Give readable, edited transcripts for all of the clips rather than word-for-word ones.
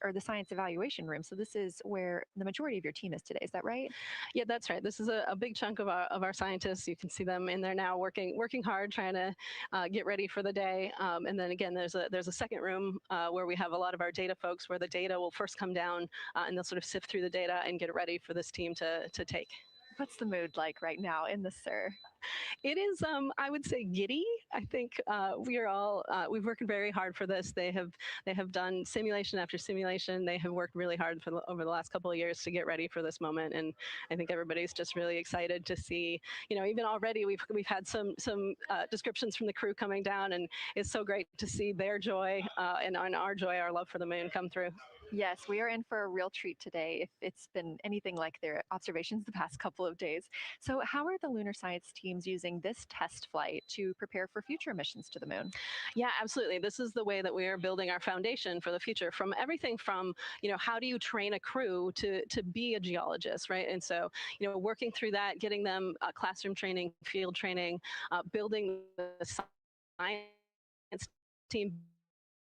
or the science evaluation room. So this is where the majority of your team is today. Is that right? Yeah, that's right. This is a big chunk of our scientists. You can see them in there now working hard, trying to get ready for the day. And then again, there's a second room where we have a lot of our data folks, where the data will first come down and they'll sort of sift through the data and get it ready for this team to take. What's the mood like right now in the SIR? It is, I would say, giddy. I think we are all we've worked very hard for this. They have done simulation after simulation. They have worked really hard over the last couple of years to get ready for this moment, and I think everybody's just really excited to see. You know, even already we've had some descriptions from the crew coming down, and it's so great to see their joy and our joy, our love for the moon come through. Yes, we are in for a real treat today if it's been anything like their observations the past couple of days. So how are the lunar science teams using this test flight to prepare for future missions to the moon? Yeah, absolutely. This is the way that we are building our foundation for the future, from everything from, you know, how do you train a crew to be a geologist, right? And so, you know, working through that, getting them classroom training, field training, building the science team,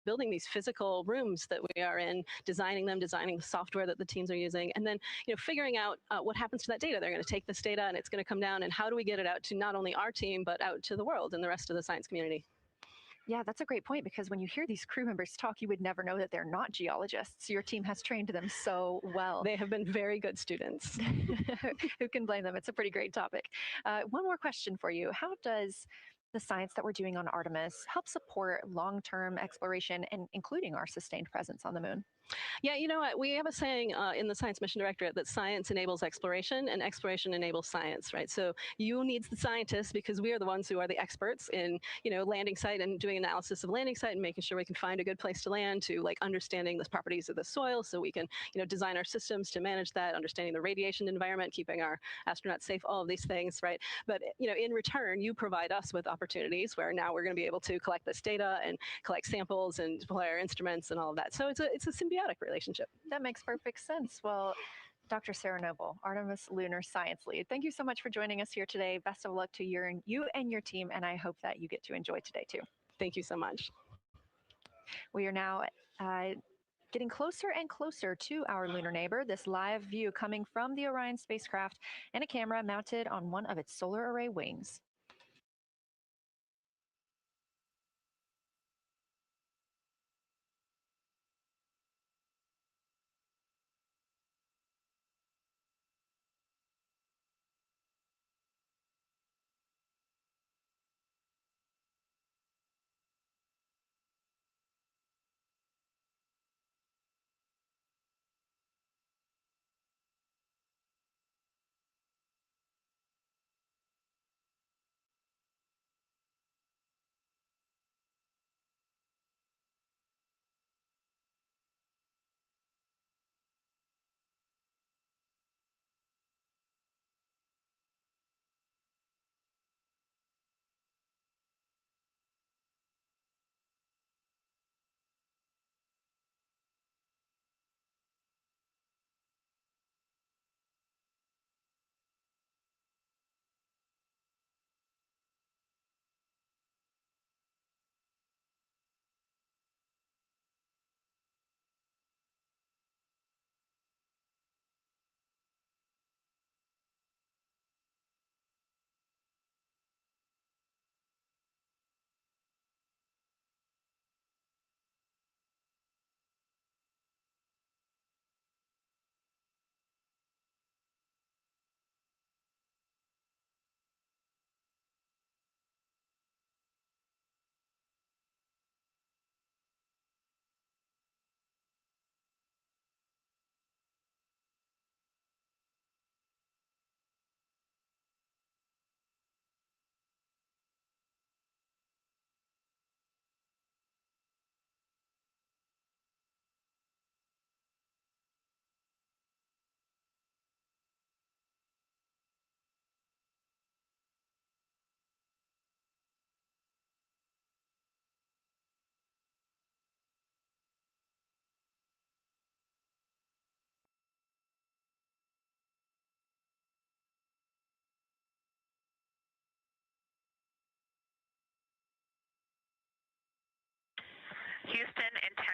building these physical rooms that we are in, designing them, designing the software that the teams are using, and then, you know, figuring out what happens to that data. They're going to take this data and it's going to come down, and how do we get it out to not only our team but out to the world and the rest of the science community. Yeah, that's a great point, because when you hear these crew members talk, you would never know that they're not geologists. Your team has trained them so well. They have been very good students. Who can blame them? It's a pretty great topic. One more question for you. How does the science that we're doing on Artemis help support long-term exploration and including our sustained presence on the moon? Yeah, you know what? We have a saying in the Science Mission Directorate that science enables exploration and exploration enables science, right? So you needs the scientists, because we are the ones who are the experts in, you know, landing site and doing analysis of landing site and making sure we can find a good place to land, to like understanding the properties of the soil so we can, you know, design our systems to manage that, understanding the radiation environment, keeping our astronauts safe, all of these things, right? But, you know, in return, you provide us with opportunities where now we're going to be able to collect this data and collect samples and deploy our instruments and all of that. So it's a symbiotic relationship. That makes perfect sense. Well, Dr. Sarah Noble, Artemis Lunar Science Lead, thank you so much for joining us here today. Best of luck to you and your team, and I hope that you get to enjoy today too. Thank you so much. We are now getting closer and closer to our lunar neighbor, this live view coming from the Orion spacecraft and a camera mounted on one of its solar array wings.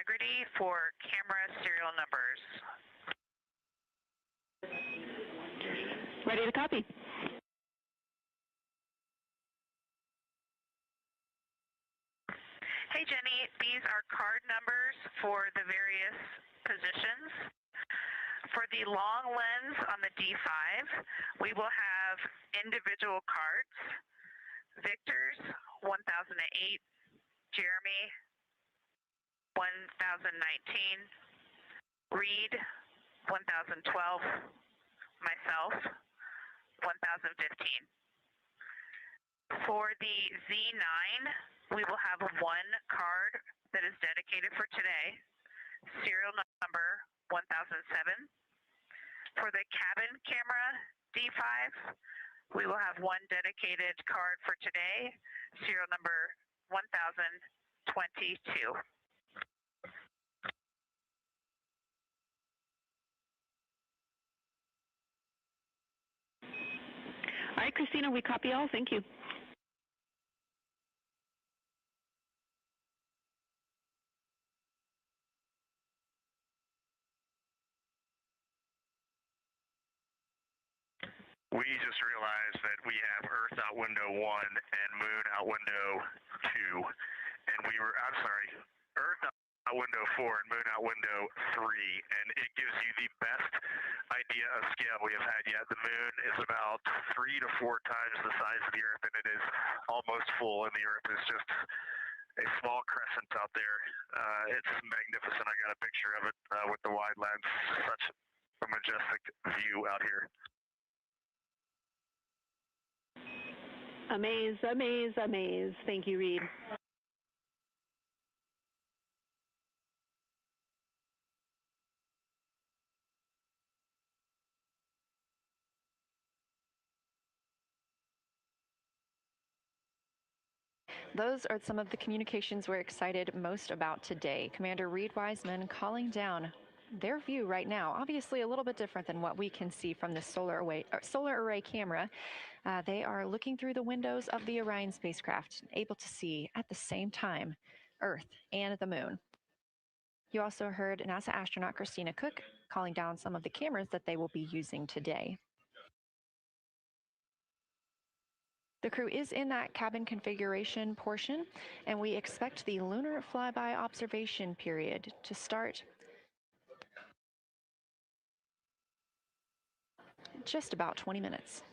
integrity for camera serial numbers. Ready to copy. Hey Jenny, these are card numbers for the various positions. For the long lens on the D5, we will have individual cards. Victor's 1008, Jeremy 1019, Reed 1012, myself 1015. For the Z9, we will have one card that is dedicated for today, serial number 1007. For the cabin camera D5, we will have one dedicated card for today, serial number 1022. All right, Christina, we copy all. Thank you. We just realized that we have Earth out window 1 and Moon out window 2, and Earth out window 4 and Moon out window 3, and it gives you the best idea of scale we have had yet. The Moon is about 3 to 4 times the size of the Earth, and it is almost full, and the Earth is just a small crescent out there. It's magnificent. I got a picture of it with the wide lens. Such a majestic view out here. Amaze, amaze, amaze. Thank you, Reed. Those are some of the communications we're excited most about today. Commander Reed Wiseman calling down their view right now, obviously a little bit different than what we can see from the solar array camera. They are looking through the windows of the Orion spacecraft, able to see at the same time Earth and the Moon. You also heard NASA astronaut Christina Cook calling down some of the cameras that they will be using today. The crew is in that cabin configuration portion, and we expect the lunar flyby observation period to start just about 20 minutes.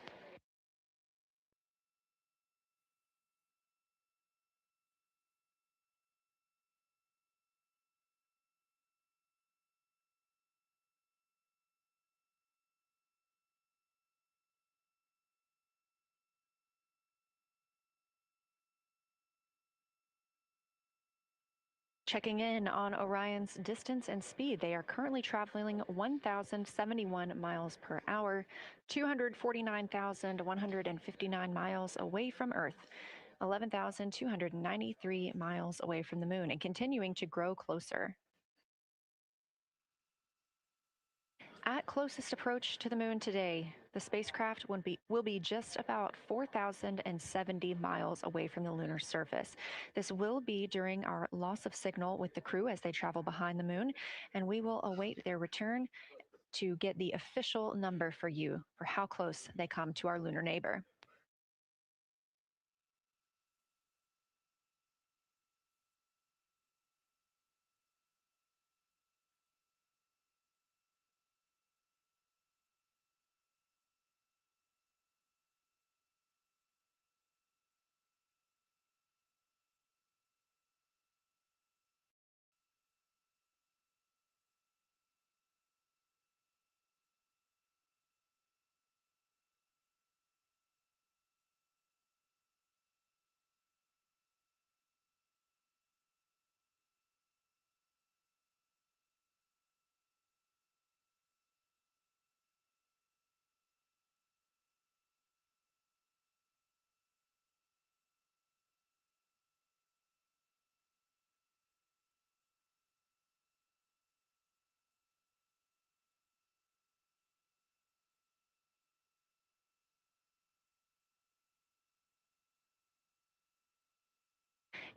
Checking in on Orion's distance and speed, they are currently traveling 1,071 miles per hour, 249,159 miles away from Earth, 11,293 miles away from the Moon, and continuing to grow closer. At closest approach to the Moon today, the spacecraft will be just about 4,070 miles away from the lunar surface. This will be during our loss of signal with the crew as they travel behind the Moon, and we will await their return to get the official number for you for how close they come to our lunar neighbor.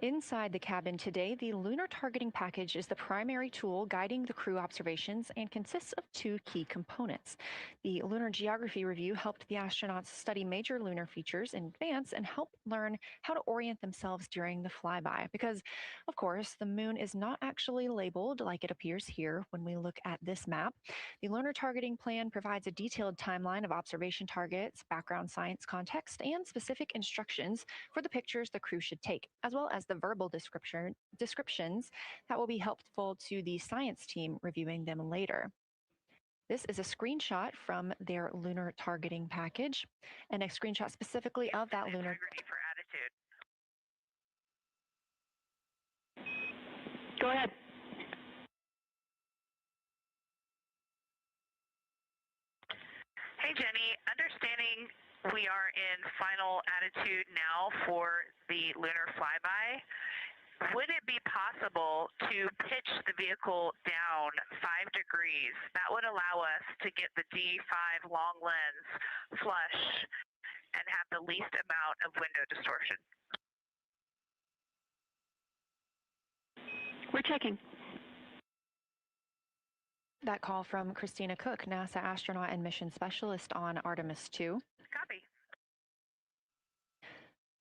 Inside the cabin today, the lunar targeting package is the primary tool guiding the crew observations and consists of two key components. The lunar geography review helped the astronauts study major lunar features in advance and help learn how to orient themselves during the flyby. Because, of course, the moon is not actually labeled like it appears here when we look at this map. The lunar targeting plan provides a detailed timeline of observation targets, background science context, and specific instructions for the pictures the crew should take, as well as the verbal descriptions that will be helpful to the science team reviewing them later. This is a screenshot from their lunar targeting package and a screenshot specifically of that lunar. Integrity for attitude. Go ahead. Hey, Jenny. Understanding we are in final attitude now for the lunar flyby, would it be possible to pitch the vehicle down 5 degrees? That would allow us to get the D5 long lens flush and have the least amount of window distortion. We're checking. That call from Christina Cook, NASA astronaut and mission specialist on Artemis II. Copy.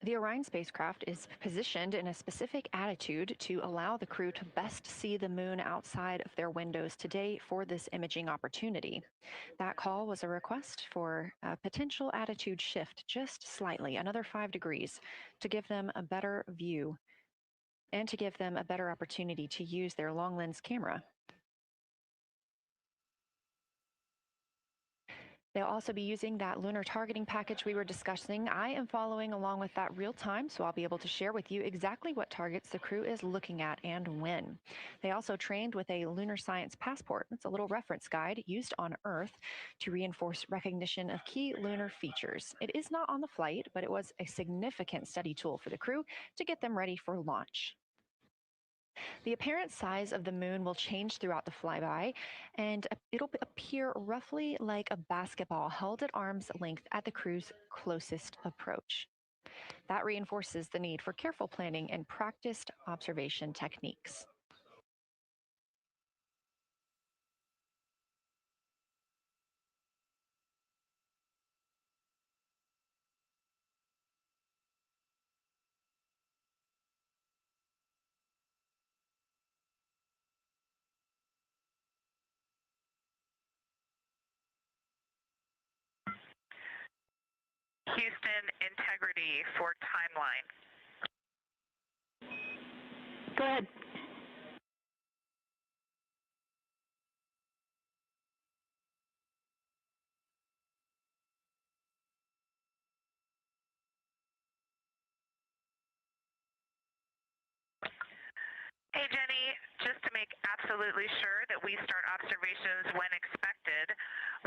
The Orion spacecraft is positioned in a specific attitude to allow the crew to best see the moon outside of their windows today for this imaging opportunity. That call was a request for a potential attitude shift just slightly, another 5 degrees, to give them a better view and to give them a better opportunity to use their long lens camera. They'll also be using that lunar targeting package we were discussing. I am following along with that real time, so I'll be able to share with you exactly what targets the crew is looking at and when. They also trained with a lunar science passport. It's a little reference guide used on Earth to reinforce recognition of key lunar features. It is not on the flight, but it was a significant study tool for the crew to get them ready for launch. The apparent size of the moon will change throughout the flyby, and it'll appear roughly like a basketball held at arm's length at the crew's closest approach. That reinforces the need for careful planning and practiced observation techniques. Houston, integrity for timeline. Go ahead. Hey, Jenny, just to make absolutely sure that we start observations when expected,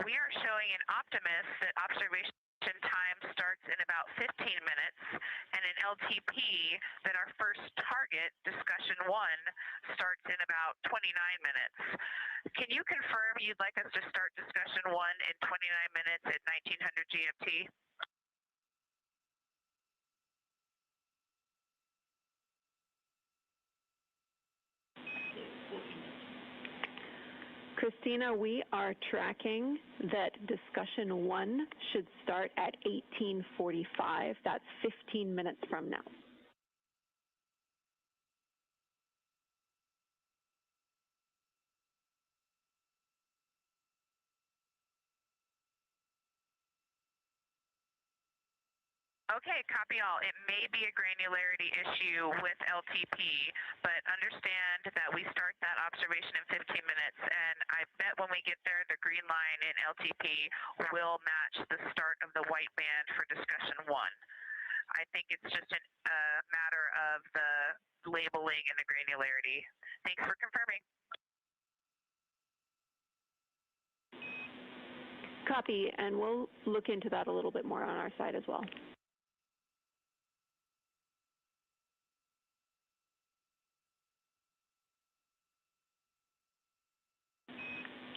we are showing in Optimus that observation time starts in about 15 minutes, and in LTP that our first target, discussion 1, starts in about 29 minutes. Can you confirm you'd like us to start discussion 1 in 29 minutes at 1900 GMT? Christina, we are tracking that discussion 1 should start at 18:45. That's 15 minutes from now. Okay, copy all. It may be a granularity issue with LTP, but understand that we start that observation in 15 minutes, and I bet when we get there, the green line in LTP will match the start of the white band for discussion 1. I think it's just a matter of the labeling and the granularity. Thanks for confirming. Copy, and we'll look into that a little bit more on our side as well.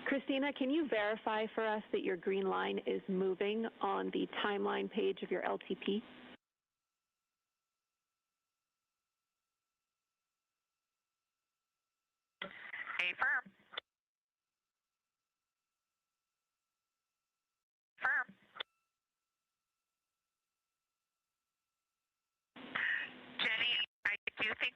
Christina, can you verify for us that your green line is moving on the timeline page of your LTP?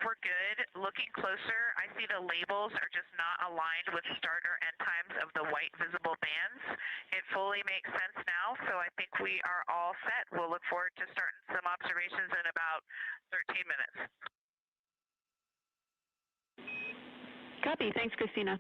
we're good. Looking closer, I see the labels are just not aligned with start or end times of the white visible bands. It fully makes sense now, so I think we are all set. We'll look forward to starting some observations in about 13 minutes. Copy. Thanks, Christina.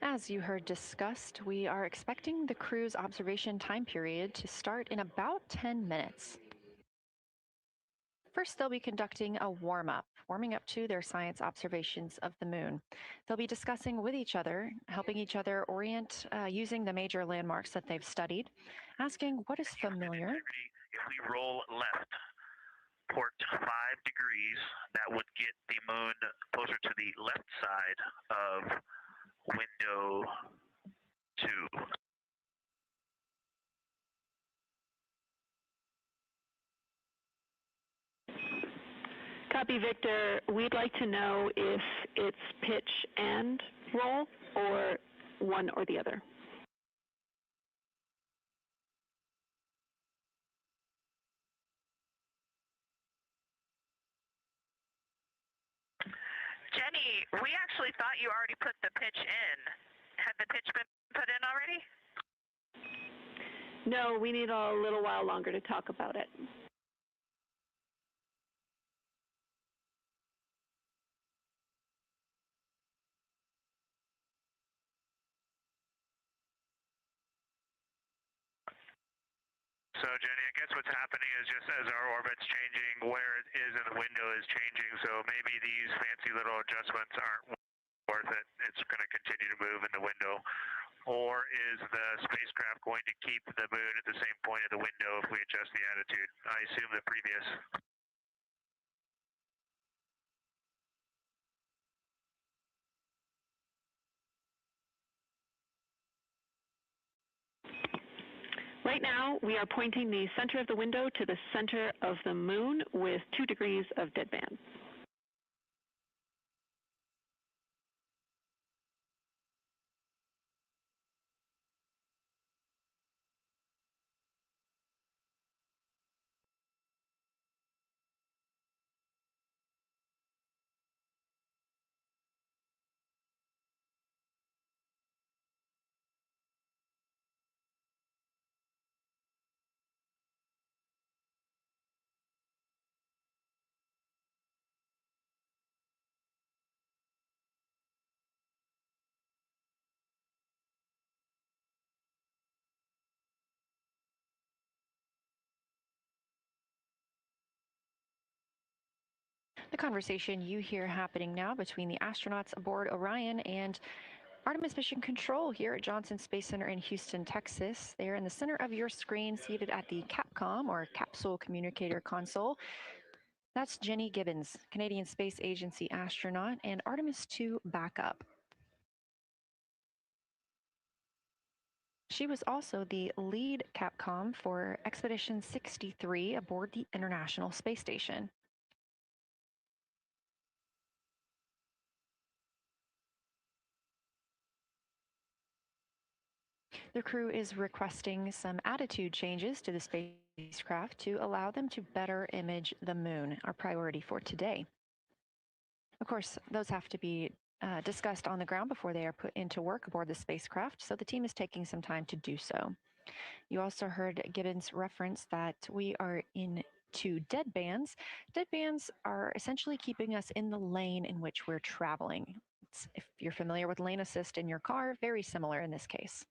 As you heard discussed, we are expecting the crew's observation time period to start in about 10 minutes. First, they'll be conducting a warm-up, warming up to their science observations of the moon. They'll be discussing with each other, helping each other orient using the major landmarks that they've studied, asking what is familiar. If we roll left, port 5 degrees, that would get the moon closer to the left side of window 2. Copy, Victor. We'd like to know if it's pitch and roll or one or the other. Jenny, we actually thought you already put the pitch in. Had the pitch been put in already? No, we need a little while longer to talk about it. So, Jenny, I guess what's happening is just as our orbit's changing, where it is in the window is changing, so maybe these fancy little adjustments aren't worth it. It's going to continue to move in the window. Or is the spacecraft going to keep the moon at the same point of the window if we adjust the attitude? I assume the previous. Right now, we are pointing the center of the window to the center of the moon with 2 degrees of deadband. The conversation you hear happening now between the astronauts aboard Orion and Artemis Mission Control here at Johnson Space Center in Houston, Texas. They are in the center of your screen, seated at the CAPCOM, or Capsule Communicator Console. That's Jenny Gibbons, Canadian Space Agency astronaut and Artemis II backup. She was also the lead Capcom for Expedition 63 aboard the International Space Station. The crew is requesting some attitude changes to the spacecraft to allow them to better image the moon, our priority for today. Of course, those have to be discussed on the ground before they are put into work aboard the spacecraft, so the team is taking some time to do so. You also heard Gibbons reference that we are in two dead bands. Dead bands are essentially keeping us in the lane in which we're traveling. If you're familiar with lane assist in your car, very similar in this case.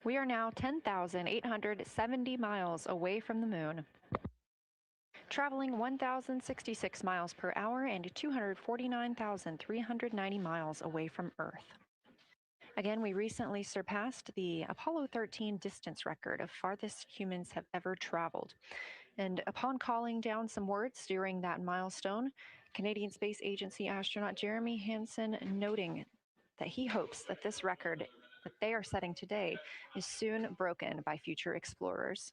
We are now 10,870 miles away from the moon, traveling 1,066 miles per hour and 249,390 miles away from Earth. Again, we recently surpassed the Apollo 13 distance record of farthest humans have ever traveled. And upon calling down some words during that milestone, Canadian Space Agency astronaut Jeremy Hansen noting that he hopes that this record that they are setting today is soon broken by future explorers.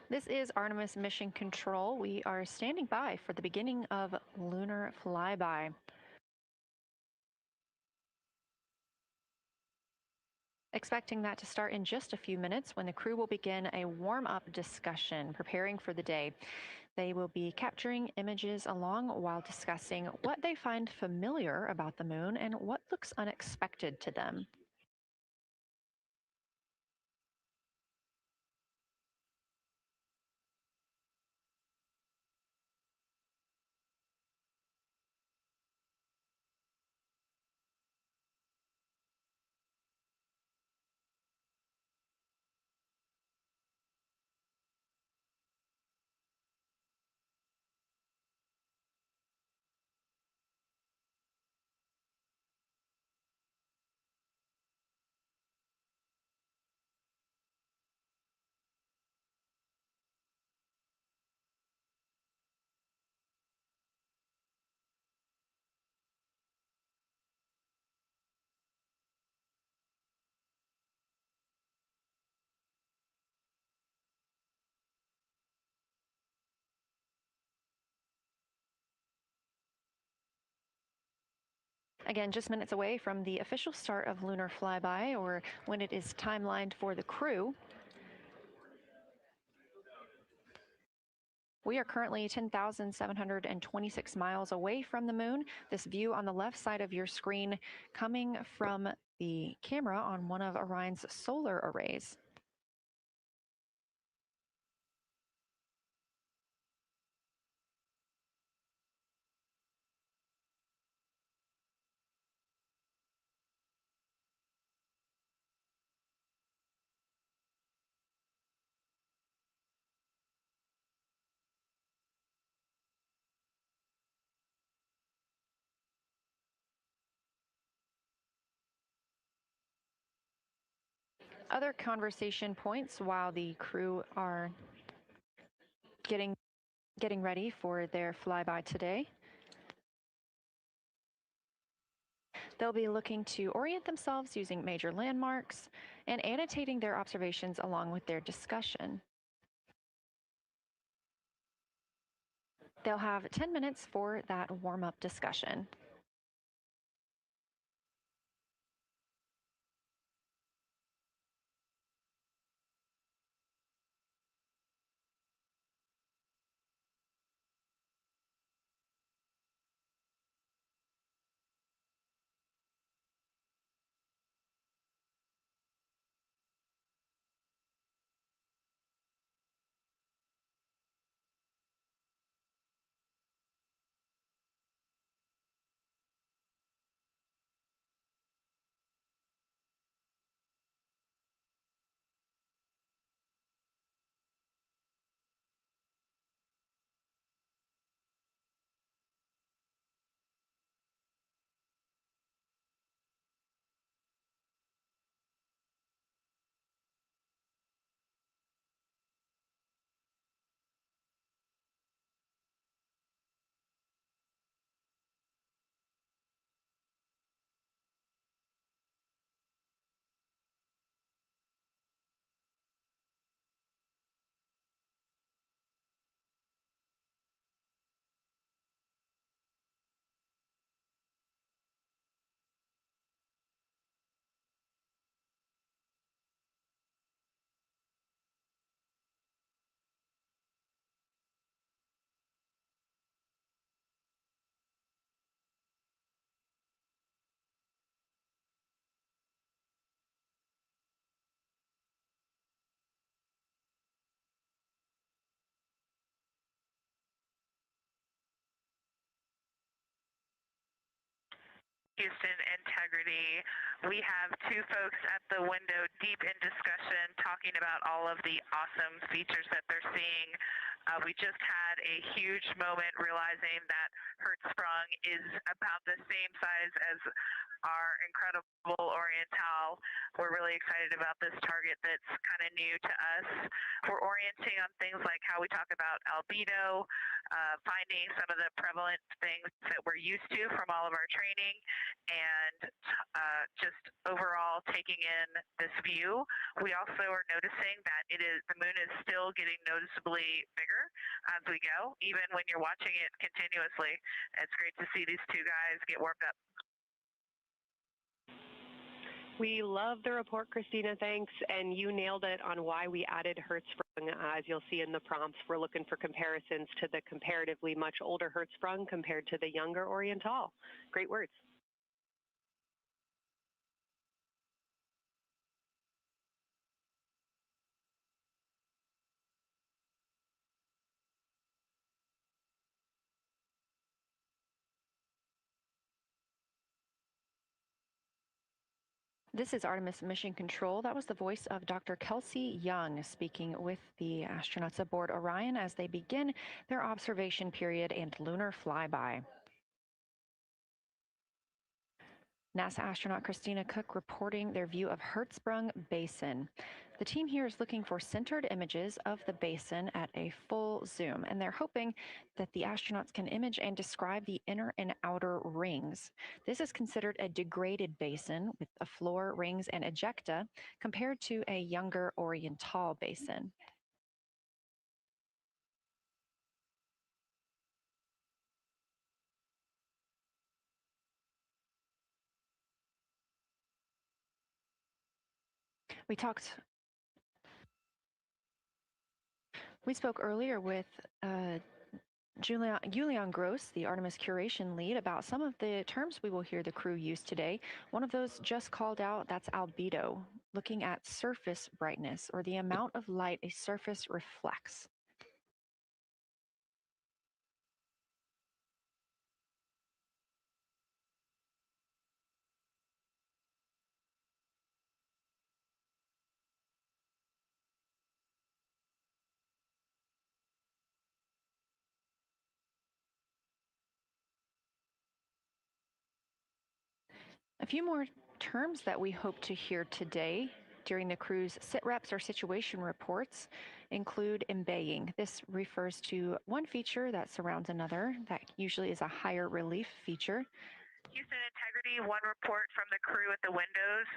This is Artemis Mission Control. We are standing by for the beginning of lunar flyby. Expecting that to start in just a few minutes when the crew will begin a warm-up discussion, preparing for the day. They will be capturing images along while discussing what they find familiar about the moon and what looks unexpected to them. Again, just minutes away from the official start of lunar flyby, or when it is timelined for the crew. We are currently 10,726 miles away from the moon. This view on the left side of your screen coming from the camera on one of Orion's solar arrays. Other conversation points while the crew are getting ready for their flyby today. They'll be looking to orient themselves using major landmarks and annotating their observations along with their discussion. They'll have 10 minutes for that warm-up discussion. Houston integrity. We have two folks at the window deep in discussion talking about all of the awesome features that they're seeing. We just had a huge moment realizing that Hertzsprung is about the same size as our incredible Oriental. We're really excited about this target that's kind of new to us. We're orienting on things like how we talk about albedo, finding some of the prevalent things that we're used to from all of our training, and just overall taking in this view. We also are noticing that the moon is still getting noticeably bigger as we go, even when you're watching it continuously. It's great to see these two guys get warmed up. We love the report, Christina, thanks. And you nailed it on why we added Hertzsprung. As you'll see in the prompts, we're looking for comparisons to the comparatively much older Hertzsprung compared to the younger Oriental. Great words. This is Artemis Mission Control. That was the voice of Dr. Kelsey Young speaking with the astronauts aboard Orion as they begin their observation period and lunar flyby. NASA astronaut Christina Cook reporting their view of Hertzsprung Basin. The team here is looking for centered images of the basin at a full zoom, and they're hoping that the astronauts can image and describe the inner and outer rings. This is considered a degraded basin with a floor, rings, and ejecta compared to a younger Oriental basin. We spoke earlier with Julian Gross, the Artemis curation lead, about some of the terms we will hear the crew use today. One of those just called out, that's albedo, looking at surface brightness, or the amount of light a surface reflects. A few more terms that we hope to hear today during the crew's sit-reps or situation reports include embaying. This refers to one feature that surrounds another. That usually is a higher relief feature. Houston Integrity, one report from the crew at the windows.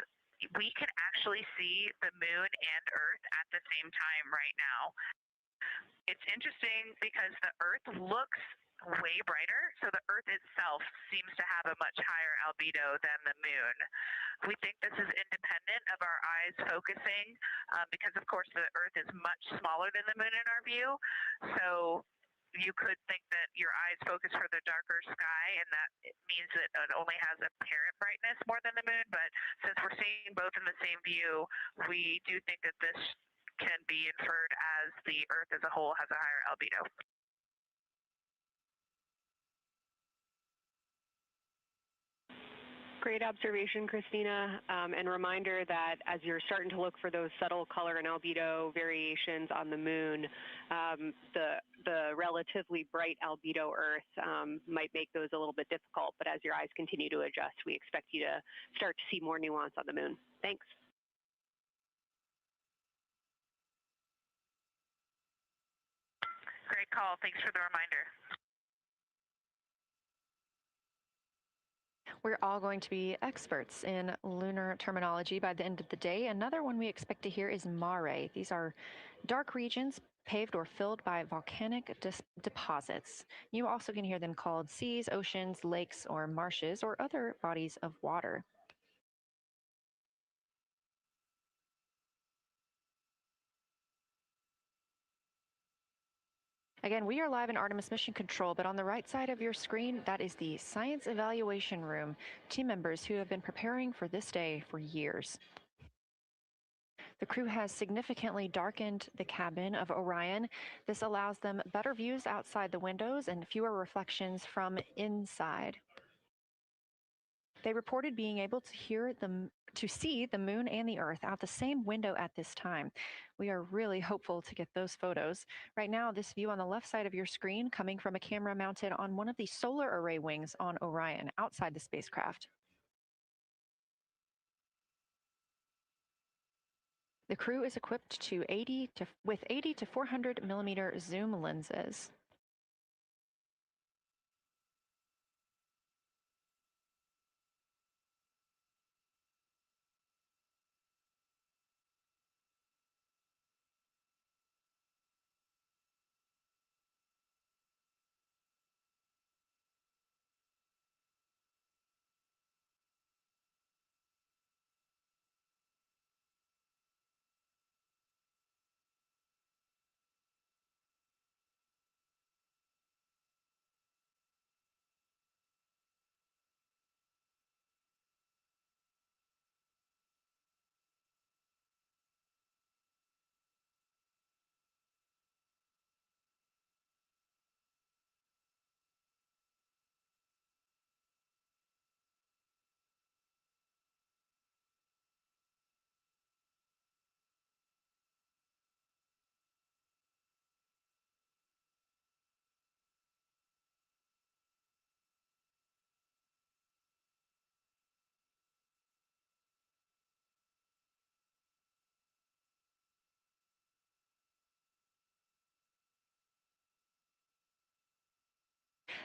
We can actually see the moon and Earth at the same time right now. It's interesting because the Earth looks way brighter, so the Earth itself seems to have a much higher albedo than the moon. We think this is independent of our eyes focusing because, of course, the Earth is much smaller than the moon in our view. So you could think that your eyes focus for the darker sky, and that it means that it only has apparent brightness more than the moon. But since we're seeing both in the same view, we do think that this can be inferred as the Earth as a whole has a higher albedo. Great observation, Christina, and reminder that as you're starting to look for those subtle color and albedo variations on the moon, the relatively bright albedo Earth might make those a little bit difficult, but as your eyes continue to adjust, we expect you to start to see more nuance on the moon. Thanks. Great call. Thanks for the reminder. We're all going to be experts in lunar terminology by the end of the day. Another one we expect to hear is mare. These are dark regions paved or filled by volcanic deposits. You also can hear them called seas, oceans, lakes, or marshes, or other bodies of water. Again, we are live in Artemis Mission Control, but on the right side of your screen, that is the Science Evaluation Room, team members who have been preparing for this day for years. The crew has significantly darkened the cabin of Orion. This allows them better views outside the windows and fewer reflections from inside. They reported being able to see the moon and the Earth out the same window at this time. We are really hopeful to get those photos. Right now, this view on the left side of your screen coming from a camera mounted on one of the solar array wings on Orion outside the spacecraft. The crew is equipped with 80 to 400 millimeter zoom lenses.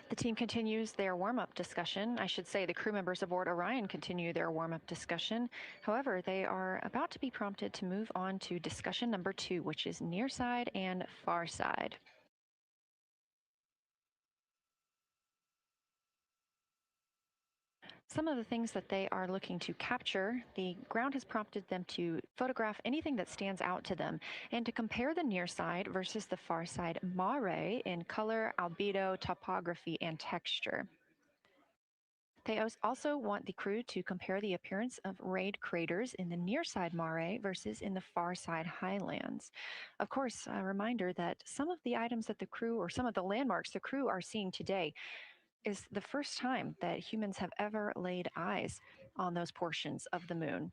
The team continues their warm-up discussion. I should say the crew members aboard Orion continue their warm-up discussion. However, they are about to be prompted to move on to discussion number 2, which is near side and far side. some of the things that they are looking to capture, the ground has prompted them to photograph anything that stands out to them and to compare the near side versus the far side mare in color, albedo, topography, and texture. They also want the crew to compare the appearance of rayed craters in the near side mare versus in the far side highlands. Of course, a reminder that some of the items that the crew, or some of the landmarks the crew are seeing today, is the first time that humans have ever laid eyes on those portions of the moon.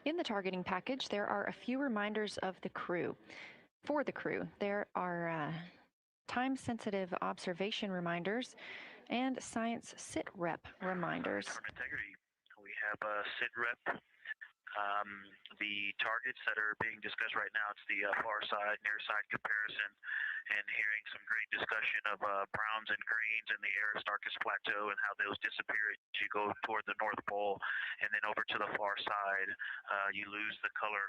In the targeting package, there are a few reminders of the crew. For the crew, there are time-sensitive observation reminders and science sit rep reminders. Integrity. We have a sit rep. The targets that are being discussed right now, it's the far side, near side comparison, and hearing some great discussion of browns and greens in the Aristarchus Plateau and how those disappear as you go toward the North Pole, and then over to the far side, you lose the color.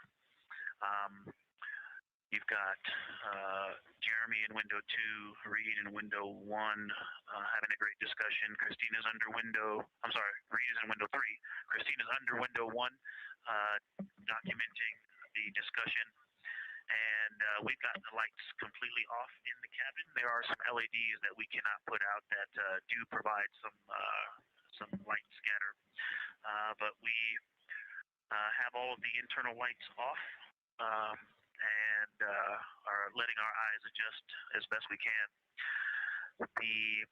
You've got Jeremy in window 2, Reed in window 1, having a great discussion. Christina's under window, I'm sorry, Reed is in window 3. Christina's under window 1, documenting the discussion. And we've got the lights completely off in the cabin. There are some LEDs that we cannot put out that do provide some light scatter. But we have all of the internal lights off. And are letting our eyes adjust as best we can. The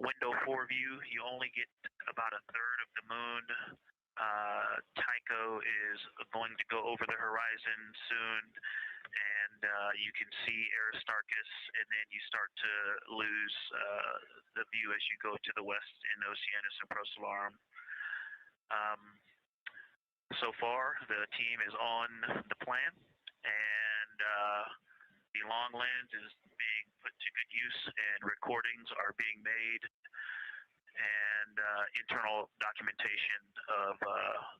window 4 view, you only get about a third of the moon. Tycho is going to go over the horizon soon, and you can see Aristarchus, and then you start to lose the view as you go to the west in Oceanus and Procellarum. So far, the team is on the plan, and the long lens is being put to good use, and recordings are being made, and internal documentation of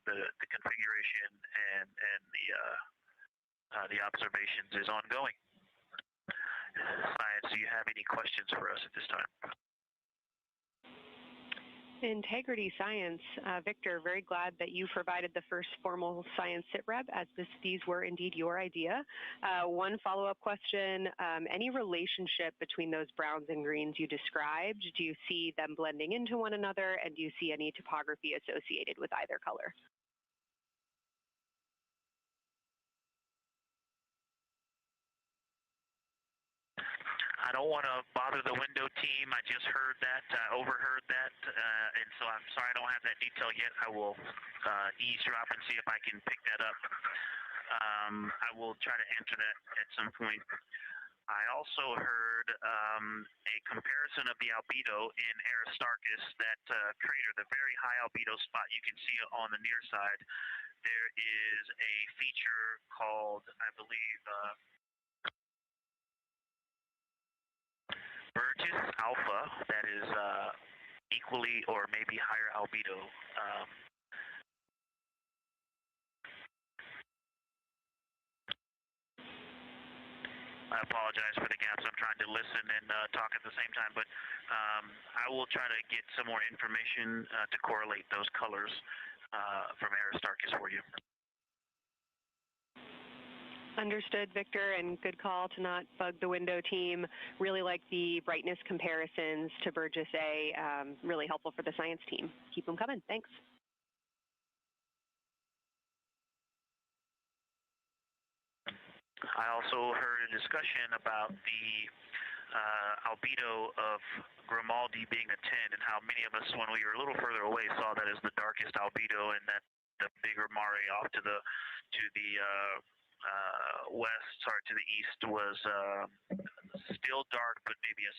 the configuration and the observations is ongoing. Science, do you have any questions for us at this time? Integrity Science. Victor, very glad that you provided the first formal science sit rep, as these were indeed your idea. One follow-up question, any relationship between those browns and greens you described? Do you see them blending into one another, and do you see any topography associated with either color? I don't want to bother the window team. I just heard that, overheard that, and so I'm sorry I don't have that detail yet. I will eavesdrop and see if I can pick that up. I will try to answer that at some point. I also heard a comparison of the albedo in Aristarchus, that crater, the very high albedo spot. You can see it on the near side. There is a feature called, I believe, Burgess alpha, that is equally or maybe higher albedo. I apologize for the gaps. I'm trying to listen and talk at the same time, but I will try to get some more information to correlate those colors from Aristarchus for you. Understood, Victor, and good call to not bug the window team. Really like the brightness comparisons to Burgess A. Really helpful for the science team. Keep them coming. Thanks. I also heard a discussion about the albedo of Grimaldi being a 10, and how many of us, when we were a little further away, saw that as the darkest albedo, and that the bigger mare off to the west, sorry, to the east was still dark, but maybe a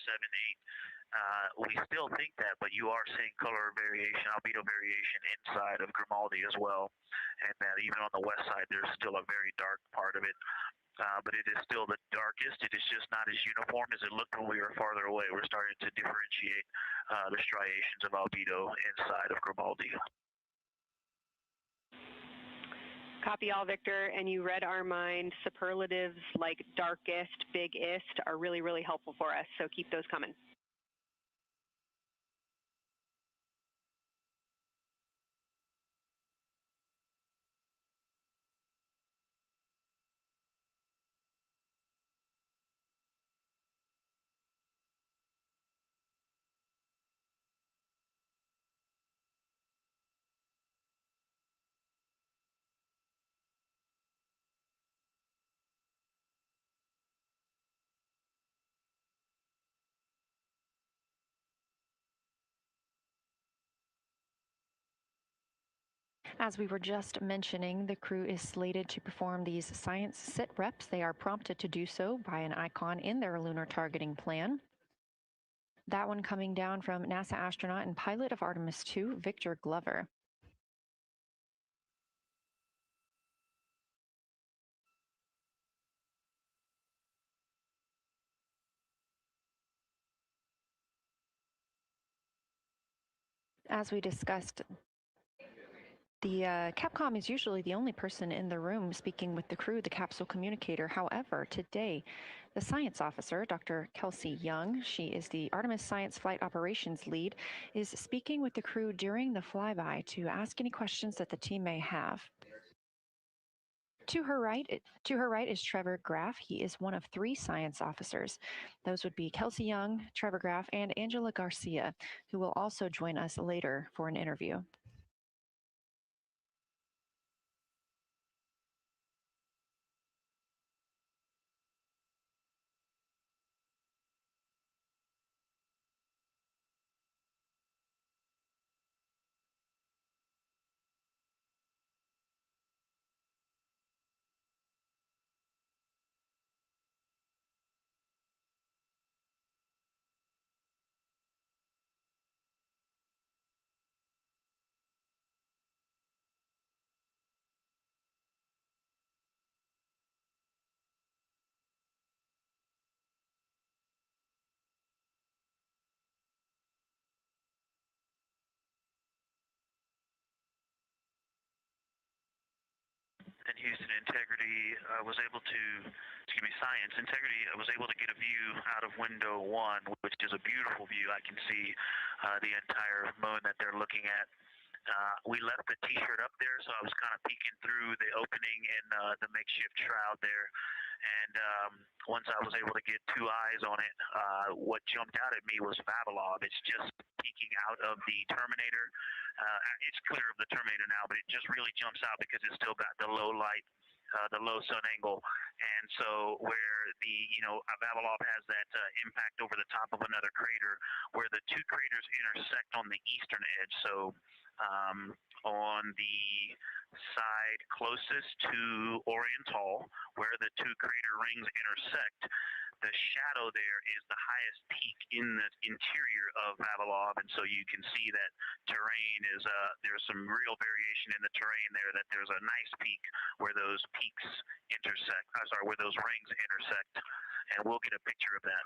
7-8. We still think that, but you are seeing color variation, albedo variation inside of Grimaldi as well, and that even on the west side, there's still a very dark part of it. but it is still the darkest. It is just not as uniform as it looked when we were farther away. We're starting to differentiate the striations of albedo inside of Grimaldi. Copy all, Victor, and you read our mind. Superlatives like darkest, biggest are really, really helpful for us, so keep those coming. As we were just mentioning, the crew is slated to perform these science sit reps. They are prompted to do so by an icon in their lunar targeting plan. That one coming down from NASA astronaut and pilot of Artemis II, Victor Glover. As we discussed, the Capcom is usually the only person in the room speaking with the crew, the capsule communicator. However, today, the science officer, Dr. Kelsey Young, she is the Artemis Science Flight Operations Lead, is speaking with the crew during the flyby to ask any questions that the team may have. To her right is Trevor Graff. He is one of 3 science officers. Those would be Kelsey Young, Trevor Graff, and Angela Garcia, who will also join us later for an interview. And Houston, integrity was able to, science, integrity was able to get a view out of window 1, which is a beautiful view. I can see the entire moon that they're looking at. We left the T-shirt up there, so I was kind of peeking through the opening in the makeshift shroud there. And once I was able to get 2 eyes on it, what jumped out at me was Vavilov. It's just peeking out of the Terminator. It's clear of the Terminator now, but it just really jumps out because it's still got the low light, the low sun angle. And so where the, Vavilov has that impact over the top of another crater, where the 2 craters intersect on the eastern edge. So on the side closest to Orion, where the 2 crater rings intersect, the shadow there is the highest peak in the interior of Vavilov, and so you can see that terrain is there's some real variation in the terrain there. That there's a nice peak where those peaks intersect. Where those rings intersect, and we'll get a picture of that.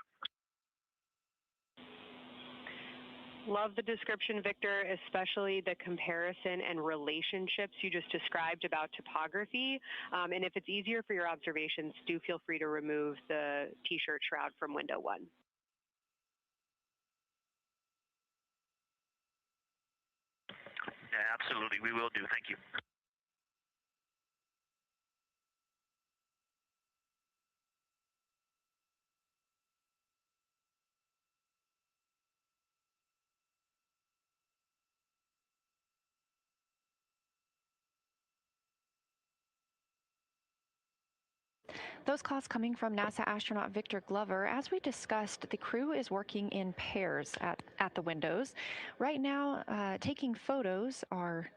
Love the description, Victor, especially the comparison and relationships you just described about topography. And if it's easier for your observations, do feel free to remove the T-shirt shroud from window 1. Yeah, absolutely. We will do. Thank you. Those calls coming from NASA astronaut Victor Glover. As we discussed, the crew is working in pairs at the windows. Right now, taking photos are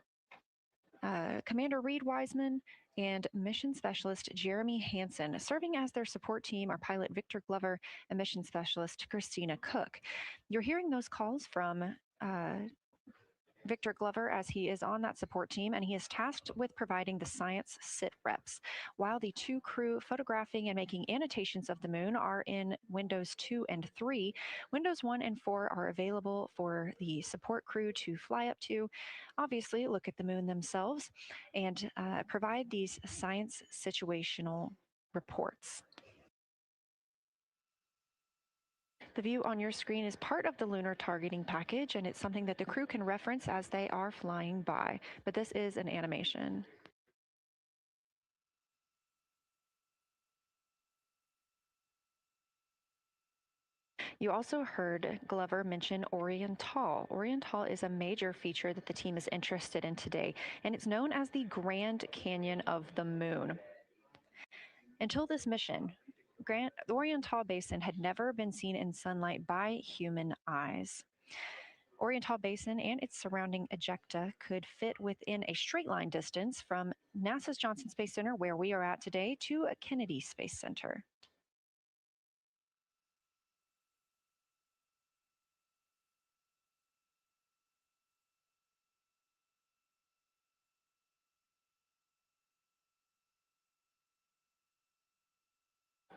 Commander Reed Wiseman and Mission Specialist Jeremy Hansen. Serving as their support team are pilot Victor Glover and Mission Specialist Christina Cook. You're hearing those calls from Victor Glover, as he is on that support team, and he is tasked with providing the science sit reps, while the two crew photographing and making annotations of the moon are in Windows 2 and 3. Windows 1 and 4 are available for the support crew to fly up to, obviously look at the moon themselves, and provide these science situational reports. The view on your screen is part of the lunar targeting package, and it's something that the crew can reference as they are flying by, but this is an animation. You also heard Glover mention Orion. Orion is a major feature that the team is interested in today, and it's known as the Grand Canyon of the Moon. Until this mission, the Orion Basin had never been seen in sunlight by human eyes. Orion Basin and its surrounding ejecta could fit within a straight line distance from NASA's Johnson Space Center, where we are at today, to a Kennedy Space Center.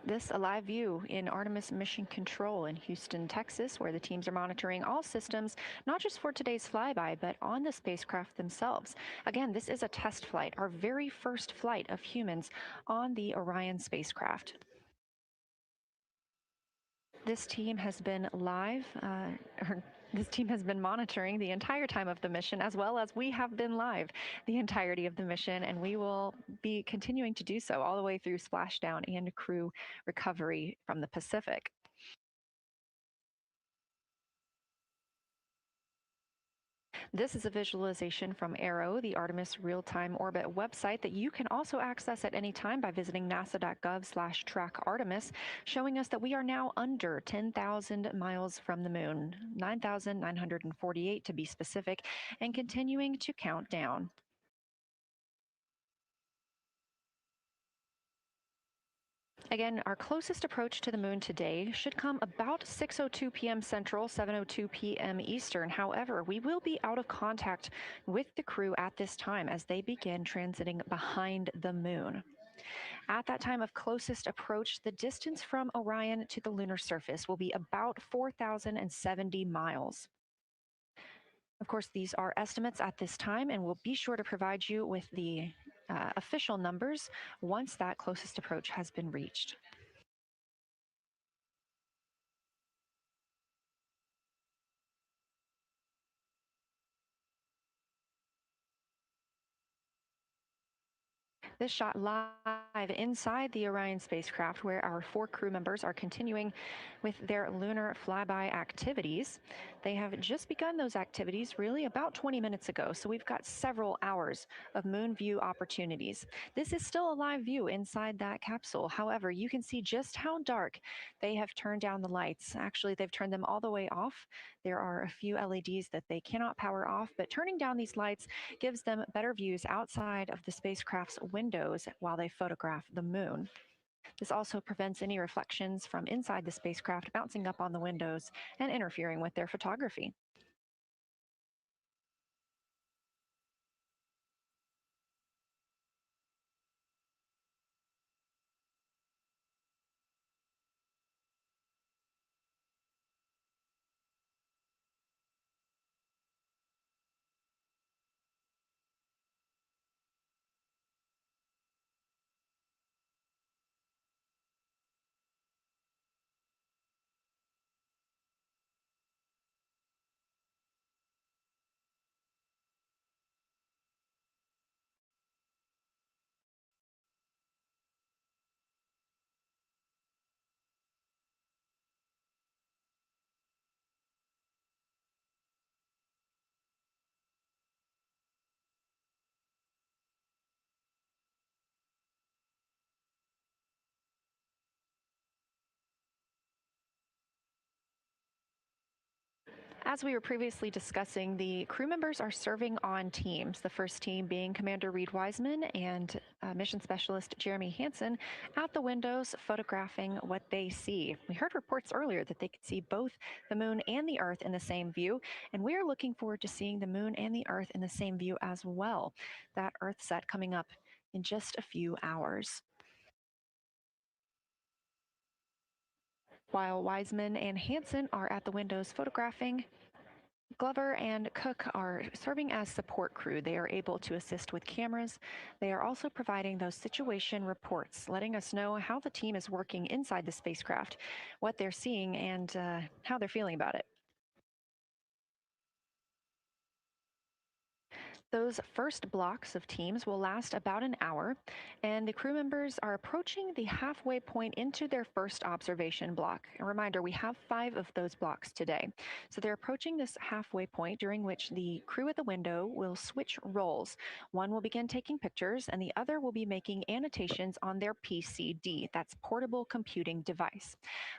This a live view in Artemis Mission Control in Houston, Texas, where the teams are monitoring all systems, not just for today's flyby, but on the spacecraft themselves. Again, this is a test flight, our very first flight of humans on the Orion spacecraft. This team has been this team has been monitoring the entire time of the mission, as well as we have been live the entirety of the mission, and we will be continuing to do so all the way through splashdown and crew recovery from the Pacific. This is a visualization from ARROW, the Artemis Real-Time Orbit website that you can also access at any time by visiting nasa.gov/trackartemis, showing us that we are now under 10,000 miles from the moon, 9,948 to be specific, and continuing to count down. Again, our closest approach to the moon today should come about 6:02 p.m. Central, 7:02 p.m. Eastern. However, we will be out of contact with the crew at this time as they begin transiting behind the moon. At that time of closest approach, the distance from Orion to the lunar surface will be about 4,070 miles. Of course, these are estimates at this time, and we'll be sure to provide you with the official numbers once that closest approach has been reached. This shot live inside the Orion spacecraft, where our 4 crew members are continuing with their lunar flyby activities. They have just begun those activities really about 20 minutes ago, so we've got several hours of moon view opportunities. This is still a live view inside that capsule. However, you can see just how dark they have turned down the lights. Actually, they've turned them all the way off. There are a few LEDs that they cannot power off, but turning down these lights gives them better views outside of the spacecraft's windows while they photograph the moon. This also prevents any reflections from inside the spacecraft bouncing up on the windows and interfering with their photography. As we were previously discussing, the crew members are serving on teams. The first team being Commander Reed Wiseman and Mission Specialist Jeremy Hansen at the windows photographing what they see. We heard reports earlier that they could see both the moon and the Earth in the same view, and we are looking forward to seeing the moon and the Earth in the same view as well. That Earth set coming up in just a few hours. While Wiseman and Hansen are at the windows photographing, Glover and Cook are serving as support crew. They are able to assist with cameras. They are also providing those situation reports, letting us know how the team is working inside the spacecraft, what they're seeing, and how they're feeling about it. Those first blocks of teams will last about an hour, and the crew members are approaching the halfway point into their first observation block. A reminder, we have 5 of those blocks today. So they're approaching this halfway point during which the crew at the window will switch roles. One will begin taking pictures, and the other will be making annotations on their PCD, that's portable computing device.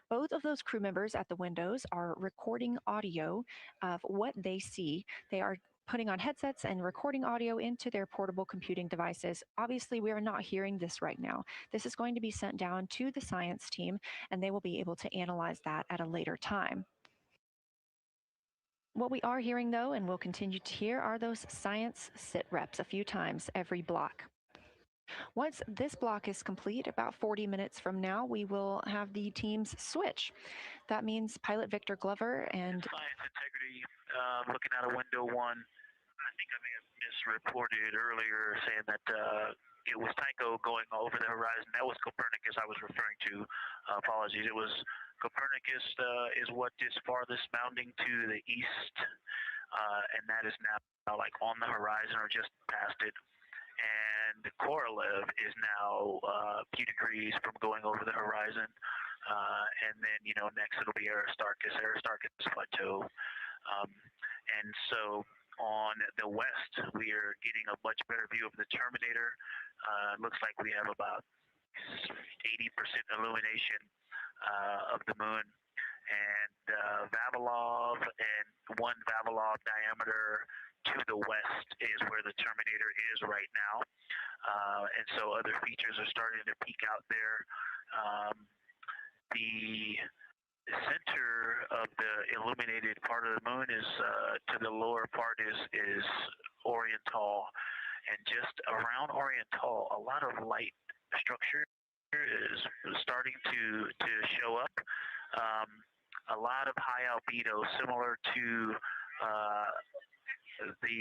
Both of those crew members at the windows are recording audio of what they see. They are putting on headsets and recording audio into their portable computing devices. Obviously, we are not hearing this right now. This is going to be sent down to the science team, and they will be able to analyze that at a later time. What we are hearing, though, and will continue to hear, are those science sit reps a few times every block. Once this block is complete, about 40 minutes from now, we will have the teams switch. That means pilot Victor Glover and Science integrity, looking out of window 1. I think I may have misreported earlier saying that it was Tycho going over the horizon. That was Copernicus I was referring to. Apologies. It was Copernicus is what is farthest bounding to the east, and that is now like on the horizon or just past it. And Korolev is now a few degrees from going over the horizon. And then, next it'll be Aristarchus Plateau. And so on the west, we are getting a much better view of the Terminator. Looks like we have about 80% illumination of the moon. And Vavilov and 1 Vavilov diameter to the west is where the Terminator is right now. And so other features are starting to peek out there. The center of the illuminated part of the moon is to the lower part is Oriental, and just around Oriental, a lot of light structure is starting to show up. A lot of high albedo, similar to the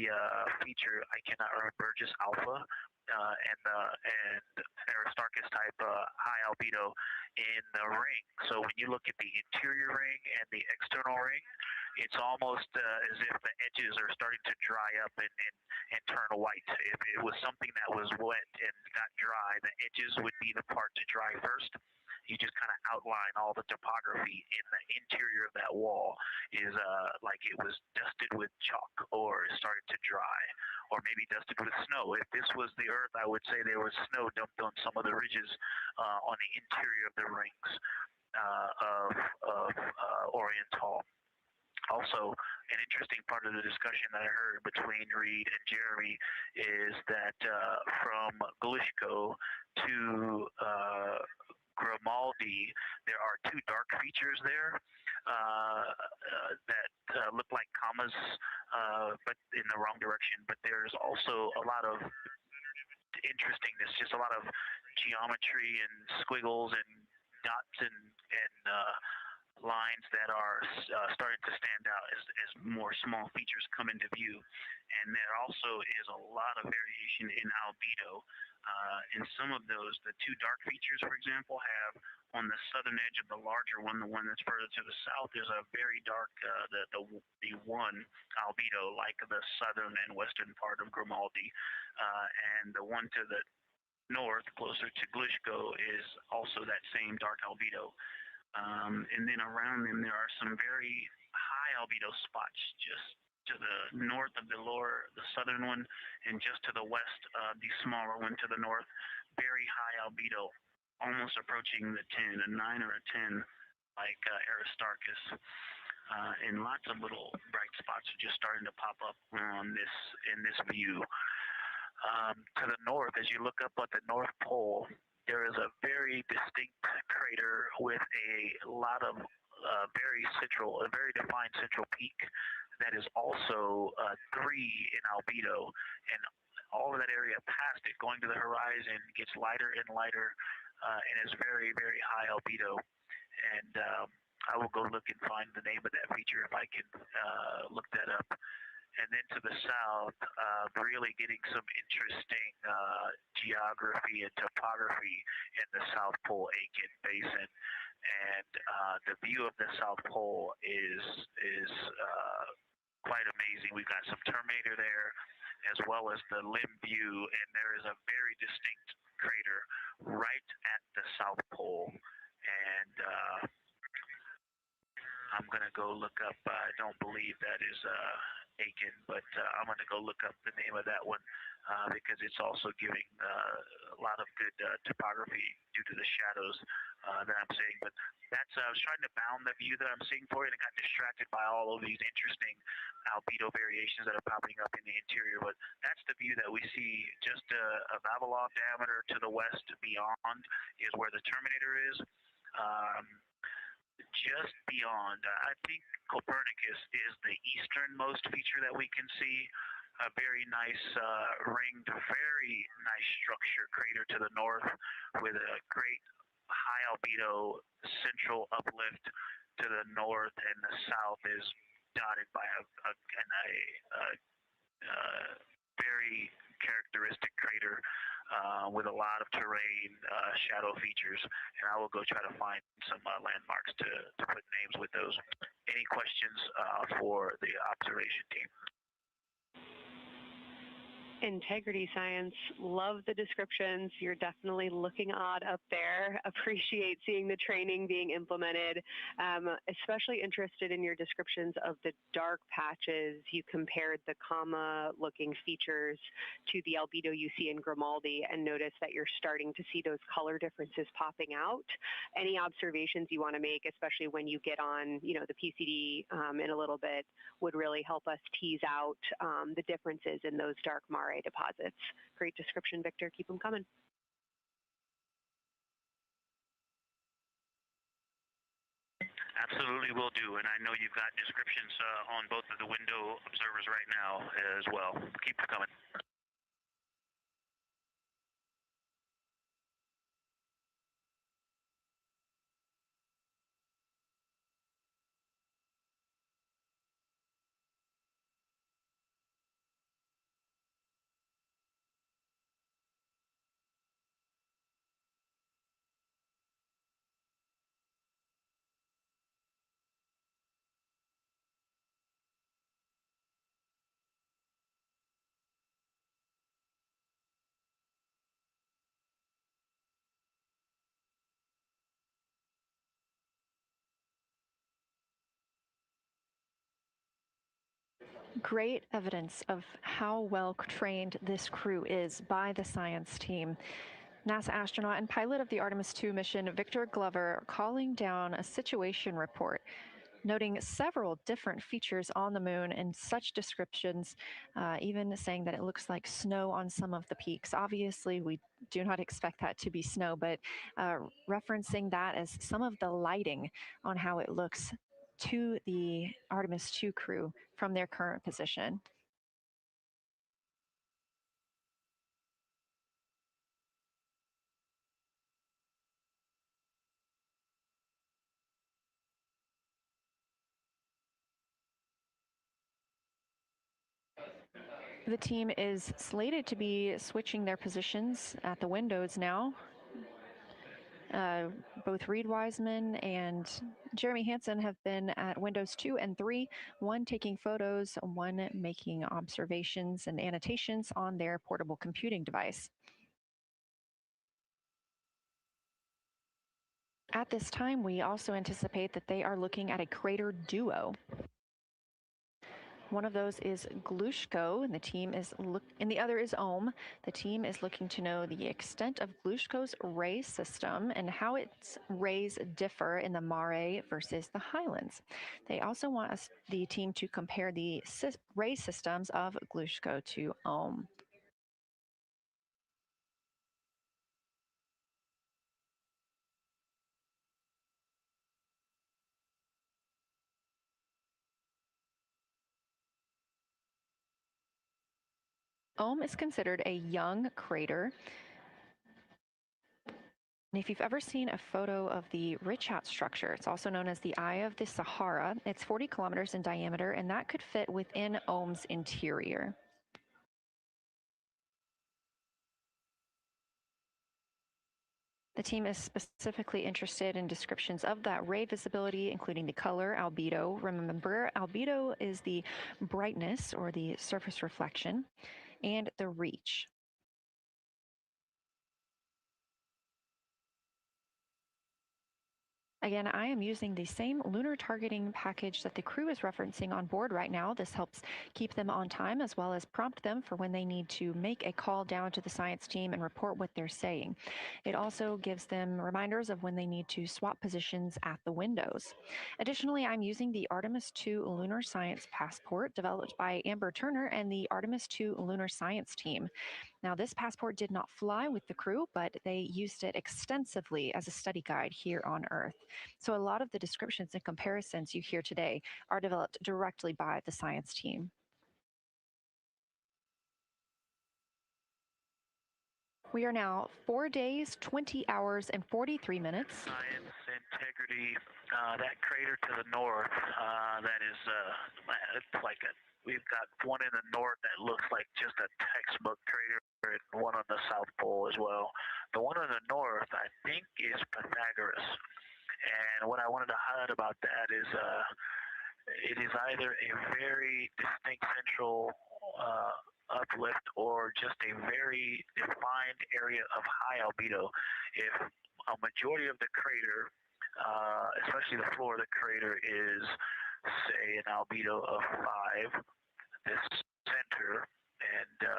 feature I cannot remember, just alpha. And Aristarchus type high albedo in the ring. So when you look at the interior ring and the external ring, it's almost as if the edges are starting to dry up and turn white. If it was something that was wet and got dry, the edges would be the part to dry first. You just kind of outline all the topography in the interior of that wall is like it was dusted with chalk or started to dry, or maybe dusted with snow. If this was the Earth, I would say there was snow dumped on some of the ridges on the interior of the rings of Oriental. Also, an interesting part of the discussion that I heard between Reed and Jeremy is that from Glishko to Grimaldi, there are 2 dark features there that look like commas, but in the wrong direction. But there's also a lot of interestingness, just a lot of geometry and squiggles and dots and lines that are starting to stand out as more small features come into view. And there also is a lot of variation in albedo. In some of those, the 2 dark features, for example, have on the southern edge of the larger one, the one that's further to the south, there's a very dark, the 1 albedo, like the southern and western part of Grimaldi. And the one to the north, closer to Glishko, is also that same dark albedo. And then around them, there are some very high albedo spots just to the north of the southern one, and just to the west of the smaller one to the north. Very high albedo, almost approaching the 10, a 9 or a 10, like Aristarchus. and lots of little bright spots are just starting to pop up on in this view. To the north, as you look up at the North Pole, there is a very distinct crater with a lot of very defined central peak that is also 3 in albedo, and all of that area past it, going to the horizon, gets lighter and lighter, and is very, very high albedo. And I will go look and find the name of that feature if I can look that up. And then to the south, really getting some interesting geography and topography in the South Pole Aitken Basin. And the view of the South Pole is quite amazing. We've got some Terminator there, as well as the limb view, and there is a very distinct crater right at the South Pole. And I'm going to go look up, I don't believe that is Aiken, but I'm going to go look up the name of that one because it's also giving a lot of good topography due to the shadows that I'm seeing. But that's, I was trying to bound the view that I'm seeing for it and got distracted by all of these interesting albedo variations that are popping up in the interior. But that's the view that we see just a Vavilov diameter to the west beyond is where the Terminator is. Just beyond, I think Copernicus is the easternmost feature that we can see. A very nice ringed, very nice structure crater to the north with a great high albedo central uplift to the north, and the south is dotted by a very characteristic crater with a lot of terrain, shadow features, and I will go try to find some landmarks to put names with those. Any questions for the observation team? Integrity Science, love the descriptions. You're definitely looking odd up there. Appreciate seeing the training being implemented. Especially interested in your descriptions of the dark patches. You compared the comma-looking features to the albedo you see in Grimaldi and notice that you're starting to see those color differences popping out. Any observations you want to make, especially when you get on, the PCD in a little bit, would really help us tease out the differences in those dark Mare deposits. Great description, Victor. Keep them coming. Absolutely will do, and I know you've got descriptions on both of the window observers right now as well. Keep them coming. Great evidence of how well trained this crew is by the science team. NASA astronaut and pilot of the Artemis II mission, Victor Glover, calling down a situation report, noting several different features on the moon and such descriptions, even saying that it looks like snow on some of the peaks. Obviously, we do not expect that to be snow, but referencing that as some of the lighting on how it looks to the Artemis II crew from their current position. The team is slated to be switching their positions at the windows now. Both Reed Wiseman and Jeremy Hansen have been at windows 2 and 3, one taking photos, one making observations and annotations on their portable computing device. At this time, we also anticipate that they are looking at a crater duo. One of those is Glushko, and the other is Ohm. The team is looking to know the extent of Glushko's ray system and how its rays differ in the Mare versus the Highlands. They also want the team to compare the ray systems of Glushko to Ohm. Ohm is considered a young crater. And if you've ever seen a photo of the Richat structure, it's also known as the Eye of the Sahara. It's 40 kilometers in diameter, and that could fit within Ohm's interior. The team is specifically interested in descriptions of that ray visibility, including the color, albedo. Remember, albedo is the brightness or the surface reflection, and the reach. Again, I am using the same lunar targeting package that the crew is referencing on board right now. This helps keep them on time as well as prompt them for when they need to make a call down to the science team and report what they're saying. It also gives them reminders of when they need to swap positions at the windows. Additionally, I'm using the Artemis II Lunar Science Passport developed by Amber Turner and the Artemis II Lunar Science team. Now, this passport did not fly with the crew, but they used it extensively as a study guide here on Earth. So a lot of the descriptions and comparisons you hear today are developed directly by the science team. We are now 4 days, 20 hours, and 43 minutes. Science, integrity, that crater to the north, that is, it's like we've got one in the north that looks like just a textbook crater, and one on the South Pole as well. The one on the north, I think, is Pythagoras. And what I wanted to highlight about that is it is either a very distinct central uplift or just a very defined area of high albedo. If a majority of the crater, especially the floor of the crater, is, say, an albedo of 5, this center, and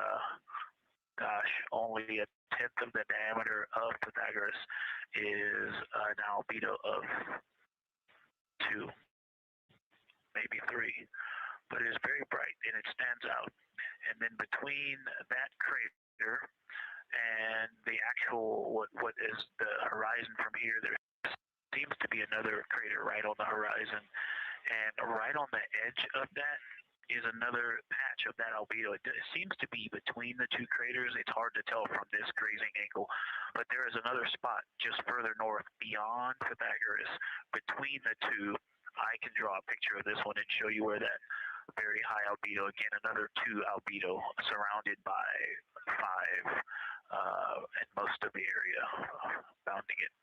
gosh, only a tenth of the diameter of Pythagoras is an albedo of 2, maybe 3, but it is very bright and it stands out. And then between that crater and the actual what is the horizon from here, there seems to be another crater right on the horizon, and right on the edge of that is another patch of that albedo. It seems to be between the two craters. It's hard to tell from this grazing angle, but there is another spot just further north beyond Pythagoras. Between the two, I can draw a picture of this one and show you where that very high albedo, again, another 2 albedo surrounded by 5 and most of the area bounding it.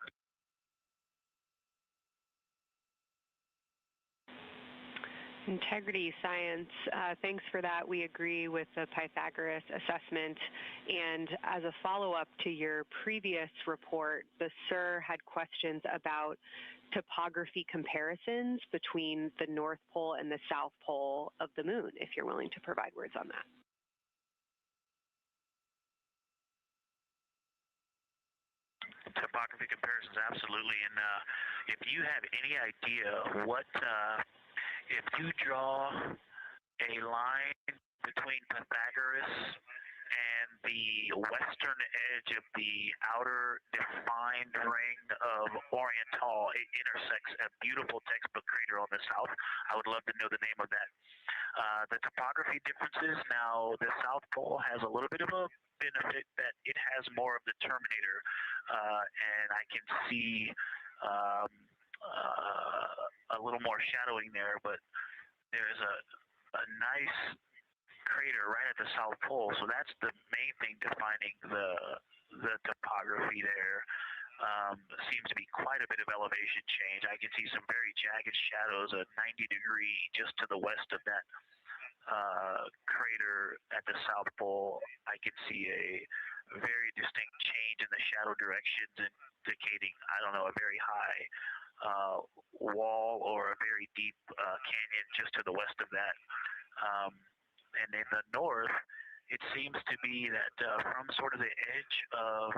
Integrity science, thanks for that. We agree with the Pythagoras assessment. And as a follow-up to your previous report, the SIR had questions about topography comparisons between the North Pole and the South Pole of the Moon, if you're willing to provide words on that. Topography comparisons, absolutely. And if you have any idea what, if you draw a line between Pythagoras and the western edge of the outer defined ring of Orion, it intersects a beautiful textbook crater on the south. I would love to know the name of that. The topography differences, now the South Pole has a little bit of a benefit that it has more of the terminator, and I can see a little more shadowing there, but there's a nice crater right at the South Pole, so that's the main thing defining the topography there. Seems to be quite a bit of elevation change. I can see some very jagged shadows, a 90-degree just to the west of that crater at the South Pole. I can see a very distinct change in the shadow directions, indicating, I don't know, a very high wall or a very deep canyon just to the west of that. And in the north, it seems to be that from sort of the edge of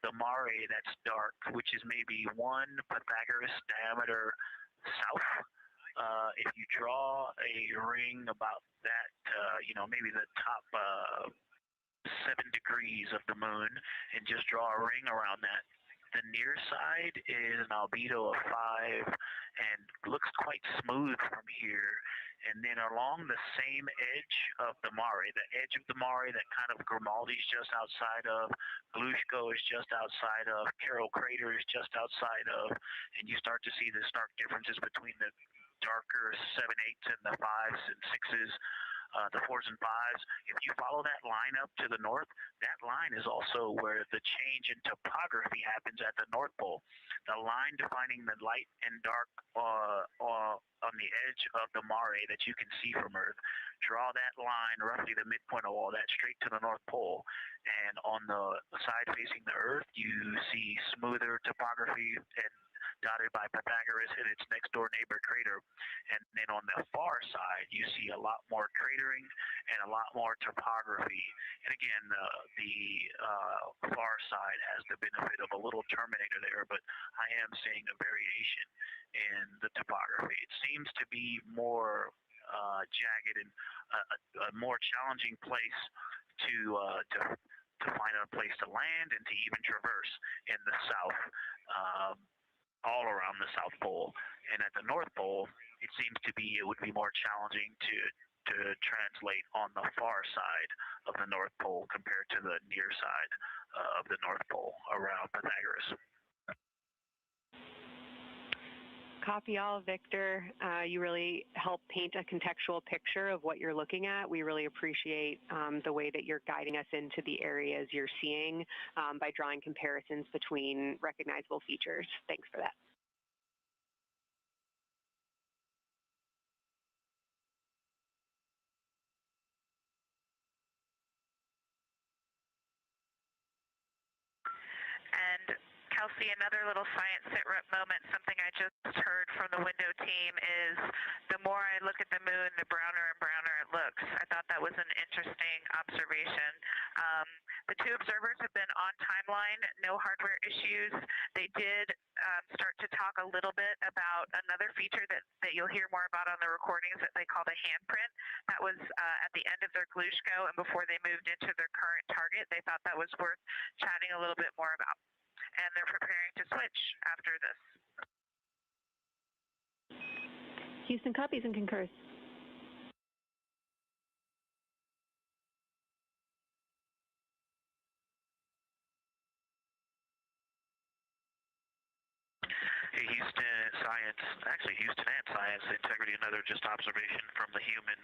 the mare that's dark, which is maybe 1 Pythagoras diameter south. If you draw a ring about that, maybe the top 7 degrees of the moon, and just draw a ring around that. The near side is an albedo of 5 and looks quite smooth from here. And then along the same edge of the mare, the edge of the mare that kind of Grimaldi's just outside of, Glushko is just outside of, Carroll Crater is just outside of, and you start to see the stark differences between the darker 7/8 and the 5s and 6s. The 4s and 5s. If you follow that line up to the north, that line is also where the change in topography happens at the North Pole. The line defining the light and dark on the edge of the mare that you can see from Earth. Draw that line, roughly the midpoint of all that, straight to the North Pole. And on the side facing the Earth, you see smoother topography and dotted by Pythagoras and its next door neighbor crater. And then on the far side, you see a lot more cratering and a lot more topography. And again, the far side has the benefit of a little terminator there, but I am seeing a variation in the topography. It seems to be more jagged and a more challenging place to find a place to land and to even traverse in the south. All around the South Pole, and at the North Pole, it seems to be it would be more challenging to translate on the far side of the North Pole compared to the near side of the North Pole around Pythagoras. Copy all, Victor. You really help paint a contextual picture of what you're looking at. We really appreciate the way that you're guiding us into the areas you're seeing by drawing comparisons between recognizable features. Thanks for that. And Kelsey, another little science sit rep moment, something I just heard from the window team is the more I look at the moon, the browner and browner it looks. I thought that was an interesting observation. The 2 observers have been on timeline, no hardware issues. They did start to talk a little bit about another feature that you'll hear more about on the recordings that they call the handprint. That was at the end of their Glushko and before they moved into their current target. They thought that was worth chatting a little bit more about. And they're preparing to switch after this. Houston copies and concurs. Hey, Houston and Science Integrity, another just observation from the human.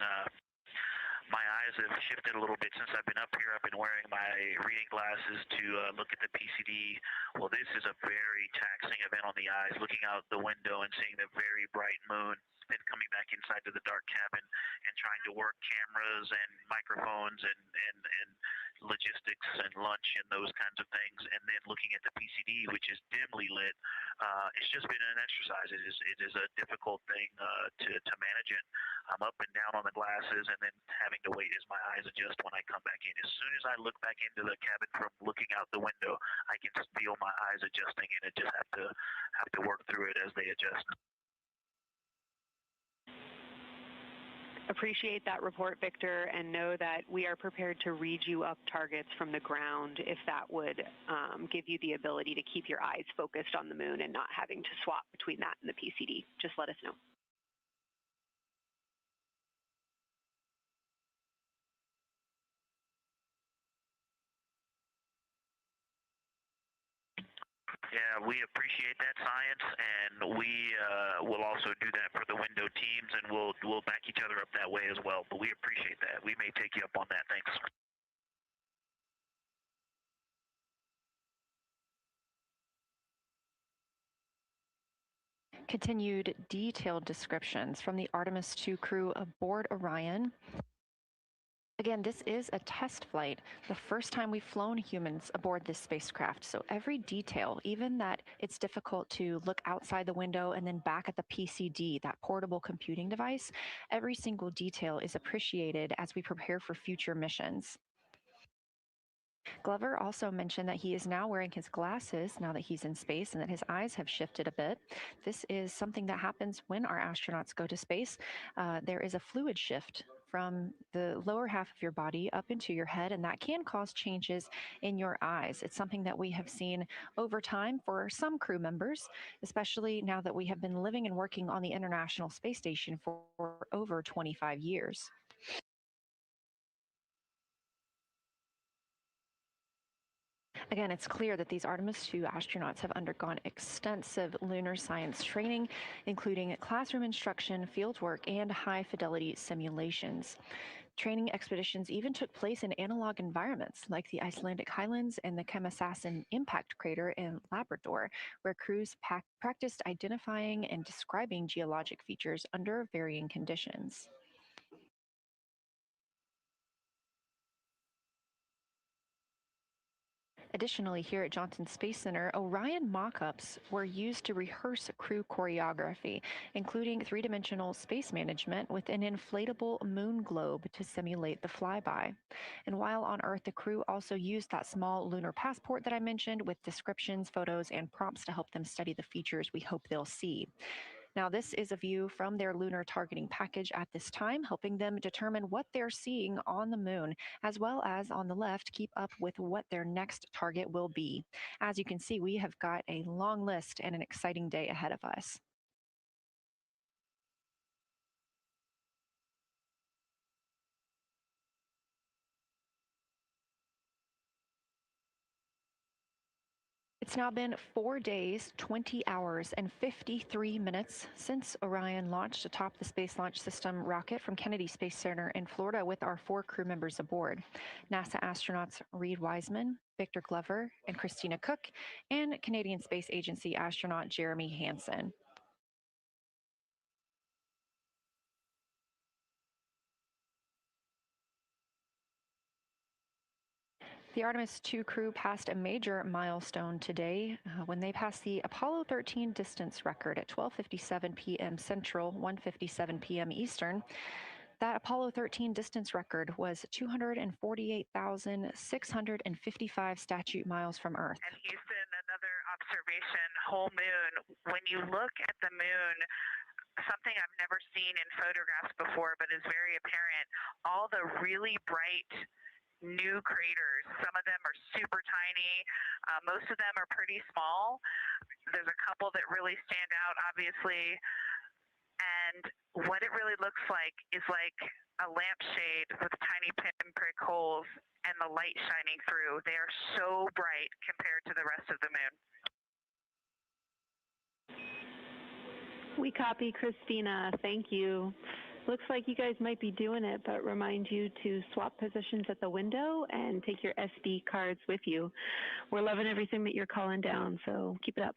My eyes have shifted a little bit since I've been up here. I've been wearing my reading glasses to look at the PCD. Well, this is a very taxing event on the eyes, looking out the window and seeing the very bright moon, then coming back inside to the dark cabin and trying to work cameras and microphones and logistics and lunch and those kinds of things, and then looking at the PCD, which is dimly lit. It's just been an exercise. It is a difficult thing to manage it. I'm up and down on the glasses and then having to wait as my eyes adjust when I come back in. As soon as I look back into the cabin from looking out the window, I can feel my eyes adjusting, and I just have to work through it as they adjust. Appreciate that report, Victor, and know that we are prepared to read you up targets from the ground if that would give you the ability to keep your eyes focused on the moon and not having to swap between that and the PCD. Just let us know. Yeah, we appreciate that, Science, and we will also do that for the window teams, and we'll back each other up that way as well. But we appreciate that. We may take you up on that. Thanks. Continued detailed descriptions from the Artemis II crew aboard Orion Again, this is a test flight, the first time we've flown humans aboard this spacecraft. So every detail, even that it's difficult to look outside the window and then back at the PCD, that portable computing device, every single detail is appreciated as we prepare for future missions. Glover also mentioned that he is now wearing his glasses now that he's in space and that his eyes have shifted a bit. This is something that happens when our astronauts go to space. There is a fluid shift from the lower half of your body up into your head, and that can cause changes in your eyes. It's something that we have seen over time for some crew members, especially now that we have been living and working on the International Space Station for over 25 years. Again, it's clear that these Artemis II astronauts have undergone extensive lunar science training, including classroom instruction, fieldwork, and high-fidelity simulations. Training expeditions even took place in analog environments like the Icelandic highlands and the Kemasassen impact crater in Labrador, where crews practiced identifying and describing geologic features under varying conditions. Additionally, here at Johnson Space Center, Orion mock-ups were used to rehearse crew choreography, including three-dimensional space management with an inflatable moon globe to simulate the flyby. And while on Earth, the crew also used that small lunar passport that I mentioned with descriptions, photos, and prompts to help them study the features we hope they'll see. Now, this is a view from their lunar targeting package at this time, helping them determine what they're seeing on the moon, as well as on the left, keep up with what their next target will be. As you can see, we have got a long list and an exciting day ahead of us. It's now been 4 days, 20 hours, and 53 minutes since Orion launched atop the Space Launch System rocket from Kennedy Space Center in Florida with our 4 crew members aboard. NASA astronauts Reed Wiseman, Victor Glover, and Christina Cook, and Canadian Space Agency astronaut Jeremy Hansen. The Artemis II crew passed a major milestone today when they passed the Apollo 13 distance record at 12:57 p.m. Central, 1:57 p.m. Eastern. That Apollo 13 distance record was 248,655 statute miles from Earth. And Houston, another observation, whole moon. When you look at the moon, something I've never seen in photographs before, but is very apparent, all the really bright new craters. Some of them are super tiny. Most of them are pretty small. There's a couple that really stand out, obviously. And what it really looks like is like a lampshade with tiny pinprick holes and the light shining through. They are so bright compared to the rest of the moon. We copy, Christina. Thank you. Looks like you guys might be doing it, but remind you to swap positions at the window and take your SD cards with you. We're loving everything that you're calling down, so keep it up.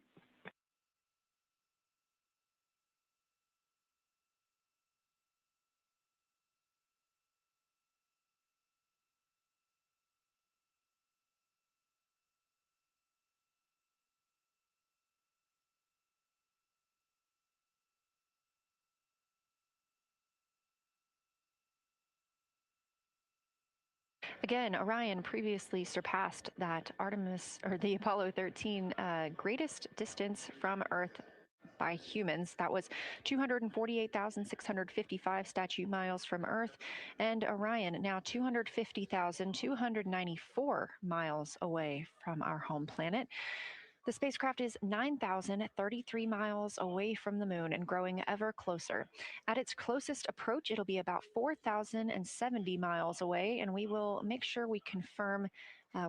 Again, Orion previously surpassed that Artemis or the Apollo 13 greatest distance from Earth by humans. That was 248,655 statute miles from Earth, and Orion now 250,294 miles away from our home planet. The spacecraft is 9,033 miles away from the moon and growing ever closer. At its closest approach, it'll be about 4,070 miles away, and we will make sure we confirm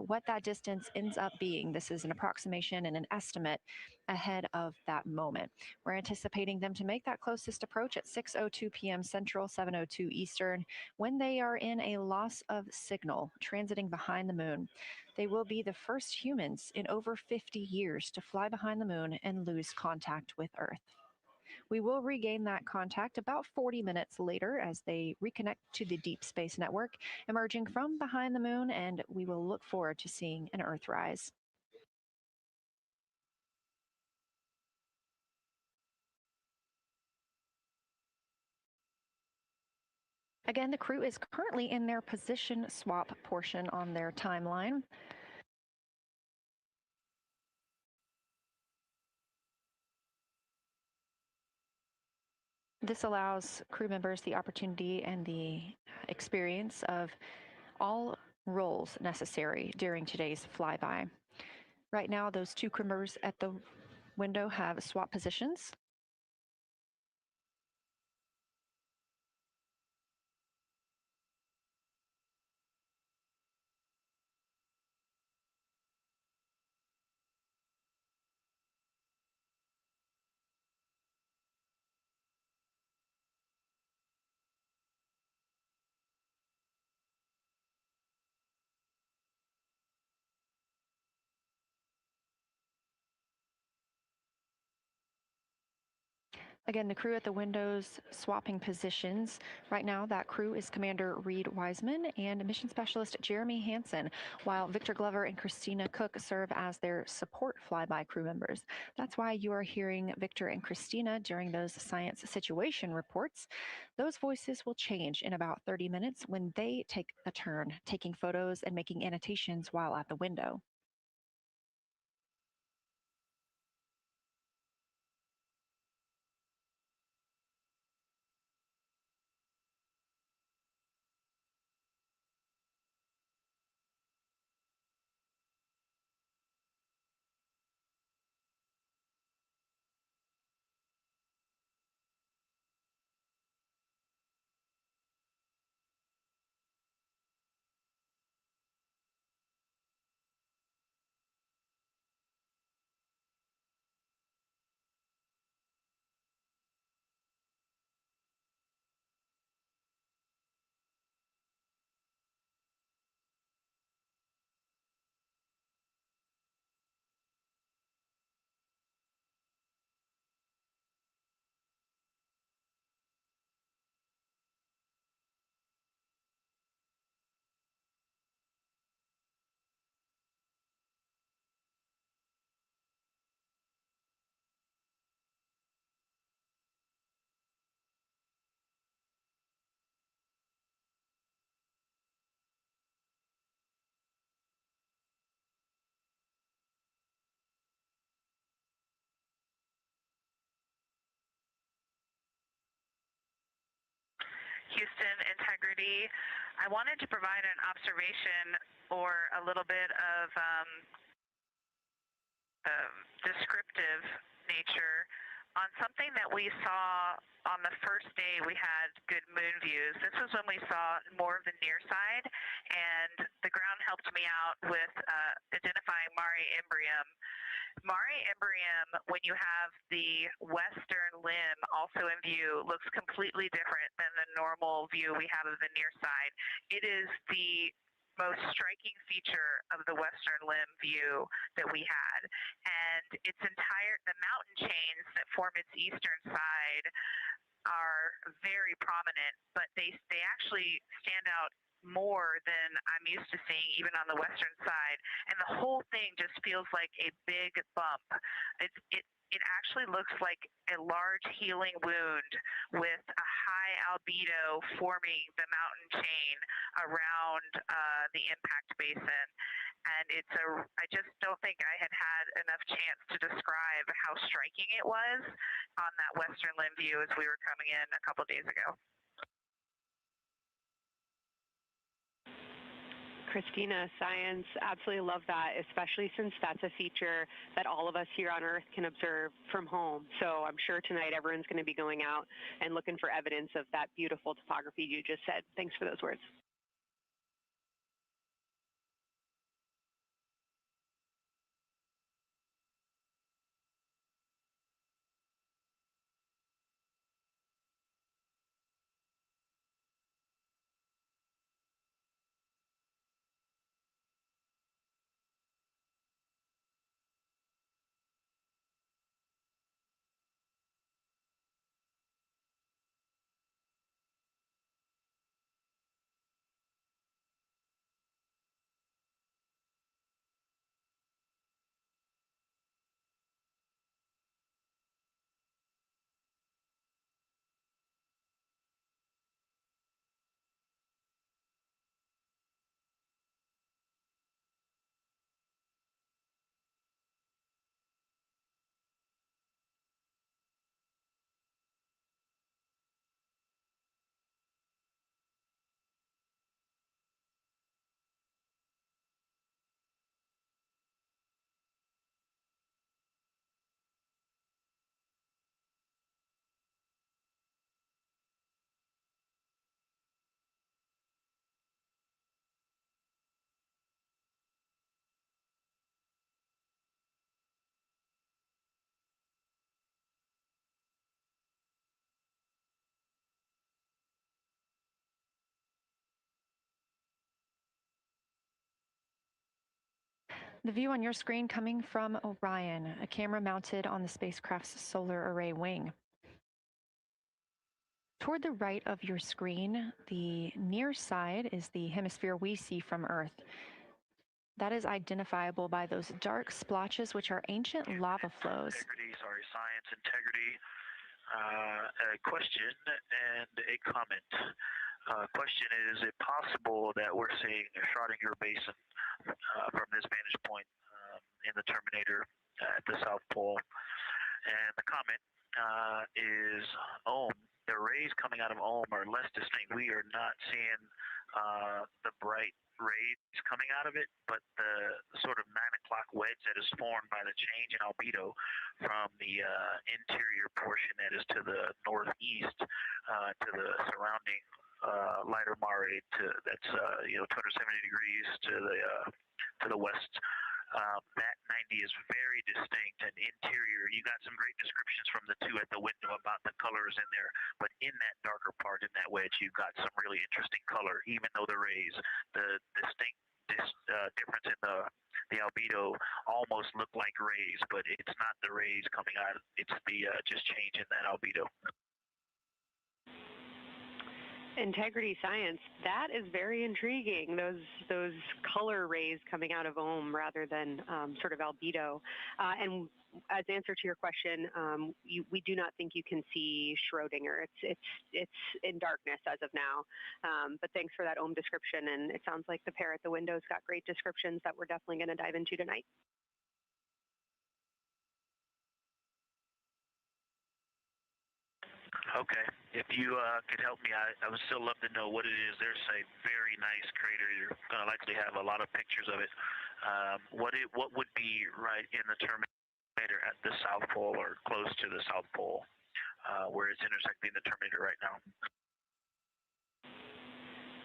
what that distance ends up being. This is an approximation and an estimate ahead of that moment. We're anticipating them to make that closest approach at 6:02 p.m. Central, 7:02 Eastern, when they are in a loss of signal, transiting behind the moon. They will be the first humans in over 50 years to fly behind the moon and lose contact with Earth. We will regain that contact about 40 minutes later as they reconnect to the deep space network, emerging from behind the moon, and we will look forward to seeing an Earthrise. Again, the crew is currently in their position swap portion on their timeline. This allows crew members the opportunity and the experience of all roles necessary during today's flyby. Right now, those two crew members at the window have swap positions. Again, the crew at the windows swapping positions. Right now, that crew is Commander Reed Wiseman and Mission Specialist Jeremy Hansen, while Victor Glover and Christina Cook serve as their support flyby crew members. That's why you are hearing Victor and Christina during those science situation reports. Those voices will change in about 30 minutes when they take a turn, taking photos and making annotations while at the window. Houston, integrity. I wanted to provide an observation or a little bit of descriptive nature on something that we saw on the first day we had good moon views. This was when we saw more of the near side, and the ground helped me out with identifying Mare Imbrium. Mare Imbrium, when you have the western limb also in view, looks completely different than the normal view we have of the near side. It is the most striking feature of the western limb view that we had. And the mountain chains that form its eastern side are very prominent, but they actually stand out more than I'm used to seeing even on the western side, and the whole thing just feels like a big bump. It actually looks like a large healing wound with a high albedo forming the mountain chain around the impact basin. And I just don't think I had enough chance to describe how striking it was on that western limb view as we were coming in a couple days ago. Christina, science, absolutely love that, especially since that's a feature that all of us here on Earth can observe from home. So I'm sure tonight everyone's going to be going out and looking for evidence of that beautiful topography you just said. Thanks for those words. The view on your screen coming from Orion, a camera mounted on the spacecraft's solar array wing. Toward the right of your screen, the near side is the hemisphere we see from Earth. That is identifiable by those dark splotches, which are ancient lava flows. Science integrity. A question and a comment. Question, is it possible that we're seeing a Schrodinger basin from this vantage point in the Terminator at the South Pole? And the comment is Ohm. The rays coming out of Ohm are less distinct. We are not seeing the bright rays coming out of it, but the sort of 9 o'clock wedge that is formed by the change in albedo from the interior portion that is to the northeast to the surrounding lighter mare that's 270 degrees to the west. That 90 is very distinct and interior. You got some great descriptions from the two at the window about the colors in there, but in that darker part, in that wedge, you've got some really interesting color, even though the rays, the distinct difference in the albedo almost look like rays, but it's not the rays coming out. It's the just change in that albedo. Integrity science, that is very intriguing. Those color rays coming out of Ohm rather than sort of albedo. And as answer to your question, we do not think you can see Schrodinger. It's in darkness as of now. But thanks for that Ohm description. And it sounds like the pair at the window's got great descriptions that we're definitely going to dive into tonight. Okay. If you could help me, I would still love to know what it is. There's a very nice crater. You're going to likely have a lot of pictures of it. What would be right in the Terminator at the South Pole or close to the South Pole, where it's intersecting the Terminator right now?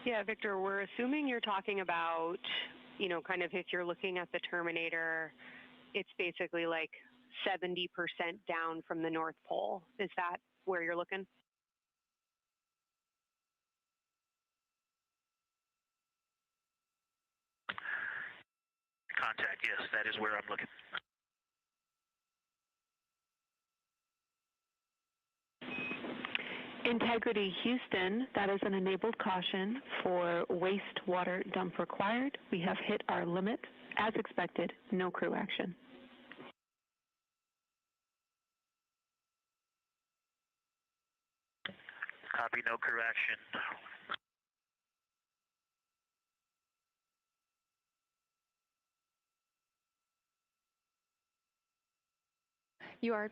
Yeah, Victor, we're assuming you're talking about, kind of if you're looking at the Terminator, it's basically like 70% down from the North Pole. Is that where you're looking? Contact, yes, that is where I'm looking. Integrity Houston, that is an enabled caution for wastewater dump required. We have hit our limit. As expected, no crew action. Copy, no crew action. You are.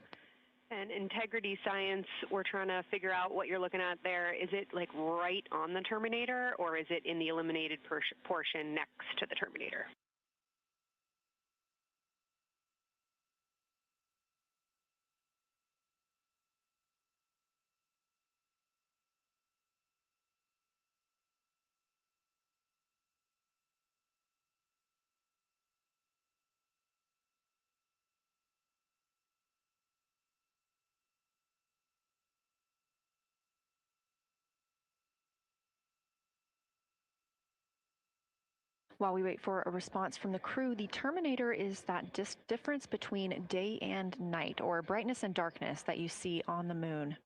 And integrity science, we're trying to figure out what you're looking at there. Is it like right on the Terminator, or is it in the eliminated portion next to the Terminator? While we wait for a response from the crew, the Terminator is that difference between day and night, or brightness and darkness, that you see on the moon.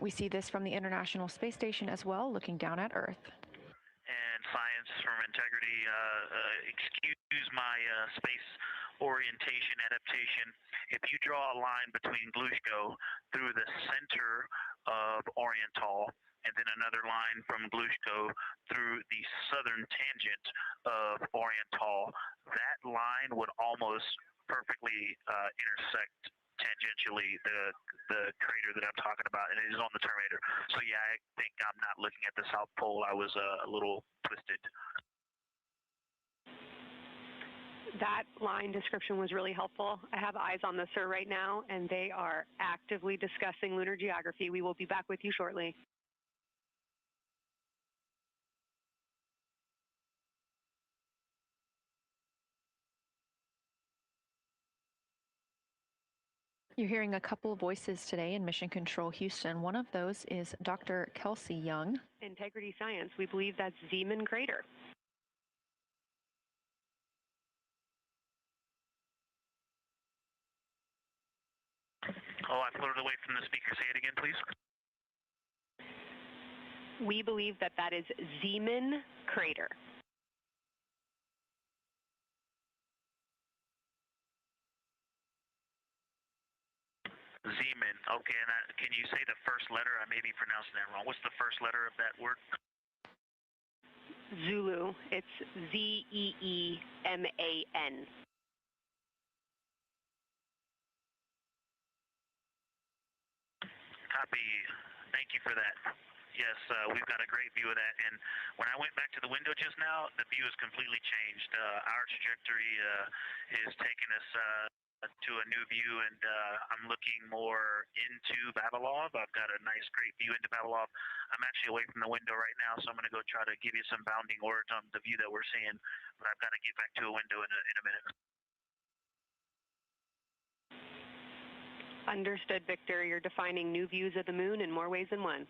We see this from the International Space Station as well, looking down at Earth. And science from integrity, excuse my space orientation adaptation. If you draw a line between Glushko through the center of Oriental, and then another line from Glushko through the southern tangent of Oriental, that line would almost perfectly intersect tangentially the crater that I'm talking about, and it is on the Terminator. So yeah, I think I'm not looking at the South Pole. I was a little twisted. That line description was really helpful. I have eyes on the SIR right now, and they are actively discussing lunar geography. We will be back with you shortly. You're hearing a couple of voices today in Mission Control Houston. One of those is Dr. Kelsey Young. Integrity science, we believe that's Zeeman crater. Oh, I floated away from the speaker. Say it again, please. We believe that that is Zeeman crater. Zeeman. Okay, and can you say the first letter? I may be pronouncing that wrong. What's the first letter of that word? Zulu. It's Z-E-E-M-A-N. Copy. Thank you for that. Yes, we've got a great view of that. And when I went back to the window just now, the view has completely changed. Our trajectory is taking us to a new view, and I'm looking more into Vavilov. I've got a nice, great view into Vavilov. I'm actually away from the window right now, so I'm going to go try to give you some bounding words on the view that we're seeing. But I've got to get back to a window in a minute. Understood, Victor. You're defining new views of the moon in more ways than one.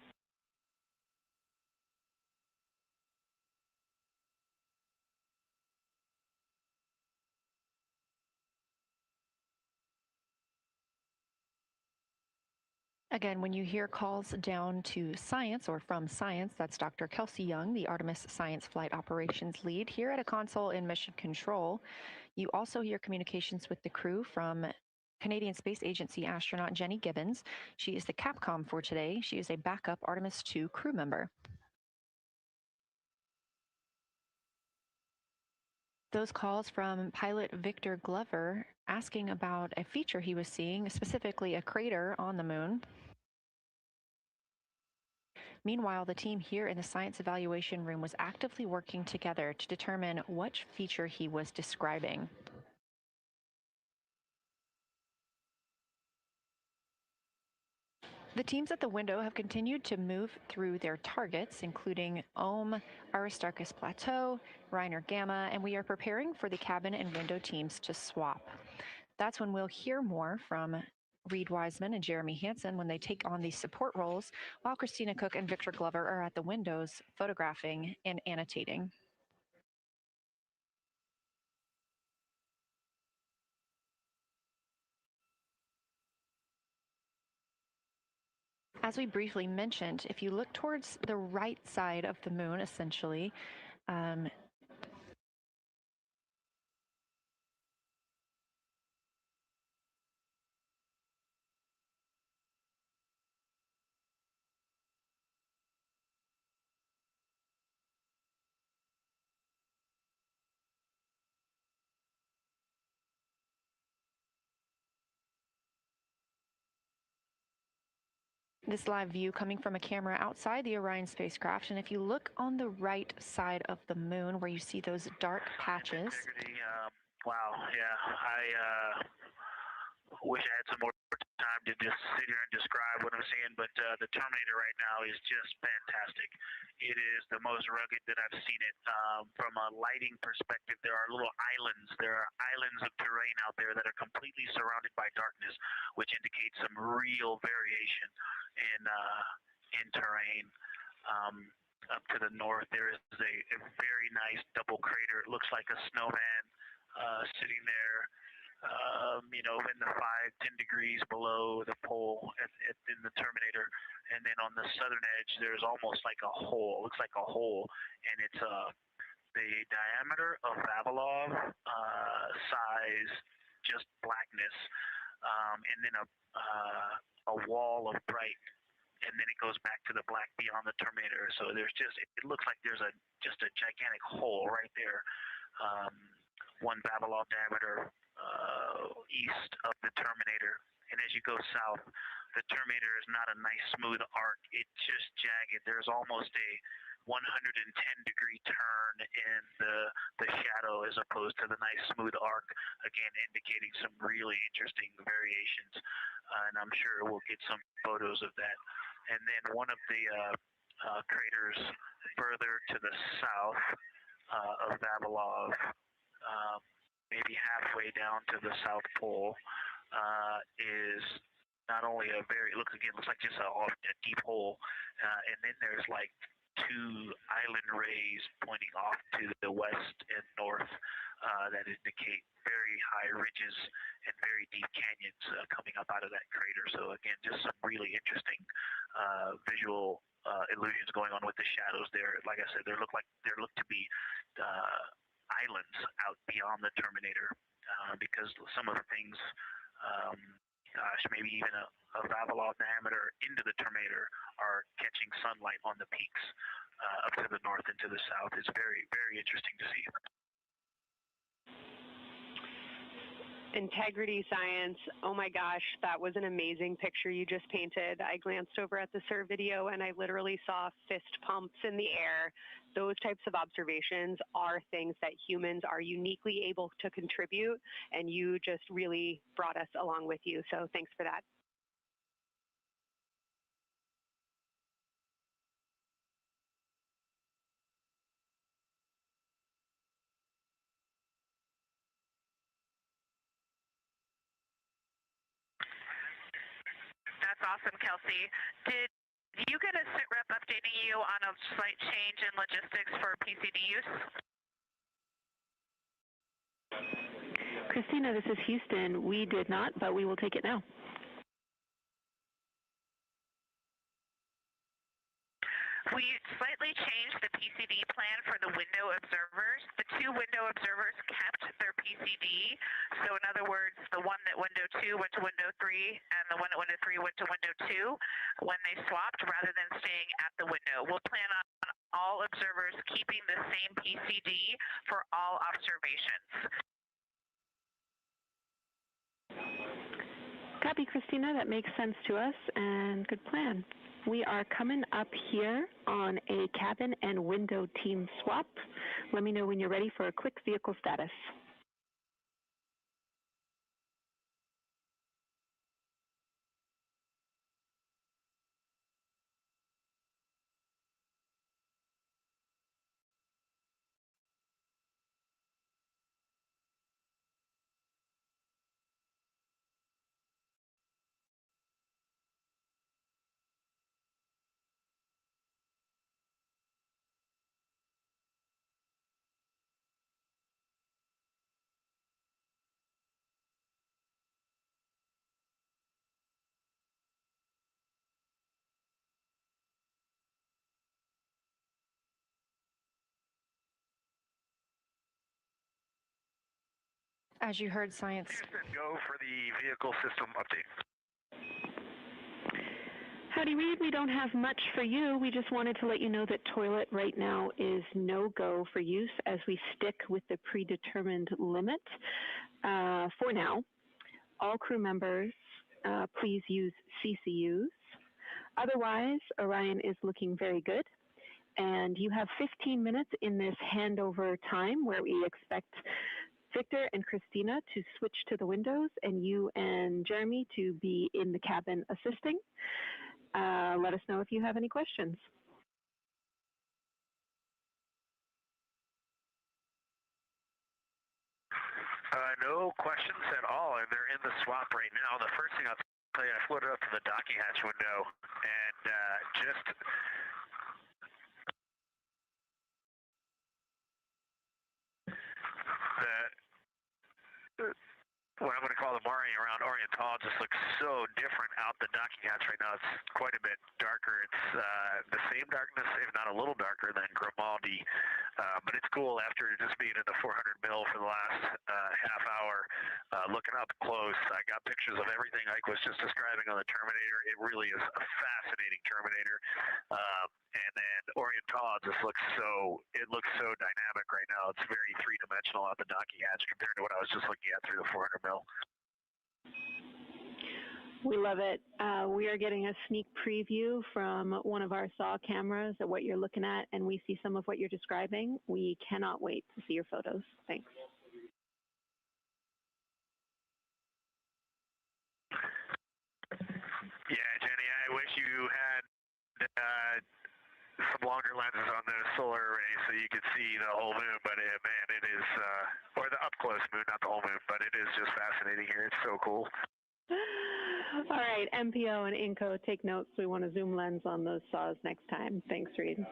Again, when you hear calls down to science or from science, that's Dr. Kelsey Young, the Artemis Science Flight Operations Lead here at a console in Mission Control. You also hear communications with the crew from Canadian Space Agency astronaut Jenny Gibbons. She is the Capcom for today. She is a backup Artemis II crew member. Those calls from pilot Victor Glover asking about a feature he was seeing, specifically a crater on the moon. Meanwhile, the team here in the science evaluation room was actively working together to determine which feature he was describing. The teams at the window have continued to move through their targets, including Aristarchus Plateau, Reiner Gamma, and we are preparing for the cabin and window teams to swap. That's when we'll hear more from Reed Wiseman and Jeremy Hansen when they take on these support roles, while Christina Cook and Victor Glover are at the windows photographing and annotating. As we briefly mentioned, if you look towards the right side of the moon, essentially, this live view coming from a camera outside the Orion spacecraft. And if you look on the right side of the moon where you see those dark patches. Wow, yeah, I wish I had some more time to just sit here and describe what I'm seeing, but the Terminator right now is just fantastic. It is the most rugged that I've seen it. From a lighting perspective, there are little islands. There are islands of terrain out there that are completely surrounded by darkness, which indicates some real variation in terrain. Up to the north, there is a very nice double crater. It looks like a snowman sitting there. In the 5-10 degrees below the pole in the Terminator, and then on the southern edge there's almost like a hole. It looks like a hole, and it's the diameter of Vavilov size, just blackness, and then a wall of bright, and then it goes back to the black beyond the Terminator. So there's it looks like there's just a gigantic hole right there. 1 Vavilov diameter east of the Terminator, and as you go south, the Terminator is not a nice smooth arc. It's just jagged. There's almost a 110-degree turn in the shadow as opposed to the nice smooth arc, again indicating some really interesting variations, and I'm sure we'll get some photos of that. And then one of the craters further to the south of Vavilov, maybe halfway down to the South Pole, is not only looks like just a deep hole, and then there's like 2 island rays pointing off to the west and north, that indicate very high ridges and very deep canyons coming up out of that crater. So again, just some really interesting visual illusions going on with the shadows there. Like I said, there look to be islands out beyond the terminator because some of the things, gosh, maybe even a Vavilov diameter into the terminator are catching sunlight on the peaks up to the north and to the south. It's very, very interesting to see. Integrity science. Oh my gosh, that was an amazing picture you just painted. I glanced over at the SIR video and I literally saw fist pumps in the air. Those types of observations are things that humans are uniquely able to contribute, and you just really brought us along with you. So thanks for that. That's awesome, Kelsey. Did you get a sit rep updating you on a slight change in logistics for PCD use? Christina, this is Houston. We did not, but we will take it now. We slightly changed the PCD plan for the window observers. The two window observers kept their PCD. So in other words, the one that window 2 went to window 3 and the one at window 3 went to window 2 when they swapped rather than staying at the window. We'll plan on all observers keeping the same PCD for all observations. Copy, Christina. That makes sense to us, and good plan. We are coming up here on a cabin and window team swap. Let me know when you're ready for a quick vehicle status. As you heard, science. Go for the vehicle system update. Howdy, Reed. We don't have much for you. We just wanted to let you know that toilet right now is no-go for use as we stick with the predetermined limit for now. All crew members, please use CCUs. Otherwise, Orion is looking very good. And you have 15 minutes in this handover time where we expect Victor and Christina to switch to the windows and you and Jeremy to be in the cabin assisting. Let us know if you have any questions. No questions at all, and they're in the swap right now. The first thing I'll tell you, I floated up to the docking hatch window and just what I'm going to call the Mari around Orion just looks so different out the docking hatch right now. It's quite a bit darker. It's the same darkness, if not a little darker than Grimaldi, but it's cool after just being in the 400 mil for the last half hour, looking up close. I got pictures of everything Ike was just describing on the Terminator. It really is a fascinating Terminator. And then Orion just looks so dynamic right now. It's very three-dimensional out the docking hatch compared to what I was just looking at through the 400 mil. We love it. We are getting a sneak preview from one of our SAW cameras at what you're looking at, and we see some of what you're describing. We cannot wait to see your photos. Thanks. Yeah, Jenny, I wish you had some longer lenses on those solar arrays so you could see the whole moon, but man, it is, or the up-close moon, not the whole moon, but it is just fascinating here. It's so cool. All right, MPO and Inco, take notes. We want a zoom lens on those saws next time. Thanks, Reed.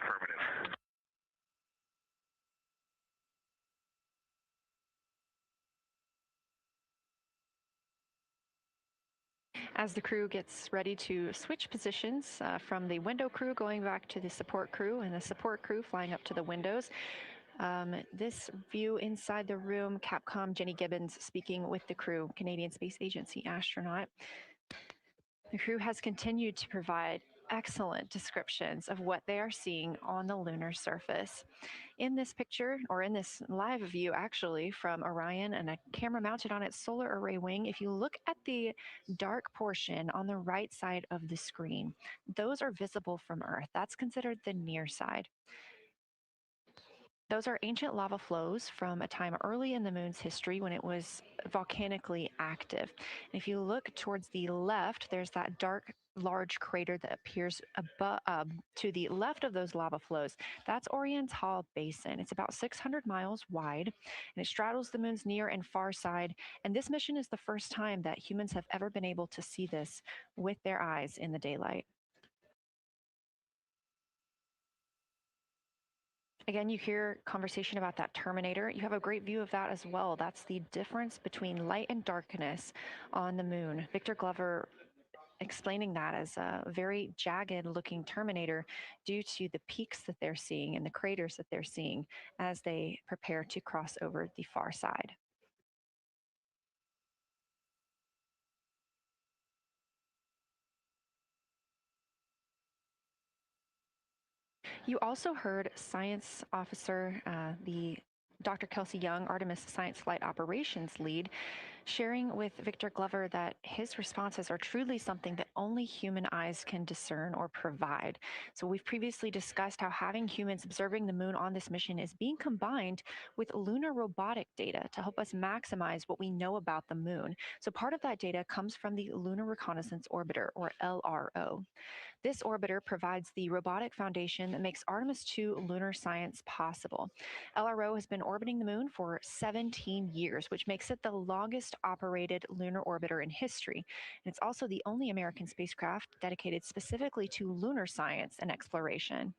affirmative. As the crew gets ready to switch positions from the window crew going back to the support crew and the support crew flying up to the windows, this view inside the room, Capcom Jenny Gibbons speaking with the crew, Canadian Space Agency astronaut. The crew has continued to provide excellent descriptions of what they are seeing on the lunar surface. In this picture, or in this live view actually, from Orion and a camera mounted on its solar array wing, if you look at the dark portion on the right side of the screen, those are visible from Earth. That's considered the near side. Those are ancient lava flows from a time early in the moon's history when it was volcanically active. And if you look towards the left, there's that dark, large crater that appears to the left of those lava flows. That's Oriental Basin. It's about 600 miles wide, and it straddles the moon's near and far side. And this mission is the first time that humans have ever been able to see this with their eyes in the daylight. Again, you hear conversation about that terminator. You have a great view of that as well. That's the difference between light and darkness on the moon. Victor Glover explaining that as a very jagged looking terminator due to the peaks that they're seeing and the craters that they're seeing as they prepare to cross over the far side. You also heard science officer, the Dr. Kelsey Young, Artemis Science Flight Operations Lead, sharing with Victor Glover that his responses are truly something that only human eyes can discern or provide. So we've previously discussed how having humans observing the moon on this mission is being combined with lunar robotic data to help us maximize what we know about the moon. So part of that data comes from the Lunar Reconnaissance Orbiter, or LRO. This orbiter provides the robotic foundation that makes Artemis II lunar science possible. LRO has been orbiting the moon for 17 years, which makes it the longest operated lunar orbiter in history. And it's also the only American spacecraft dedicated specifically to lunar science and exploration.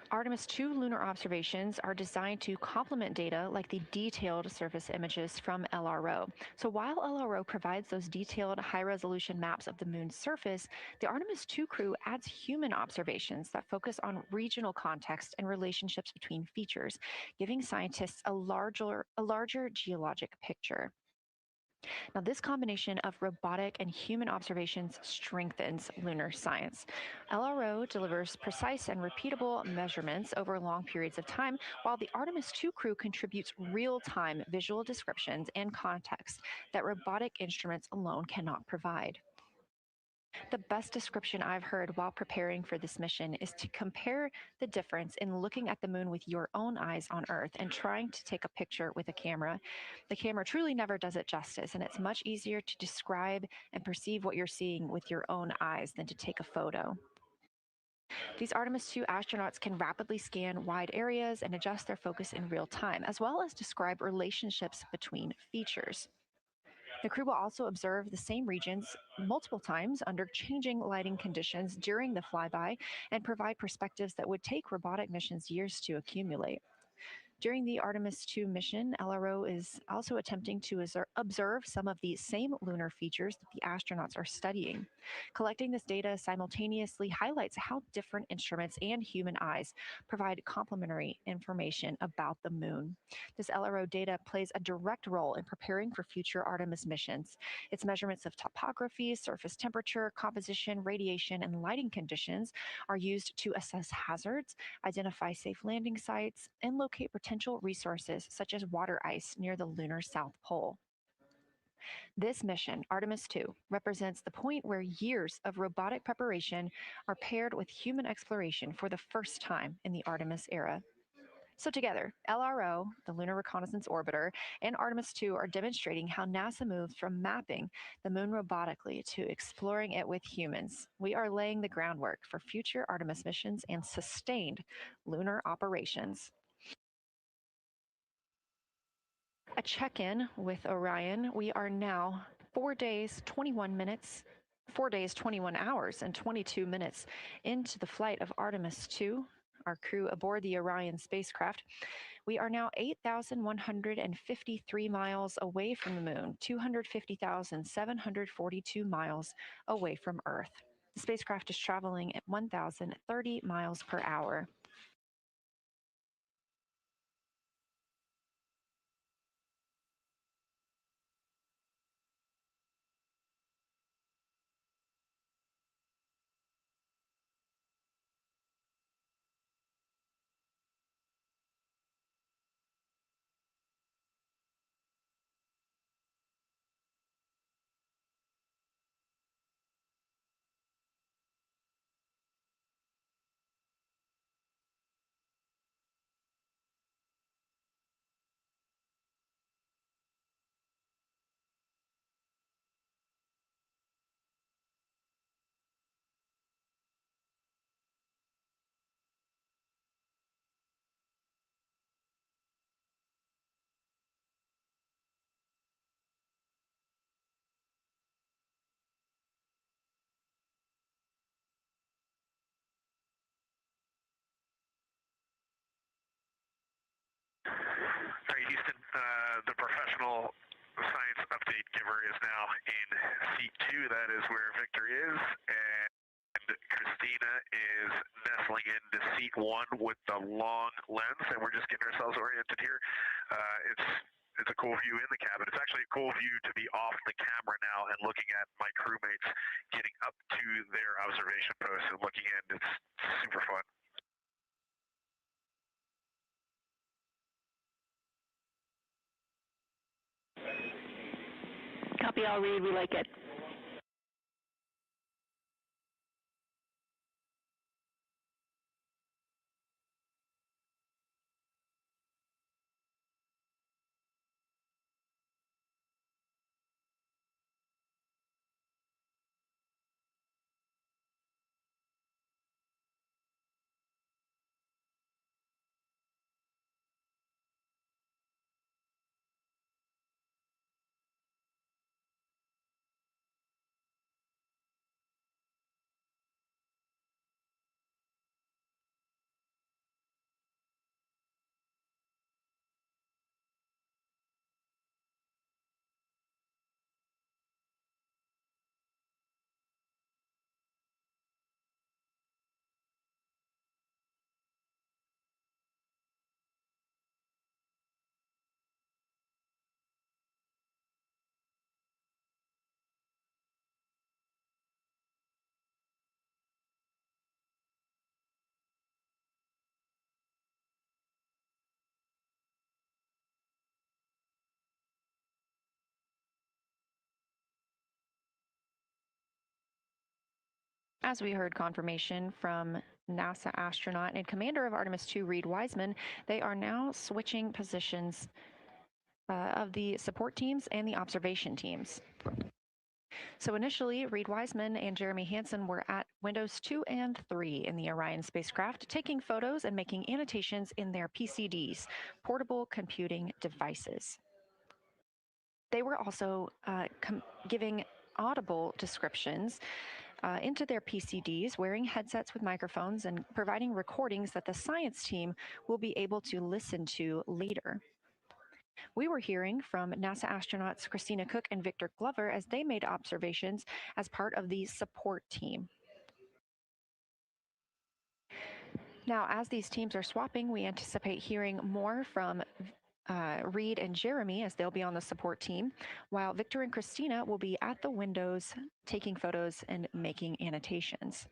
Artemis II lunar observations are designed to complement data like the detailed surface images from LRO. So while LRO provides those detailed high-resolution maps of the moon's surface, the Artemis II crew adds human observations that focus on regional context and relationships between features, giving scientists a larger geologic picture. Now, this combination of robotic and human observations strengthens lunar science. LRO delivers precise and repeatable measurements over long periods of time, while the Artemis II crew contributes real-time visual descriptions and context that robotic instruments alone cannot provide. The best description I've heard while preparing for this mission is to compare the difference in looking at the moon with your own eyes on Earth and trying to take a picture with a camera. The camera truly never does it justice, and it's much easier to describe and perceive what you're seeing with your own eyes than to take a photo. These Artemis II astronauts can rapidly scan wide areas and adjust their focus in real time, as well as describe relationships between features. The crew will also observe the same regions multiple times under changing lighting conditions during the flyby and provide perspectives that would take robotic missions years to accumulate. During the Artemis II mission, LRO is also attempting to observe some of the same lunar features that the astronauts are studying. Collecting this data simultaneously highlights how different instruments and human eyes provide complementary information about the moon. This LRO data plays a direct role in preparing for future Artemis missions. Its measurements of topography, surface temperature, composition, radiation, and lighting conditions are used to assess hazards, identify safe landing sites, and locate potential resources such as water ice near the lunar South Pole. This mission, Artemis II, represents the point where years of robotic preparation are paired with human exploration for the first time in the Artemis era. So together, LRO, the Lunar Reconnaissance Orbiter, and Artemis II are demonstrating how NASA moves from mapping the moon robotically to exploring it with humans. We are laying the groundwork for future Artemis missions and sustained lunar operations. A check-in with Orion. We are now 4 days, 21 minutes 4 days, 21 hours, and 22 minutes into the flight of Artemis II, our crew aboard the Orion spacecraft, we are now 8,153 miles away from the moon, 250,742 miles away from Earth. The spacecraft is traveling at 1,030 miles per hour. All right, Houston, the professional science update giver is now in seat 2. That is where Victor is, and Christina is nestling into seat 1 with the long lens, and we're just getting ourselves oriented here. It's a cool view in the cabin. It's actually a cool view to be off the camera now and looking at my crewmates getting up to their observation post and looking in. It's super fun. Copy, I'll read. We like it. As we heard confirmation from NASA astronaut and commander of Artemis II, Reed Wiseman, they are now switching positions of the support teams and the observation teams. So initially, Reed Wiseman and Jeremy Hansen were at windows 2 and 3 in the Orion spacecraft, taking photos and making annotations in their PCDs, portable computing devices. They were also giving audible descriptions into their PCDs, wearing headsets with microphones and providing recordings that the science team will be able to listen to later. We were hearing from NASA astronauts Christina Cook and Victor Glover as they made observations as part of the support team. Now, as these teams are swapping, we anticipate hearing more from Reed and Jeremy as they'll be on the support team, while Victor and Christina will be at the windows taking photos and making annotations.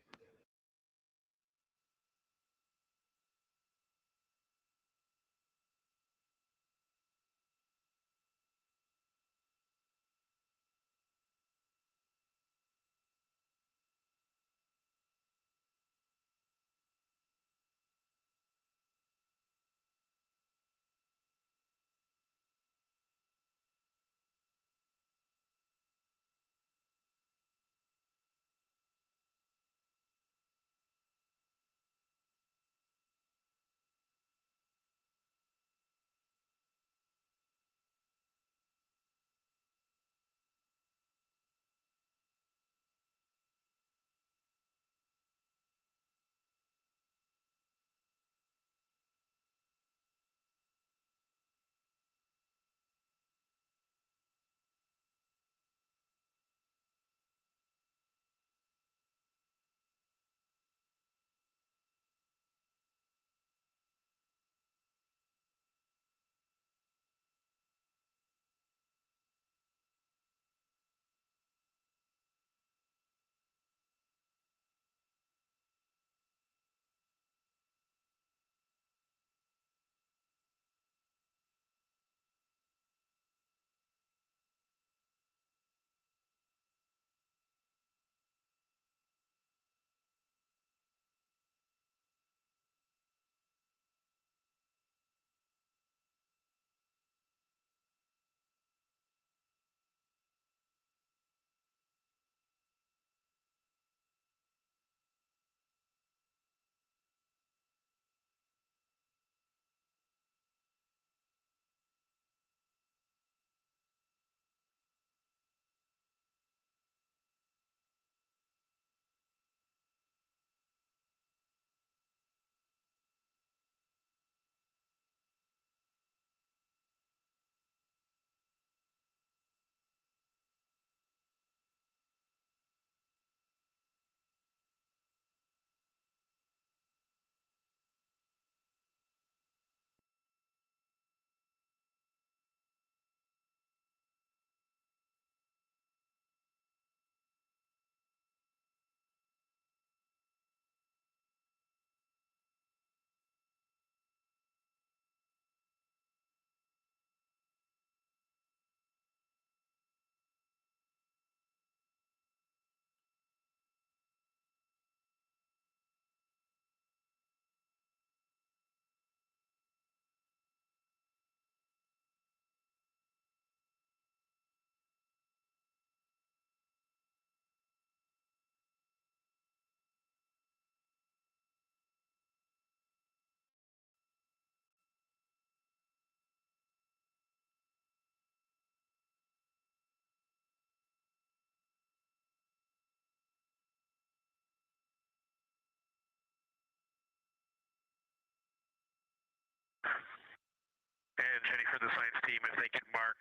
Jenny for the science team, if they can mark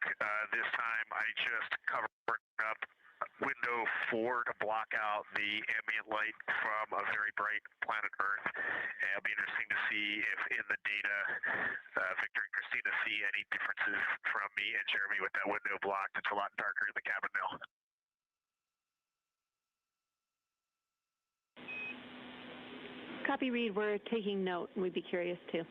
this time, I just covered up window 4 to block out the ambient light from a very bright planet Earth. And it'll be interesting to see if in the data, Victor and Christina see any differences from me and Jeremy with that window blocked. It's a lot darker in the cabin now. Copy, Reed. We're taking note, and we'd be curious too.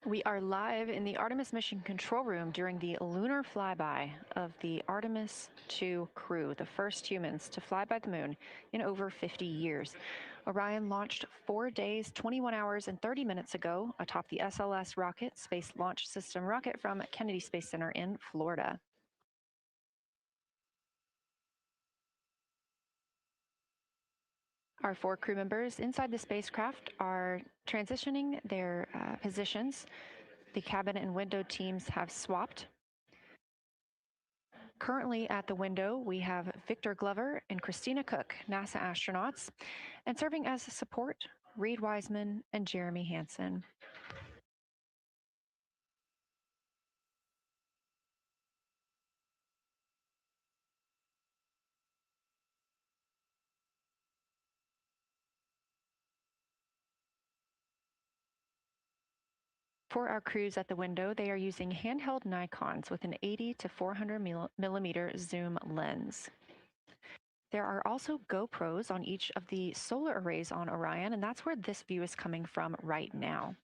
We are live in the Artemis mission control room during the lunar flyby of the Artemis II crew, the first humans to fly by the moon in over 50 years. Orion launched 4 days, 21 hours, and 30 minutes ago atop the SLS rocket, Space Launch System rocket from Kennedy Space Center in Florida. Our 4 crew members inside the spacecraft are transitioning their positions. The cabin and window teams have swapped. Currently at the window, we have Victor Glover and Christina Cook, NASA astronauts, and serving as support, Reed Wiseman and Jeremy Hansen. For our crews at the window, they are using handheld Nikons with an 80 to 400 millimeter zoom lens. There are also GoPros on each of the solar arrays on Orion, and that's where this view is coming from right now.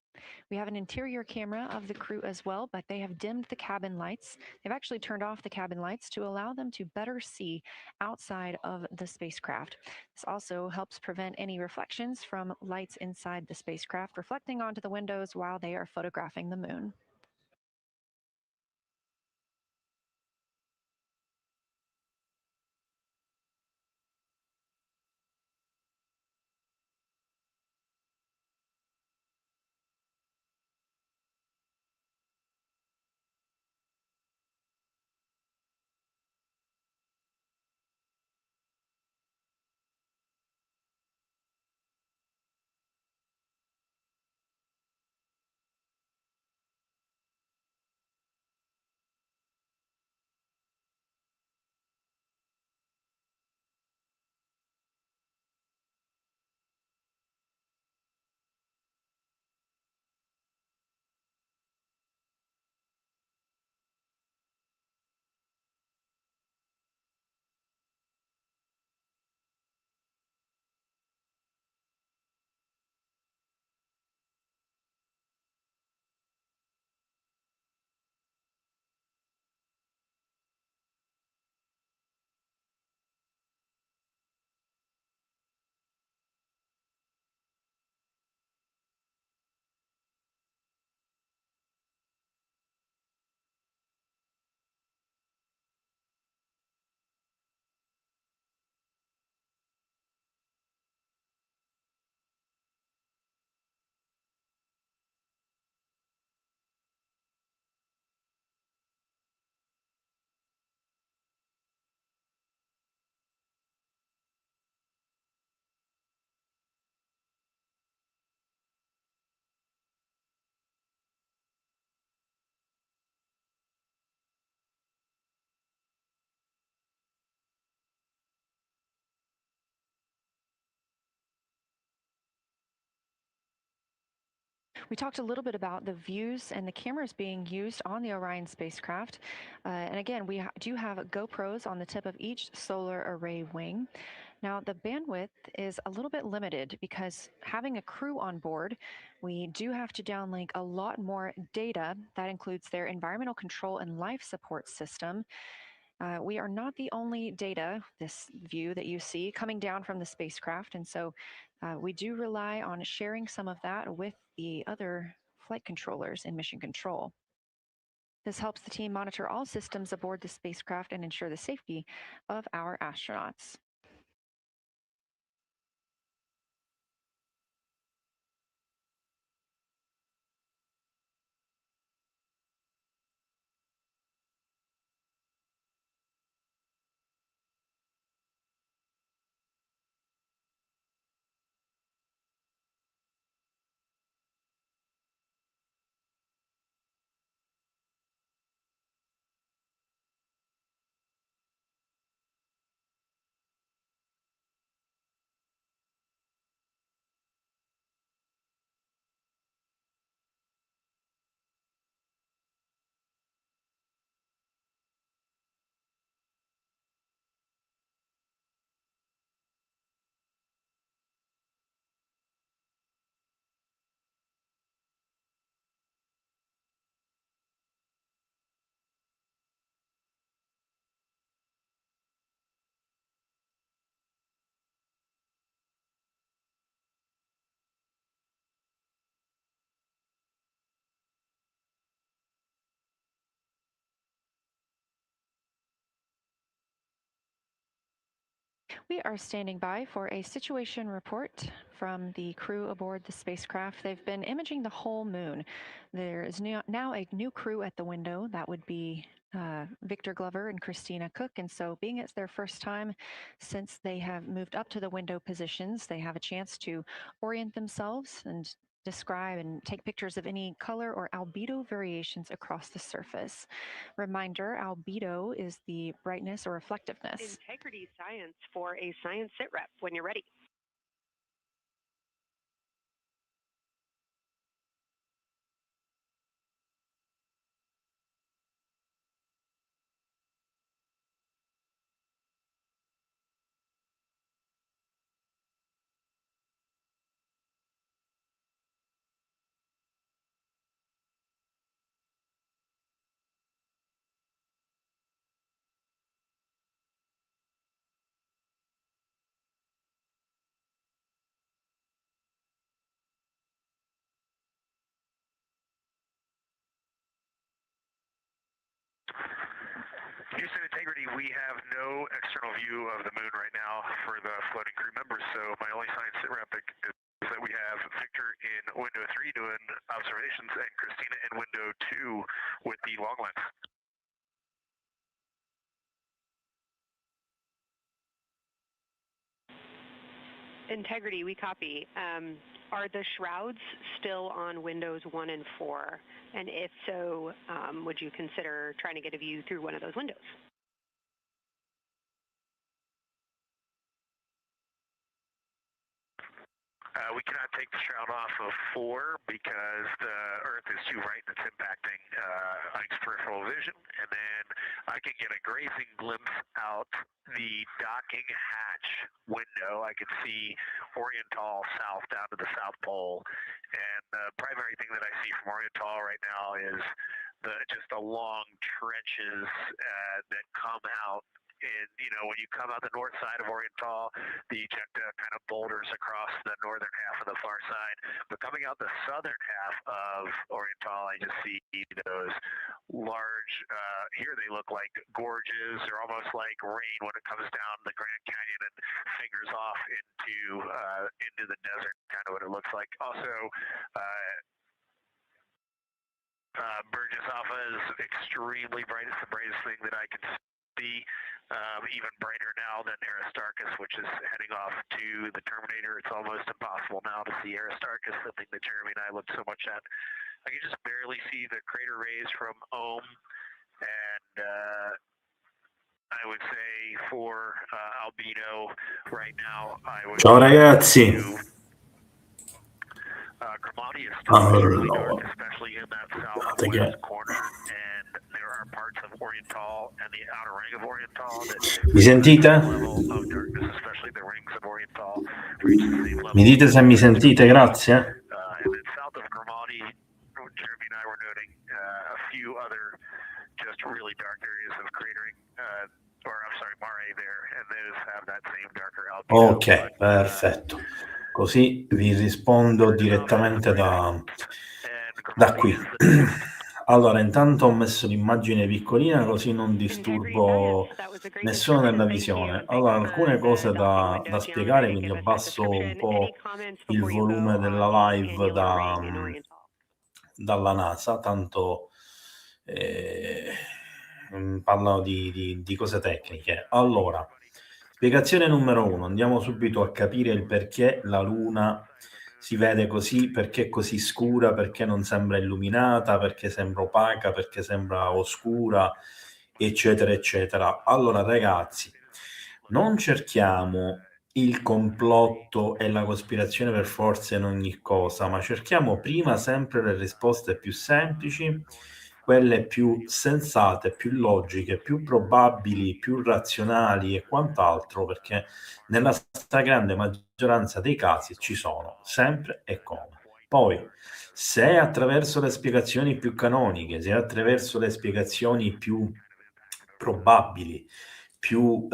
We have an interior camera of the crew as well, but they have dimmed the cabin lights. They've actually turned off the cabin lights to allow them to better see outside of the spacecraft. This also helps prevent any reflections from lights inside the spacecraft reflecting onto the windows while they are photographing the moon. We talked a little bit about the views and the cameras being used on the Orion spacecraft. And again, we do have GoPros on the tip of each solar array wing. Now, the bandwidth is a little bit limited because having a crew on board, we do have to downlink a lot more data. That includes their environmental control and life support system. We are not the only data, this view that you see, coming down from the spacecraft. And so we do rely on sharing some of that with the other flight controllers in mission control. This helps the team monitor all systems aboard the spacecraft and ensure the safety of our astronauts. We are standing by for a situation report from the crew aboard the spacecraft. They've been imaging the whole moon. There is now a new crew at the window. That would be Victor Glover and Christina Cook. And so being it's their first time since they have moved up to the window positions, they have a chance to orient themselves and describe and take pictures of any color or albedo variations across the surface. Reminder, albedo is the brightness or reflectiveness. Integrity science for a science sit rep when you're ready. Houston Integrity, we have no external view of the moon right now for the floating crew members, so my only science sit rep is that we have Victor in window 3 doing observations and Christina in window 2 with the long lens. Integrity, we copy. Are the shrouds still on windows 1 and 4? And if so, would you consider trying to get a view through one of those windows? We cannot take the shroud off of 4 because the Earth is too bright and it's impacting Ike's peripheral vision. And then I can get a grazing glimpse out the docking hatch window. I can see Oriental south down to the South Pole. And the primary thing that I see from Oriental right now is just the long trenches that come out. And, you know, when you come out the north side of Oriental, the ejecta kind of boulders across the northern half of the far side. But coming out the southern half of Oriental, I just see those large, here they look like gorges. They're almost like rain when it comes down the Grand Canyon and fingers off into the desert, kind of what it looks like. Also, Burgess Alpha is extremely bright. It's the brightest thing that I can see. Even brighter now than Aristarchus, which is heading off to the Terminator. It's almost impossible now to see Aristarchus, the thing that Jeremy and I looked so much at. I can just barely see the crater rays from Ohm, and I would say for albedo right now, I would Ciao ragazzi. Grimati is still extremely dark, Allora, especially in that guardate southwest che corner, and there are parts of Oriental and the outer ring of Oriental that mi sentite? level of darkness, especially the rings of Oriental, reach the same level. Mi dite se mi sentite, grazie. And then south of Grimati, Jeremy and I were noting a few other just really dark areas of cratering, or I'm sorry, mare there, and those have that same darker albedo. Ok, perfetto. Così vi rispondo direttamente da qui. Allora, intanto ho messo l'immagine piccolina così non disturbo nessuno nella visione. Allora, alcune cose da spiegare, quindi abbasso un po' il volume della live dalla NASA, tanto parlano di cose tecniche. Allora, spiegazione numero 1, andiamo subito a capire il perché la Luna si vede così, perché è così scura, perché non sembra illuminata, perché sembra opaca, perché sembra oscura, eccetera, eccetera. Allora, ragazzi, non cerchiamo il complotto e la cospirazione per forza in ogni cosa, ma cerchiamo prima sempre le risposte più semplici, quelle più sensate, più logiche, più probabili, più razionali e quant'altro, perché nella stragrande maggioranza dei casi ci sono, sempre e come. Poi, se attraverso le spiegazioni più canoniche, se attraverso le spiegazioni più probabili, più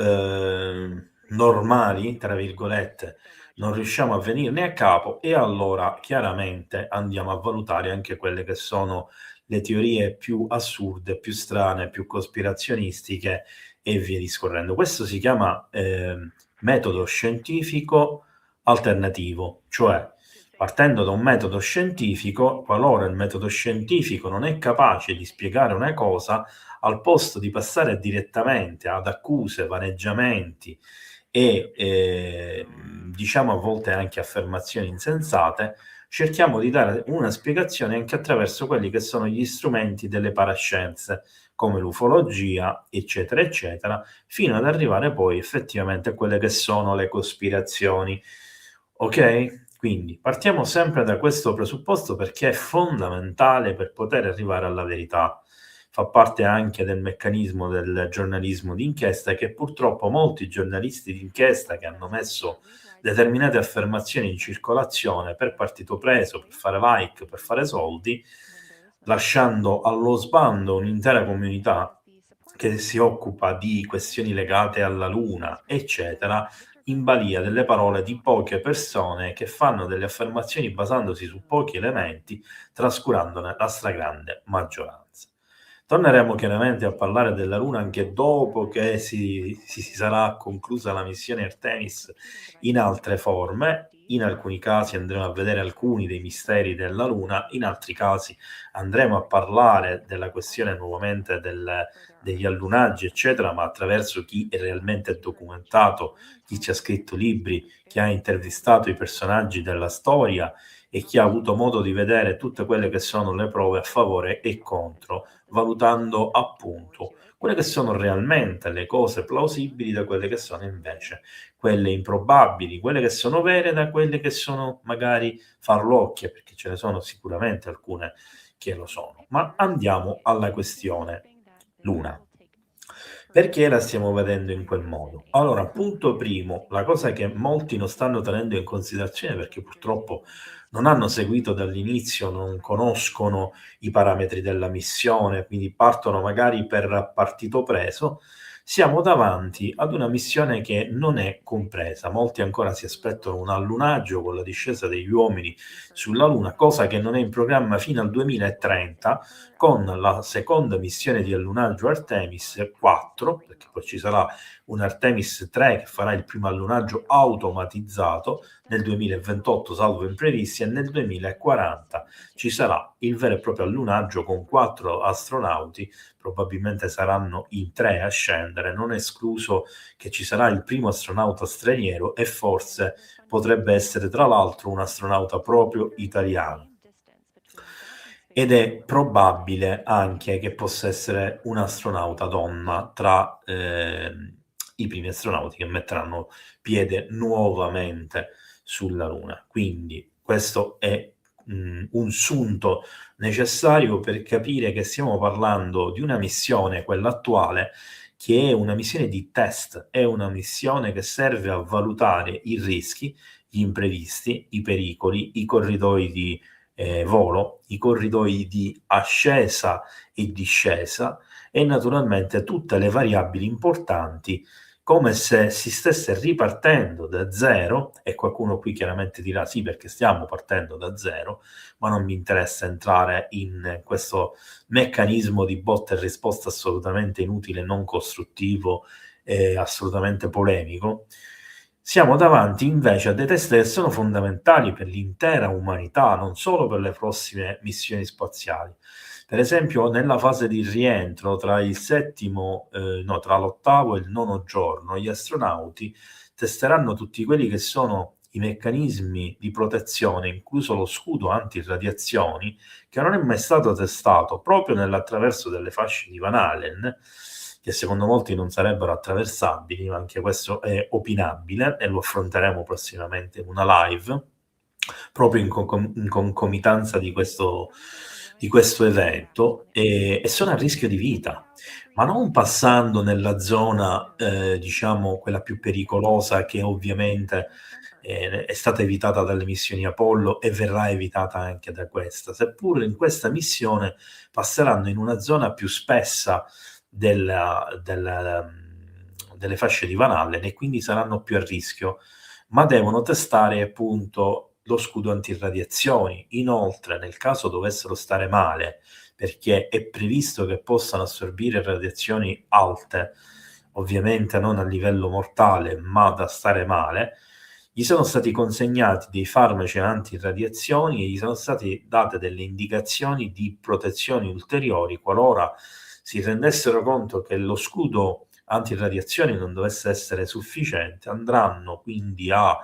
normali, tra virgolette, non riusciamo a venirne a capo, e allora chiaramente andiamo a valutare anche quelle che sono le teorie più assurde, più strane, più cospirazionistiche e via discorrendo. Questo si chiama metodo scientifico alternativo, cioè partendo da un metodo scientifico, qualora il metodo scientifico non è capace di spiegare una cosa, al posto di passare direttamente ad accuse, vaneggiamenti e diciamo a volte anche affermazioni insensate, cerchiamo di dare una spiegazione anche attraverso quelli che sono gli strumenti delle parascienze, come l'ufologia, eccetera, eccetera, fino ad arrivare poi effettivamente a quelle che sono le cospirazioni. Ok? Quindi partiamo sempre da questo presupposto perché è fondamentale per poter arrivare alla verità. Fa parte anche del meccanismo del giornalismo d'inchiesta, che purtroppo molti giornalisti d'inchiesta che hanno messo determinate affermazioni in circolazione per partito preso, per fare like, per fare soldi, lasciando allo sbando un'intera comunità che si occupa di questioni legate alla Luna, eccetera, in balia delle parole di poche persone che fanno delle affermazioni basandosi su pochi elementi, trascurandone la stragrande maggioranza. Torneremo chiaramente a parlare della Luna anche dopo che si sarà conclusa la missione Artemis in altre forme. In alcuni casi andremo a vedere alcuni dei misteri della Luna, in altri casi andremo a parlare della questione nuovamente degli allunaggi, eccetera, ma attraverso chi è realmente documentato, chi ci ha scritto libri, chi ha intervistato i personaggi della storia e chi ha avuto modo di vedere tutte quelle che sono le prove a favore e contro, valutando appunto quelle che sono realmente le cose plausibili da quelle che sono invece quelle improbabili, quelle che sono vere da quelle che sono magari farlocchie, perché ce ne sono sicuramente alcune che lo sono. Ma andiamo alla questione Luna. Perché la stiamo vedendo in quel modo? Allora, punto primo, la cosa che molti non stanno tenendo in considerazione perché purtroppo non hanno seguito dall'inizio, non conoscono i parametri della missione, quindi partono magari per partito preso, siamo davanti ad una missione che non è compresa. Molti ancora si aspettano un allunaggio con la discesa degli uomini sulla Luna, cosa che non è in programma fino al 2030, con la seconda missione di allunaggio Artemis 4, perché poi ci sarà un Artemis 3 che farà il primo allunaggio automatizzato nel 2028, salvo imprevisti, e nel 2040 ci sarà il vero e proprio allunaggio con 4 astronauti, probabilmente saranno in 3 a scendere, non è escluso che ci sarà il primo astronauta straniero e forse potrebbe essere tra l'altro un astronauta proprio italiano. Ed è probabile anche che possa essere un'astronauta donna tra i primi astronauti che metteranno piede nuovamente sulla Luna. Quindi questo è un sunto necessario per capire che stiamo parlando di una missione, quella attuale, che è una missione di test, è una missione che serve a valutare i rischi, gli imprevisti, i pericoli, i corridoi di volo, i corridoi di ascesa e discesa e naturalmente tutte le variabili importanti, come se si stesse ripartendo da zero. E qualcuno qui chiaramente dirà sì, perché stiamo partendo da zero, ma non mi interessa entrare in questo meccanismo di botta e risposta assolutamente inutile, non costruttivo e assolutamente polemico. Siamo davanti invece a dei test che sono fondamentali per l'intera umanità, non solo per le prossime missioni spaziali. Per esempio, nella fase di rientro tra tra l'8° e il 9° giorno, gli astronauti testeranno tutti quelli che sono i meccanismi di protezione, incluso lo scudo antiradiazioni, che non è mai stato testato proprio nell'attraverso delle fasce di Van Allen, che secondo molti non sarebbero attraversabili, ma anche questo è opinabile e lo affronteremo prossimamente in una live, proprio in concomitanza di questo evento, e sono a rischio di vita, ma non passando nella zona, diciamo, quella più pericolosa, che ovviamente è stata evitata dalle missioni Apollo e verrà evitata anche da questa, seppur in questa missione passeranno in una zona più spessa delle fasce di Van Allen e quindi saranno più a rischio, ma devono testare appunto lo scudo antiradiazioni. Inoltre, nel caso dovessero stare male, perché è previsto che possano assorbire radiazioni alte, ovviamente non a livello mortale, ma da stare male, gli sono stati consegnati dei farmaci antiradiazioni e gli sono state date delle indicazioni di protezioni ulteriori qualora si rendessero conto che lo scudo antiradiazioni non dovesse essere sufficiente. Andranno quindi a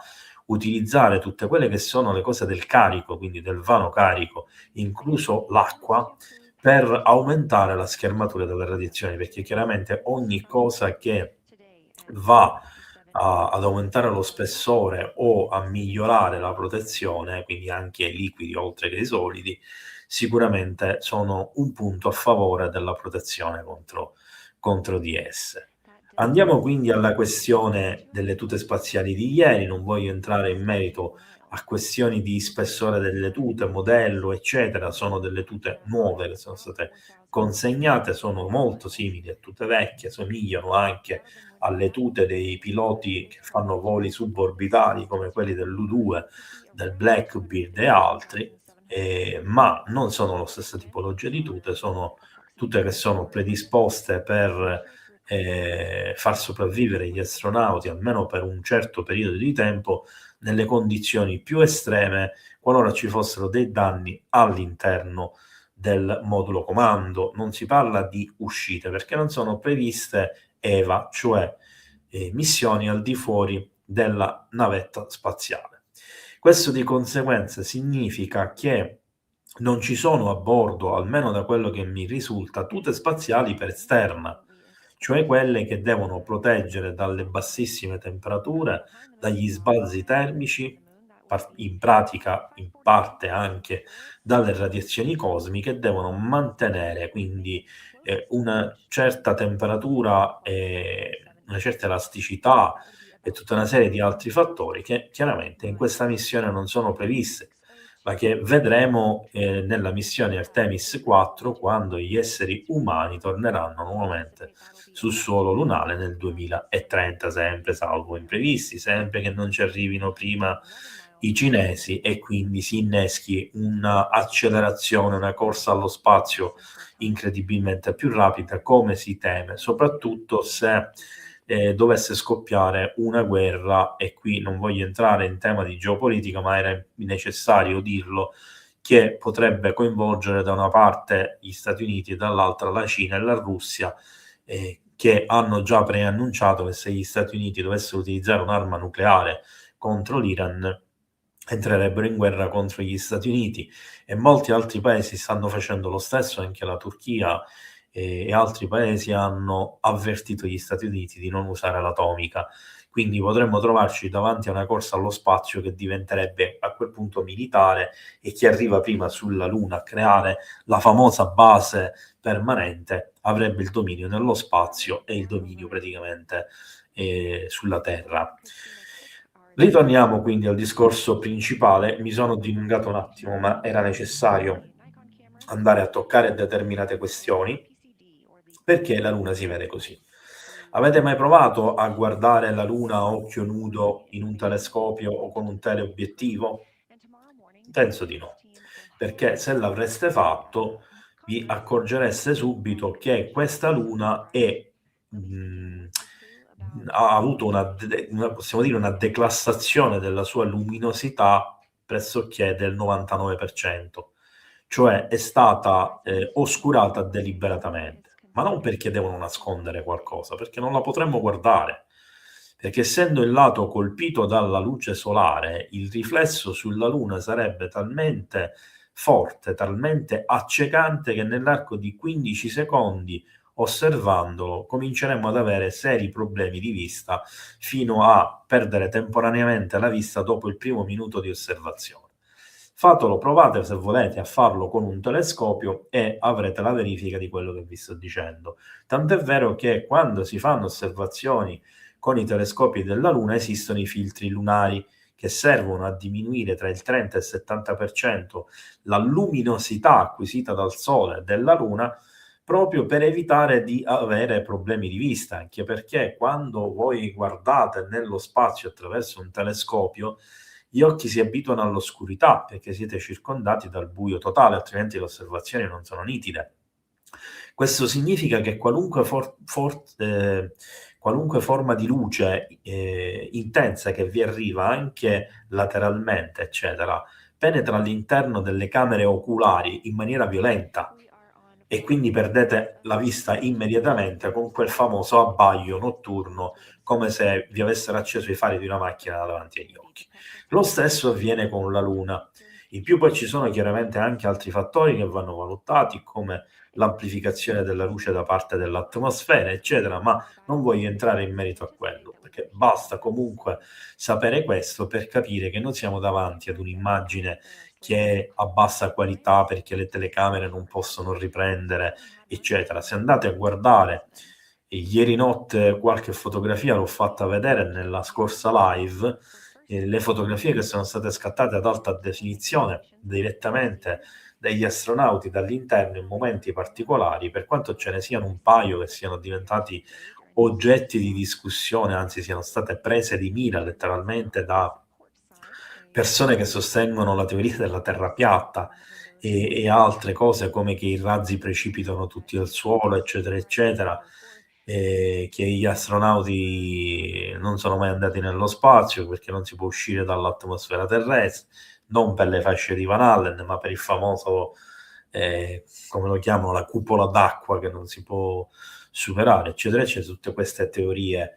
utilizzare tutte quelle che sono le cose del carico, quindi del vano carico, incluso l'acqua, per aumentare la schermatura delle radiazioni, perché chiaramente ogni cosa che va ad aumentare lo spessore o a migliorare la protezione, quindi anche i liquidi oltre che i solidi, sicuramente sono un punto a favore della protezione contro di esse. Andiamo quindi alla questione delle tute spaziali di ieri. Non voglio entrare in merito a questioni di spessore delle tute, modello, eccetera. Sono delle tute nuove che sono state consegnate, sono molto simili a tute vecchie, somigliano anche alle tute dei piloti che fanno voli suborbitali come quelli dell'U2, del Blackbeard e altri, ma non sono la stessa tipologia di tute, sono tute che sono predisposte per far sopravvivere gli astronauti, almeno per un certo periodo di tempo, nelle condizioni più estreme, qualora ci fossero dei danni all'interno del modulo comando. Non si parla di uscite, perché non sono previste EVA, cioè missioni al di fuori della navetta spaziale. Questo di conseguenza significa che non ci sono a bordo, almeno da quello che mi risulta, tute spaziali per esterna, cioè quelle che devono proteggere dalle bassissime temperature, dagli sbalzi termici, in pratica in parte anche dalle radiazioni cosmiche, devono mantenere quindi una certa temperatura e una certa elasticità e tutta una serie di altri fattori che chiaramente in questa missione non sono previste, ma che vedremo nella missione Artemis 4, quando gli esseri umani torneranno nuovamente sul suolo lunare nel 2030, sempre salvo imprevisti, sempre che non ci arrivino prima i cinesi e quindi si inneschi una accelerazione, una corsa allo spazio incredibilmente più rapida, come si teme, soprattutto se dovesse scoppiare una guerra. E qui non voglio entrare in tema di geopolitica, ma era necessario dirlo, che potrebbe coinvolgere da una parte gli Stati Uniti e dall'altra la Cina e la Russia, che hanno già preannunciato che se gli Stati Uniti dovessero utilizzare un'arma nucleare contro l'Iran, entrerebbero in guerra contro gli Stati Uniti, e molti altri paesi stanno facendo lo stesso. Anche la Turchia e altri paesi hanno avvertito gli Stati Uniti di non usare l'atomica, quindi potremmo trovarci davanti a una corsa allo spazio che diventerebbe a quel punto militare, e chi arriva prima sulla Luna a creare la famosa base permanente avrebbe il dominio nello spazio e il dominio praticamente sulla Terra. Ritorniamo quindi al discorso principale. Mi sono dilungato un attimo, ma era necessario andare a toccare determinate questioni, perché la Luna si vede così. Avete mai provato a guardare la Luna a occhio nudo in un telescopio o con un teleobiettivo? Penso di no, perché se l'avreste fatto vi accorgereste subito che questa Luna ha avuto possiamo dire, una declassazione della sua luminosità pressoché del 99%, cioè è stata oscurata deliberatamente, ma non perché devono nascondere qualcosa, perché non la potremmo guardare, perché essendo il lato colpito dalla luce solare, il riflesso sulla Luna sarebbe talmente forte, talmente accecante, che nell'arco di 15 secondi, osservandolo, cominceremmo ad avere seri problemi di vista, fino a perdere temporaneamente la vista dopo il primo minuto di osservazione. Fatelo, provate se volete a farlo con un telescopio e avrete la verifica di quello che vi sto dicendo. Tant'è vero che quando si fanno osservazioni con i telescopi della Luna esistono i filtri lunari che servono a diminuire tra il 30 e il 70% la luminosità acquisita dal Sole della Luna, proprio per evitare di avere problemi di vista, anche perché quando voi guardate nello spazio attraverso un telescopio, gli occhi si abituano all'oscurità perché siete circondati dal buio totale, altrimenti le osservazioni non sono nitide. Questo significa che qualunque forma di luce intensa che vi arriva, anche lateralmente, eccetera, penetra all'interno delle camere oculari in maniera violenta, e quindi perdete la vista immediatamente con quel famoso abbaglio notturno, come se vi avessero acceso i fari di una macchina davanti agli occhi. Lo stesso avviene con la Luna. In più poi ci sono chiaramente anche altri fattori che vanno valutati, come l'amplificazione della luce da parte dell'atmosfera, eccetera, ma non voglio entrare in merito a quello, perché basta comunque sapere questo per capire che non siamo davanti ad un'immagine che è a bassa qualità perché le telecamere non possono riprendere, eccetera. Se andate a guardare, ieri notte qualche fotografia l'ho fatta vedere nella scorsa live, le fotografie che sono state scattate ad alta definizione direttamente dagli astronauti dall'interno in momenti particolari, per quanto ce ne siano un paio che siano diventati oggetti di discussione, anzi siano state prese di mira letteralmente da persone che sostengono la teoria della terra piatta e altre cose, come che i razzi precipitano tutti al suolo, eccetera, eccetera, che gli astronauti non sono mai andati nello spazio perché non si può uscire dall'atmosfera terrestre, non per le fasce di Van Allen, ma per il famoso, come lo chiamano, la cupola d'acqua che non si può superare, eccetera, eccetera. Tutte queste teorie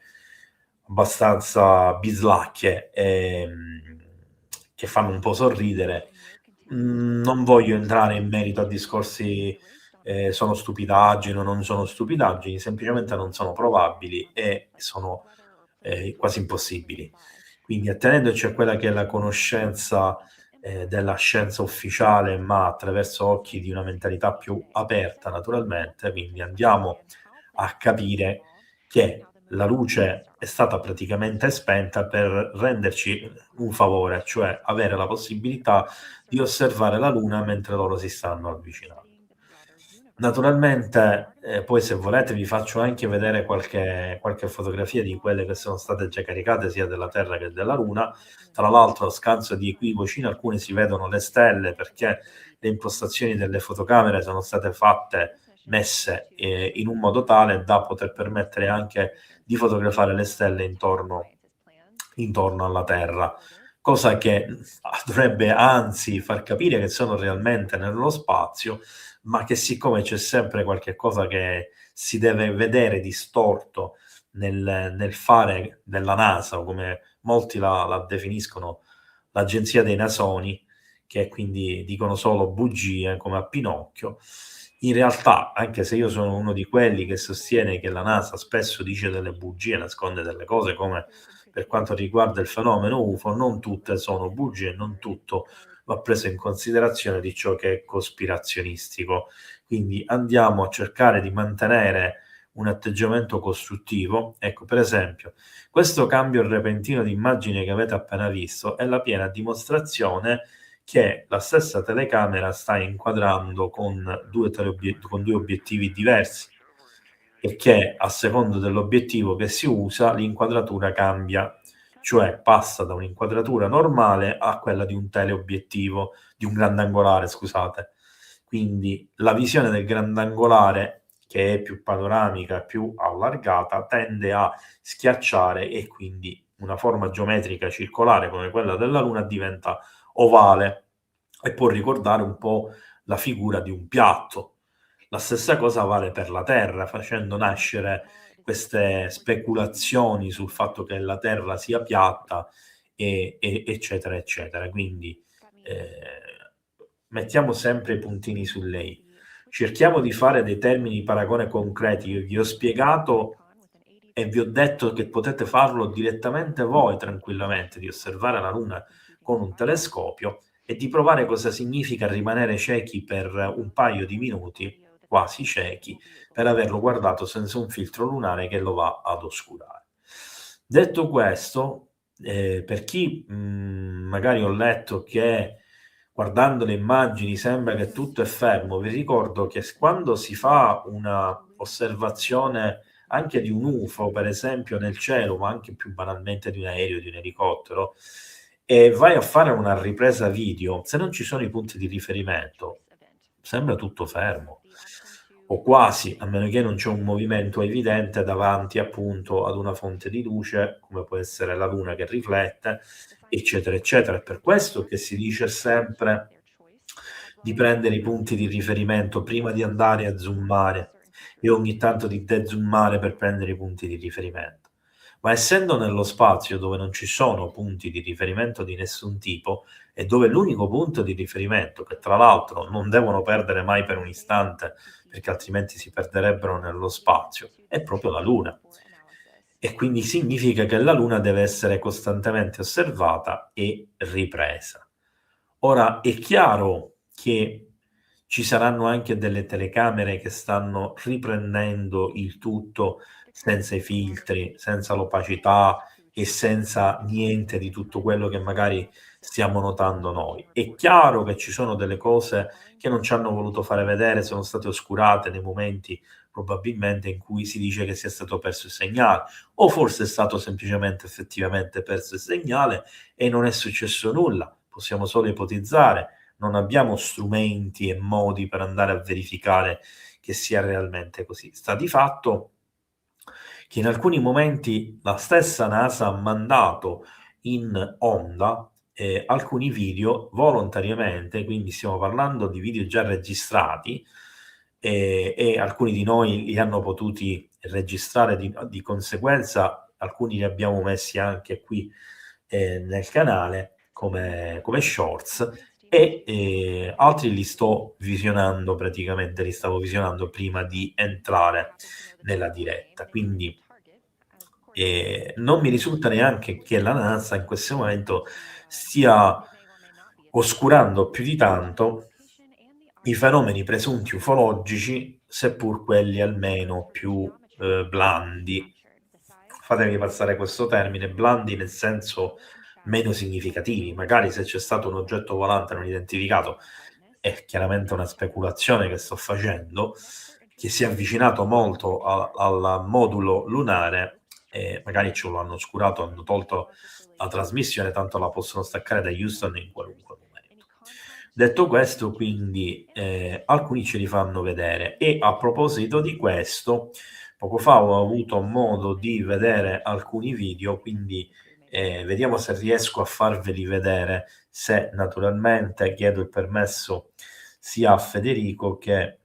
abbastanza bislacche, che fanno un po' sorridere. Non voglio entrare in merito a discorsi sono stupidaggini o non sono stupidaggini, semplicemente non sono probabili e sono quasi impossibili. Quindi attenendoci a quella che è la conoscenza della scienza ufficiale, ma attraverso occhi di una mentalità più aperta, naturalmente, quindi andiamo a capire che la luce è stata praticamente spenta per renderci un favore, cioè avere la possibilità di osservare la Luna mentre loro si stanno avvicinando. Naturalmente, poi se volete vi faccio anche vedere qualche fotografia di quelle che sono state già caricate sia della Terra che della Luna. Tra l'altro, a scanso di equivoci, in alcune si vedono le stelle perché le impostazioni delle fotocamere sono state messe in un modo tale da poter permettere anche di fotografare le stelle intorno alla Terra, cosa che dovrebbe anzi far capire che sono realmente nello spazio, ma che siccome c'è sempre qualche cosa che si deve vedere distorto nel fare della NASA, o come molti la definiscono, l'agenzia dei nasoni, che quindi dicono solo bugie come a Pinocchio. In realtà, anche se io sono uno di quelli che sostiene che la NASA spesso dice delle bugie, nasconde delle cose, come per quanto riguarda il fenomeno UFO, non tutte sono bugie, non tutto va preso in considerazione di ciò che è cospirazionistico. Quindi andiamo a cercare di mantenere un atteggiamento costruttivo. Ecco, per esempio, questo cambio repentino di immagine che avete appena visto è la piena dimostrazione che la stessa telecamera sta inquadrando con due obiettivi diversi e che a secondo dell'obiettivo che si usa l'inquadratura cambia, cioè passa da un'inquadratura normale a quella di un teleobiettivo, di un grandangolare, scusate. Quindi la visione del grandangolare, che è più panoramica, più allargata, tende a schiacciare e quindi una forma geometrica circolare come quella della Luna diventa ovale e può ricordare un po' la figura di un piatto. La stessa cosa vale per la Terra, facendo nascere queste speculazioni sul fatto che la Terra sia piatta, eccetera, eccetera. Quindi mettiamo sempre i puntini su lei. Cerchiamo di fare dei termini di paragone concreti. Io vi ho spiegato e vi ho detto che potete farlo direttamente voi tranquillamente, di osservare la Luna con un telescopio e di provare cosa significa rimanere ciechi per un paio di minuti, quasi ciechi, per averlo guardato senza un filtro lunare che lo va ad oscurare. Detto questo, per chi magari ho letto che guardando le immagini sembra che tutto è fermo, vi ricordo che quando si fa una osservazione anche di un UFO, per esempio nel cielo, ma anche più banalmente di un aereo, di un elicottero, e vai a fare una ripresa video, se non ci sono i punti di riferimento, sembra tutto fermo, o quasi, a meno che non c'è un movimento evidente davanti appunto ad una fonte di luce, come può essere la Luna che riflette, eccetera, eccetera. È per questo che si dice sempre di prendere i punti di riferimento prima di andare a zoomare e ogni tanto di dezoomare per prendere i punti di riferimento. Ma essendo nello spazio dove non ci sono punti di riferimento di nessun tipo e dove l'unico punto di riferimento, che tra l'altro non devono perdere mai per un istante perché altrimenti si perderebbero nello spazio, è proprio la Luna. E quindi significa che la Luna deve essere costantemente osservata e ripresa. Ora, è chiaro che ci saranno anche delle telecamere che stanno riprendendo il tutto senza i filtri, senza l'opacità e senza niente di tutto quello che magari stiamo notando noi. È chiaro che ci sono delle cose che non ci hanno voluto fare vedere, sono state oscurate nei momenti probabilmente in cui si dice che sia stato perso il segnale, o forse è stato semplicemente effettivamente perso il segnale e non è successo nulla. Possiamo solo ipotizzare, non abbiamo strumenti e modi per andare a verificare che sia realmente così. Sta di fatto che in alcuni momenti la stessa NASA ha mandato in onda alcuni video volontariamente, quindi stiamo parlando di video già registrati e alcuni di noi li hanno potuti registrare di conseguenza, alcuni li abbiamo messi anche qui nel canale come shorts e altri li sto visionando praticamente, li stavo visionando prima di entrare nella diretta. Quindi non mi risulta neanche che la NASA in questo momento stia oscurando più di tanto i fenomeni presunti ufologici, seppur quelli almeno più blandi. Fatemi passare questo termine, blandi nel senso meno significativi. Magari se c'è stato un oggetto volante non identificato, è chiaramente una speculazione che sto facendo, che si è avvicinato molto al modulo lunare, e magari ce lo hanno oscurato, hanno tolto la trasmissione, tanto la possono staccare da Houston in qualunque momento. Detto questo, quindi alcuni ce li fanno vedere. E a proposito di questo, poco fa ho avuto modo di vedere alcuni video, quindi vediamo se riesco a farveli vedere, se naturalmente chiedo il permesso sia a Federico che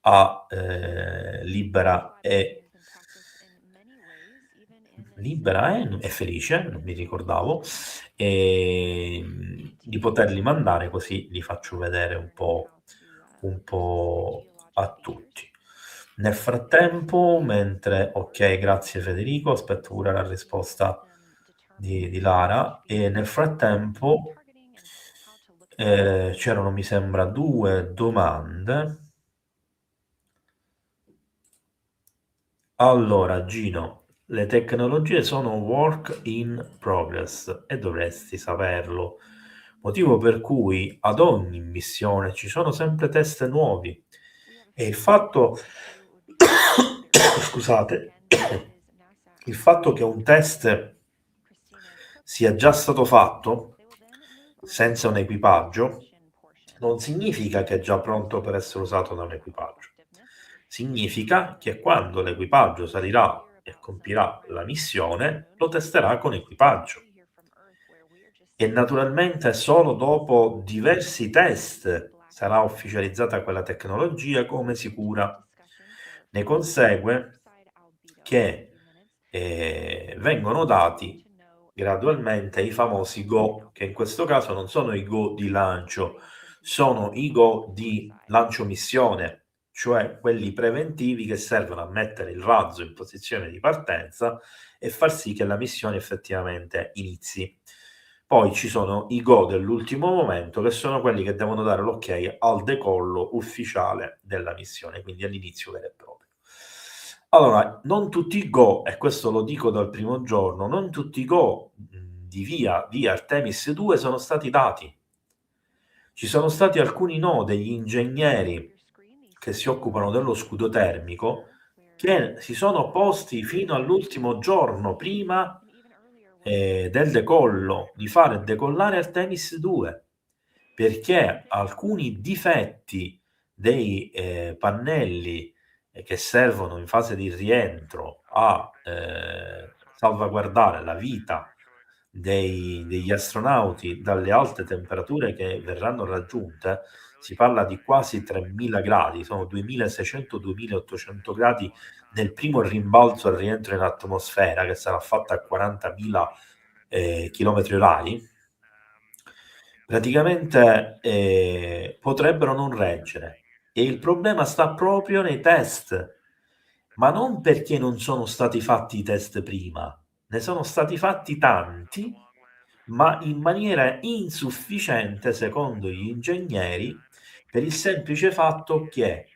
a Libera e Felice, non mi ricordavo, di poterli mandare, così li faccio vedere un po' a tutti. Nel frattempo, mentre, ok, grazie Federico, aspetto pure la risposta di Lara, e nel frattempo c'erano, mi sembra, 2 domande. Allora, Gino, le tecnologie sono work in progress e dovresti saperlo, motivo per cui ad ogni missione ci sono sempre test nuovi e il fatto, scusate, il fatto che un test sia già stato fatto senza un equipaggio non significa che è già pronto per essere usato da un equipaggio. Significa che quando l'equipaggio salirà e compirà la missione, lo testerà con equipaggio. E naturalmente solo dopo diversi test sarà ufficializzata quella tecnologia come sicura. Ne consegue che vengono dati gradualmente i famosi Go, che in questo caso non sono i Go di lancio, sono i Go di lancio missione, cioè quelli preventivi che servono a mettere il razzo in posizione di partenza e far sì che la missione effettivamente inizi. Poi ci sono i Go dell'ultimo momento, che sono quelli che devono dare l'ok al decollo ufficiale della missione, quindi all'inizio vero e proprio. Allora, non tutti i Go, e questo lo dico dal primo giorno, non tutti i Go di Artemis 2 sono stati dati. Ci sono stati alcuni no degli ingegneri che si occupano dello scudo termico che si sono opposti fino all'ultimo giorno prima del decollo, di fare decollare Artemis 2, perché alcuni difetti dei pannelli che servono in fase di rientro a salvaguardare la vita degli astronauti dalle alte temperature che verranno raggiunte, si parla di quasi 3000 gradi, sono 2600-2800 gradi nel primo rimbalzo al rientro in atmosfera, che sarà fatta a 40.000 chilometri orari, praticamente potrebbero non reggere. E il problema sta proprio nei test, ma non perché non sono stati fatti i test prima, ne sono stati fatti tanti, ma in maniera insufficiente secondo gli ingegneri, per il semplice fatto che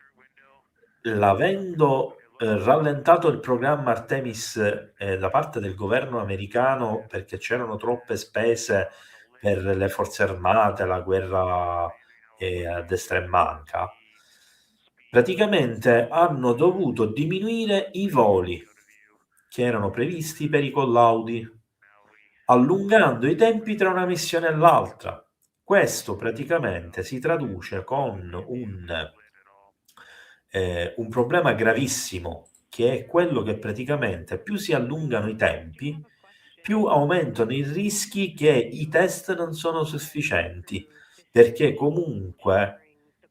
l'avendo rallentato il programma Artemis da parte del governo americano perché c'erano troppe spese per le forze armate, la guerra a destra e manca, praticamente hanno dovuto diminuire i voli che erano previsti per i collaudi, allungando i tempi tra una missione e l'altra. Questo praticamente si traduce con un problema gravissimo, che è quello che praticamente più si allungano i tempi, più aumentano i rischi che i test non sono sufficienti, perché comunque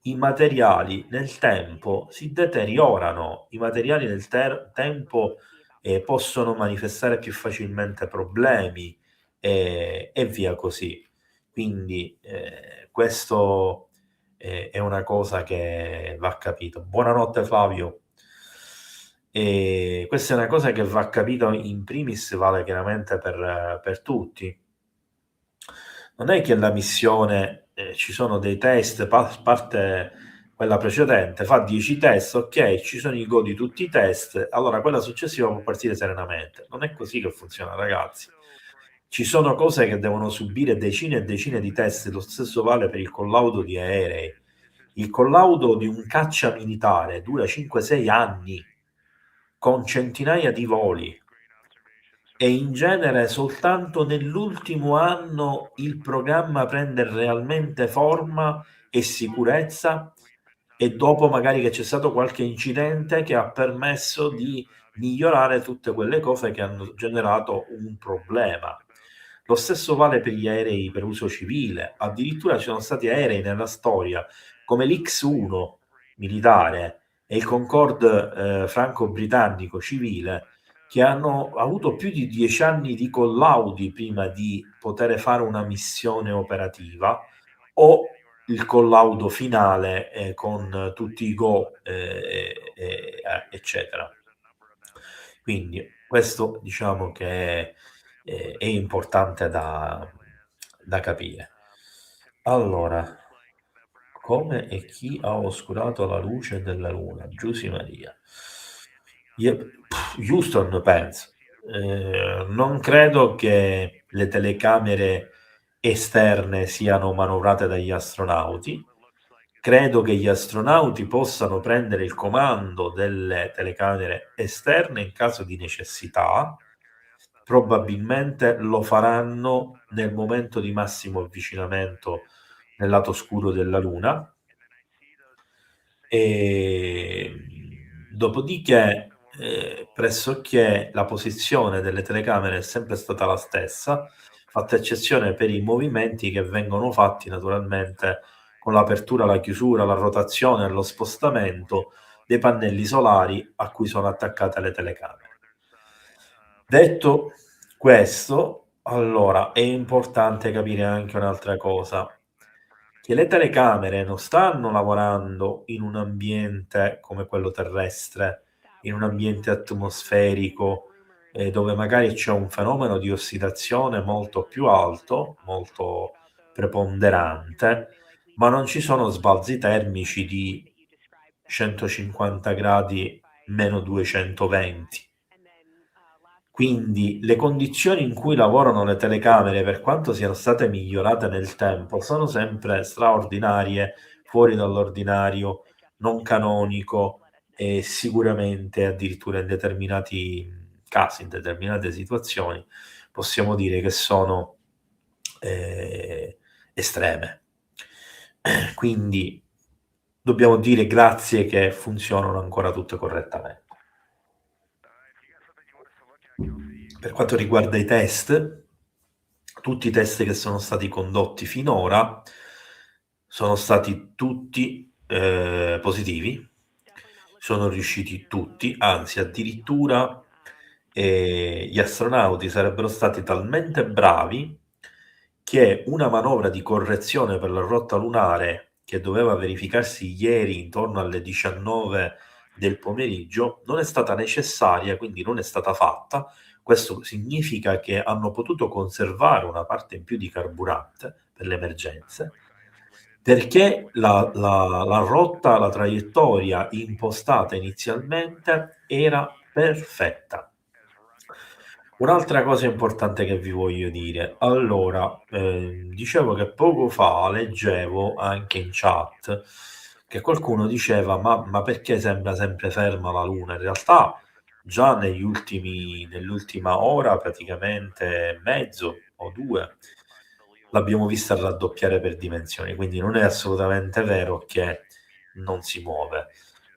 i materiali nel tempo si deteriorano, i materiali nel tempo possono manifestare più facilmente problemi e via così. Quindi questo è una cosa che va capito. Buonanotte Flavio. E questa è una cosa che va capito in primis, vale chiaramente per tutti. Non è che la missione ci sono dei test, parte quella precedente, fa 10 test, ok, ci sono i go di tutti i test, allora quella successiva può partire serenamente. Non è così che funziona, ragazzi. Ci sono cose che devono subire decine e decine di test, lo stesso vale per il collaudo di aerei. Il collaudo di un caccia militare dura 5-6 anni, con centinaia di voli, e in genere soltanto nell'ultimo anno il programma prende realmente forma e sicurezza, e dopo magari che c'è stato qualche incidente che ha permesso di migliorare tutte quelle cose che hanno generato un problema. Lo stesso vale per gli aerei per uso civile, addirittura ci sono stati aerei nella storia come l'X-1 militare e il Concorde franco-britannico civile, che hanno avuto più di 10 anni di collaudi prima di poter fare una missione operativa, o il collaudo finale con tutti i go, eccetera. Quindi questo diciamo che è importante da capire. Allora, come e chi ha oscurato la luce della luna? Giusy Maria. Houston, penso. Non credo che le telecamere esterne siano manovrate dagli astronauti. Credo che gli astronauti possano prendere il comando delle telecamere esterne in caso di necessità. Probabilmente lo faranno nel momento di massimo avvicinamento nel lato scuro della Luna. E dopodiché, pressoché la posizione delle telecamere è sempre stata la stessa, fatta eccezione per i movimenti che vengono fatti naturalmente con l'apertura, la chiusura, la rotazione e lo spostamento dei pannelli solari a cui sono attaccate le telecamere. Detto questo, allora è importante capire anche un'altra cosa, che le telecamere non stanno lavorando in un ambiente come quello terrestre, in un ambiente atmosferico, dove magari c'è un fenomeno di ossidazione molto più alto, molto preponderante, ma non ci sono sbalzi termici di 150 gradi meno 220. Quindi le condizioni in cui lavorano le telecamere, per quanto siano state migliorate nel tempo, sono sempre straordinarie, fuori dall'ordinario, non canonico e sicuramente addirittura in determinati casi, in determinate situazioni, possiamo dire che sono estreme. Quindi dobbiamo dire grazie che funzionano ancora tutte correttamente. Per quanto riguarda i test, tutti i test che sono stati condotti finora sono stati tutti positivi, sono riusciti tutti, anzi addirittura gli astronauti sarebbero stati talmente bravi che una manovra di correzione per la rotta lunare che doveva verificarsi ieri intorno alle 19 del pomeriggio non è stata necessaria, quindi non è stata fatta. Questo significa che hanno potuto conservare una parte in più di carburante per le emergenze, perché la rotta, la traiettoria impostata inizialmente era perfetta. Un'altra cosa importante che vi voglio dire. Allora, dicevo che poco fa leggevo anche in chat che qualcuno diceva: ma perché sembra sempre ferma la Luna? In realtà già nell'ultima ora, praticamente mezzo o 2, l'abbiamo vista raddoppiare per dimensioni, quindi non è assolutamente vero che non si muove.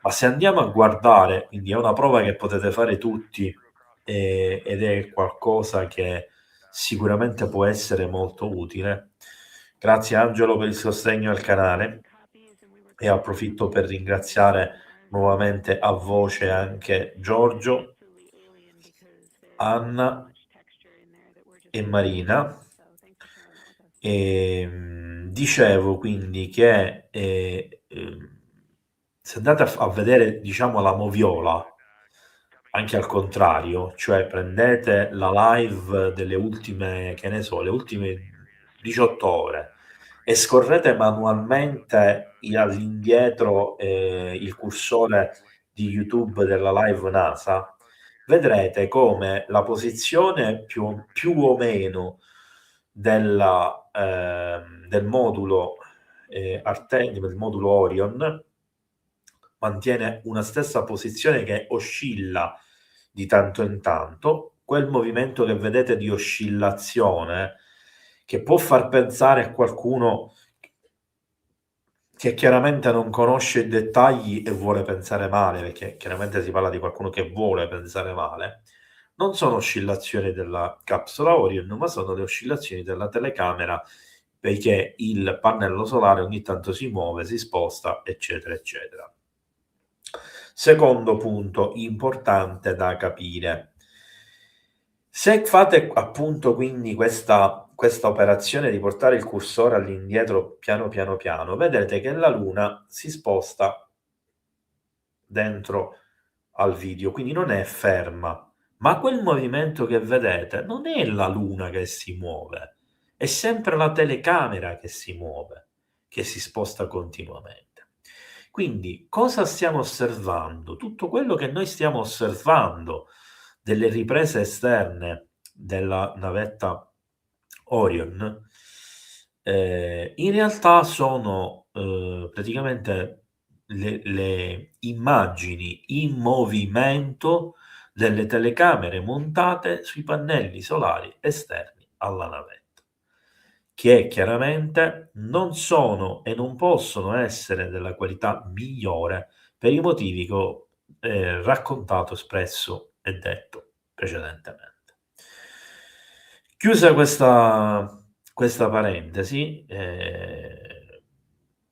Ma se andiamo a guardare, quindi è una prova che potete fare tutti, ed è qualcosa che sicuramente può essere molto utile. Grazie Angelo per il sostegno al canale e approfitto per ringraziare nuovamente a voce anche Giorgio, Anna e Marina. Dicevo quindi che se andate a vedere, diciamo, la moviola, anche al contrario, cioè prendete la live delle ultime, che ne so, le ultime 18 ore e scorrete manualmente all'indietro il cursore di YouTube della live NASA, vedrete come la posizione più o meno del modulo del modulo Orion mantiene una stessa posizione che oscilla di tanto in tanto. Quel movimento che vedete di oscillazione, che può far pensare a qualcuno che chiaramente non conosce i dettagli e vuole pensare male, perché chiaramente si parla di qualcuno che vuole pensare male, non sono oscillazioni della capsula Orion, ma sono le oscillazioni della telecamera, perché il pannello solare ogni tanto si muove, si sposta, eccetera, eccetera. Secondo punto importante da capire. Se fate appunto quindi questa questa operazione di portare il cursore all'indietro piano piano piano, vedete che la Luna si sposta dentro al video, quindi non è ferma, ma quel movimento che vedete non è la Luna che si muove, è sempre la telecamera che si muove, che si sposta continuamente. Quindi cosa stiamo osservando? Tutto quello che noi stiamo osservando delle riprese esterne della navetta Orion, in realtà sono praticamente le immagini in movimento delle telecamere montate sui pannelli solari esterni alla navetta, che chiaramente non sono e non possono essere della qualità migliore per i motivi che ho raccontato, espresso e detto precedentemente. Chiusa questa parentesi,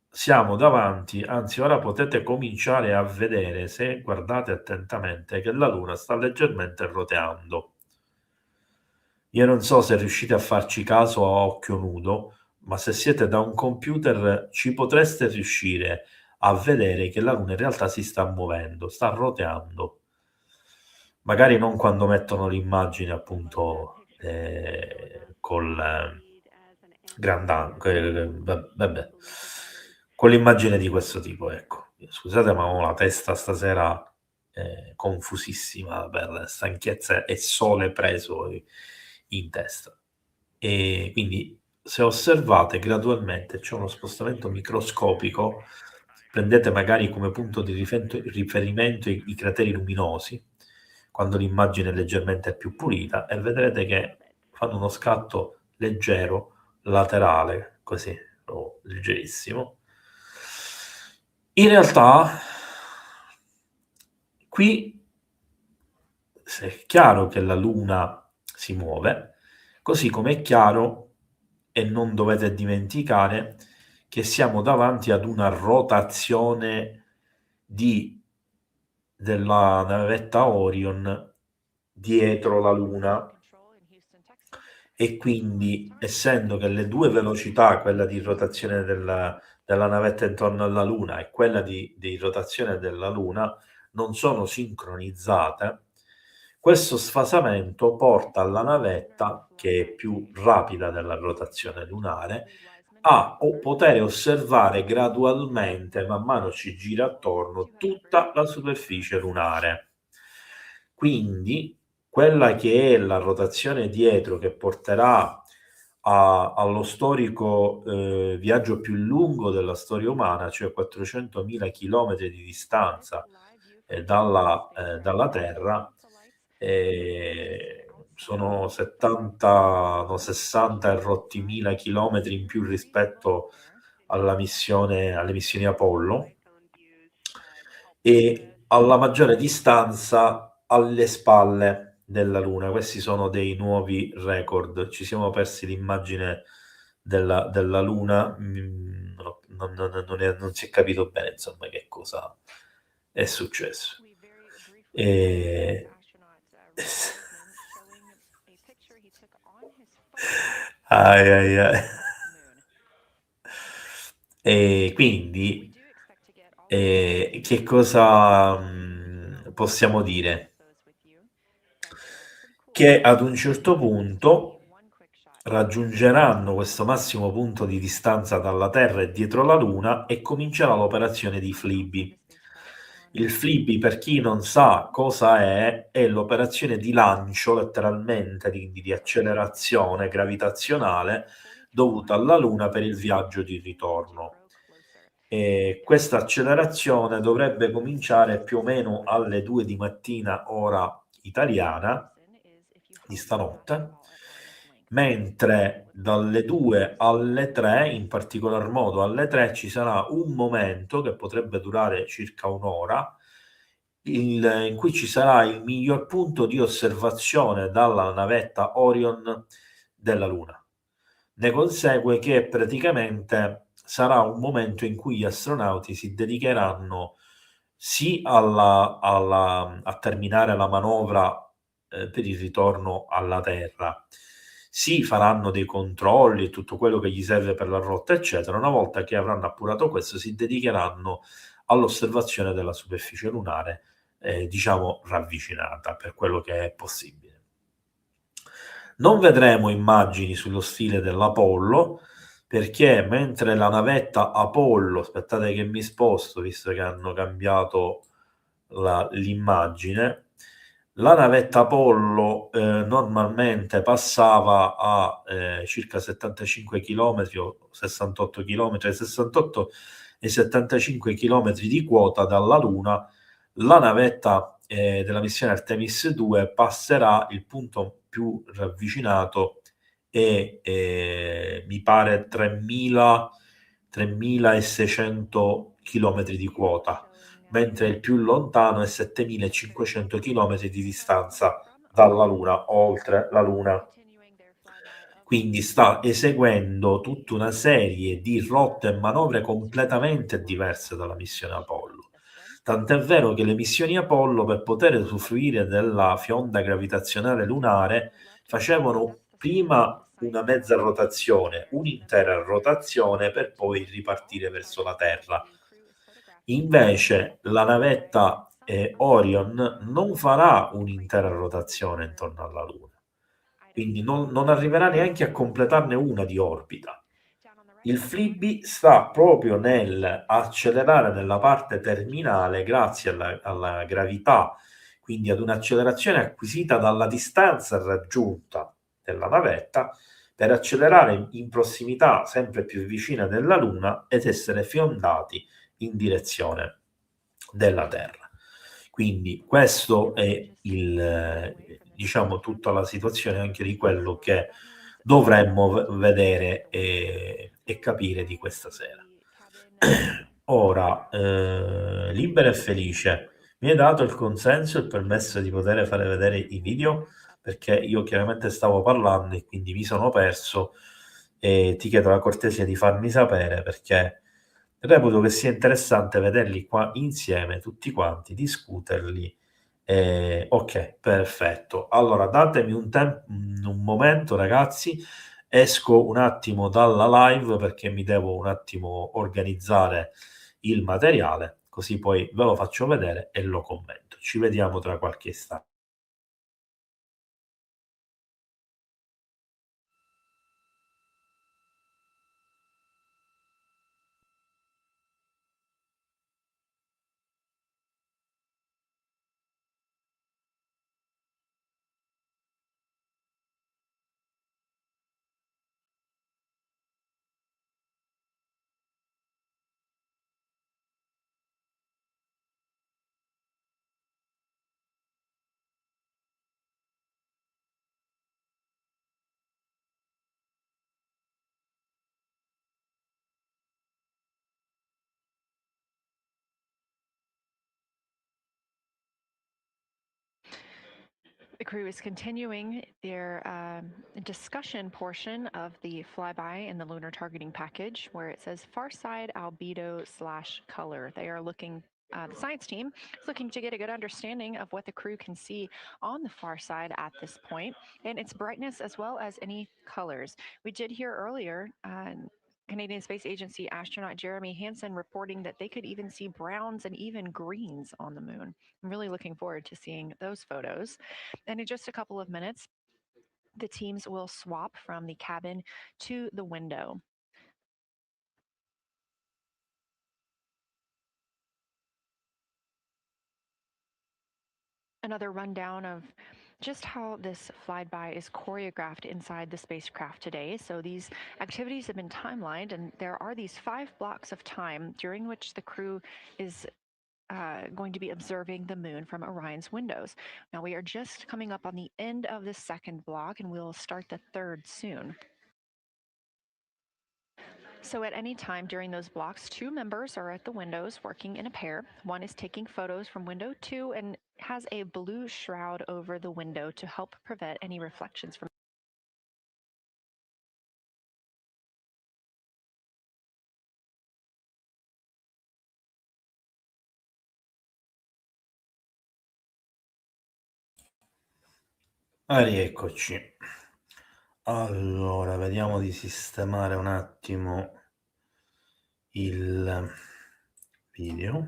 siamo davanti, anzi ora potete cominciare a vedere, se guardate attentamente, che la Luna sta leggermente roteando. Io non so se riuscite a farci caso a occhio nudo, ma se siete da un computer ci potreste riuscire a vedere che la Luna in realtà si sta muovendo, sta roteando. Magari non quando mettono l'immagine appunto col vabbè, con l'immagine di questo tipo, ecco. Scusate, ma ho la testa stasera confusissima per stanchezza e sole preso in testa. E quindi, se osservate gradualmente c'è uno spostamento microscopico, prendete magari come punto di riferimento i crateri luminosi, quando l'immagine è leggermente più pulita, e vedrete che fanno uno scatto leggero laterale, così, o leggerissimo. In realtà qui è chiaro che la Luna si muove, così come è chiaro, e non dovete dimenticare, che siamo davanti ad una rotazione della navetta Orion dietro la Luna, e quindi, essendo che le due velocità, quella di rotazione della navetta intorno alla Luna e quella di rotazione della Luna, non sono sincronizzate, questo sfasamento porta alla navetta, che è più rapida della rotazione lunare, a poter osservare gradualmente, man mano ci gira attorno, tutta la superficie lunare. Quindi quella che è la rotazione dietro, che porterà allo storico viaggio più lungo della storia umana, cioè 400.000 chilometri di distanza dalla Terra, sono 70, no, 60 e rotti mila chilometri in più rispetto alle missioni Apollo, e alla maggiore distanza alle spalle della Luna. Questi sono dei nuovi record. Ci siamo persi l'immagine della Luna, non si è capito bene, insomma, che cosa è successo. Ai, ai, ai. E quindi che cosa possiamo dire? Che ad un certo punto raggiungeranno questo massimo punto di distanza dalla Terra e dietro la Luna, e comincerà l'operazione di flyby. Il flyby, per chi non sa cosa è l'operazione di lancio, letteralmente, di accelerazione gravitazionale dovuta alla Luna per il viaggio di ritorno. E questa accelerazione dovrebbe cominciare più o meno alle 2 di mattina, ora italiana, di stanotte, mentre dalle 2 alle 3, in particolar modo alle 3, ci sarà un momento che potrebbe durare circa un'ora, in cui ci sarà il miglior punto di osservazione dalla navetta Orion della Luna. Ne consegue che praticamente sarà un momento in cui gli astronauti si dedicheranno sì a terminare la manovra per il ritorno alla Terra, si faranno dei controlli e tutto quello che gli serve per la rotta, eccetera. Una volta che avranno appurato questo, si dedicheranno all'osservazione della superficie lunare, diciamo ravvicinata, per quello che è possibile. Non vedremo immagini sullo stile dell'Apollo, perché mentre la navetta Apollo, aspettate che mi sposto visto che hanno cambiato l'immagine, la navetta Apollo normalmente passava a circa 75 km o 68 km, 68 e 75 km di quota dalla Luna. La navetta della missione Artemis II passerà il punto più ravvicinato e mi pare 3600 km di quota, mentre il più lontano è 7500 km di distanza dalla Luna, oltre la Luna. Quindi sta eseguendo tutta una serie di rotte e manovre completamente diverse dalla missione Apollo. Tant'è vero che le missioni Apollo, per poter usufruire della fionda gravitazionale lunare, facevano prima una mezza rotazione, un'intera rotazione per poi ripartire verso la Terra. Invece la navetta Orion non farà un'intera rotazione intorno alla Luna, quindi non arriverà neanche a completarne una di orbita. Il flyby sta proprio nel accelerare nella parte terminale grazie alla gravità, quindi ad un'accelerazione acquisita dalla distanza raggiunta della navetta, per accelerare in prossimità sempre più vicina della Luna ed essere fiondati in direzione della Terra. Quindi questo è diciamo tutta la situazione anche di quello che dovremmo vedere e capire di questa sera. Ora, libera e felice, mi hai dato il consenso e il permesso di poter fare vedere i video? Perché io chiaramente stavo parlando e quindi mi sono perso, e ti chiedo la cortesia di farmi sapere, perché reputo che sia interessante vederli qua insieme, tutti quanti, discuterli. Ok, perfetto. Allora, datemi un momento, ragazzi. Esco un attimo dalla live perché mi devo un attimo organizzare il materiale, così poi ve lo faccio vedere e lo commento. Ci vediamo tra qualche istante. The crew is continuing their discussion portion of the flyby in the lunar targeting package, where it says far side albedo / color. They are looking, the science team is looking to get a good understanding of what the crew can see on the far side at this point, and its brightness as well as any colors. We did hear earlier Canadian Space Agency astronaut Jeremy Hansen reporting that they could even see browns and even greens on the moon. I'm really looking forward to seeing those photos. And in just a couple of minutes, the teams will swap from the cabin to the window. Another rundown of just how this flyby is choreographed inside the spacecraft today. So these activities have been timelined, and there are these 5 blocks of time during which the crew is going to be observing the moon from Orion's windows. Now we are just coming up on the end of the second block, and we'll start the third soon. So at any time during those blocks, 2 members are at the windows working in a pair. One is taking photos from window 2 and has a blue shroud over the window to help prevent any reflections from Rieccoci. Allora, vediamo di sistemare un attimo il video.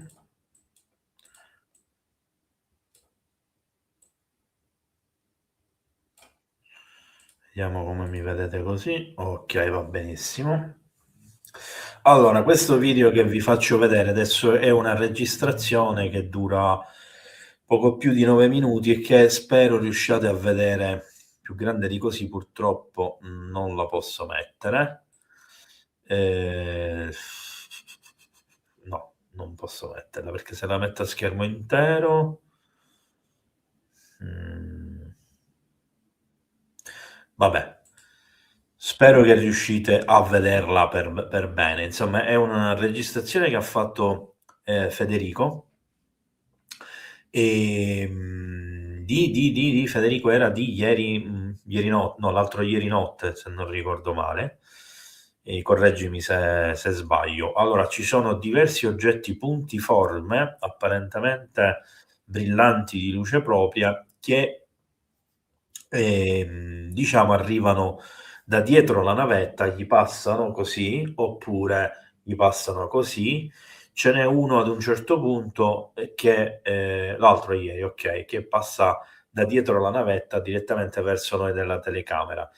Vediamo come mi vedete così. Ok, va benissimo. Allora, questo video che vi faccio vedere adesso è una registrazione che dura poco più di 9 minuti e che spero riusciate a vedere. Più grande di così purtroppo non la posso mettere. No, non posso metterla perché se la metto a schermo intero... Vabbè, spero che riuscite a vederla per bene. Insomma, è una registrazione che ha fatto Federico. Di Federico era di ieri notte, no, l'altro ieri notte, se non ricordo male. E correggimi se sbaglio. Allora, ci sono diversi oggetti puntiforme, apparentemente brillanti di luce propria, che diciamo arrivano da dietro la navetta, gli passano così, oppure gli passano così. Ce n'è uno ad un certo punto che, l'altro ieri, ok, che passa da dietro la navetta direttamente verso noi della telecamera.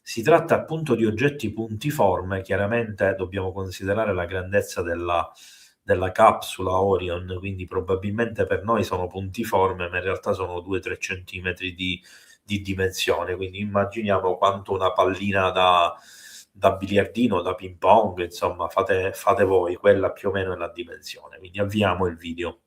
Si tratta appunto di oggetti puntiforme, chiaramente dobbiamo considerare la grandezza della capsula Orion, quindi probabilmente per noi sono puntiforme, ma in realtà sono 2-3 centimetri di dimensione, quindi immaginiamo quanto una pallina da biliardino, da ping pong, insomma, fate voi, quella più o meno è la dimensione. Quindi avviamo il video.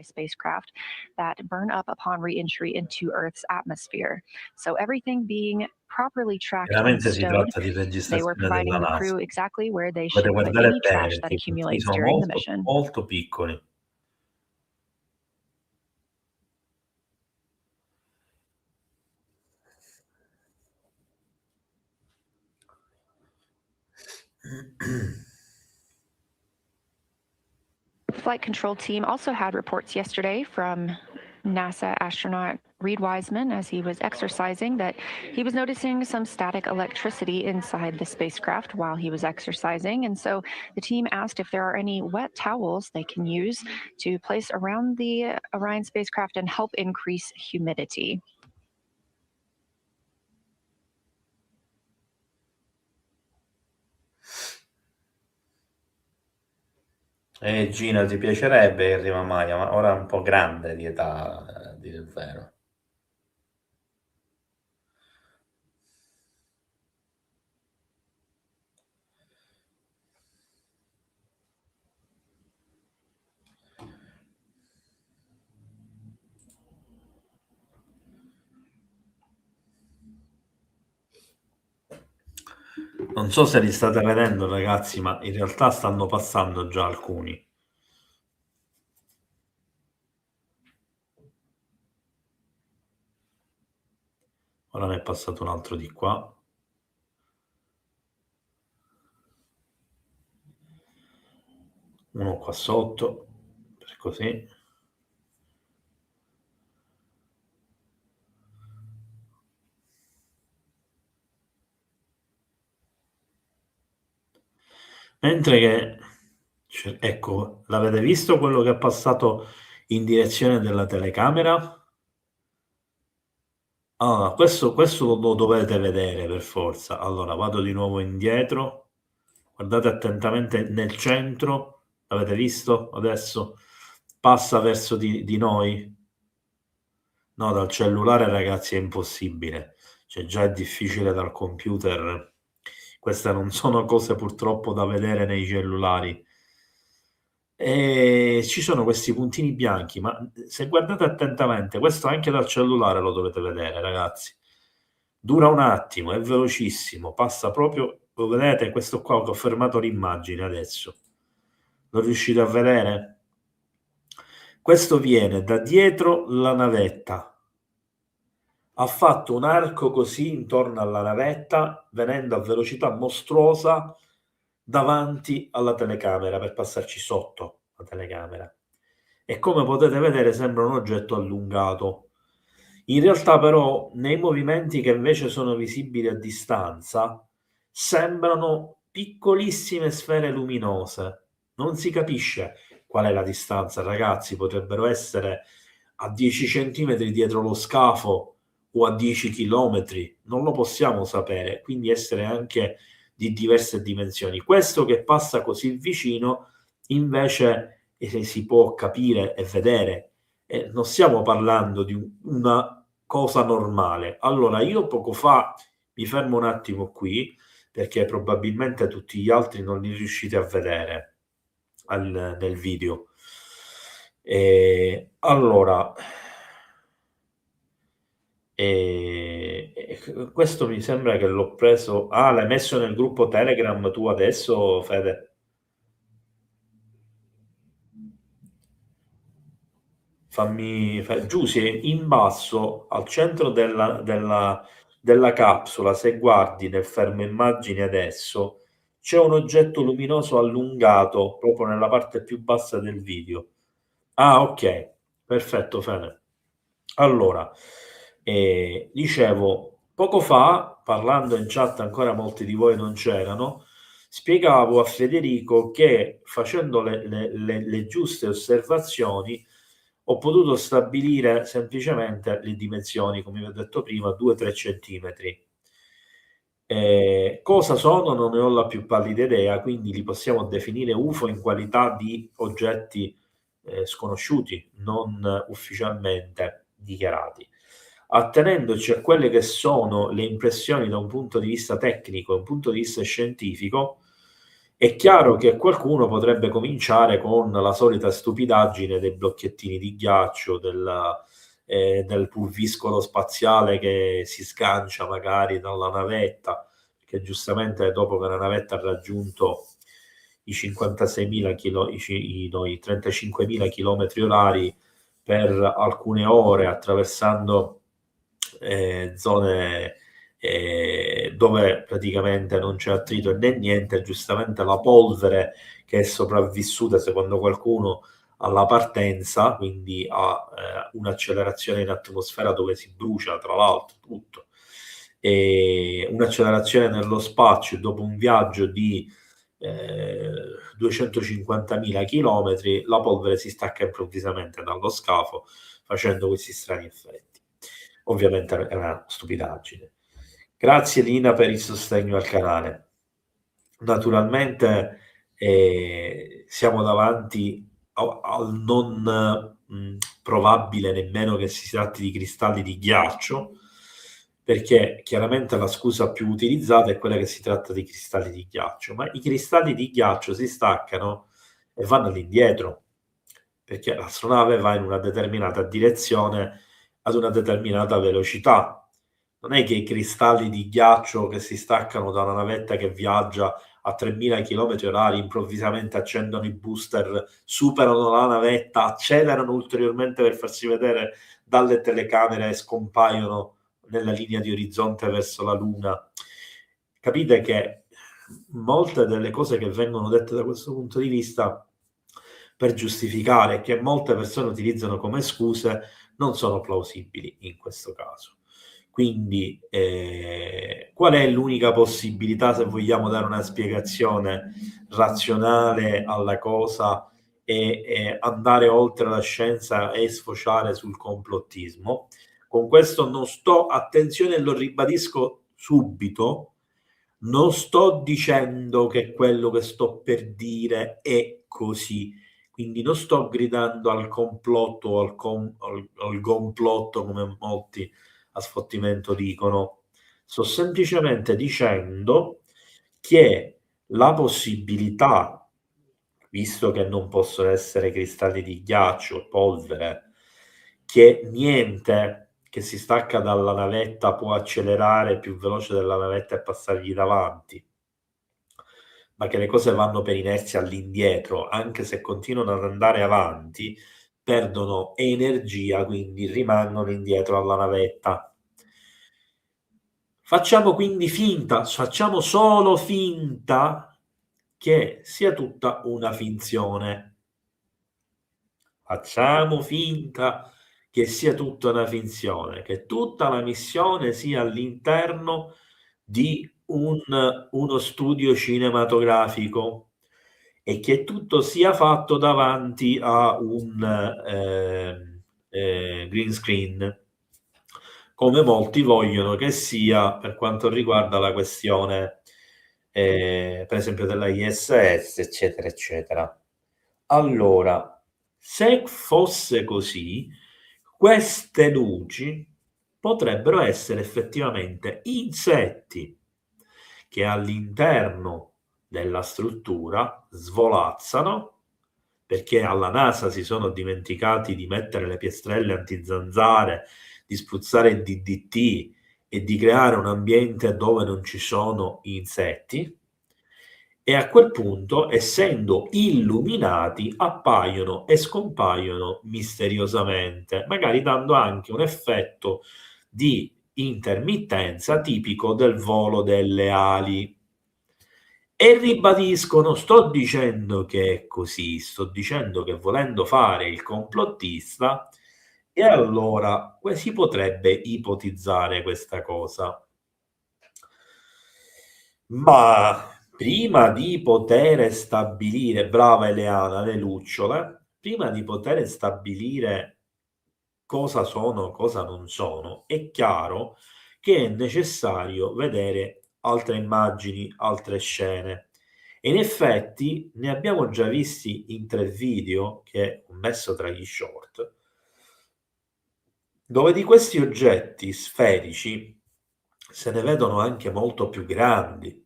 Spacecraft that burn up upon re-entry into Earth's atmosphere. So everything being properly tracked and Chiaramente si stowed, tratta di they were registrazione providing della the NASA. crew exactly where they Dovete should put guardare any bene trash that perché i puntini accumulates sono during the molto, mission. molto piccoli. Flight control team also had reports yesterday from NASA astronaut Reed Wiseman as he was exercising that he was noticing some static electricity inside the spacecraft while he was exercising. And so the team asked if there are any wet towels they can use to place around the Orion spacecraft and help increase humidity. Gina, ti piacerebbe il Rima Maya, ma ora è un po' grande di età, a dire il vero. Non so se li state vedendo, ragazzi, ma in realtà stanno passando già alcuni. Ora ne è passato un altro di qua. Uno qua sotto, per così. Mentre che, ecco, l'avete visto quello che è passato in direzione della telecamera? Allora, questo lo dovete vedere per forza. Allora, vado di nuovo indietro. Guardate attentamente nel centro. L'avete visto? Adesso passa verso di noi. No, dal cellulare, ragazzi, è impossibile. Cioè, già è difficile dal computer. Queste non sono cose purtroppo da vedere nei cellulari. E ci sono questi puntini bianchi, ma se guardate attentamente, questo anche dal cellulare lo dovete vedere, ragazzi. Dura un attimo, è velocissimo, passa proprio, lo vedete, questo qua che ho fermato l'immagine adesso. Lo riuscite a vedere? Questo viene da dietro la navetta. Ha fatto un arco così intorno alla navetta, venendo a velocità mostruosa davanti alla telecamera per passarci sotto la telecamera. E come potete vedere sembra un oggetto allungato. In realtà però nei movimenti che invece sono visibili a distanza sembrano piccolissime sfere luminose. Non si capisce qual è la distanza, ragazzi, potrebbero essere a 10 centimetri dietro lo scafo o a 10 chilometri, non lo possiamo sapere, quindi essere anche di diverse dimensioni. Questo che passa così vicino invece si può capire e vedere. Non stiamo parlando di una cosa normale. Allora, io poco fa mi fermo un attimo qui, perché probabilmente tutti gli altri non li riuscite a vedere nel video. Allora, questo mi sembra che l'ho preso. Ah, l'hai messo nel gruppo Telegram tu adesso, Fede? Giù, in basso, al centro della capsula, se guardi nel fermo immagini adesso, c'è un oggetto luminoso allungato proprio nella parte più bassa del video. Ah, ok, perfetto, Fede. Allora, dicevo, poco fa, parlando in chat, ancora molti di voi non c'erano, spiegavo a Federico che facendo le giuste osservazioni ho potuto stabilire semplicemente le dimensioni, come vi ho detto prima, 2-3 centimetri. Cosa sono? Non ne ho la più pallida idea, quindi li possiamo definire UFO in qualità di oggetti sconosciuti, non ufficialmente dichiarati. Attenendoci a quelle che sono le impressioni da un punto di vista tecnico, da un punto di vista scientifico, è chiaro che qualcuno potrebbe cominciare con la solita stupidaggine dei blocchettini di ghiaccio, del pulviscolo spaziale che si sgancia magari dalla navetta, che giustamente dopo che la navetta ha raggiunto i 56.000 i 35.000 chilometri orari per alcune ore, attraversando zone dove praticamente non c'è attrito né niente, giustamente la polvere che è sopravvissuta, secondo qualcuno, alla partenza, quindi a un'accelerazione in atmosfera dove si brucia tra l'altro tutto, e un'accelerazione nello spazio dopo un viaggio di 250.000 chilometri, la polvere si stacca improvvisamente dallo scafo facendo questi strani effetti. Ovviamente è una stupidaggine. Grazie Lina per il sostegno al canale. Naturalmente siamo davanti al non probabile nemmeno che si tratti di cristalli di ghiaccio, perché chiaramente la scusa più utilizzata è quella che si tratta di cristalli di ghiaccio, ma i cristalli di ghiaccio si staccano e vanno all'indietro, perché l'astronave va in una determinata direzione ad una determinata velocità. Non è che i cristalli di ghiaccio che si staccano da una navetta che viaggia a 3.000 km orari improvvisamente accendono i booster, superano la navetta, accelerano ulteriormente per farsi vedere dalle telecamere e scompaiono nella linea di orizzonte verso la Luna. Capite che molte delle cose che vengono dette da questo punto di vista per giustificare, che molte persone utilizzano come scuse, non sono plausibili in questo caso. Quindi qual è l'unica possibilità, se vogliamo dare una spiegazione razionale alla cosa e andare oltre la scienza e sfociare sul complottismo? Con questo non sto, attenzione, lo ribadisco subito, non sto dicendo che quello che sto per dire è così, quindi non sto gridando al complotto o al complotto come molti a sfottimento dicono, sto semplicemente dicendo che la possibilità, visto che non possono essere cristalli di ghiaccio o polvere, che niente che si stacca dalla navetta può accelerare più veloce della navetta e passargli davanti, ma che le cose vanno per inerzia all'indietro, anche se continuano ad andare avanti, perdono energia, quindi rimangono indietro alla navetta. Facciamo quindi finta, facciamo solo finta che sia tutta una finzione. Facciamo finta che sia tutta una finzione, che tutta la missione sia all'interno di uno studio cinematografico e che tutto sia fatto davanti a un green screen, come molti vogliono che sia per quanto riguarda la questione, per esempio, della ISS, eccetera, eccetera. Allora, se fosse così, queste luci potrebbero essere effettivamente insetti che all'interno della struttura svolazzano, perché alla NASA si sono dimenticati di mettere le piastrelle antizanzare, di spruzzare il DDT e di creare un ambiente dove non ci sono insetti, e a quel punto, essendo illuminati, appaiono e scompaiono misteriosamente, magari dando anche un effetto di intermittenza tipico del volo delle ali. E ribadisco, non sto dicendo che è così, sto dicendo che volendo fare il complottista, e allora si potrebbe ipotizzare questa cosa. Ma prima di poter stabilire, brava Eleana, le lucciole, prima di poter stabilire cosa sono, cosa non sono, è chiaro che è necessario vedere altre immagini, altre scene. E in effetti ne abbiamo già visti in 3 video che ho messo tra gli short, dove di questi oggetti sferici se ne vedono anche molto più grandi,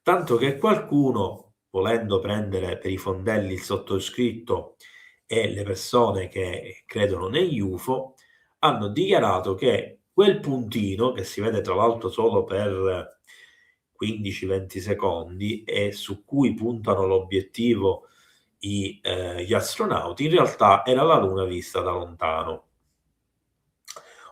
tanto che qualcuno, volendo prendere per i fondelli il sottoscritto e le persone che credono negli UFO, hanno dichiarato che quel puntino, che si vede tra l'altro solo per 15-20 secondi e su cui puntano l'obiettivo gli astronauti, in realtà era la Luna vista da lontano.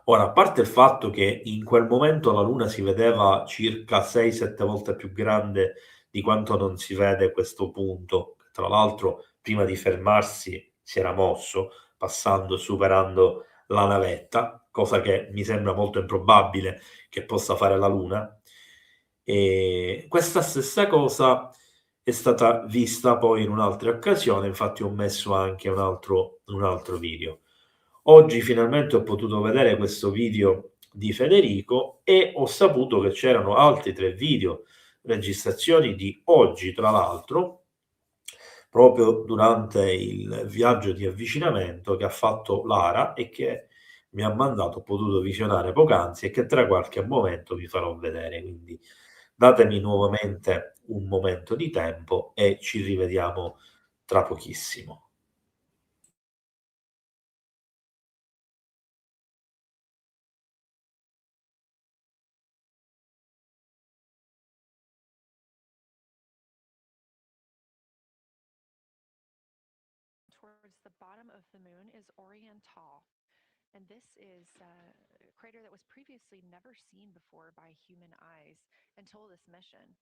Ora, a parte il fatto che in quel momento la Luna si vedeva circa 6-7 volte più grande di quanto non si vede questo punto, tra l'altro prima di fermarsi si era mosso, passando, superando la navetta, cosa che mi sembra molto improbabile che possa fare la Luna. E questa stessa cosa è stata vista poi in un'altra occasione, infatti ho messo anche un altro video. Oggi finalmente ho potuto vedere questo video di Federico e ho saputo che c'erano altri 3 video, registrazioni di oggi tra l'altro, proprio durante il viaggio di avvicinamento che ha fatto Lara e che mi ha mandato, ho potuto visionare poc'anzi e che tra qualche momento vi farò vedere. Quindi datemi nuovamente un momento di tempo e ci rivediamo tra pochissimo. Towards the bottom of the moon is Orion, and this is a crater that was previously never seen before by human eyes until this mission.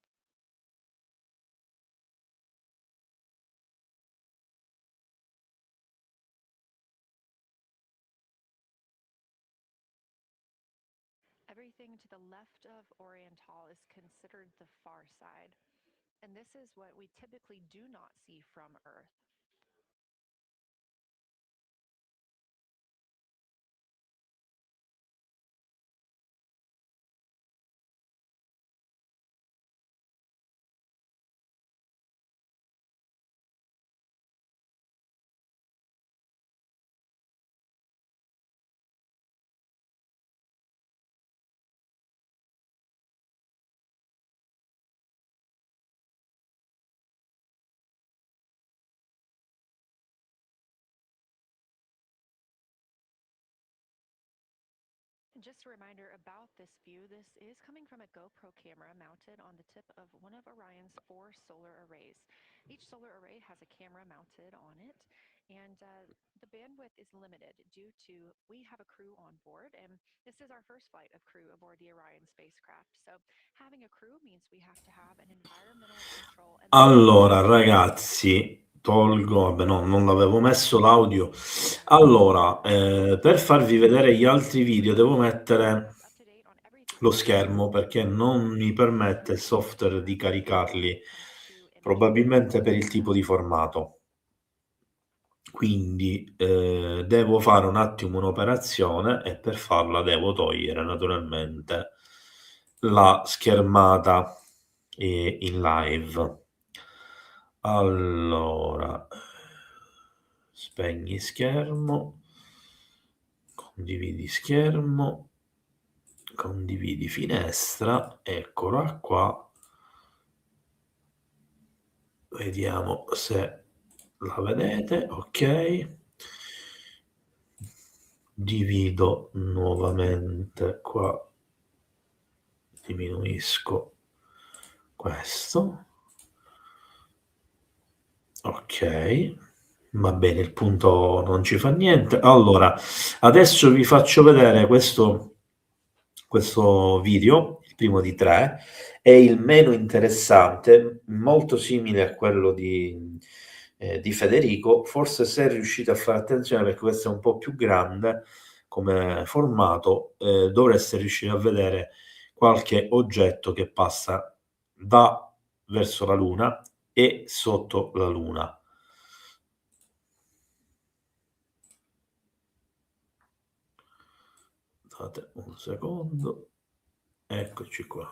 Everything to the left of Orion is considered the far side, and this is what we typically do not see from Earth. And just a reminder about this view, this is coming from a GoPro camera mounted on the tip of one of Orion's 4 solar arrays. Each solar array has a camera mounted on it, and the bandwidth is limited due to we have a crew on board, and this is our first flight of crew aboard the Orion spacecraft. So having a crew means we have to have an environmental control. Allora, ragazzi, Tolgo, vabbè, no, non l'avevo messo l'audio. Allora, per farvi vedere gli altri video devo mettere lo schermo perché non mi permette il software di caricarli, probabilmente per il tipo di formato. Quindi devo fare un attimo un'operazione e per farla devo togliere naturalmente la schermata in live. Allora, spegni schermo, condividi schermo, condividi finestra, eccola qua. Vediamo se la vedete, ok. Divido nuovamente qua, diminuisco questo, ok, va bene, il punto non ci fa niente. Allora, adesso vi faccio vedere questo video, il primo di 3, è il meno interessante, molto simile a quello di Federico. Forse se riuscite a fare attenzione, perché questo è un po' più grande come formato, dovreste riuscire a vedere qualche oggetto che passa da verso la Luna e sotto la Luna. Date un secondo, eccoci qua.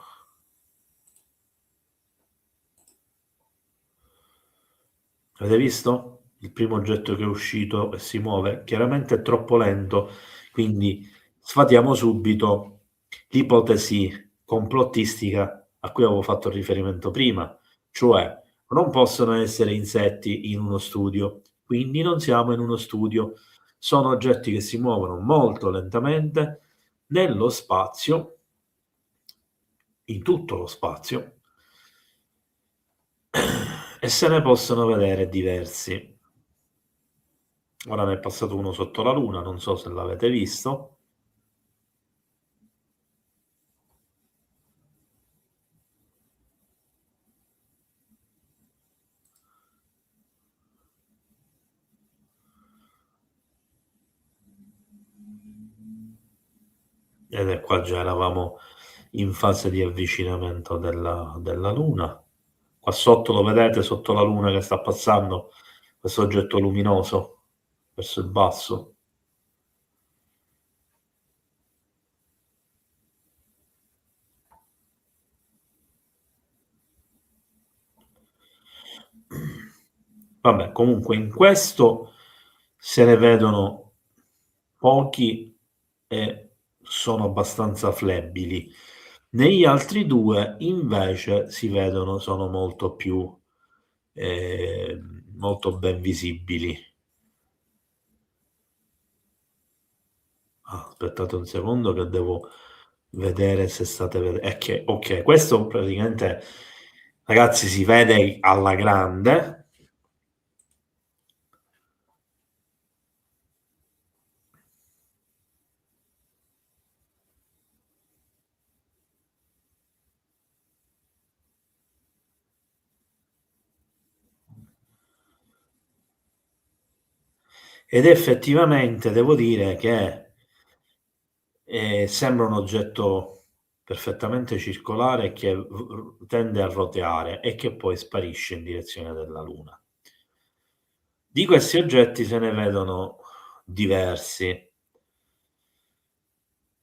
Avete visto? Il primo oggetto che è uscito e si muove, chiaramente è troppo lento, quindi sfatiamo subito l'ipotesi complottistica a cui avevo fatto riferimento prima, cioè non possono essere insetti in uno studio, quindi non siamo in uno studio, sono oggetti che si muovono molto lentamente nello spazio, in tutto lo spazio, e se ne possono vedere diversi. Ora ne è passato uno sotto la Luna, non so se l'avete visto. Ed qua già eravamo in fase di avvicinamento della Luna. Qua sotto lo vedete, sotto la Luna che sta passando questo oggetto luminoso verso il basso. Vabbè, comunque in questo se ne vedono pochi e sono abbastanza flebili. Negli altri due invece si vedono, sono molto più molto ben visibili. Aspettate un secondo che devo vedere se state vedendo. Ok, questo praticamente, ragazzi, si vede alla grande. Ed effettivamente devo dire che sembra un oggetto perfettamente circolare che tende a roteare e che poi sparisce in direzione della Luna. Di questi oggetti se ne vedono diversi.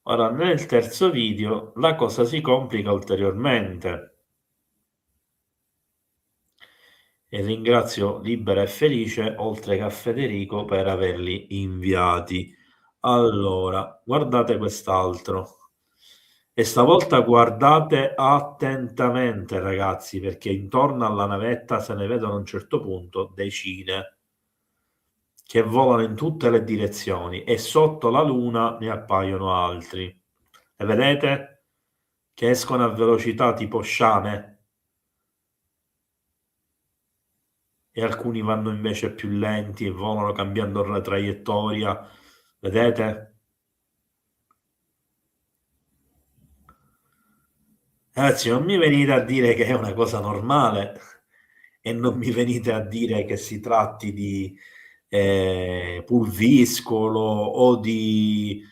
Ora, nel terzo video la cosa si complica ulteriormente. E ringrazio Libera e Felice, oltre che a Federico, per averli inviati. Allora, guardate quest'altro. E stavolta guardate attentamente, ragazzi, perché intorno alla navetta se ne vedono a un certo punto decine che volano in tutte le direzioni e sotto la Luna ne appaiono altri. E vedete che escono a velocità tipo sciame e alcuni vanno invece più lenti e volano cambiando la traiettoria. Vedete? Ragazzi, non mi venite a dire che è una cosa normale. e non mi venite a dire che si tratti di pulviscolo o di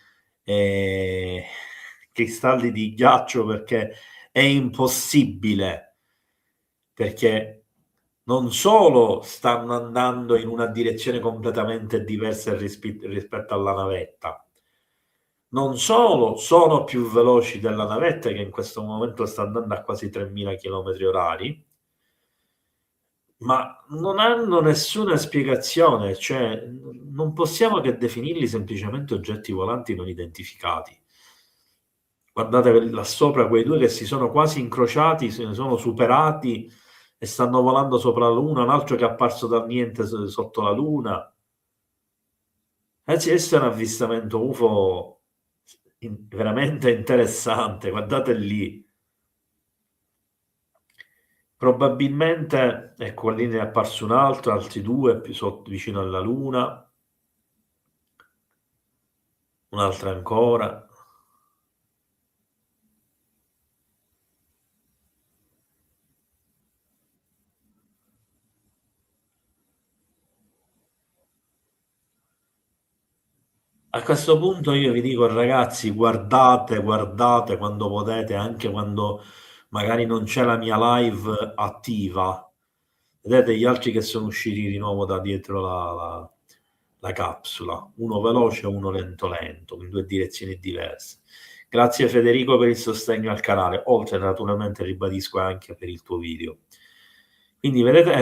cristalli di ghiaccio, perché è impossibile, perché non solo stanno andando in una direzione completamente diversa rispetto alla navetta, non solo sono più veloci della navetta, che in questo momento sta andando a quasi 3000 km/h, ma non hanno nessuna spiegazione, cioè non possiamo che definirli semplicemente oggetti volanti non identificati. Guardate là sopra quei due che si sono quasi incrociati, se ne sono superati e stanno volando sopra la Luna, un altro che è apparso dal niente sotto la Luna. Questo è un avvistamento UFO veramente interessante, guardate lì. Probabilmente, ecco, lì ne è apparso un altro, altri due più sotto, vicino alla Luna, un'altra ancora. A questo punto io vi dico, ragazzi, guardate quando potete, anche quando magari non c'è la mia live attiva. Vedete gli altri che sono usciti di nuovo da dietro la capsula, uno veloce e uno lento, in due direzioni diverse. Grazie Federico per il sostegno al canale, oltre naturalmente ribadisco anche per il tuo video. Quindi vedete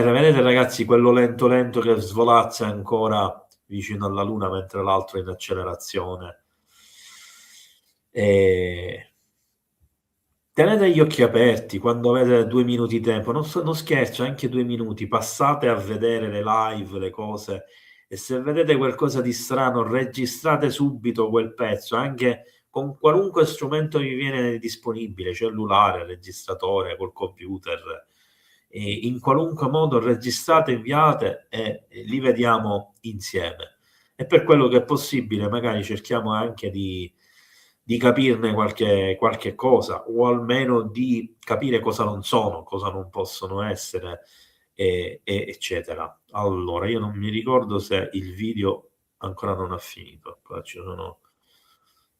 ragazzi, quello lento che svolazza ancora vicino alla Luna, mentre l'altro è in accelerazione. Tenete gli occhi aperti quando avete 2 minuti di tempo, non scherzo, anche 2 minuti, passate a vedere le live, le cose, e se vedete qualcosa di strano registrate subito quel pezzo, anche con qualunque strumento vi viene disponibile, cellulare, registratore, col computer, e in qualunque modo registrate, inviate e li vediamo insieme. E per quello che è possibile magari cerchiamo anche di capirne qualche cosa, o almeno di capire cosa non sono, cosa non possono essere, eccetera. Allora, io non mi ricordo se il video ancora non ha finito, ancora ci sono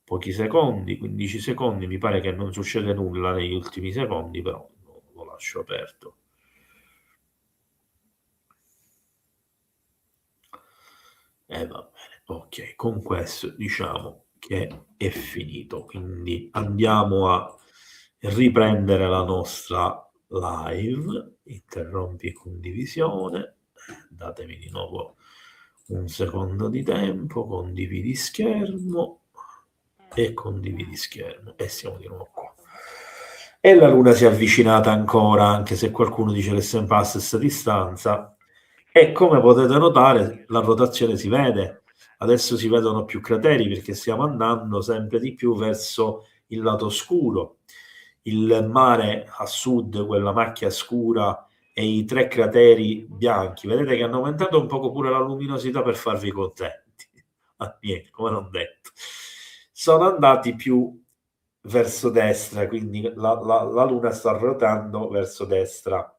pochi secondi, 15 secondi, mi pare che non succede nulla negli ultimi secondi, però lo lascio aperto. Va bene, ok, con questo diciamo che è finito, quindi andiamo a riprendere la nostra live. Interrompi condivisione, datemi di nuovo un secondo di tempo, condividi schermo e condividi schermo e siamo di nuovo qua. E la Luna si è avvicinata ancora, anche se qualcuno dice che è sempre alla stessa distanza, e come potete notare la rotazione si vede. Adesso si vedono più crateri perché stiamo andando sempre di più verso il lato scuro. Il mare a sud, quella macchia scura, e i 3 crateri bianchi. Vedete che hanno aumentato un poco pure la luminosità per farvi contenti. Niente, come non detto. Sono andati più verso destra, quindi la Luna sta ruotando verso destra.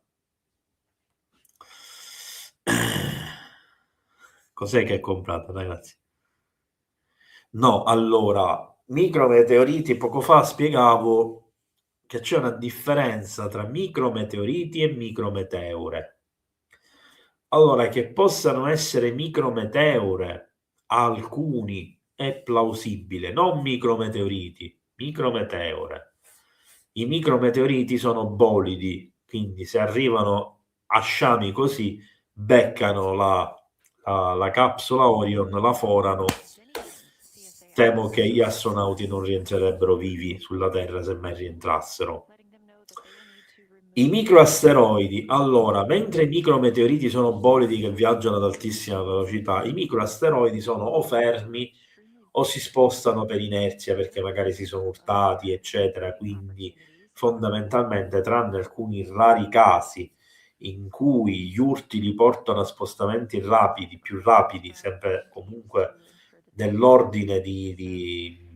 Cos'è che hai comprato, ragazzi? No, allora, micrometeoriti, poco fa spiegavo che c'è una differenza tra micrometeoriti e micrometeore. Allora, che possano essere micrometeore, alcuni è plausibile, non micrometeoriti, micrometeore. I micrometeoriti sono bolidi, quindi se arrivano a sciami così, beccano la capsula Orion, la forano. Temo che gli astronauti non rientrerebbero vivi sulla Terra se mai rientrassero. I microasteroidi, allora, mentre i micrometeoriti sono bolidi che viaggiano ad altissima velocità, i microasteroidi sono o fermi o si spostano per inerzia perché magari si sono urtati, eccetera. Quindi fondamentalmente, tranne alcuni rari casi in cui gli urti li portano a spostamenti rapidi, più rapidi, sempre comunque nell'ordine di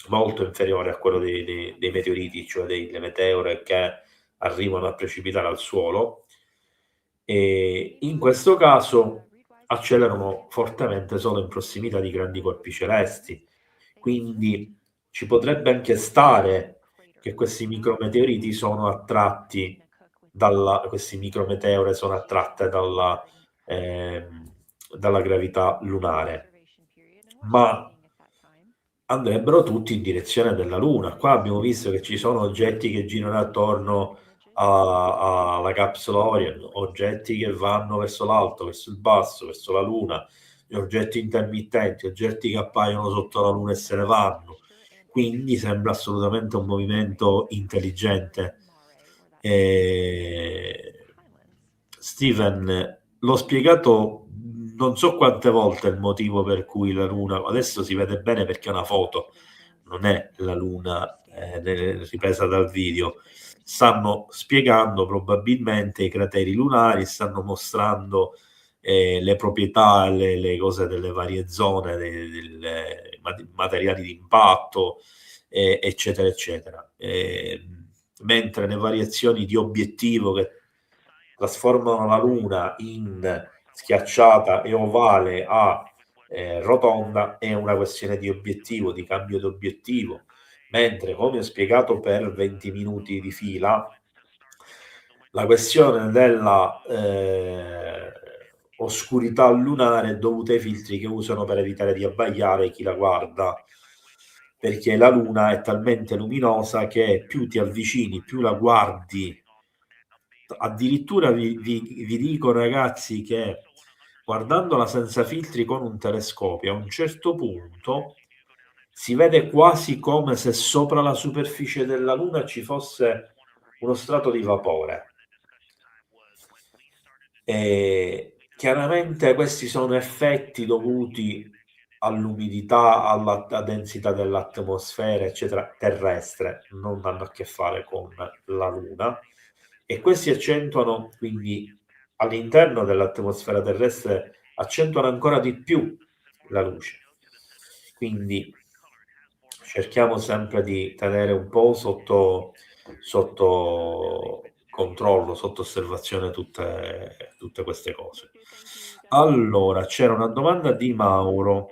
molto inferiore a quello dei meteoriti, cioè delle meteore che arrivano a precipitare al suolo, e in questo caso accelerano fortemente solo in prossimità di grandi corpi celesti. Quindi ci potrebbe anche stare che questi micrometeoriti sono attratti questi micrometeore sono attratte dalla gravità lunare, ma andrebbero tutti in direzione della Luna. Qua abbiamo visto che ci sono oggetti che girano attorno alla capsula Orion, oggetti che vanno verso l'alto, verso il basso, verso la Luna, oggetti intermittenti, oggetti che appaiono sotto la Luna e se ne vanno. Quindi sembra assolutamente un movimento intelligente. Steven, l'ho spiegato non so quante volte il motivo per cui la Luna, adesso si vede bene perché è una foto, non è la Luna ripresa dal video. Stanno spiegando probabilmente i crateri lunari, stanno mostrando le proprietà, le cose delle varie zone, dei materiali di impatto, eccetera, eccetera. Mentre le variazioni di obiettivo che trasformano la Luna in schiacciata e ovale a rotonda è una questione di obiettivo, di cambio di obiettivo, mentre, come ho spiegato per 20 minuti di fila, la questione della oscurità lunare è dovuta ai filtri che usano per evitare di abbagliare chi la guarda, perché la Luna è talmente luminosa che più ti avvicini, più la guardi. Addirittura vi dico, ragazzi, che guardandola senza filtri con un telescopio, a un certo punto si vede quasi come se sopra la superficie della Luna ci fosse uno strato di vapore. E chiaramente questi sono effetti dovuti all'umidità, alla densità dell'atmosfera, eccetera, terrestre, non hanno a che fare con la Luna, e questi accentuano, quindi all'interno dell'atmosfera terrestre accentuano ancora di più la luce. Quindi cerchiamo sempre di tenere un po' sotto controllo, sotto osservazione tutte queste cose. Allora, c'era una domanda di Mauro.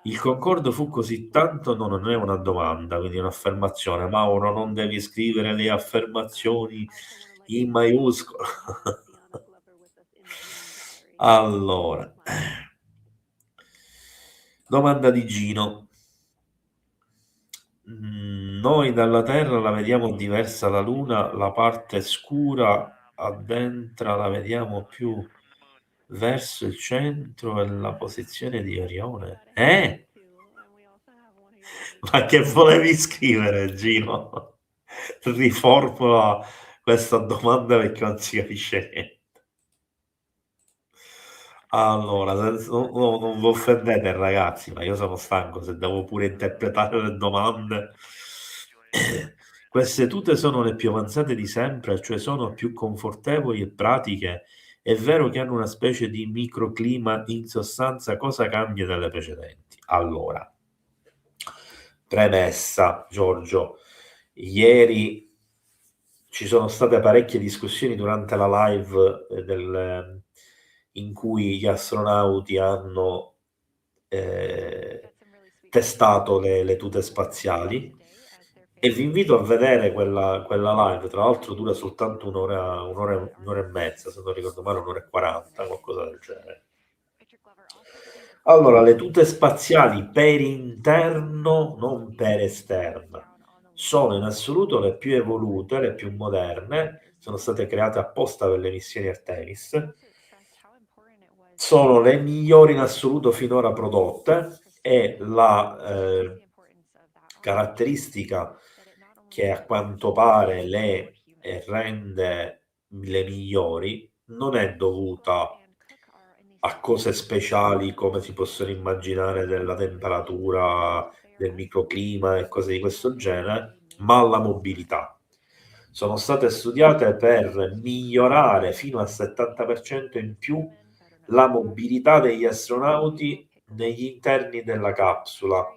Il concordo fu così tanto? No, non è una domanda, quindi è un'affermazione. Mauro, non devi scrivere le affermazioni in maiuscolo. Allora, domanda di Gino. Noi dalla Terra la vediamo diversa la Luna, la parte scura a destra la vediamo più verso il centro e la posizione di Orione. Ma che volevi scrivere, Gino? Riformula questa domanda perché non si capisce niente. Allora, non vi offendete ragazzi, ma io sono stanco, se devo pure interpretare le domande. Queste tute sono le più avanzate di sempre, cioè sono più confortevoli e pratiche. È vero che hanno una specie di microclima, in sostanza cosa cambia dalle precedenti? Allora, premessa, Giorgio, ieri ci sono state parecchie discussioni durante la live in cui gli astronauti hanno testato le tute spaziali, e vi invito a vedere quella live. Tra l'altro dura soltanto un'ora e mezza, se non ricordo male, un'ora e 40, qualcosa del genere. Allora, le tute spaziali per interno, non per esterno, sono in assoluto le più evolute, le più moderne, sono state create apposta per le missioni Artemis, sono le migliori in assoluto finora prodotte, e la caratteristica che a quanto pare le rende le migliori non è dovuta a cose speciali come si possono immaginare della temperatura, del microclima e cose di questo genere, ma alla mobilità. Sono state studiate per migliorare fino al 70% in più la mobilità degli astronauti negli interni della capsula,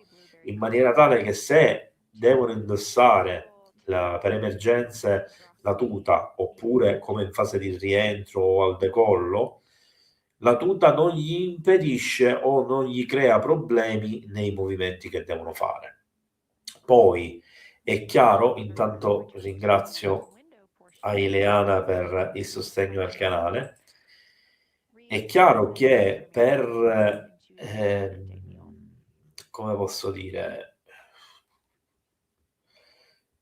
in maniera tale che se devono indossare per emergenze la tuta, oppure come in fase di rientro o al decollo, la tuta non gli impedisce o non gli crea problemi nei movimenti che devono fare. Poi è chiaro, intanto ringrazio a Ileana per il sostegno al canale, è chiaro che per, come posso dire,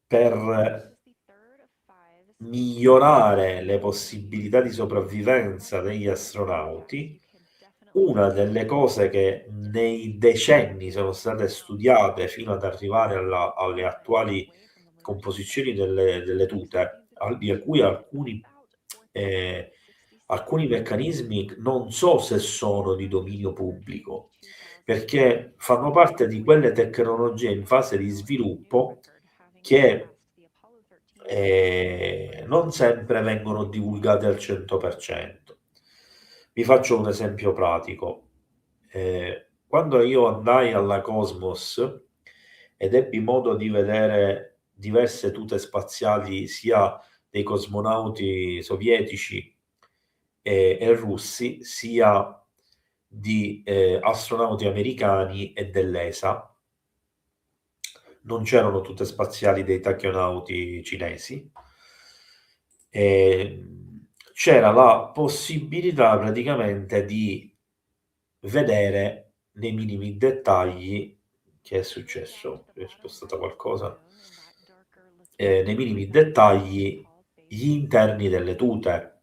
per migliorare le possibilità di sopravvivenza degli astronauti, una delle cose che nei decenni sono state studiate fino ad arrivare alle attuali composizioni delle tute, di cui alcuni meccanismi non so se sono di dominio pubblico, perché fanno parte di quelle tecnologie in fase di sviluppo che non sempre vengono divulgate al 100%. Vi faccio un esempio pratico. Quando io andai alla Cosmos ed ebbi modo di vedere diverse tute spaziali sia dei cosmonauti sovietici e russi, sia di astronauti americani e dell'ESA, non c'erano tute spaziali dei tachionauti cinesi, c'era la possibilità praticamente di vedere nei minimi dettagli che è successo, è spostata qualcosa, nei minimi dettagli gli interni delle tute,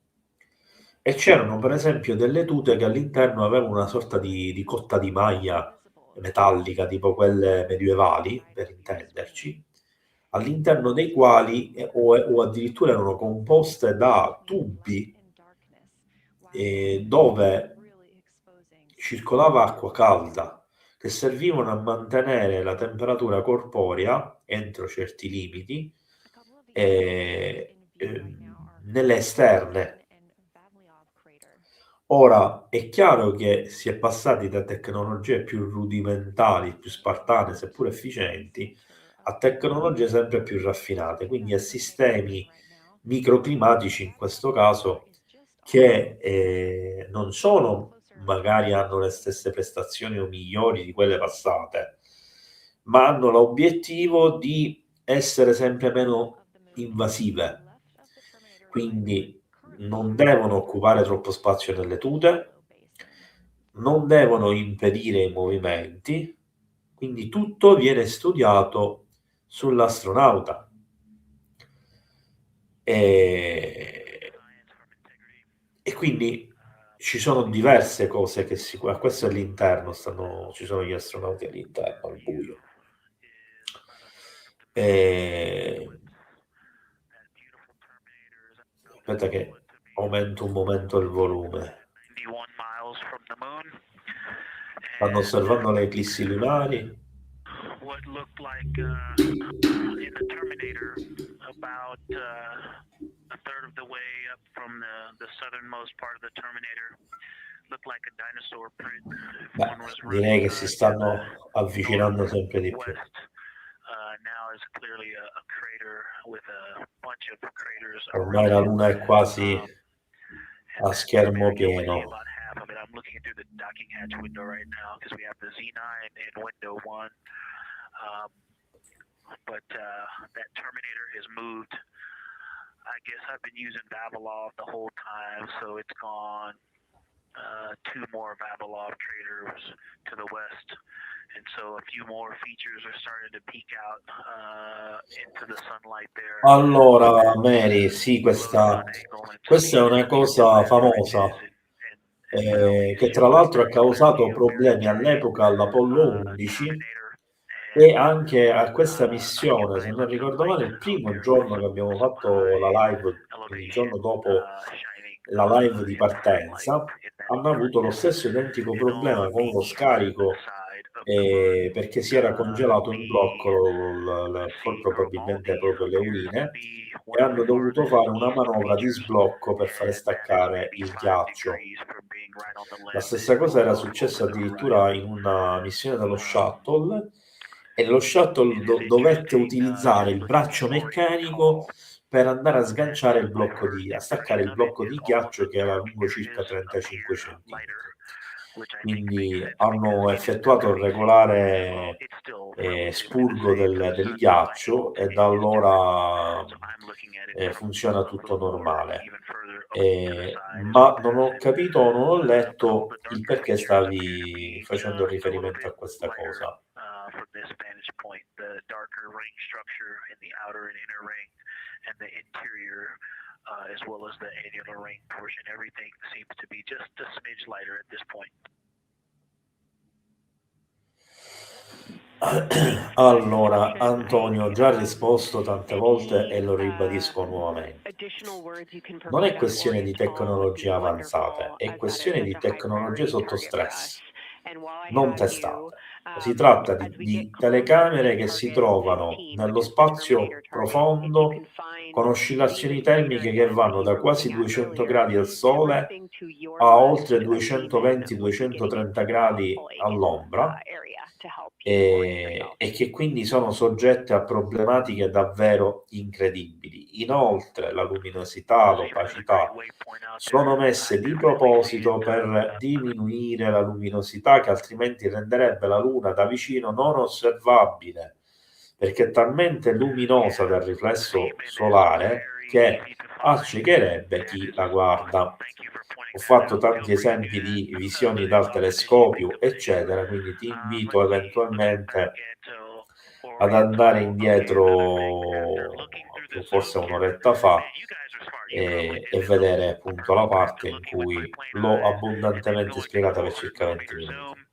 e c'erano per esempio delle tute che all'interno avevano una sorta di cotta di maglia metallica, tipo quelle medievali, per intenderci, all'interno dei quali o addirittura erano composte da tubi dove circolava acqua calda, che servivano a mantenere la temperatura corporea entro certi limiti nelle esterne. Ora è chiaro che si è passati da tecnologie più rudimentali, più spartane, seppur efficienti, a tecnologie sempre più raffinate, quindi a sistemi microclimatici in questo caso, che non sono, magari hanno le stesse prestazioni o migliori di quelle passate, ma hanno l'obiettivo di essere sempre meno invasive. Quindi non devono occupare troppo spazio nelle tute, non devono impedire i movimenti, quindi tutto viene studiato sull'astronauta. E quindi ci sono diverse cose che questo è all'interno, ci sono gli astronauti all'interno, al buio. Aspetta che aumento un momento il volume. Stanno osservando le eclissi lunari. What looked like in the Terminator, about a third of the way up from the southernmost part of the Terminator, looked like a dinosaur print. Direi che si stanno avvicinando sempre di più. Now is clearly a crater with a bunch of craters. Ormai la luna è quasi a schermo pieno. I'm looking through the docking hatch window right now because we have the Z9 in window 1. But that Terminator has moved. I guess I've been using Vavilov the whole time, so it's gone 2 more Vavilov craters to the west. And so a few more features are starting to peek out into the sunlight there. Allora, Mary, sì, questa è una cosa famosa, che tra l'altro ha causato problemi all'epoca all'Apollo 11 e anche a questa missione. Se non ricordo male, il primo giorno che abbiamo fatto la live, il giorno dopo la live di partenza, hanno avuto lo stesso identico problema con lo scarico, perché si era congelato in blocco probabilmente proprio le urine, e hanno dovuto fare una manovra di sblocco per fare staccare il ghiaccio. La stessa cosa era successa addirittura in una missione dello shuttle, e lo shuttle dovette utilizzare il braccio meccanico per andare a sganciare il blocco a staccare il blocco di ghiaccio che era lungo circa 35 centimetri. Quindi hanno effettuato il regolare spurgo del ghiaccio e da allora funziona tutto normale. Ma non ho capito, non ho letto il perché stavi facendo riferimento a questa cosa. From this vantage point, the darker ring structure in the outer and inner ring and the interior, as well as the annular ring portion, everything seems to be just a smidge lighter at this point. Allora, Antonio, ho già risposto tante volte e lo ribadisco nuovamente. Non è questione di tecnologie avanzate, è questione di tecnologie sotto stress, non testate. Si tratta di telecamere che si trovano nello spazio profondo con oscillazioni termiche che vanno da quasi 200 gradi al sole a oltre 220-230 gradi all'ombra e che quindi sono soggette a problematiche davvero incredibili. Inoltre la luminosità, l'opacità sono messe di proposito per diminuire la luminosità che altrimenti renderebbe la Luna da vicino non osservabile, perché è talmente luminosa dal riflesso solare che accecherebbe chi la guarda. Ho fatto tanti esempi di visioni dal telescopio, eccetera, quindi ti invito eventualmente ad andare indietro forse un'oretta fa e vedere appunto la parte in cui l'ho abbondantemente spiegata per circa 20 minuti.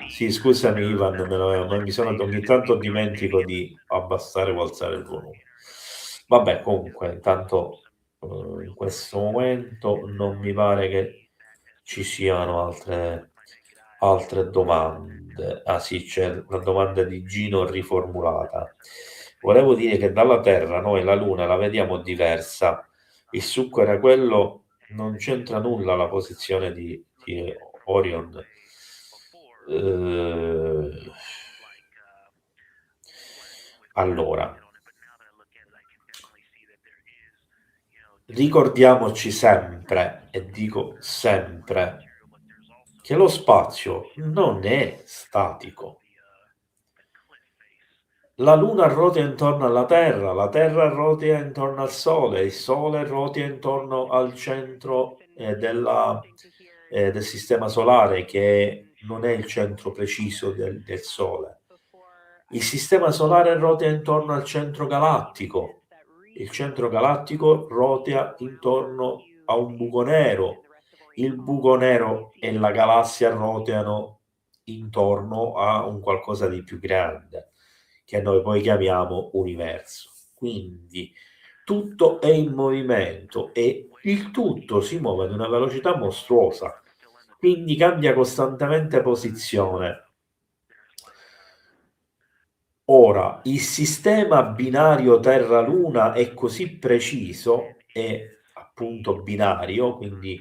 Sì, scusami Ivan, ogni tanto dimentico di abbassare o alzare il volume. Vabbè, comunque, intanto in questo momento non mi pare che ci siano altre domande. Ah sì, c'è la domanda di Gino riformulata. Volevo dire che dalla Terra noi la Luna la vediamo diversa. Il succo era quello, non c'entra nulla la posizione di Orion. Allora, ricordiamoci sempre, e dico sempre, che lo spazio non è statico. La Luna rotea intorno alla Terra, la Terra rotea intorno al Sole, il Sole rotea intorno al centro del Sistema Solare, che non è il centro preciso del Sole. Il Sistema Solare rotea intorno al centro galattico. Il centro galattico rotea intorno a un buco nero. Il buco nero e la galassia roteano intorno a un qualcosa di più grande, che noi poi chiamiamo universo. Quindi tutto è in movimento e il tutto si muove ad una velocità mostruosa, quindi cambia costantemente posizione. Ora, il sistema binario Terra-Luna è così preciso, è appunto binario, quindi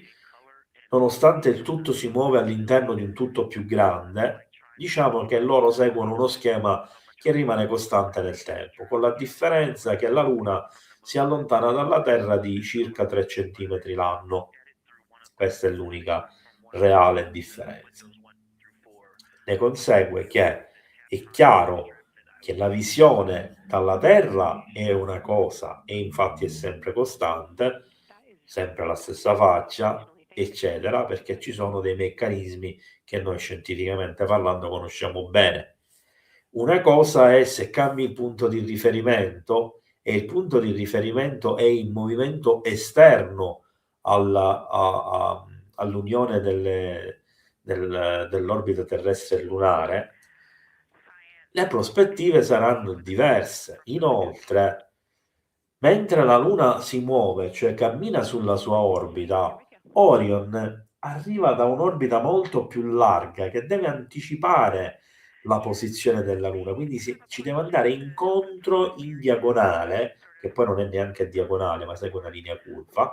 nonostante il tutto si muove all'interno di un tutto più grande, diciamo che loro seguono uno schema che rimane costante nel tempo, con la differenza che la Luna si allontana dalla Terra di circa 3 centimetri l'anno. Questa è l'unica reale differenza. Ne consegue che è chiaro che la visione dalla Terra è una cosa e infatti è sempre costante, sempre la stessa faccia, eccetera, perché ci sono dei meccanismi che noi scientificamente parlando conosciamo bene. Una cosa è se cambi il punto di riferimento e il punto di riferimento è in movimento esterno all'unione dell'orbita terrestre e lunare, le prospettive saranno diverse. Inoltre, mentre la Luna si muove, cioè cammina sulla sua orbita, Orion arriva da un'orbita molto più larga che deve anticipare la posizione della Luna, quindi ci deve andare incontro in diagonale, che poi non è neanche diagonale, ma segue una linea curva,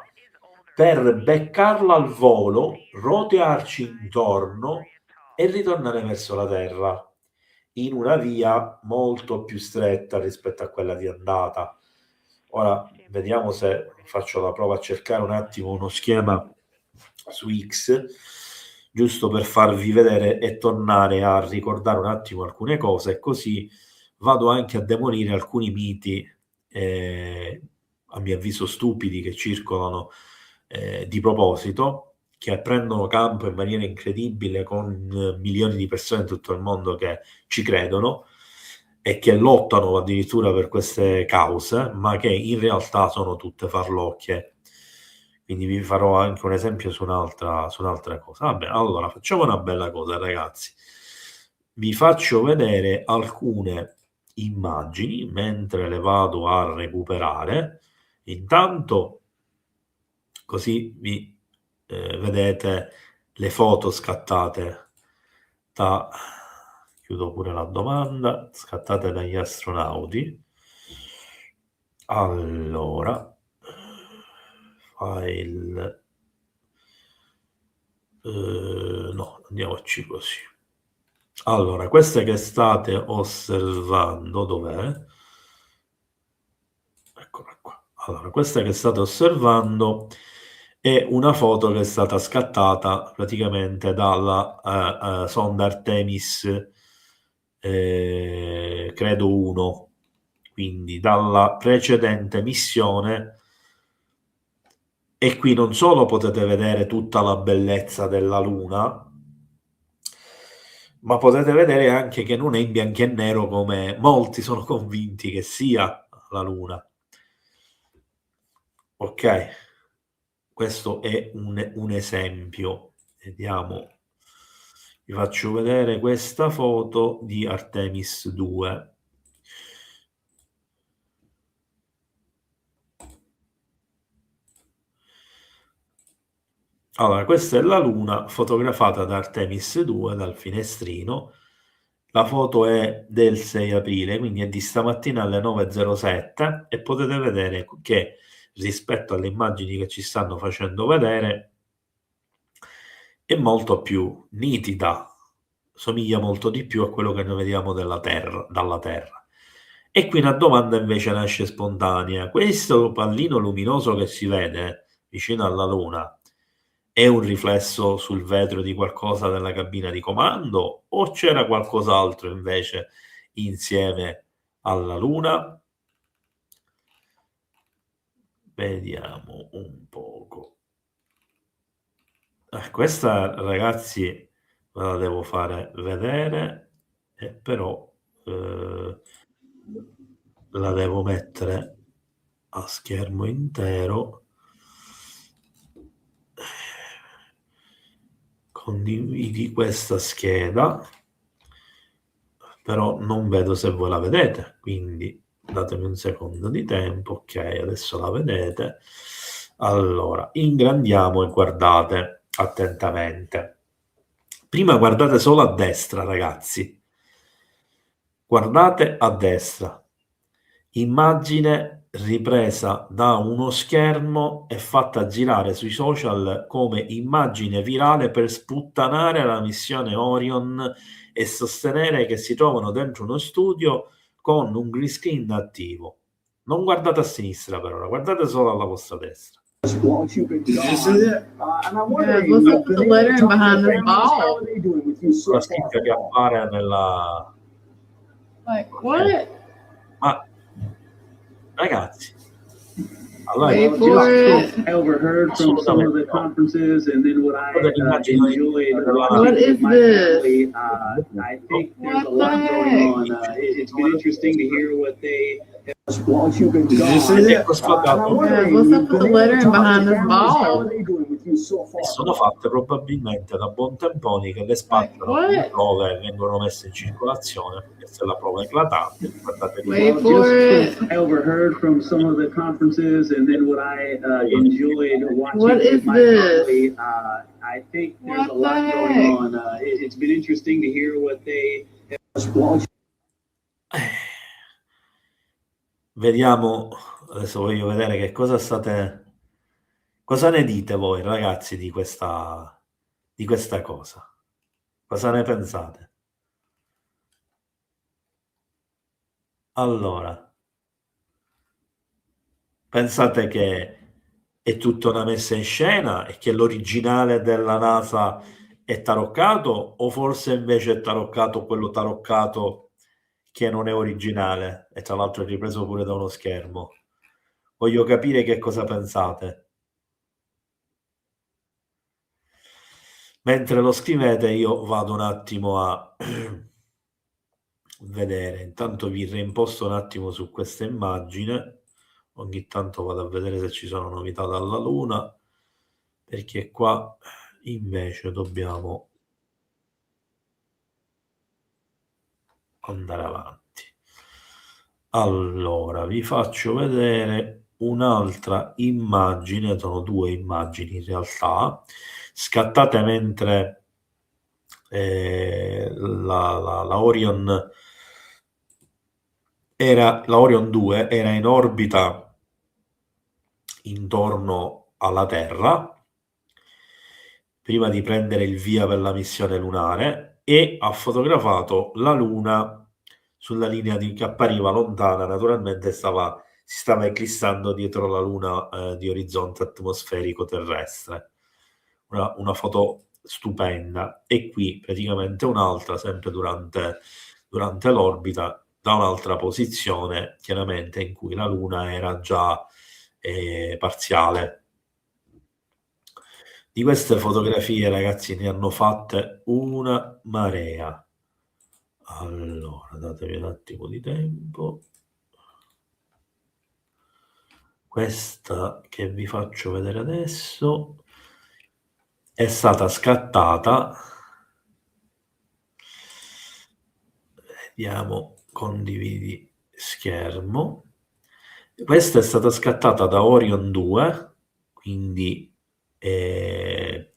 per beccarla al volo, rotearci intorno e ritornare verso la Terra. in una via molto più stretta rispetto a quella di andata. Ora vediamo se faccio la prova a cercare un attimo uno schema su X, giusto per farvi vedere e tornare a ricordare un attimo alcune cose, così vado anche a demolire alcuni miti, a mio avviso stupidi, che circolano di proposito, che prendono campo in maniera incredibile con milioni di persone in tutto il mondo che ci credono e che lottano addirittura per queste cause, ma che in realtà sono tutte farlocche. Quindi vi farò anche un esempio su un'altra cosa. Vabbè, allora facciamo una bella cosa, ragazzi. Vi faccio vedere alcune immagini mentre le vado a recuperare. Intanto, così vi vedete le foto scattate da... Chiudo pure la domanda, scattate dagli astronauti. Allora, file, no, andiamoci così. Allora, queste che state osservando, dov'è? Eccola qua. Allora, questa che state osservando è una foto che è stata scattata praticamente dalla sonda Artemis, credo 1, quindi dalla precedente missione. E qui non solo potete vedere tutta la bellezza della Luna, ma potete vedere anche che non è in bianco e nero come molti sono convinti che sia la Luna. Ok, questo è un esempio. Vediamo, vi faccio vedere questa foto di Artemis 2. Allora, questa è la Luna fotografata da Artemis 2 dal finestrino. La foto è del 6 aprile, quindi è di stamattina alle 9:07 e potete vedere che rispetto alle immagini che ci stanno facendo vedere è molto più nitida, somiglia molto di più a quello che noi vediamo dalla Terra. E qui una domanda invece nasce spontanea. Questo pallino luminoso che si vede vicino alla Luna è un riflesso sul vetro di qualcosa della cabina di comando o c'era qualcos'altro invece insieme alla Luna? Vediamo un poco. Questa, ragazzi, ve la devo fare vedere, però la devo mettere a schermo intero. Condividi questa scheda, però non vedo se voi la vedete, quindi datemi un secondo di tempo. Ok, adesso la vedete. Allora, ingrandiamo e guardate attentamente. Prima guardate solo a destra, ragazzi. Guardate a destra. Immagine ripresa da uno schermo e fatta girare sui social come immagine virale per sputtanare la missione Orion e sostenere che si trovano dentro uno studio con un green screen attivo. Non guardate a sinistra per ora, guardate solo alla vostra destra. Yeah, what's up with the lettering behind this ball? La scritta che appare nella... Like, what? Ma ragazzi, allora Wait for it. I overheard from some of the conferences, and then what I enjoyed What is with my this? family. I think there's a lot going on. It's been interesting to hear what they. While you've been gone, Yeah, what's up with the lettering behind this ball? e sono fatte probabilmente da buontemponi che le spacciano le prove vengono messe in circolazione, perché se la prova è eclatante, guardate Wait for it. I overheard from some of the conferences, and then what I enjoyed watching What is with my this? family. I think there's a lot going on. It's been interesting to hear what they. Vediamo, adesso voglio vedere che cosa ne dite voi, ragazzi, di questa cosa. Cosa ne pensate? Allora, pensate che è tutta una messa in scena e che l'originale della NASA è taroccato, o forse invece è taroccato quello taroccato che non è originale e tra l'altro è ripreso pure da uno schermo? Voglio capire che cosa pensate. Mentre lo scrivete io vado un attimo a vedere, intanto vi reimposto un attimo su questa immagine, ogni tanto vado a vedere se ci sono novità dalla Luna, perché qua invece dobbiamo andare avanti. Allora, vi faccio vedere un'altra immagine, sono due immagini in realtà, scattate mentre la Orion la Orion 2 era in orbita intorno alla Terra prima di prendere il via per la missione lunare e ha fotografato la Luna sulla linea che appariva lontana, naturalmente si stava eclissando dietro la Luna di orizzonte atmosferico terrestre. Una foto stupenda. E qui praticamente un'altra, sempre durante l'orbita, da un'altra posizione, chiaramente in cui la Luna era già parziale. Di queste fotografie, ragazzi, ne hanno fatte una marea. Allora, datevi un attimo di tempo. Questa che vi faccio vedere adesso è stata scattata. Vediamo, condividi schermo. Questa è stata scattata da Orion 2, quindi è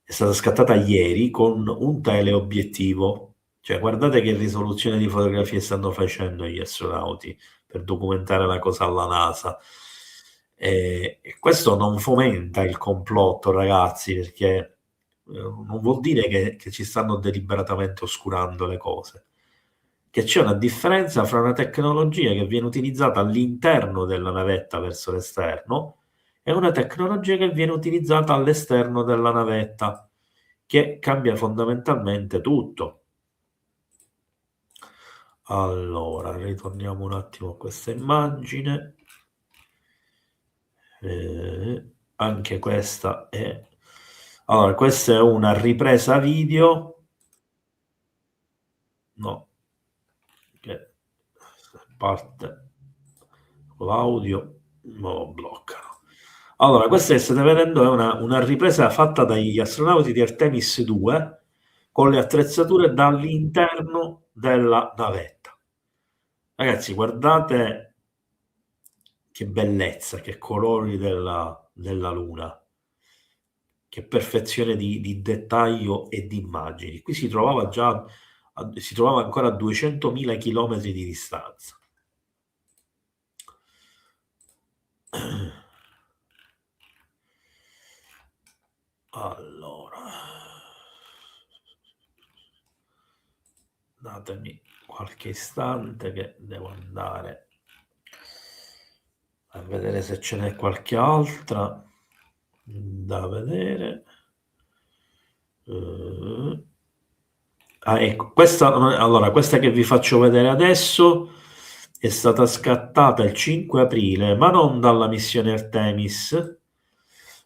stata scattata ieri con un teleobiettivo. Cioè, guardate che risoluzione di fotografie stanno facendo gli astronauti per documentare la cosa alla NASA. E questo non fomenta il complotto, ragazzi, perché non vuol dire che ci stanno deliberatamente oscurando le cose. Che c'è una differenza fra una tecnologia che viene utilizzata all'interno della navetta verso l'esterno e una tecnologia che viene utilizzata all'esterno della navetta, che cambia fondamentalmente tutto. Allora, ritorniamo un attimo a questa immagine. Anche questa è... Allora, questa è una ripresa video. No. Che parte l'audio, lo bloccano. Allora, questa che state vedendo è una ripresa fatta dagli astronauti di Artemis II con le attrezzature dall'interno della navetta. Ragazzi, guardate che bellezza, che colori della Luna, che perfezione di dettaglio e di immagini. Qui si trovava ancora a 200.000 chilometri di distanza. Allora, datemi qualche istante che devo andare a vedere se ce n'è qualche altra da vedere. Ecco, questa che vi faccio vedere adesso è stata scattata il 5 aprile, ma non dalla missione Artemis,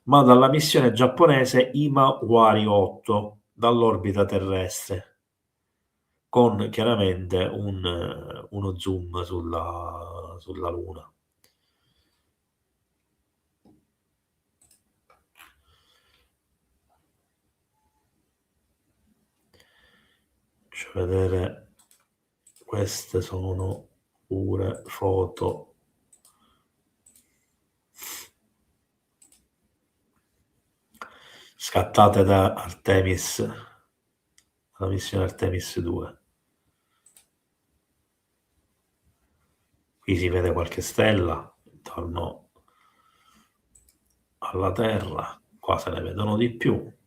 ma dalla missione giapponese Imawari 8 dall'orbita terrestre, con chiaramente uno zoom sulla Luna. Faccio vedere, queste sono pure foto scattate da Artemis, la missione Artemis 2. Qui si vede qualche stella intorno alla Terra, qua se ne vedono di più.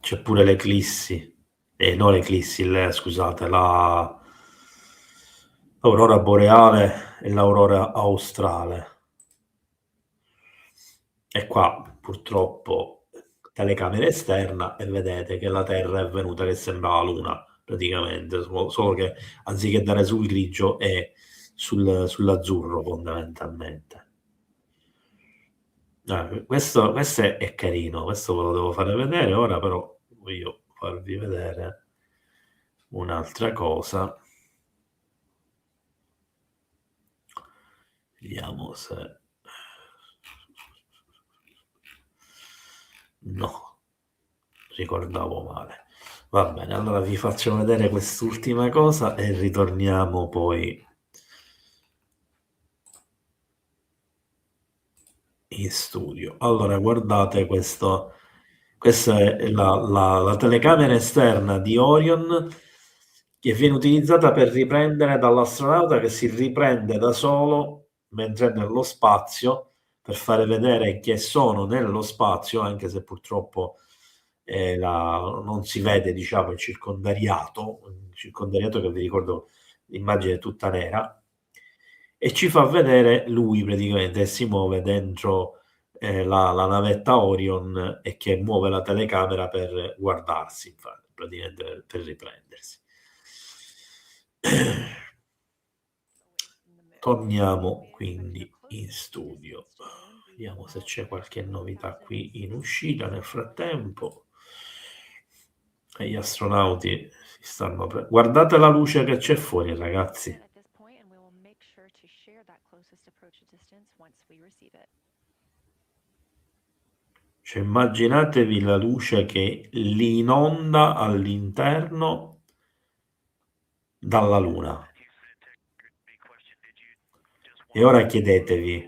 C'è pure l'eclissi non l'eclissi, scusate, l'aurora boreale e l'aurora australe. E qua purtroppo telecamera esterna e vedete che la Terra è venuta che sembra la Luna praticamente, solo che anziché dare sul grigio è sull'azzurro fondamentalmente. Questo è carino, questo ve lo devo fare vedere ora, però voglio farvi vedere un'altra cosa. Vediamo se... No, ricordavo male. Va bene, allora vi faccio vedere quest'ultima cosa e ritorniamo poi in studio. Allora, guardate questo. Questa è la telecamera esterna di Orion che viene utilizzata per riprendere dall'astronauta che si riprende da solo mentre è nello spazio per fare vedere che sono nello spazio, anche se purtroppo non si vede, diciamo, il circondariato che vi ricordo l'immagine è tutta nera, e ci fa vedere lui praticamente si muove dentro la navetta Orion e che muove la telecamera per guardarsi, praticamente per riprendersi. Torniamo quindi in studio. Vediamo se c'è qualche novità qui in uscita nel frattempo. E gli astronauti si stanno... Guardate la luce che c'è fuori, ragazzi. Cioè, immaginatevi la luce che li inonda all'interno dalla Luna. E ora chiedetevi,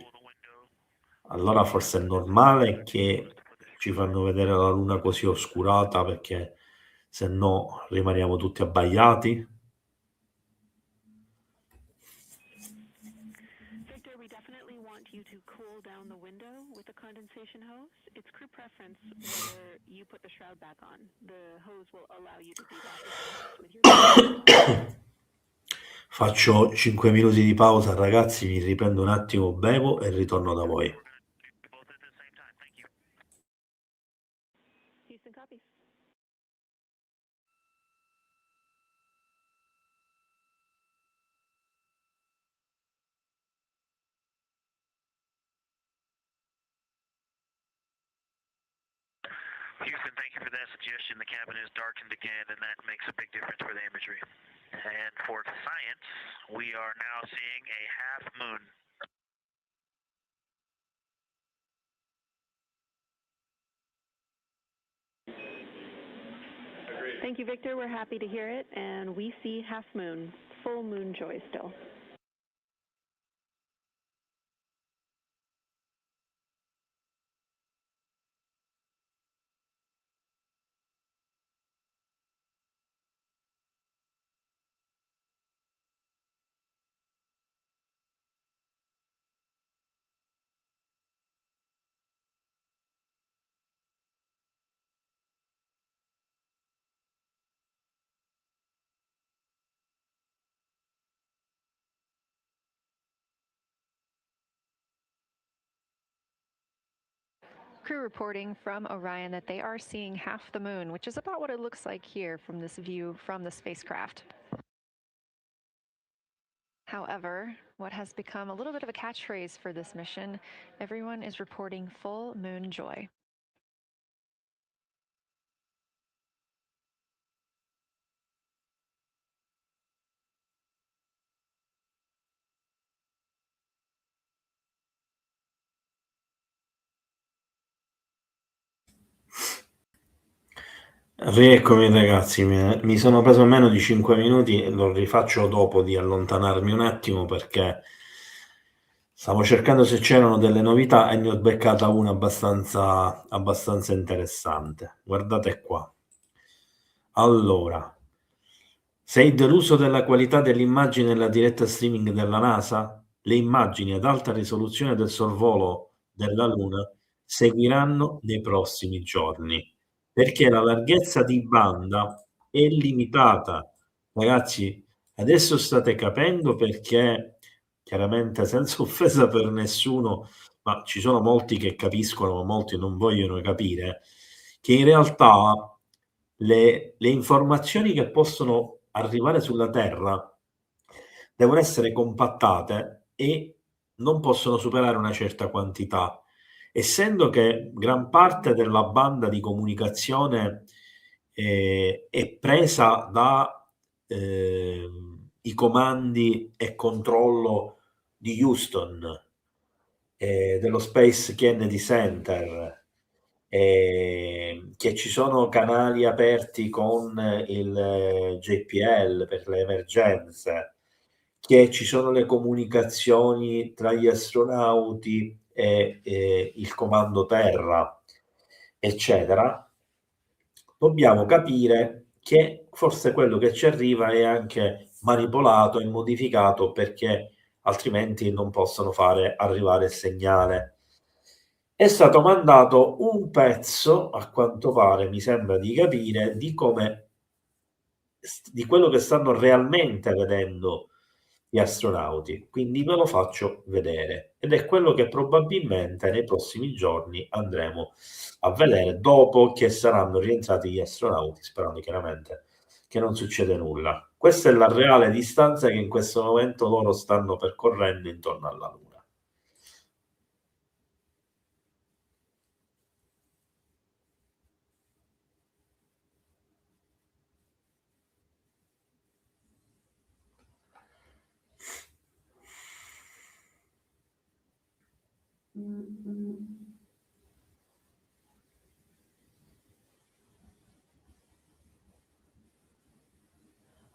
allora forse è normale che ci fanno vedere la Luna così oscurata perché se no rimaniamo tutti abbaiati? Faccio 5 minuti di pausa, ragazzi, mi riprendo un attimo, bevo e ritorno da voi. Houston, thank you for that suggestion. The cabin is darkened again, and that makes a big difference for the imagery. And for science, we are now seeing a half moon. Thank you, Victor. We're happy to hear it, and we see half moon, full moon joy still. Crew reporting from Orion that they are seeing half the moon, which is about what it looks like here from this view from the spacecraft. However, what has become a little bit of a catchphrase for this mission, everyone is reporting full moon joy. Rieccomi ragazzi, mi sono preso meno di 5 minuti e lo rifaccio dopo di allontanarmi un attimo perché stavo cercando se c'erano delle novità e ne ho beccata una abbastanza interessante. Guardate qua. Allora, sei deluso della qualità dell'immagine nella diretta streaming della NASA? Le immagini ad alta risoluzione del sorvolo della Luna seguiranno nei prossimi giorni, perché la larghezza di banda è limitata. Ragazzi, adesso state capendo perché, chiaramente senza offesa per nessuno, ma ci sono molti che capiscono, ma molti non vogliono capire, che in realtà le informazioni che possono arrivare sulla Terra devono essere compattate e non possono superare una certa quantità. Essendo che gran parte della banda di comunicazione è presa da i comandi e controllo di Houston, dello Space Kennedy Center, che ci sono canali aperti con il JPL per le emergenze, che ci sono le comunicazioni tra gli astronauti e il comando terra, eccetera, dobbiamo capire che forse quello che ci arriva è anche manipolato e modificato, perché altrimenti non possono fare arrivare il segnale. È stato mandato un pezzo, a quanto pare, mi sembra di capire, di come di quello che stanno realmente vedendo gli astronauti. Quindi ve lo faccio vedere ed è quello che probabilmente nei prossimi giorni andremo a vedere dopo che saranno rientrati gli astronauti, sperando chiaramente che non succede nulla. Questa è la reale distanza che in questo momento loro stanno percorrendo intorno alla Luna.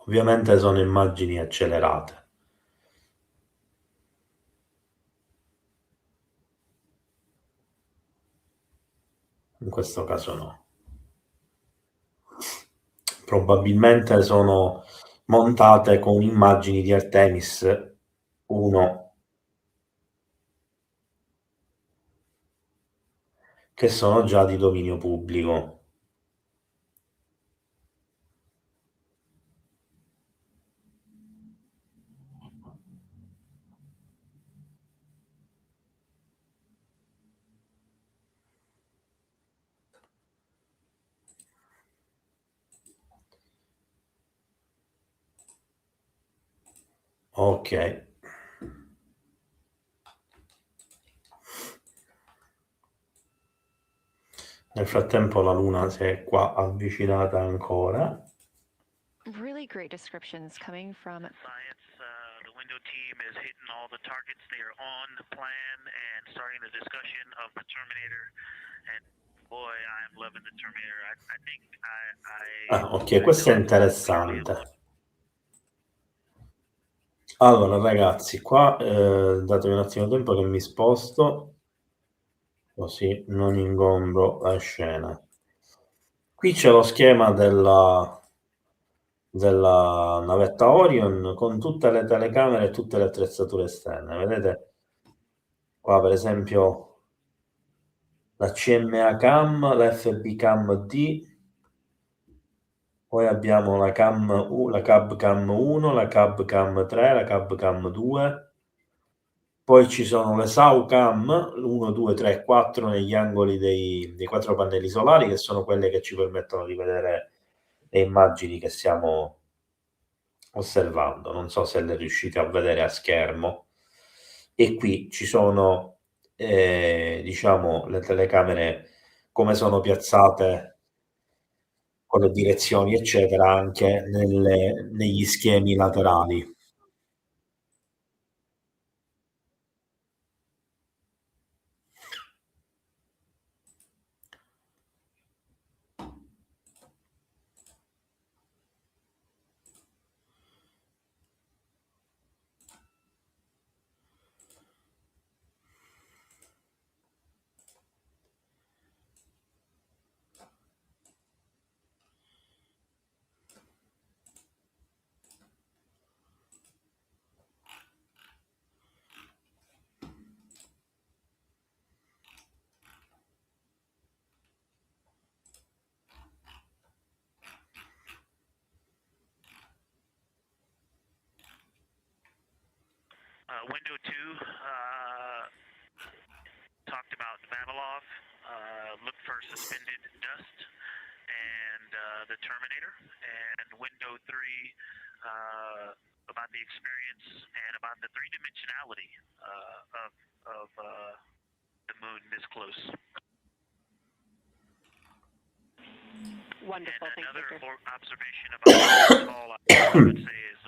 Ovviamente sono immagini accelerate. In questo caso no. Probabilmente sono montate con immagini di Artemis 1 che sono già di dominio pubblico. Ok. Nel frattempo la Luna si è qua avvicinata ancora. Really great descriptions coming from Science, the window team is hitting all the targets. They are on the plan and starting the discussion of the Terminator. And boy, I am loving the Terminator. I think ok, questo è interessante. Allora ragazzi, qua datemi un attimo tempo che mi sposto, così non ingombro la scena. Qui c'è lo schema della navetta Orion con tutte le telecamere e tutte le attrezzature esterne. Vedete qua per esempio la CMA cam, la FB cam D, poi abbiamo la cab cam 1, la cab cam 3, la cab cam 2, poi ci sono le SAU cam 1, 2, 3, 4 negli angoli dei 4 pannelli solari, che sono quelle che ci permettono di vedere le immagini che stiamo osservando. Non so se le riuscite a vedere a schermo. E qui ci sono diciamo le telecamere come sono piazzate con le direzioni eccetera anche negli schemi laterali. Window 2 talked about Vavilov, look for suspended dust, and the Terminator. And window 3 about the experience and about the three-dimensionality of the moon this close. Wonderful. And another Thank you, observation about Oriental, I would say, is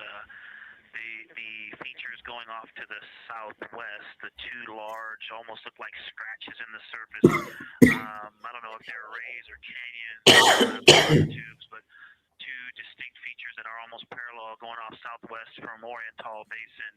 the features going off to the southwest, the two large, almost look like scratches in the surface. I don't know if they're rays or canyons, tubes, but two distinct features that are almost parallel going off southwest from Oriental Basin.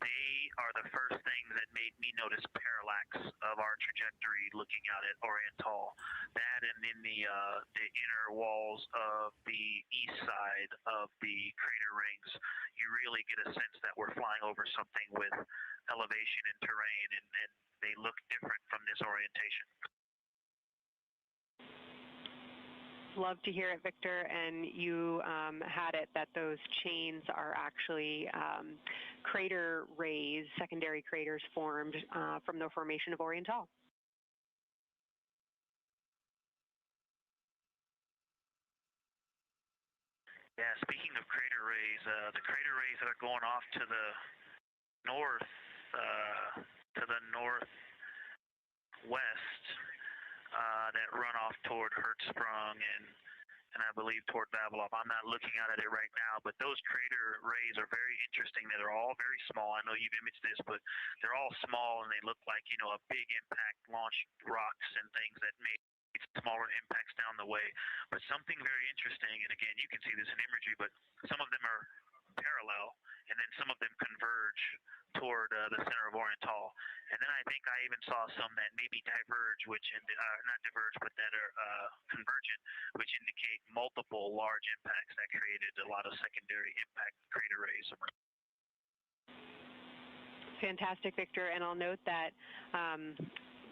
They are the first things that made me notice parallax of our trajectory looking out at Oriental. That and in the inner walls of the east side of the crater rings, you really get a sense that we're flying over something with elevation and terrain, and they look different from this orientation. Love to hear it, Victor. And you had it that those chains are actually crater rays, secondary craters formed from the formation of Oriental. Yeah, speaking of crater rays, the crater rays that are going off to the northwest, that run off toward Hertzsprung and I believe toward Vavilov. I'm not looking at it right now, but those crater rays are very interesting. They're all very small. I know you've imaged this, but they're all small and they look like, you know, a big impact launched rocks and things that made smaller impacts down the way. But something very interesting, and again, you can see this in imagery, but some of them are parallel, and then some of them converge toward the center of Oriental. And then I think I even saw some that maybe diverge, which not diverge, but that are convergent, which indicate multiple large impacts that created a lot of secondary impact crater rays. Fantastic, Victor. And I'll note that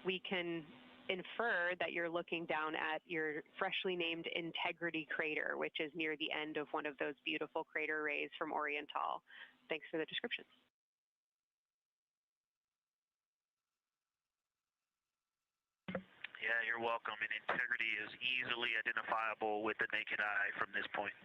we can infer that you're looking down at your freshly named Integrity crater, which is near the end of one of those beautiful crater rays from Oriental. Thanks for the description. Yeah, you're welcome. And Integrity is easily identifiable with the naked eye from this point.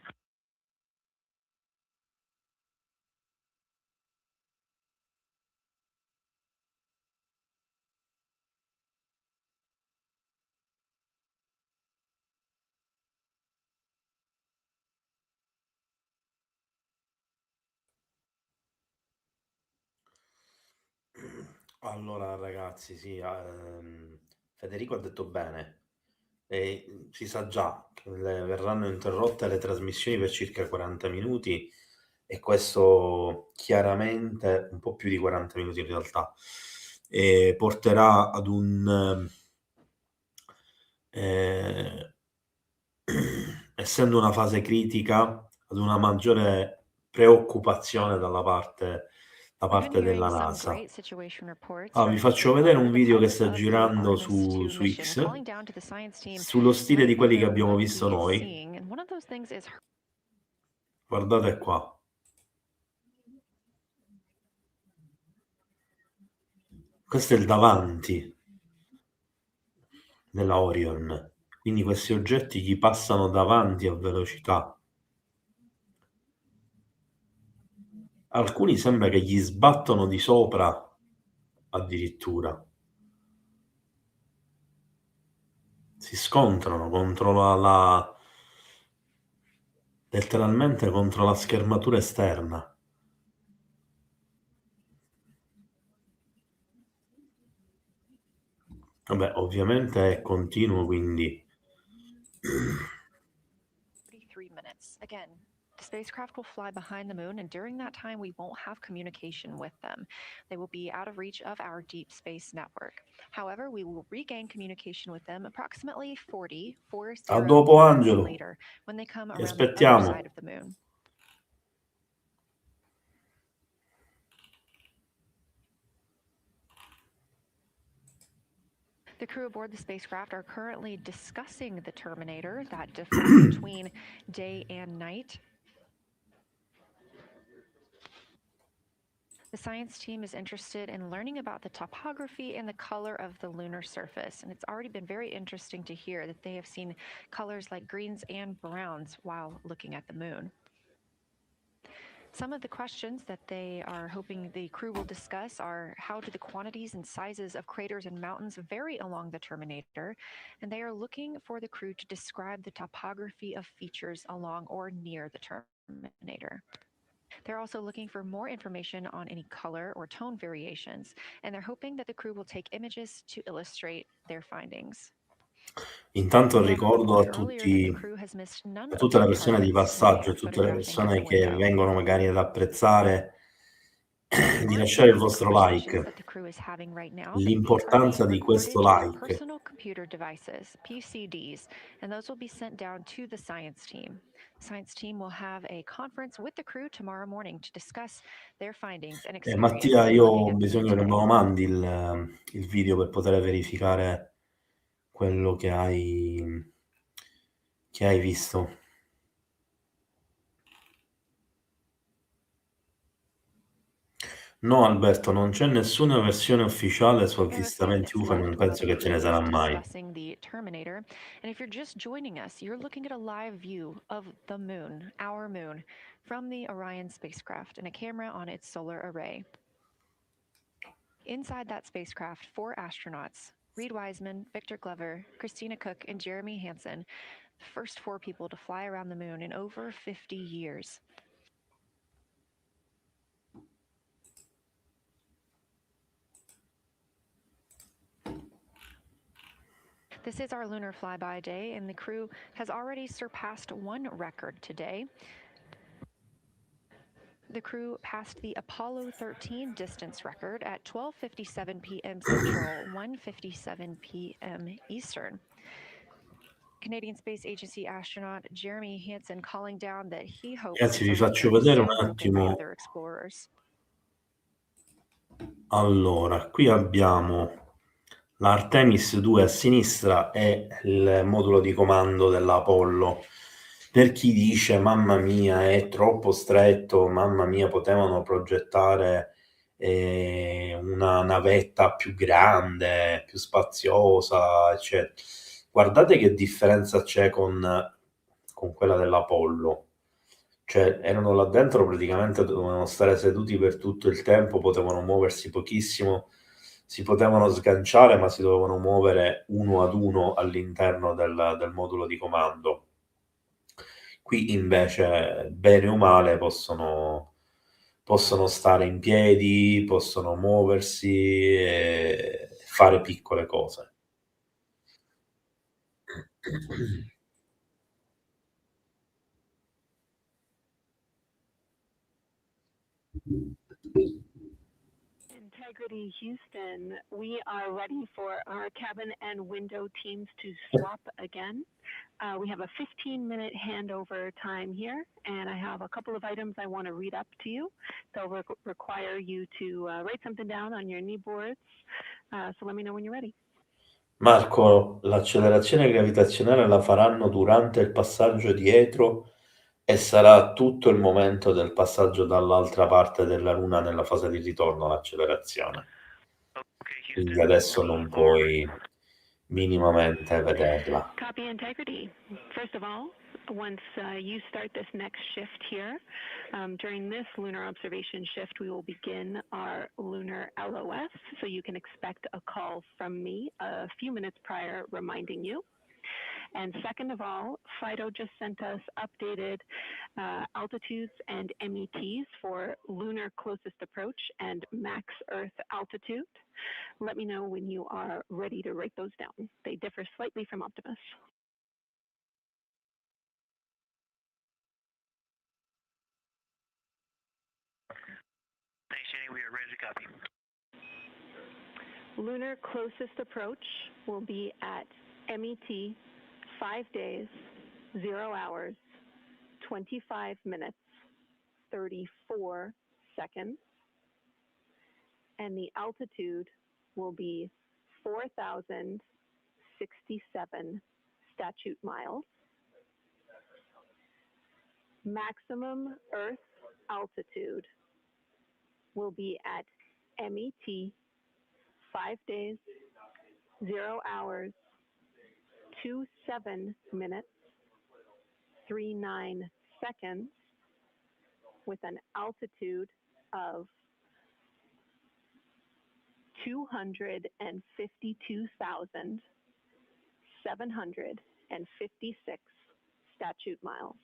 Allora, ragazzi, sì, Federico ha detto bene. E si sa già che verranno interrotte le trasmissioni per circa 40 minuti e questo chiaramente, un po' più di 40 minuti in realtà, porterà ad un... essendo una fase critica, ad una maggiore preoccupazione da parte della NASA. Vi faccio vedere un video che sta girando su X sullo stile di quelli che abbiamo visto noi. Guardate qua. Questo è il davanti della Orion, quindi questi oggetti gli passano davanti a velocità. Alcuni sembra che gli sbattono di sopra addirittura. Si scontrano contro letteralmente contro la schermatura esterna. Vabbè, ovviamente è continuo, quindi 33 minutes. Again, the spacecraft will fly behind the moon, and during that time, we won't have communication with them. They will be out of reach of our deep space network. However, we will regain communication with them approximately 40 a dopo, minutes Angelo. later when they come Ti around the other aspettiamo. side of the moon. The crew aboard the spacecraft are currently discussing the Terminator, that difference between day and night. The science team is interested in learning about the topography and the color of the lunar surface, and it's already been very interesting to hear that they have seen colors like greens and browns while looking at the moon. Some of the questions that they are hoping the crew will discuss are: how do the quantities and sizes of craters and mountains vary along the terminator? And they are looking for the crew to describe the topography of features along or near the terminator. They're also looking for more information on any color or tone variations, and they're hoping that the crew will take images to illustrate their findings. Intanto We also ricordo a reported earlier that the tutti, crew has missed none a of tutte le their persone di targets when they passaggio, a are tutte le photographing out persone the che window. vengono magari ad apprezzare, The di art lasciare il based vostro conversations that like. the crew is having right now are being L'importanza di questo recorded to their like. personal computer devices, PCDs, and those will be sent down to the science team. The science team will have a conference with the crew tomorrow morning to discuss their findings and Mattia, experience io looking ho at the moon bisogno che me today. lo mandi il video per poter verificare quello che hai visto. No, Alberto, non c'è nessuna versione ufficiale su We have a few avvistamenti minutes UFO e left non while penso the che ce crew ne is sarà mai. discussing the Terminator. And if you're just joining us, you're looking at a live view of the moon, our moon, from the Orion spacecraft and a camera on its solar array. Inside that spacecraft, 4 astronauts, Reed Wiseman, Victor Glover, Christina Cook, and Jeremy Hansen, the first 4 people to fly around the moon in over 50 years. This is our lunar flyby day, and the crew has already surpassed one record today. The crew passed the Apollo 13 distance record at 12:57 p.m. Central, 1:57 p.m. Eastern. Canadian Space Agency astronaut Jeremy Hansen calling down that he hopes Ragazzi, it's vi a faccio record vedere un soon broken by attimo. other explorers. Allora, qui abbiamo l'Artemis II a sinistra e il modulo di comando dell'Apollo. Per chi dice, mamma mia, è troppo stretto, mamma mia, potevano progettare una navetta più grande, più spaziosa, eccetera. Guardate che differenza c'è con quella dell'Apollo. Cioè, erano là dentro, praticamente dovevano stare seduti per tutto il tempo, potevano muoversi pochissimo, si potevano sganciare, ma si dovevano muovere uno ad uno all'interno del modulo di comando. Qui invece, bene o male, possono stare in piedi, possono muoversi e fare piccole cose. Integrity Houston, we are ready for our cabin and window teams to swap again. We have a 15-minute handover time here, and I have a couple of items I want to read up to you. They'll require you to write something down on your knee boards, so let me know when you're ready. Marco, l'accelerazione gravitazionale la faranno durante il passaggio dietro e sarà tutto il momento del passaggio dall'altra parte della Luna nella fase di ritorno l'accelerazione. Quindi adesso non puoi minimamente vederla. Copy integrity. First of all, once you start this next shift here, during this lunar observation shift, we will begin our lunar LOS, so you can expect a call from me a few minutes prior reminding you. And second of all, Fido just sent us updated altitudes and METs for lunar closest approach and max Earth altitude. Let me know when you are ready to write those down. They differ slightly from Optimus. Thanks, Jenny. We are ready to copy. Lunar closest approach will be at MET 5 days, 0 hours, 25 minutes, 34 seconds. And the altitude will be 4,067 statute miles. Maximum Earth altitude will be at MET 5 days, 0 hours, 27 minutes, 39 seconds, with an altitude of 252,756 statute miles.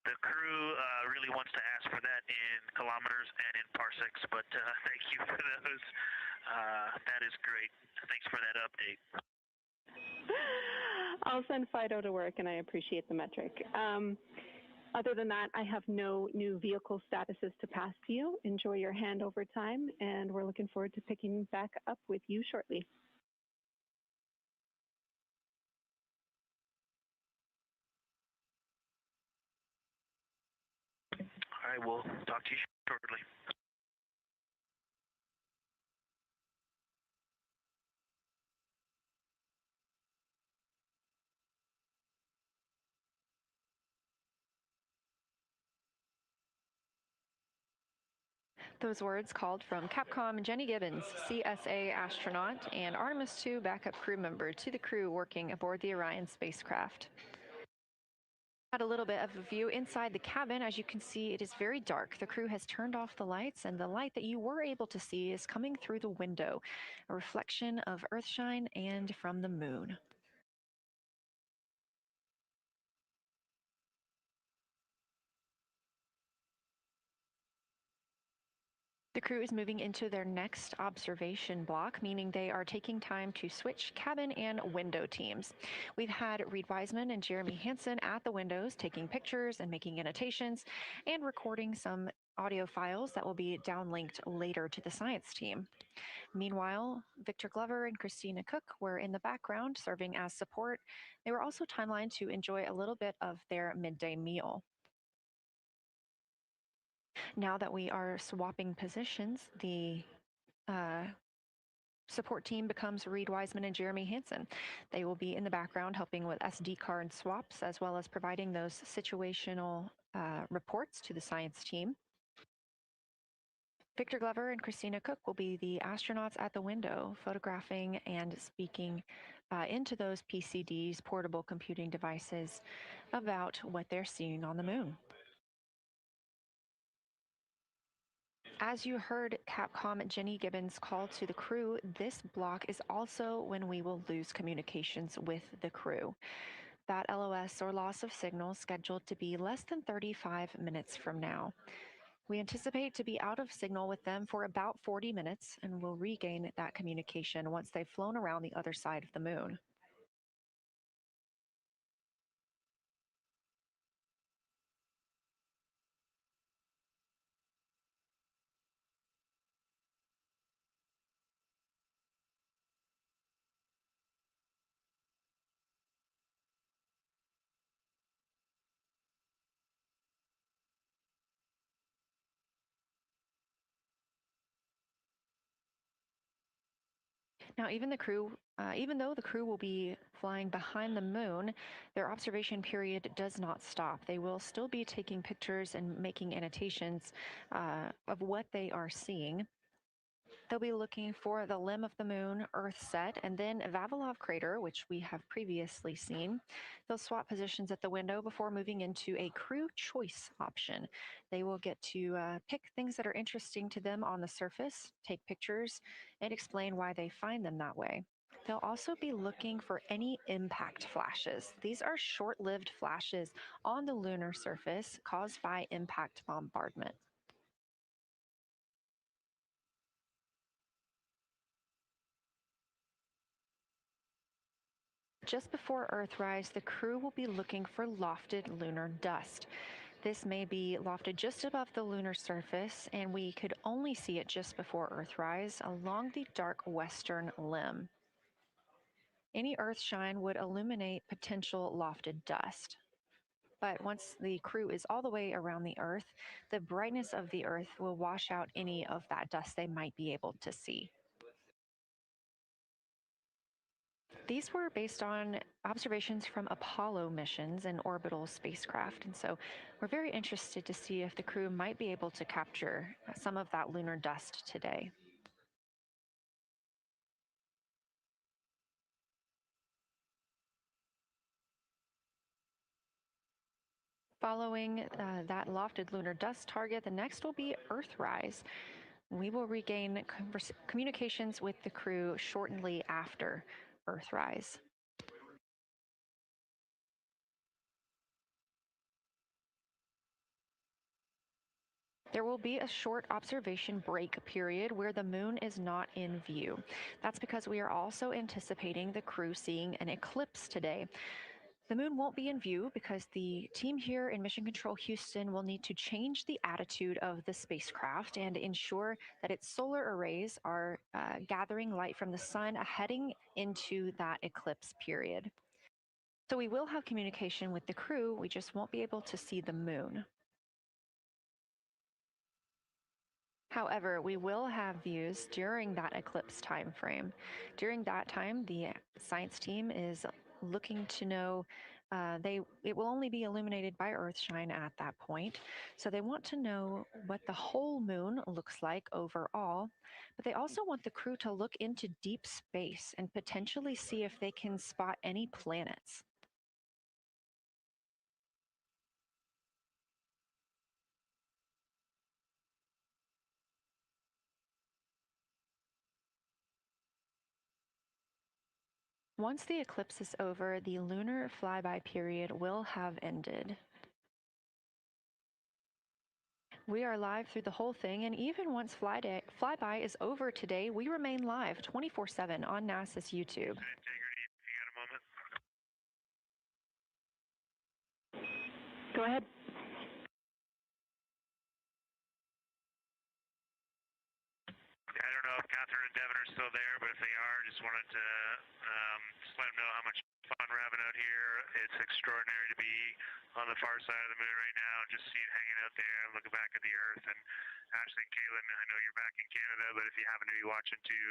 The crew really wants to ask for that in kilometers and in parsecs, but thank you for those. That is great. Thanks for that update. I'll send Fido to work, and I appreciate the metric. Other than that, I have no new vehicle statuses to pass to you. Enjoy your handover time, and we're looking forward to picking back up with you shortly. All right, we'll talk to you shortly. Those words called from Capcom Jenny Gibbons, CSA astronaut and Artemis II backup crew member, to the crew working aboard the Orion spacecraft. Had a little bit of a view inside the cabin. As you can see, it is very dark. The crew has turned off the lights, and the light that you were able to see is coming through the window, a reflection of Earthshine and from the moon. The crew is moving into their next observation block, meaning they are taking time to switch cabin and window teams. We've had Reed Wiseman and Jeremy Hansen at the windows taking pictures and making annotations and recording some audio files that will be downlinked later to the science team. Meanwhile, Victor Glover and Christina Cook were in the background serving as support. They were also timelined to enjoy a little bit of their midday meal. Now that we are swapping positions, the support team becomes Reed Wiseman and Jeremy Hansen. They will be in the background helping with SD card swaps, as well as providing those situational reports to the science team. Victor Glover and Christina Cook will be the astronauts at the window, photographing and speaking into those PCDs, portable computing devices, about what they're seeing on the moon. As you heard Capcom Jenny Gibbons call to the crew, this block is also when we will lose communications with the crew. That LOS, or loss of signal, scheduled to be less than 35 minutes from now. We anticipate to be out of signal with them for about 40 minutes, and we'll regain that communication once they've flown around the other side of the moon. Now, even though the crew will be flying behind the moon, their observation period does not stop. They will still be taking pictures and making annotations of what they are seeing. They'll be looking for the limb of the moon, Earth set, and then Vavilov crater, which we have previously seen. They'll swap positions at the window before moving into a crew choice option. They will get to pick things that are interesting to them on the surface, take pictures, and explain why they find them that way. They'll also be looking for any impact flashes. These are short-lived flashes on the lunar surface caused by impact bombardment. Just before Earthrise, the crew will be looking for lofted lunar dust. This may be lofted just above the lunar surface, and we could only see it just before Earthrise along the dark western limb. Any Earthshine would illuminate potential lofted dust. But once the crew is all the way around the Earth, the brightness of the Earth will wash out any of that dust they might be able to see. These were based on observations from Apollo missions and orbital spacecraft, and so we're very interested to see if the crew might be able to capture some of that lunar dust today. Following that lofted lunar dust target, the next will be Earthrise. We will regain communications with the crew shortly after Earthrise. There will be a short observation break period where the moon is not in view. That's because we are also anticipating the crew seeing an eclipse today. The moon won't be in view because the team here in Mission Control Houston will need to change the attitude of the spacecraft and ensure that its solar arrays are gathering light from the sun heading into that eclipse period. So we will have communication with the crew, we just won't be able to see the moon. However, we will have views during that eclipse time frame. During that time, the science team is looking to know it will only be illuminated by Earthshine at that point. So they want to know what the whole moon looks like overall, but they also want the crew to look into deep space and potentially see if they can spot any planets. Once the eclipse is over, the lunar flyby period will have ended. We are live through the whole thing, and even once flyby is over today, we remain live 24/7 on NASA's YouTube. Integrity, you got a moment? Go ahead. I don't know if Catherine and Devin are still there, but if they are, just wanted to just let them know how much fun we're having out here. It's extraordinary to be on the far side of the moon right now, just hanging out there and looking back at the Earth. And Ashley and Kaylin, I know you're back in Canada, but if you happen to be watching too,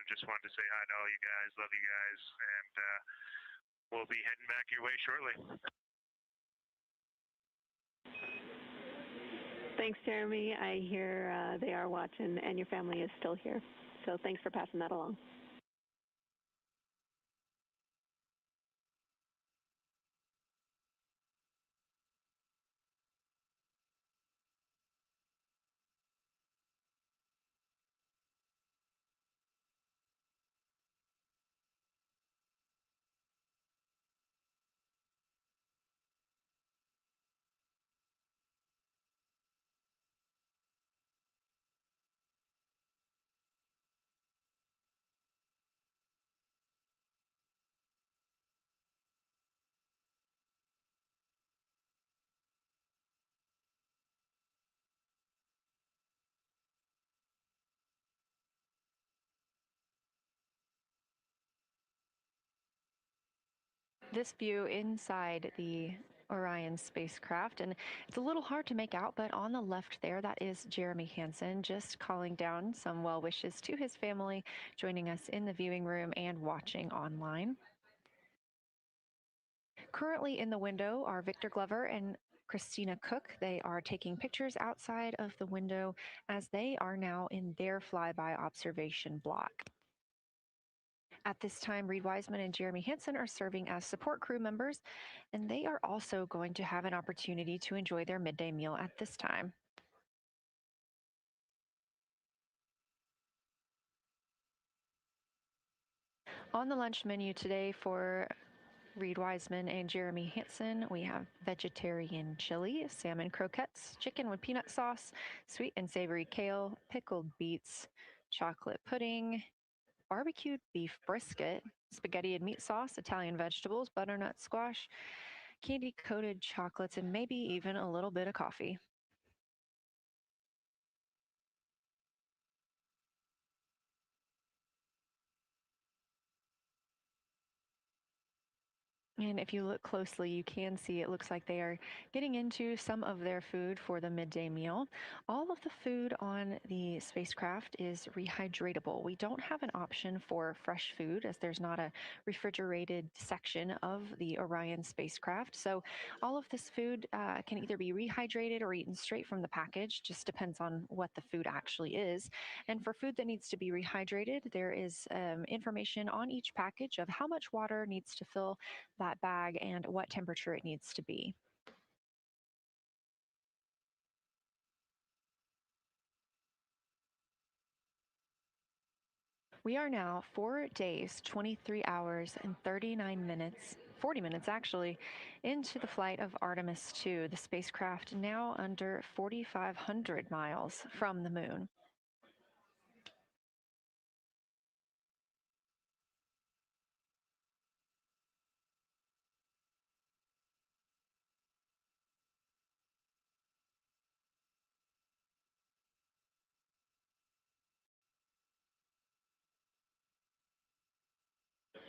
just wanted to say hi to all you guys. Love you guys, and we'll be heading back your way shortly. Thanks, Jeremy. I hear they are watching, and your family is still here. So thanks for passing that along. This view inside the Orion spacecraft, and it's a little hard to make out, but on the left there, that is Jeremy Hansen just calling down some well wishes to his family, joining us in the viewing room and watching online. Currently in the window are Victor Glover and Christina Cook. They are taking pictures outside of the window as they are now in their flyby observation block. At this time, Reed Wiseman and Jeremy Hansen are serving as support crew members, and they are also going to have an opportunity to enjoy their midday meal at this time. On the lunch menu today for Reed Wiseman and Jeremy Hansen, we have vegetarian chili, salmon croquettes, chicken with peanut sauce, sweet and savory kale, pickled beets, chocolate pudding, barbecued beef brisket, spaghetti and meat sauce, Italian vegetables, butternut squash, candy-coated chocolates, and maybe even a little bit of coffee. And if you look closely, you can see it looks like they are getting into some of their food for the midday meal. All of the food on the spacecraft is rehydratable. We don't have an option for fresh food as there's not a refrigerated section of the Orion spacecraft. So all of this food can either be rehydrated or eaten straight from the package, just depends on what the food actually is. And for food that needs to be rehydrated, there is information on each package of how much water needs to fill that bag and what temperature it needs to be. We are now 4 days, 23 hours, and 39 minutes, 40 minutes actually, into the flight of Artemis II, the spacecraft now under 4,500 miles from the moon.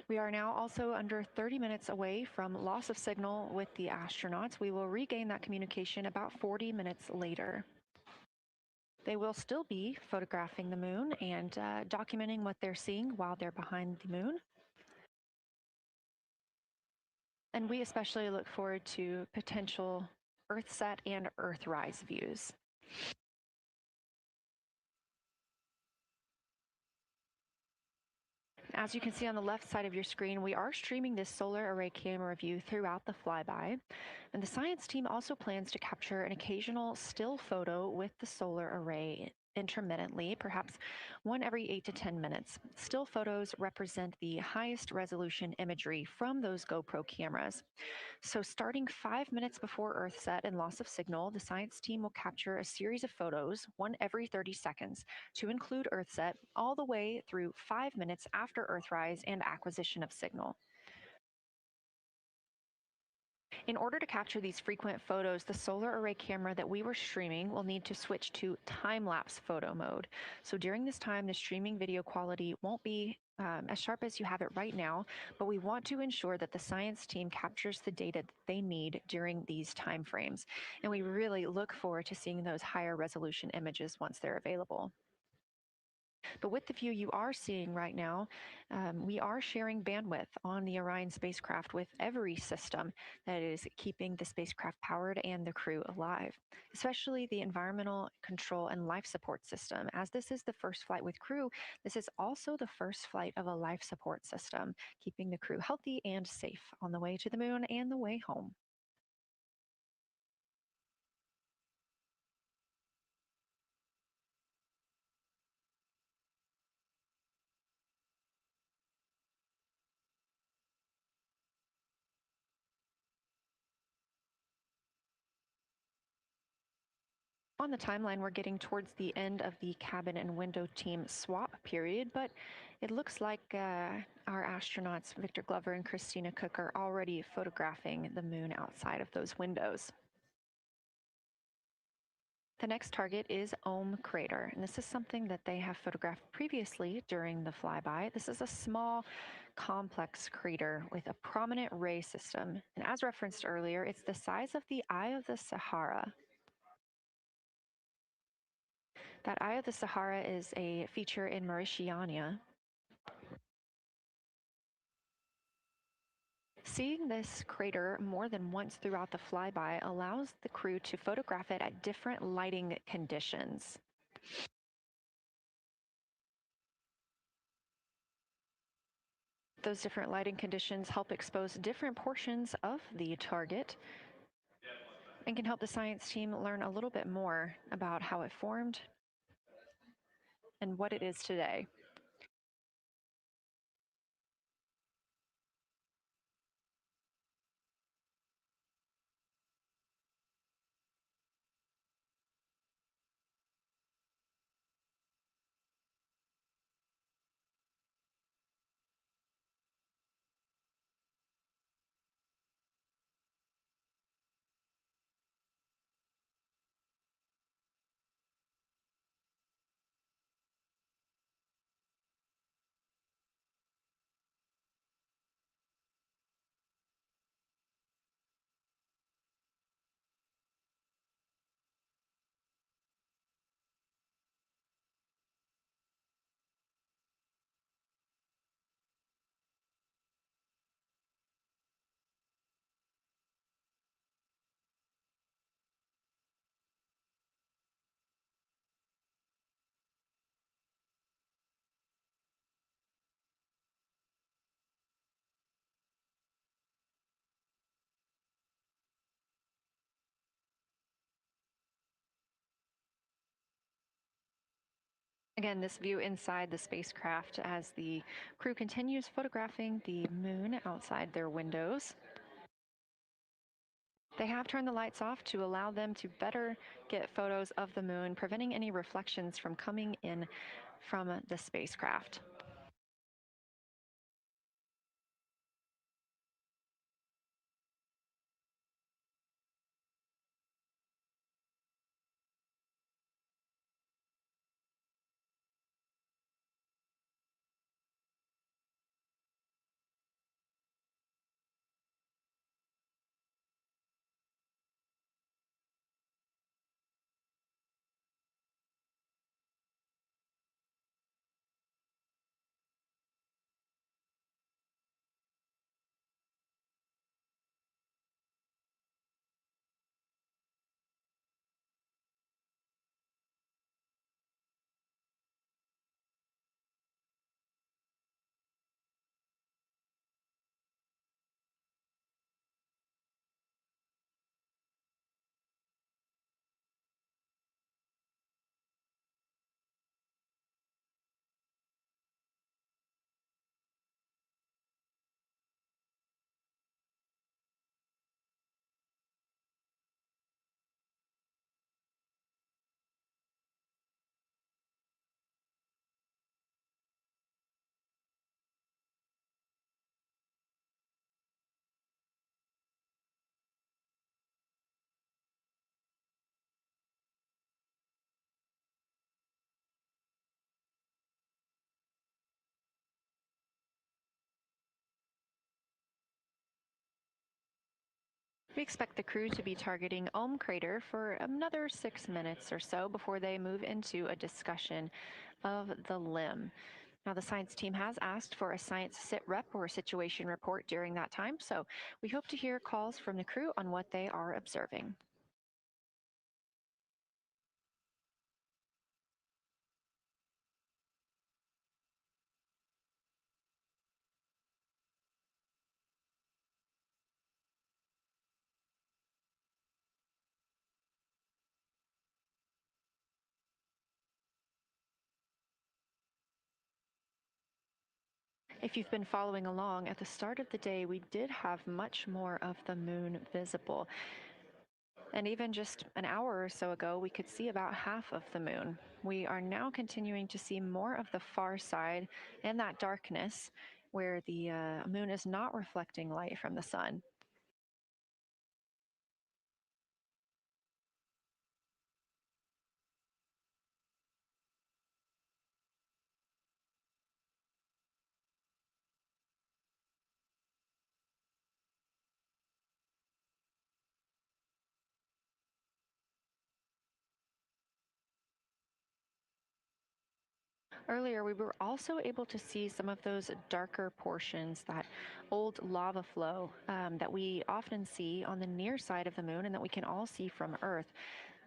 We are now also under 30 minutes away from loss of signal with the astronauts. We will regain that communication about 40 minutes later. They will still be photographing the moon and documenting what they're seeing while they're behind the moon. And we especially look forward to potential Earthsat and Earthrise views. As you can see on the left side of your screen, we are streaming this solar array camera view throughout the flyby. And the science team also plans to capture an occasional still photo with the solar array intermittently, perhaps one every 8 to 10 minutes. Still photos represent the highest resolution imagery from those GoPro cameras. So starting 5 minutes before Earthset and loss of signal, the science team will capture a series of photos, one every 30 seconds, to include Earthset all the way through 5 minutes after Earthrise and acquisition of signal. In order to capture these frequent photos, the solar array camera that we were streaming will need to switch to time-lapse photo mode. So during this time, the streaming video quality won't be as sharp as you have it right now, but we want to ensure that the science team captures the data that they need during these time frames. And we really look forward to seeing those higher resolution images once they're available. But with the view you are seeing right now, we are sharing bandwidth on the Orion spacecraft with every system that is keeping the spacecraft powered and the crew alive, especially the environmental control and life support system. As this is the first flight with crew, this is also the first flight of a life support system, keeping the crew healthy and safe on the way to the moon and the way home. On the timeline, we're getting towards the end of the cabin and window team swap period, but it looks like our astronauts, Victor Glover and Christina Cook, are already photographing the moon outside of those windows. The next target is Ohm Crater, and this is something that they have photographed previously during the flyby. This is a small, complex crater with a prominent ray system, and as referenced earlier, it's the size of the Eye of the Sahara. That Eye of the Sahara is a feature in Mauritania. Seeing this crater more than once throughout the flyby allows the crew to photograph it at different lighting conditions. Those different lighting conditions help expose different portions of the target and can help the science team learn a little bit more about how it formed and what it is today. Again, this view inside the spacecraft as the crew continues photographing the moon outside their windows. They have turned the lights off to allow them to better get photos of the moon, preventing any reflections from coming in from the spacecraft. We expect the crew to be targeting Ulm crater for another 6 minutes or so before they move into a discussion of the limb. Now, the science team has asked for a science sit rep or situation report during that time, so we hope to hear calls from the crew on what they are observing. If you've been following along, at the start of the day, we did have much more of the moon visible. And even just an hour or so ago, we could see about half of the moon. We are now continuing to see more of the far side and that darkness where the moon is not reflecting light from the sun. Earlier, we were also able to see some of those darker portions, that old lava flow that we often see on the near side of the moon and that we can all see from Earth.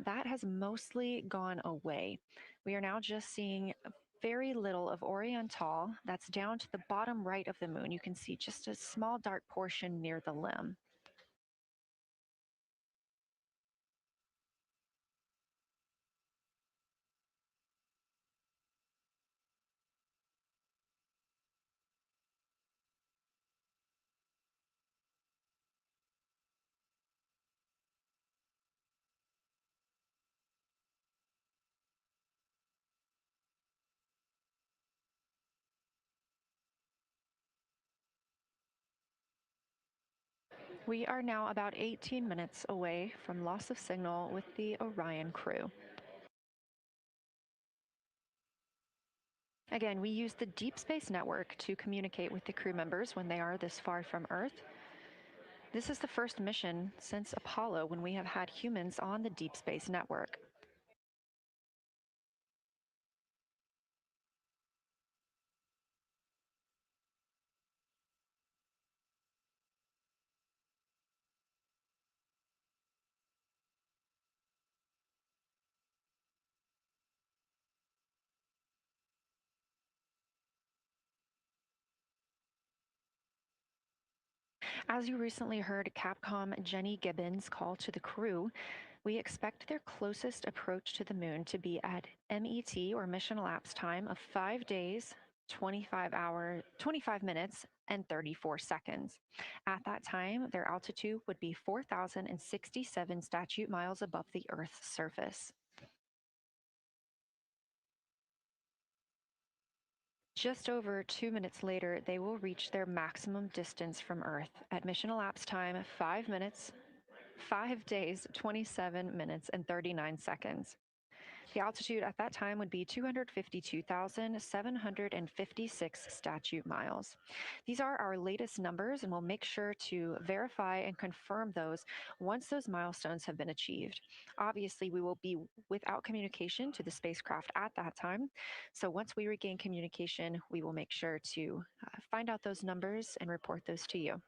That has mostly gone away. We are now just seeing very little of Orion Tall. That's down to the bottom right of the moon. You can see just a small dark portion near the limb. We are now about 18 minutes away from loss of signal with the Orion crew. Again, we use the Deep Space Network to communicate with the crew members when they are this far from Earth. This is the first mission since Apollo when we have had humans on the Deep Space Network. As you recently heard Capcom Jenny Gibbons call to the crew, We expect their closest approach to the moon to be at MET, or mission elapsed time, of 5 days, 25 minutes, and 34 seconds. At that time, their altitude would be 4,067 statute miles above the Earth's surface. Just over 2 minutes later, they will reach their maximum distance from Earth at mission elapsed time 5 minutes, 5 days, 27 minutes, and 39 seconds. The altitude at that time would be 252,756 statute miles. These are our latest numbers, and we'll make sure to verify and confirm those once those milestones have been achieved. Obviously, we will be without communication to the spacecraft at that time. So once we regain communication, we will make sure to find out those numbers and report those to you.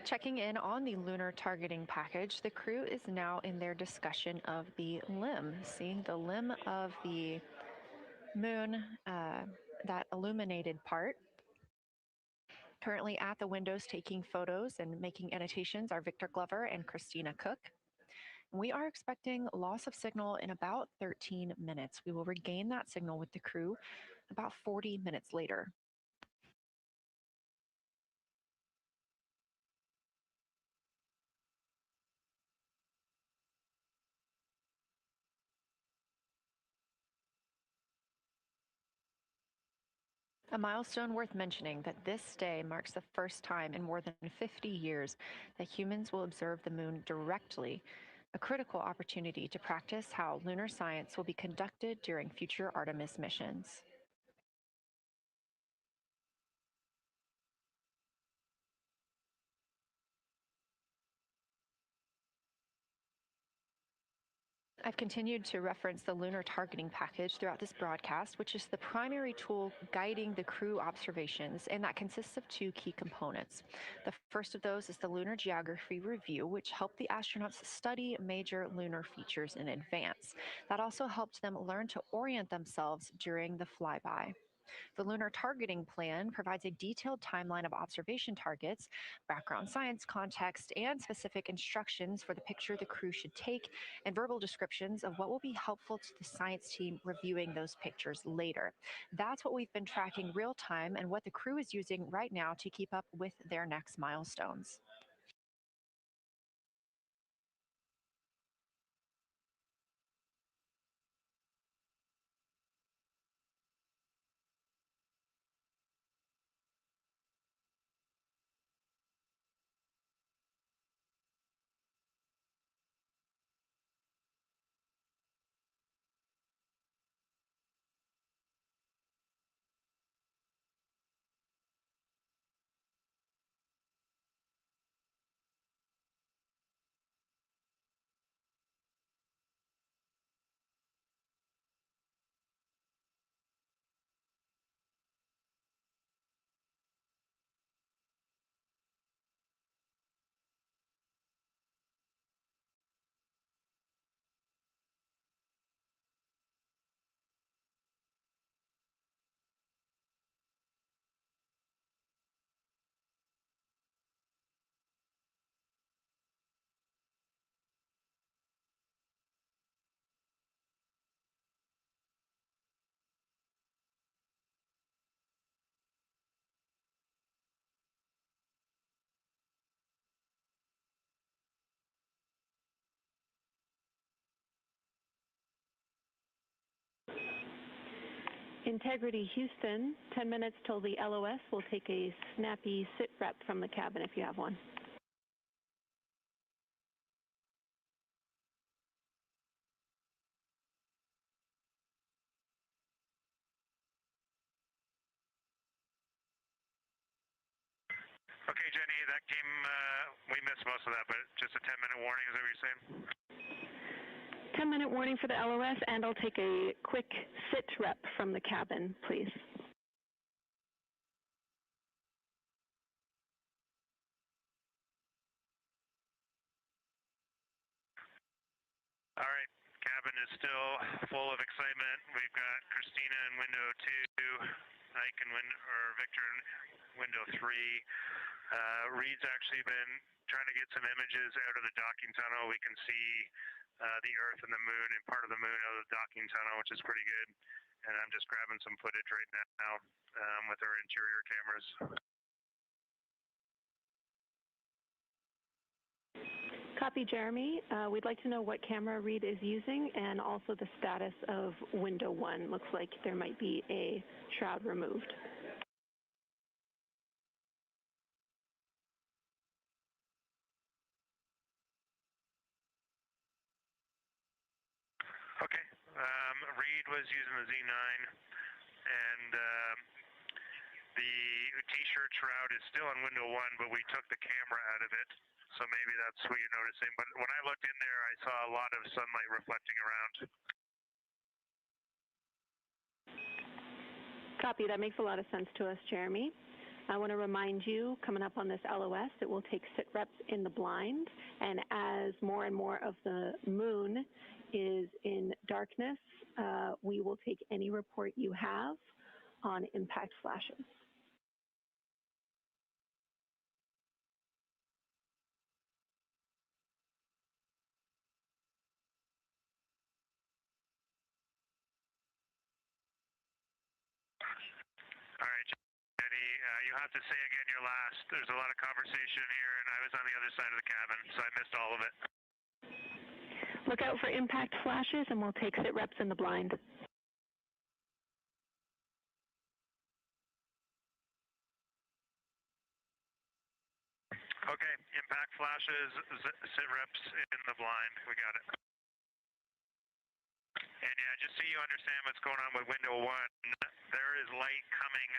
Checking in on the lunar targeting package, the crew is now in their discussion of the limb, seeing the limb of the moon, that illuminated part. Currently at the windows taking photos and making annotations are Victor Glover and Christina Cook. We are expecting loss of signal in about 13 minutes. We will regain that signal with the crew about 40 minutes later. A milestone worth mentioning that this day marks the first time in more than 50 years that humans will observe the moon directly, a critical opportunity to practice how lunar science will be conducted during future Artemis missions. I've continued to reference the lunar targeting package throughout this broadcast, which is the primary tool guiding the crew observations, and that consists of two key components. The first of those is the Lunar Geography Review, which helped the astronauts study major lunar features in advance. That also helped them learn to orient themselves during the flyby. The Lunar Targeting Plan provides a detailed timeline of observation targets, background science context, and specific instructions for the picture the crew should take, and verbal descriptions of what will be helpful to the science team reviewing those pictures later. That's what we've been tracking real time and what the crew is using right now to keep up with their next milestones. Integrity Houston, 10 minutes till the LOS. We'll take a snappy sit rep from the cabin if you have one. Okay, Jenny, that came, we missed most of that, but just a 10-minute warning, is that what you're saying? 10-minute warning for the LOS, and I'll take a quick sit rep from the cabin, please. All right, cabin is still full of excitement. We've got Christina in window 2, Ike in Victor in window 3. Reed's actually been trying to get some images out of the docking tunnel. We can see the Earth and the Moon and part of the Moon out of the docking tunnel, which is pretty good. And I'm just grabbing some footage right now with our interior cameras. Copy, Jeremy. We'd like to know what camera Reed is using and also the status of window 1. Looks like there might be a shroud removed. Okay. Reed was using the Z9, and the T-shirt shroud is still on window 1, but we took the camera out of it. So maybe that's what you're noticing. But when I looked in there, I saw a lot of sunlight reflecting around. Copy. That makes a lot of sense to us, Jeremy. I want to remind you, coming up on this LOS, it will take sit reps in the blind. And as more and more of the moon is in darkness, we will take any report you have on impact flashes. All right, Jenny, you have to say again your last. There's a lot of conversation here, and I was on the other side of the cabin, so I missed all of it. Look out for impact flashes, and we'll take sit reps in the blind. Okay, impact flashes, sit reps in the blind. We got it. And yeah, just so you understand what's going on with window 1, there is light coming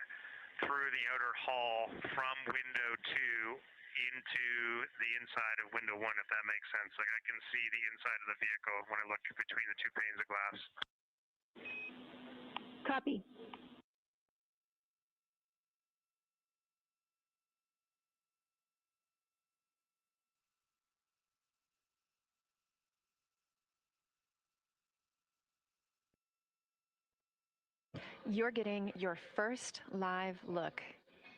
through the outer hull from window 2 into the inside of window one, if that makes sense. Like I can see the inside of the vehicle when I look between the two panes of glass. Copy. You're getting your first live look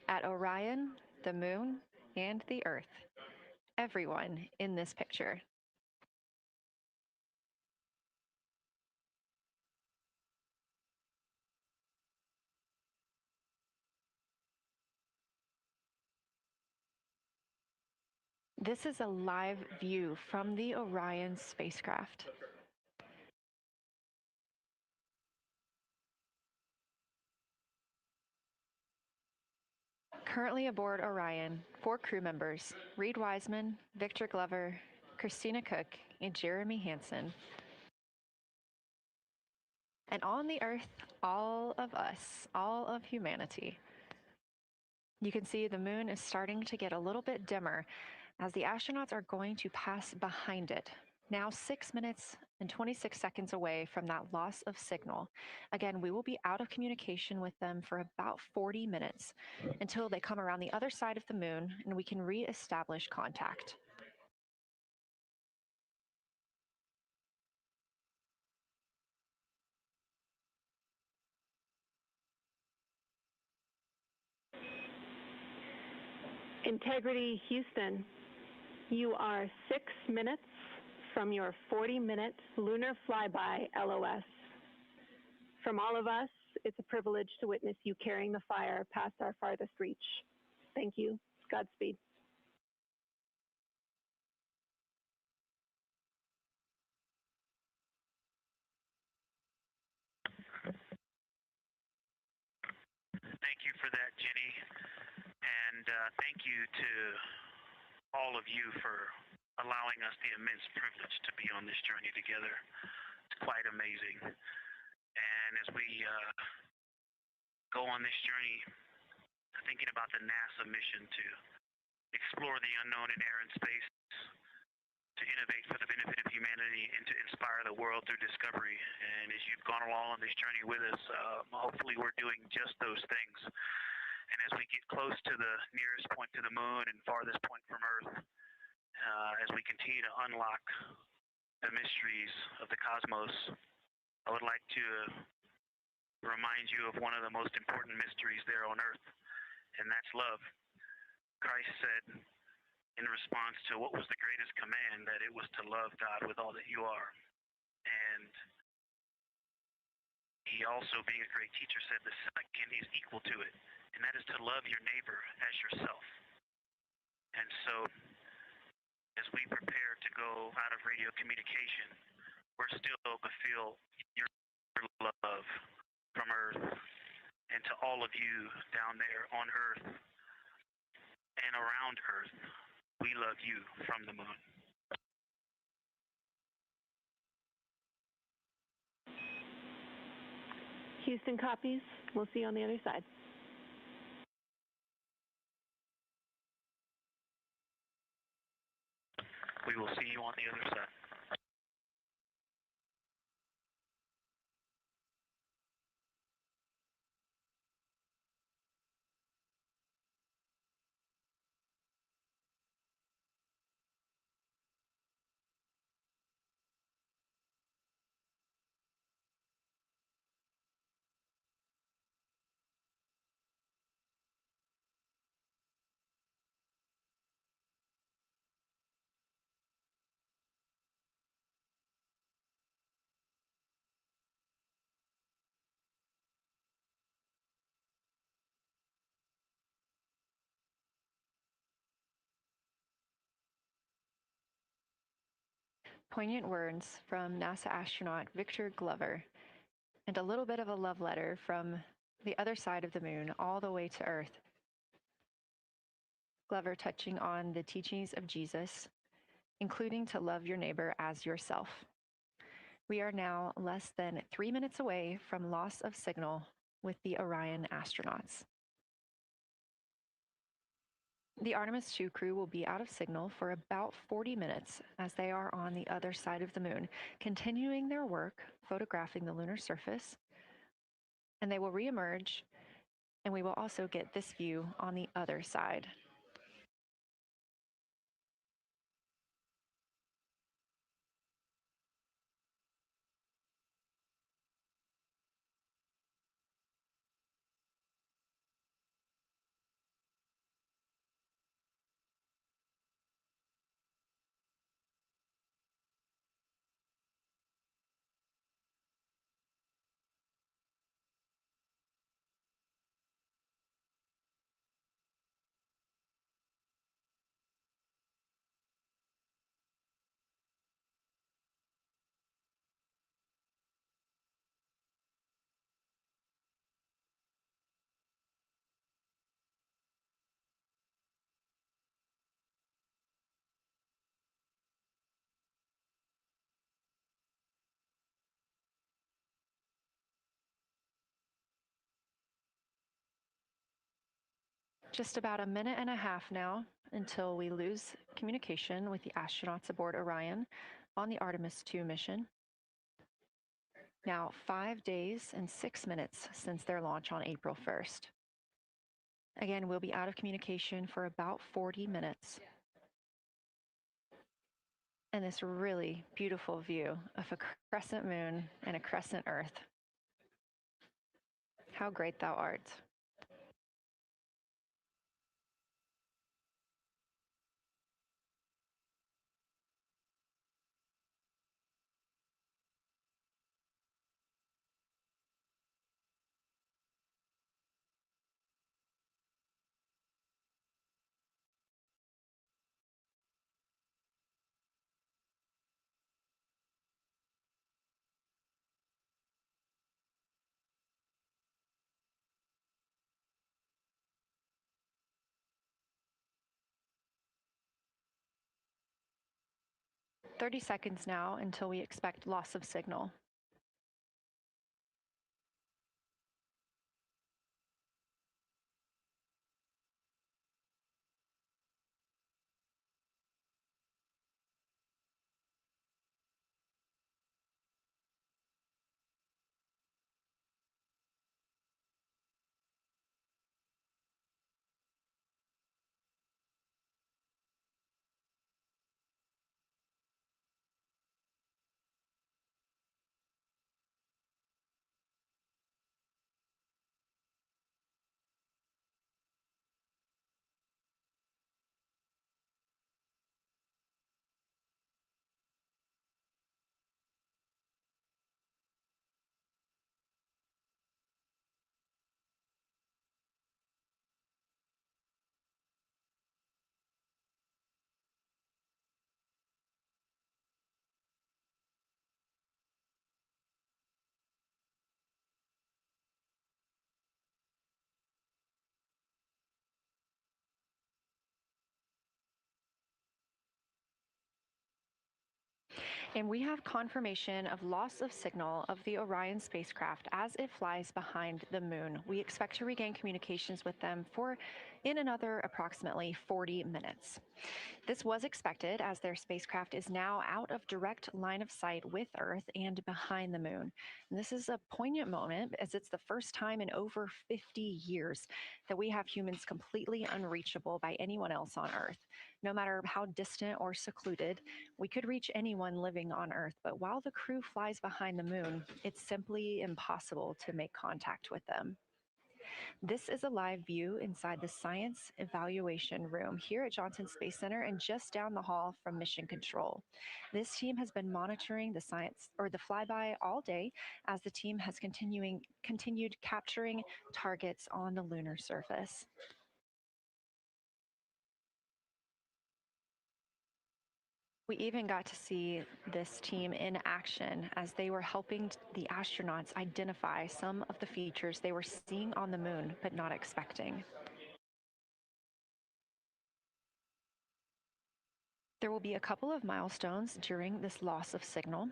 at Orion, the moon, and the Earth. Everyone in this picture. This is a live view from the Orion spacecraft. Currently aboard Orion, 4 crew members, Reed Wiseman, Victor Glover, Christina Cook, and Jeremy Hansen. And on the Earth, all of us, all of humanity. You can see the moon is starting to get a little bit dimmer as the astronauts are going to pass behind it. Now 6 minutes and 26 seconds away from that loss of signal. Again, we will be out of communication with them for about 40 minutes until they come around the other side of the moon and we can re-establish contact. Integrity Houston, you are 6 minutes from your 40-minute lunar flyby LOS. From all of us, it's a privilege to witness you carrying the fire past our farthest reach. Thank you. Godspeed. Thank you for that, Jenny. And thank you to all of you for allowing us the immense privilege to be on this journey together. It's quite amazing. And as we go on this journey, thinking about the NASA mission to explore the unknown in air and space, to innovate for the benefit of humanity, and to inspire the world through discovery. And as you've gone along on this journey with us, hopefully we're doing just those things. And as we get close to the nearest point to the moon and farthest point from Earth, as we continue to unlock the mysteries of the cosmos, I would like to remind you of one of the most important mysteries there on Earth, and that's love. Christ said in response to what was the greatest command, that it was to love God with all that you are. And he also, being a great teacher, said the second is equal to it, and that is to love your neighbor as yourself. And so, as we prepare to go out of radio communication, we're still to feel your love from Earth, and to all of you down there on Earth and around Earth, we love you from the moon. Houston copies. We'll see you on the other side. We will see you on the other side. Poignant words from NASA astronaut Victor Glover, and a little bit of a love letter from the other side of the moon all the way to Earth. Glover touching on the teachings of Jesus, including to love your neighbor as yourself. We are now less than 3 minutes away from loss of signal with the Orion astronauts. The Artemis II crew will be out of signal for about 40 minutes as they are on the other side of the moon, continuing their work photographing the lunar surface, and they will reemerge, and we will also get this view on the other side. Just about a minute and a half now until we lose communication with the astronauts aboard Orion on the Artemis II mission. Now, 5 days and 6 minutes since their launch on April 1st. Again, we'll be out of communication for about 40 minutes. And this really beautiful view of a crescent moon and a crescent Earth. How great thou art. "30 seconds now until we expect loss of signal. And we have confirmation of loss of signal of the Orion spacecraft as it flies behind the moon. We expect to regain communications with them in another approximately 40 minutes. This was expected as their spacecraft is now out of direct line of sight with Earth and behind the moon. And this is a poignant moment as it's the first time in over 50 years that we have humans completely unreachable by anyone else on Earth. No matter how distant or secluded, we could reach anyone living on Earth, but while the crew flies behind the moon, it's simply impossible to make contact with them. This is a live view inside the Science Evaluation Room here at Johnson Space Center and just down the hall from Mission Control. This team has been monitoring the flyby all day as the team has continued capturing targets on the lunar surface. We even got to see this team in action as they were helping the astronauts identify some of the features they were seeing on the moon, but not expecting. There will be a couple of milestones during this loss of signal.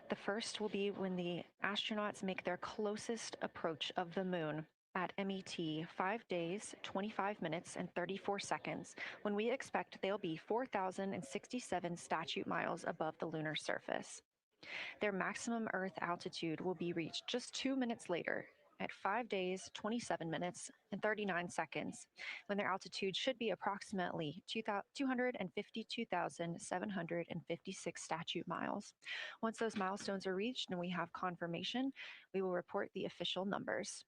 The first will be when the astronauts make their closest approach of the moon. at MET 5 days, 25 minutes, and 34 seconds, when we expect they'll be 4,067 statute miles above the lunar surface. Their maximum Earth altitude will be reached just 2 minutes later, at 5 days, 27 minutes, and 39 seconds, when their altitude should be approximately 252,756 statute miles. Once those milestones are reached and we have confirmation, we will report the official numbers.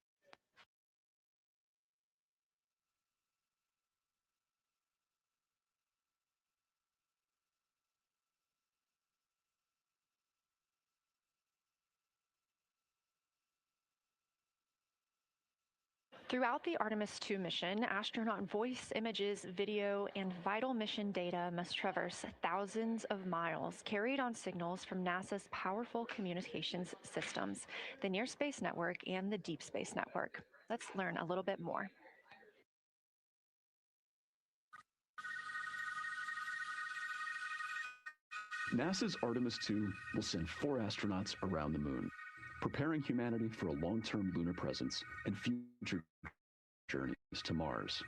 Throughout the Artemis II mission, astronaut voice, images, video, and vital mission data must traverse thousands of miles, carried on signals from NASA's powerful communications systems, the Near Space Network and the Deep Space Network. Let's learn a little bit more. NASA's Artemis II will send 4 astronauts around the moon, preparing humanity for a long-term lunar presence and future journeys to Mars.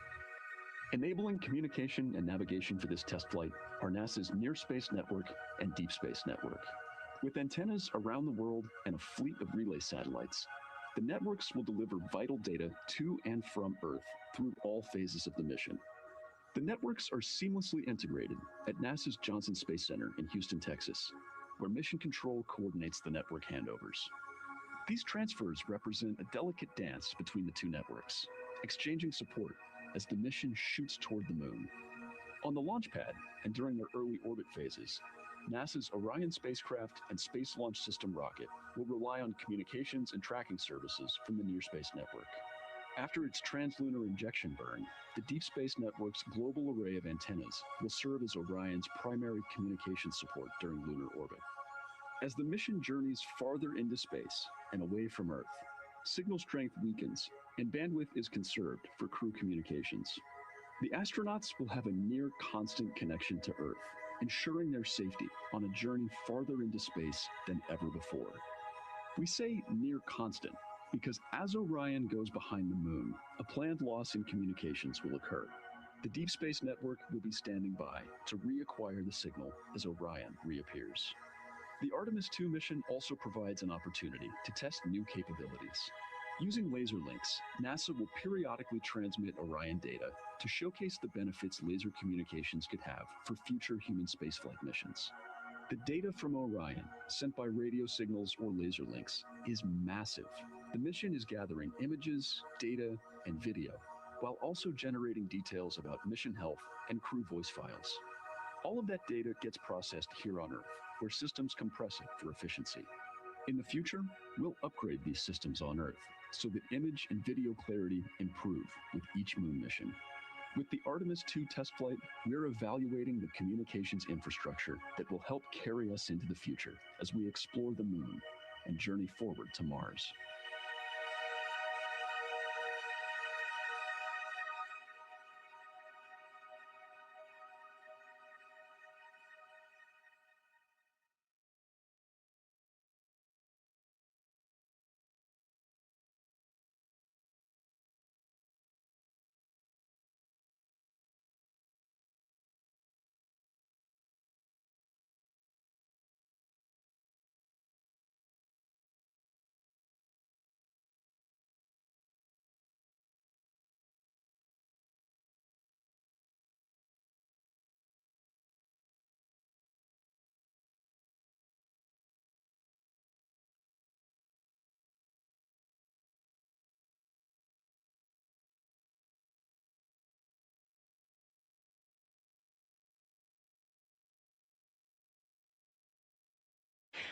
Enabling communication and navigation for this test flight are NASA's Near Space Network and Deep Space Network. With antennas around the world and a fleet of relay satellites, the networks will deliver vital data to and from Earth through all phases of the mission. The networks are seamlessly integrated at NASA's Johnson Space Center in Houston, Texas, where Mission Control coordinates the network handovers. These transfers represent a delicate dance between the two networks, exchanging support as the mission shoots toward the moon. On the launch pad and during their early orbit phases, NASA's Orion spacecraft and Space Launch System rocket will rely on communications and tracking services from the Near Space Network. After its translunar injection burn, the Deep Space Network's global array of antennas will serve as Orion's primary communication support during lunar orbit. As the mission journeys farther into space and away from Earth, signal strength weakens and bandwidth is conserved for crew communications. The astronauts will have a near constant connection to Earth, ensuring their safety on a journey farther into space than ever before. We say near constant because as Orion goes behind the moon, a planned loss in communications will occur. The Deep Space Network will be standing by to reacquire the signal as Orion reappears. The Artemis II mission also provides an opportunity to test new capabilities. Using laser links, NASA will periodically transmit Orion data to showcase the benefits laser communications could have for future human spaceflight missions. The data from Orion, sent by radio signals or laser links, is massive. The mission is gathering images, data, and video, while also generating details about mission health and crew voice files. All of that data gets processed here on Earth, where systems compress it for efficiency. In the future, we'll upgrade these systems on Earth so that image and video clarity improve with each moon mission. With the Artemis II test flight, we're evaluating the communications infrastructure that will help carry us into the future as we explore the moon and journey forward to Mars.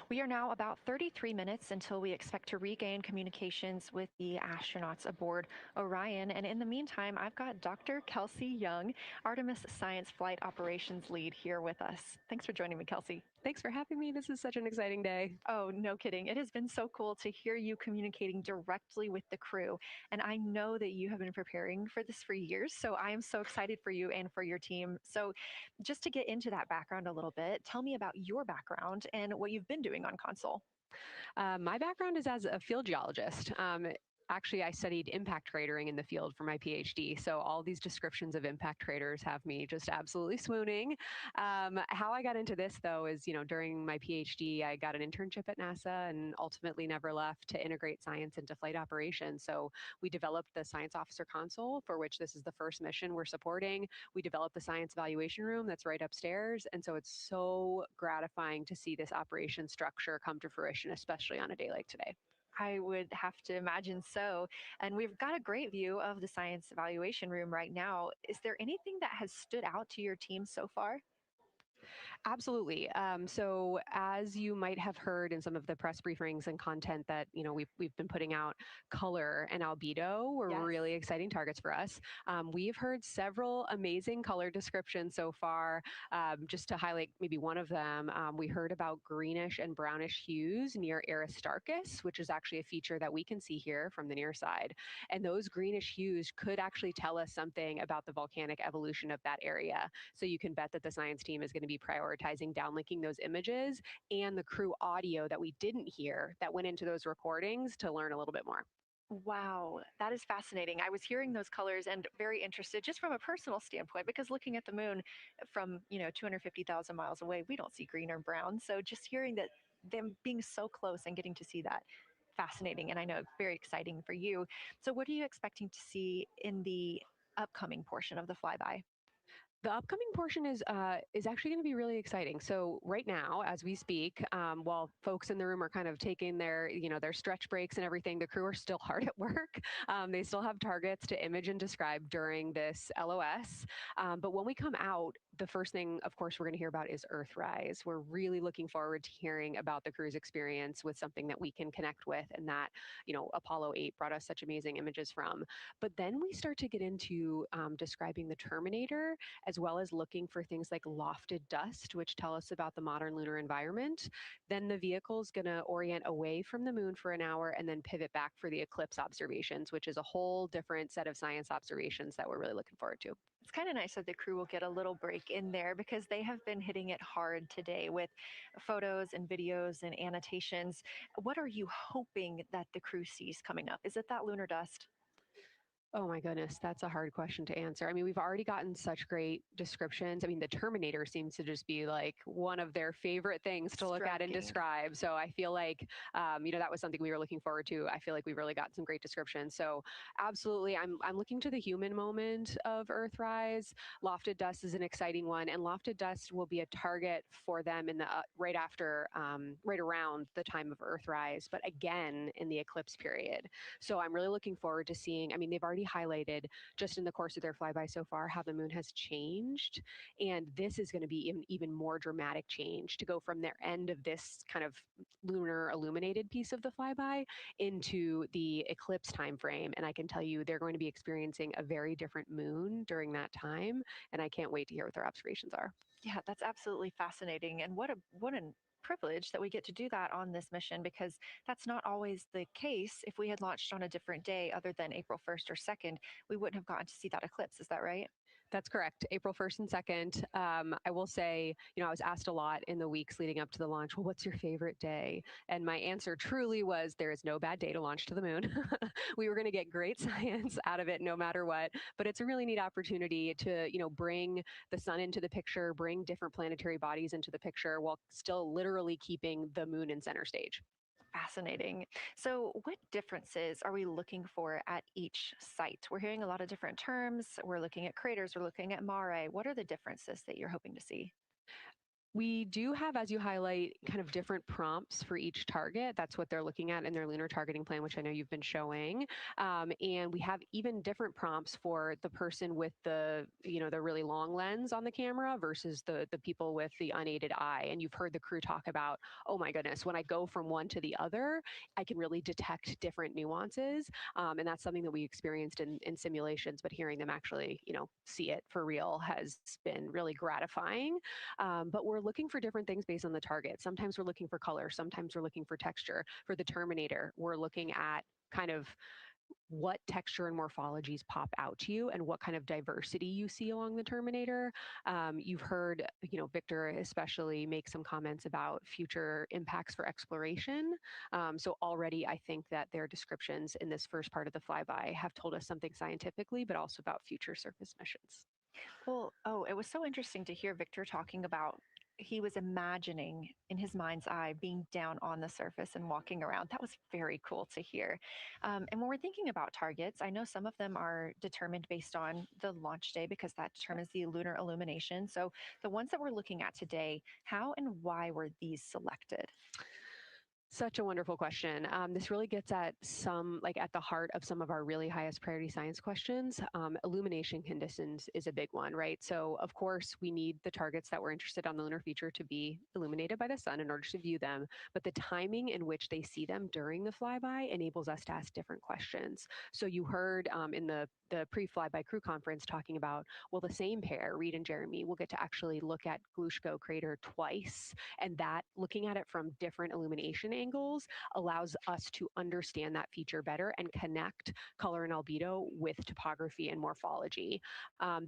We are now about 33 minutes until we expect to regain communications with the astronauts aboard Orion. And in the meantime, I've got Dr. Kelsey Young, Artemis Science Flight Operations Lead, here with us. Thanks for joining me, Kelsey. Thanks for having me. This is such an exciting day. Oh, no kidding. It has been so cool to hear you communicating directly with the crew. And I know that you have been preparing for this for years. So I am so excited for you and for your team. So just to get into that background a little bit, tell me about your background and what you've been doing on console. My background is as a field geologist. Actually, I studied impact cratering in the field for my PhD. So all these descriptions of impact craters have me just absolutely swooning. How I got into this, though, is, during my PhD, I got an internship at NASA and ultimately never left to integrate science into flight operations. So we developed the Science Officer Console, for which this is the first mission we're supporting. We developed the Science Evaluation Room that's right upstairs. And so it's so gratifying to see this operation structure come to fruition, especially on a day like today. I would have to imagine so. And we've got a great view of the science evaluation room right now. Is there anything that has stood out to your team so far? Absolutely. So as you might have heard in some of the press briefings and content that we've been putting out, color and albedo were really exciting targets for us. We've heard several amazing color descriptions so far. Just to highlight maybe one of them, we heard about greenish and brownish hues near Aristarchus, which is actually a feature that we can see here from the near side. And those greenish hues could actually tell us something about the volcanic evolution of that area. So you can bet that the science team is going to be prioritizing downlinking those images and the crew audio that we didn't hear that went into those recordings to learn a little bit more. Wow, that is fascinating. I was hearing those colors and very interested just from a personal standpoint, because looking at the moon from, 250,000 miles away, we don't see green or brown. So just hearing that, them being so close and getting to see that, fascinating. And I know very exciting for you. So what are you expecting to see in the upcoming portion of the flyby? The upcoming portion is actually going to be really exciting. So right now, as we speak, while folks in the room are kind of taking their their stretch breaks and everything, the crew are still hard at work. They still have targets to image and describe during this LOS. But when we come out, the first thing, of course, we're going to hear about is Earthrise. We're really looking forward to hearing about the crew's experience with something that we can connect with, and that Apollo 8 brought us such amazing images from. But then we start to get into describing the Terminator, as well as looking for things like lofted dust, which tell us about the modern lunar environment. Then the vehicle's going to orient away from the moon for an hour and then pivot back for the eclipse observations, which is a whole different set of science observations that we're really looking forward to. It's kind of nice that the crew will get a little break in there, because they have been hitting it hard today with photos and videos and annotations. What are you hoping that the crew sees coming up? Is it that lunar dust? Oh my goodness, that's a hard question to answer. I mean, we've already gotten such great descriptions. I mean, the Terminator seems to just be like one of their favorite things to look at and describe. So I feel like, that was something we were looking forward to. I feel like we really got some great descriptions. So absolutely, I'm looking to the human moment of Earthrise. Lofted dust is an exciting one, and lofted dust will be a target for them in the right around the time of Earthrise, but again in the eclipse period. So I'm really looking forward to seeing. I mean, they've already highlighted just in the course of their flyby so far how the moon has changed. And this is going to be an even more dramatic change to go from their end of this kind of lunar illuminated piece of the flyby into the eclipse time frame. And I can tell you they're going to be experiencing a very different moon during that time. And I can't wait to hear what their observations are. Yeah, that's absolutely fascinating. And what an privilege that we get to do that on this mission, because that's not always the case. If we had launched on a different day other than April 1st or 2nd, we wouldn't have gotten to see that eclipse. Is that right? That's correct. April 1st and 2nd. I will say, I was asked a lot in the weeks leading up to the launch, well, what's your favorite day? And my answer truly was, there is no bad day to launch to the moon. We were going to get great science out of it no matter what. But it's a really neat opportunity to, bring the sun into the picture, bring different planetary bodies into the picture while still literally keeping the moon in center stage. Fascinating. So, what differences are we looking for at each site? We're hearing a lot of different terms. We're looking at craters, we're looking at mare. What are the differences that you're hoping to see? We do have, as you highlight, kind of different prompts for each target. That's what they're looking at in their lunar targeting plan, which I know you've been showing. And we have even different prompts for the person with the really long lens on the camera versus the people with the unaided eye. And you've heard the crew talk about, oh my goodness, when I go from one to the other, I can really detect different nuances. And that's something that we experienced in simulations, but hearing them actually, see it for real has been really gratifying. But we're looking for different things based on the target. Sometimes we're looking for color. Sometimes we're looking for texture. For the Terminator, we're looking at kind of what texture and morphologies pop out to you and what kind of diversity you see along the Terminator. You've heard, Victor especially make some comments about future impacts for exploration. So already I think that their descriptions in this first part of the flyby have told us something scientifically, but also about future surface missions. Well, it was so interesting to hear Victor talking about he was imagining in his mind's eye being down on the surface and walking around. That was very cool to hear. And when we're thinking about targets, I know some of them are determined based on the launch day because that determines the lunar illumination. So the ones that we're looking at today, how and why were these selected? Such a wonderful question. This really gets at at the heart of some of our really highest priority science questions. Illumination conditions is a big one, right? So of course we need the targets that we're interested on the lunar feature to be illuminated by the sun in order to view them, but the timing in which they see them during the flyby enables us to ask different questions. So you heard in the pre-flyby crew conference talking about, well, the same pair, Reed and Jeremy, will get to actually look at Glushko crater twice, and that looking at it from different illumination angles allows us to understand that feature better and connect color and albedo with topography and morphology.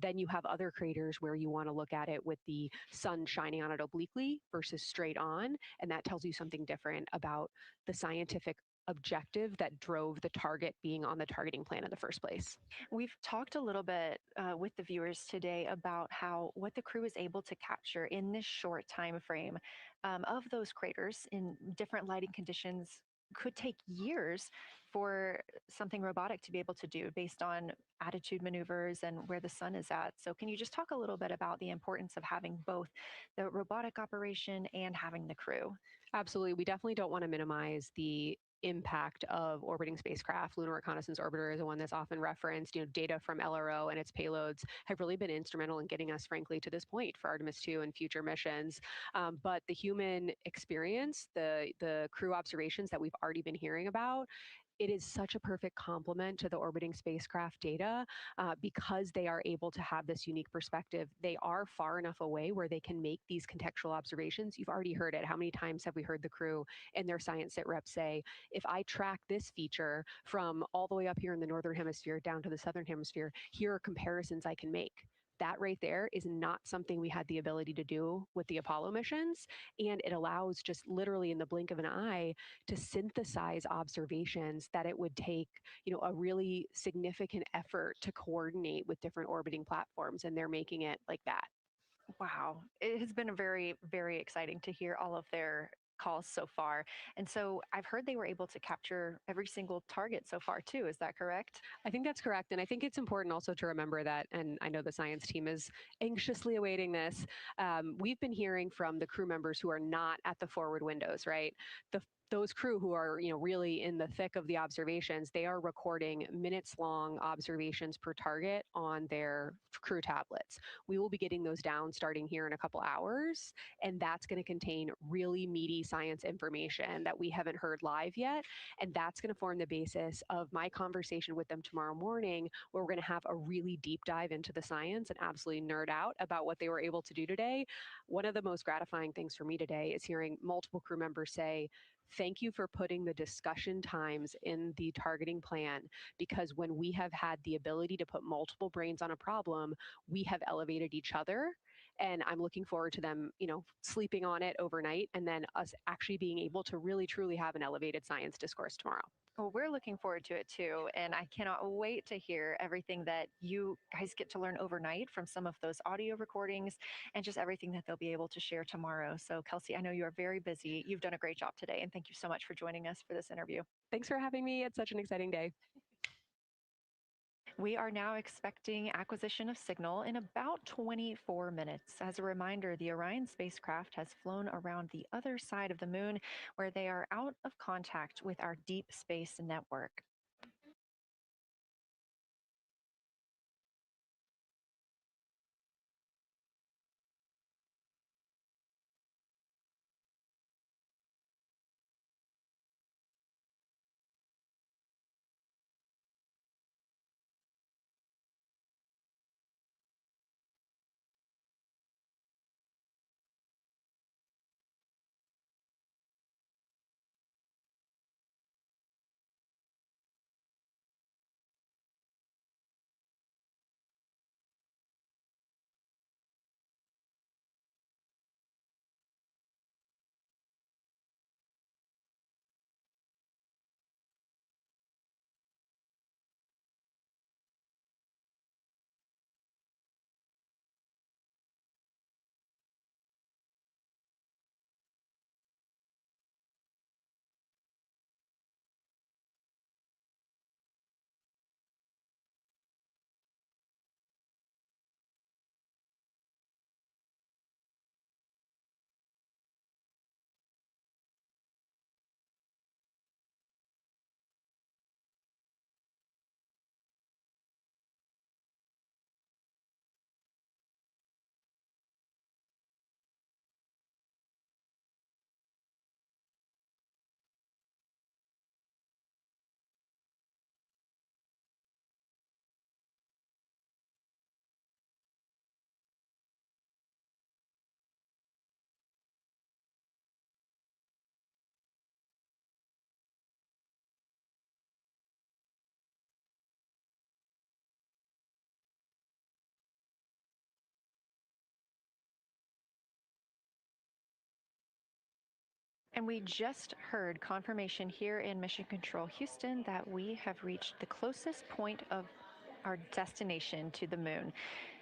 Then you have other craters where you want to look at it with the sun shining on it obliquely versus straight on, and that tells you something different about the scientific objective that drove the target being on the targeting plan in the first place. We've talked a little bit with the viewers today about what the crew is able to capture in this short time frame of those craters in different lighting conditions could take years for something robotic to be able to do based on attitude maneuvers and where the sun is at. So can you just talk a little bit about the importance of having both the robotic operation and having the crew? Absolutely. We definitely don't want to minimize the impact of orbiting spacecraft. Lunar Reconnaissance Orbiter is the one that's often referenced. Data from LRO and its payloads have really been instrumental in getting us, frankly, to this point for Artemis II and future missions. But the human experience, the crew observations that we've already been hearing about, it is such a perfect complement to the orbiting spacecraft data because they are able to have this unique perspective. They are far enough away where they can make these contextual observations. You've already heard it. How many times have we heard the crew and their science sit reps say, if I track this feature from all the way up here in the northern hemisphere down to the southern hemisphere, here are comparisons I can make. That right there is not something we had the ability to do with the Apollo missions. And it allows just literally in the blink of an eye to synthesize observations that it would take, a really significant effort to coordinate with different orbiting platforms. And they're making it like that. Wow. It has been very, very exciting to hear all of their calls so far. And so I've heard they were able to capture every single target so far too. Is that correct? I think that's correct. And I think it's important also to remember that, and I know the science team is anxiously awaiting this, we've been hearing from the crew members who are not at the forward windows, right? Those crew who are, really in the thick of the observations, they are recording minutes-long observations per target on their crew tablets. We will be getting those down starting here in a couple hours, and that's going to contain really meaty science information that we haven't heard live yet, and that's going to form the basis of my conversation with them tomorrow morning, where we're going to have a really deep dive into the science and absolutely nerd out about what they were able to do today. One of the most gratifying things for me today is hearing multiple crew members say, thank you for putting the discussion times in the targeting plan, because when we have had the ability to put multiple brains on a problem, we have elevated each other. And I'm looking forward to them, sleeping on it overnight and then us actually being able to really, truly have an elevated science discourse tomorrow. Well, we're looking forward to it too. And I cannot wait to hear everything that you guys get to learn overnight from some of those audio recordings and just everything that they'll be able to share tomorrow. So, Kelsey, I know you are very busy. You've done a great job today. And thank you so much for joining us for this interview. Thanks for having me. It's such an exciting day. We are now expecting acquisition of signal in about 24 minutes. As a reminder, the Orion spacecraft has flown around the other side of the moon, where they are out of contact with our deep space network. And we just heard confirmation here in Mission Control Houston that we have reached the closest point of our destination to the moon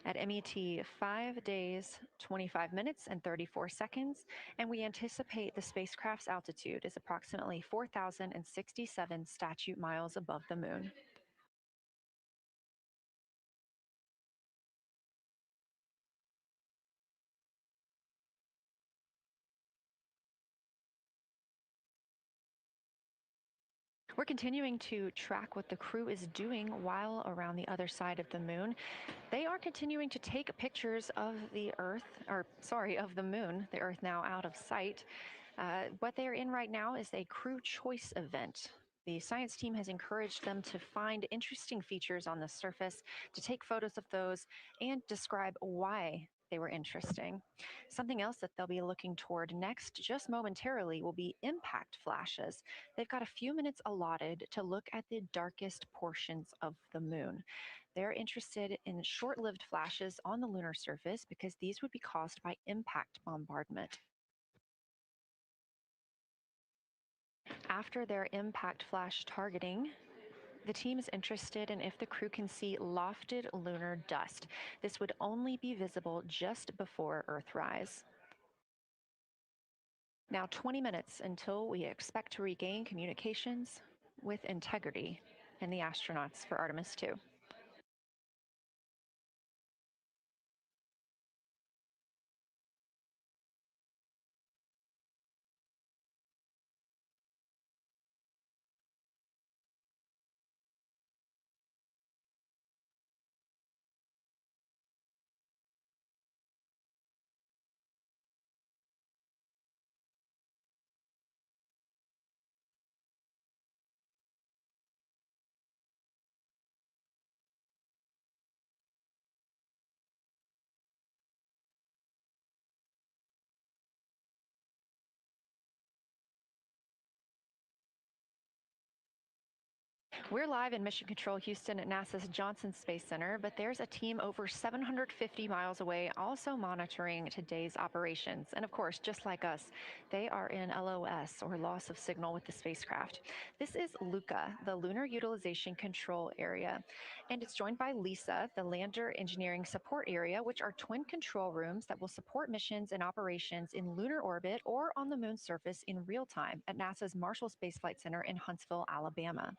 at MET 5 days, 25 minutes, and 34 seconds. And we anticipate the spacecraft's altitude is approximately 4,067 statute miles above the moon. We're continuing to track what the crew is doing while around the other side of the moon. They are continuing to take pictures of the of the moon, the Earth now out of sight. What they're in right now is a crew choice event. The science team has encouraged them to find interesting features on the surface, to take photos of those, and describe why they were interesting. Something else that they'll be looking toward next, just momentarily, will be impact flashes. They've got a few minutes allotted to look at the darkest portions of the moon. They're interested in short-lived flashes on the lunar surface because these would be caused by impact bombardment. After their impact flash targeting, the team is interested in if the crew can see lofted lunar dust. This would only be visible just before Earthrise. Now 20 minutes until we expect to regain communications with integrity in the astronauts for Artemis II. We're live in Mission Control Houston at NASA's Johnson Space Center, but there's a team over 750 miles away also monitoring today's operations. And of course, just like us, they are in LOS, or loss of signal, with the spacecraft. This is LUCA, the Lunar Utilization Control Area, and it's joined by LISA, the Lander Engineering Support Area, which are twin control rooms that will support missions and operations in lunar orbit or on the moon's surface in real time at NASA's Marshall Space Flight Center in Huntsville, Alabama.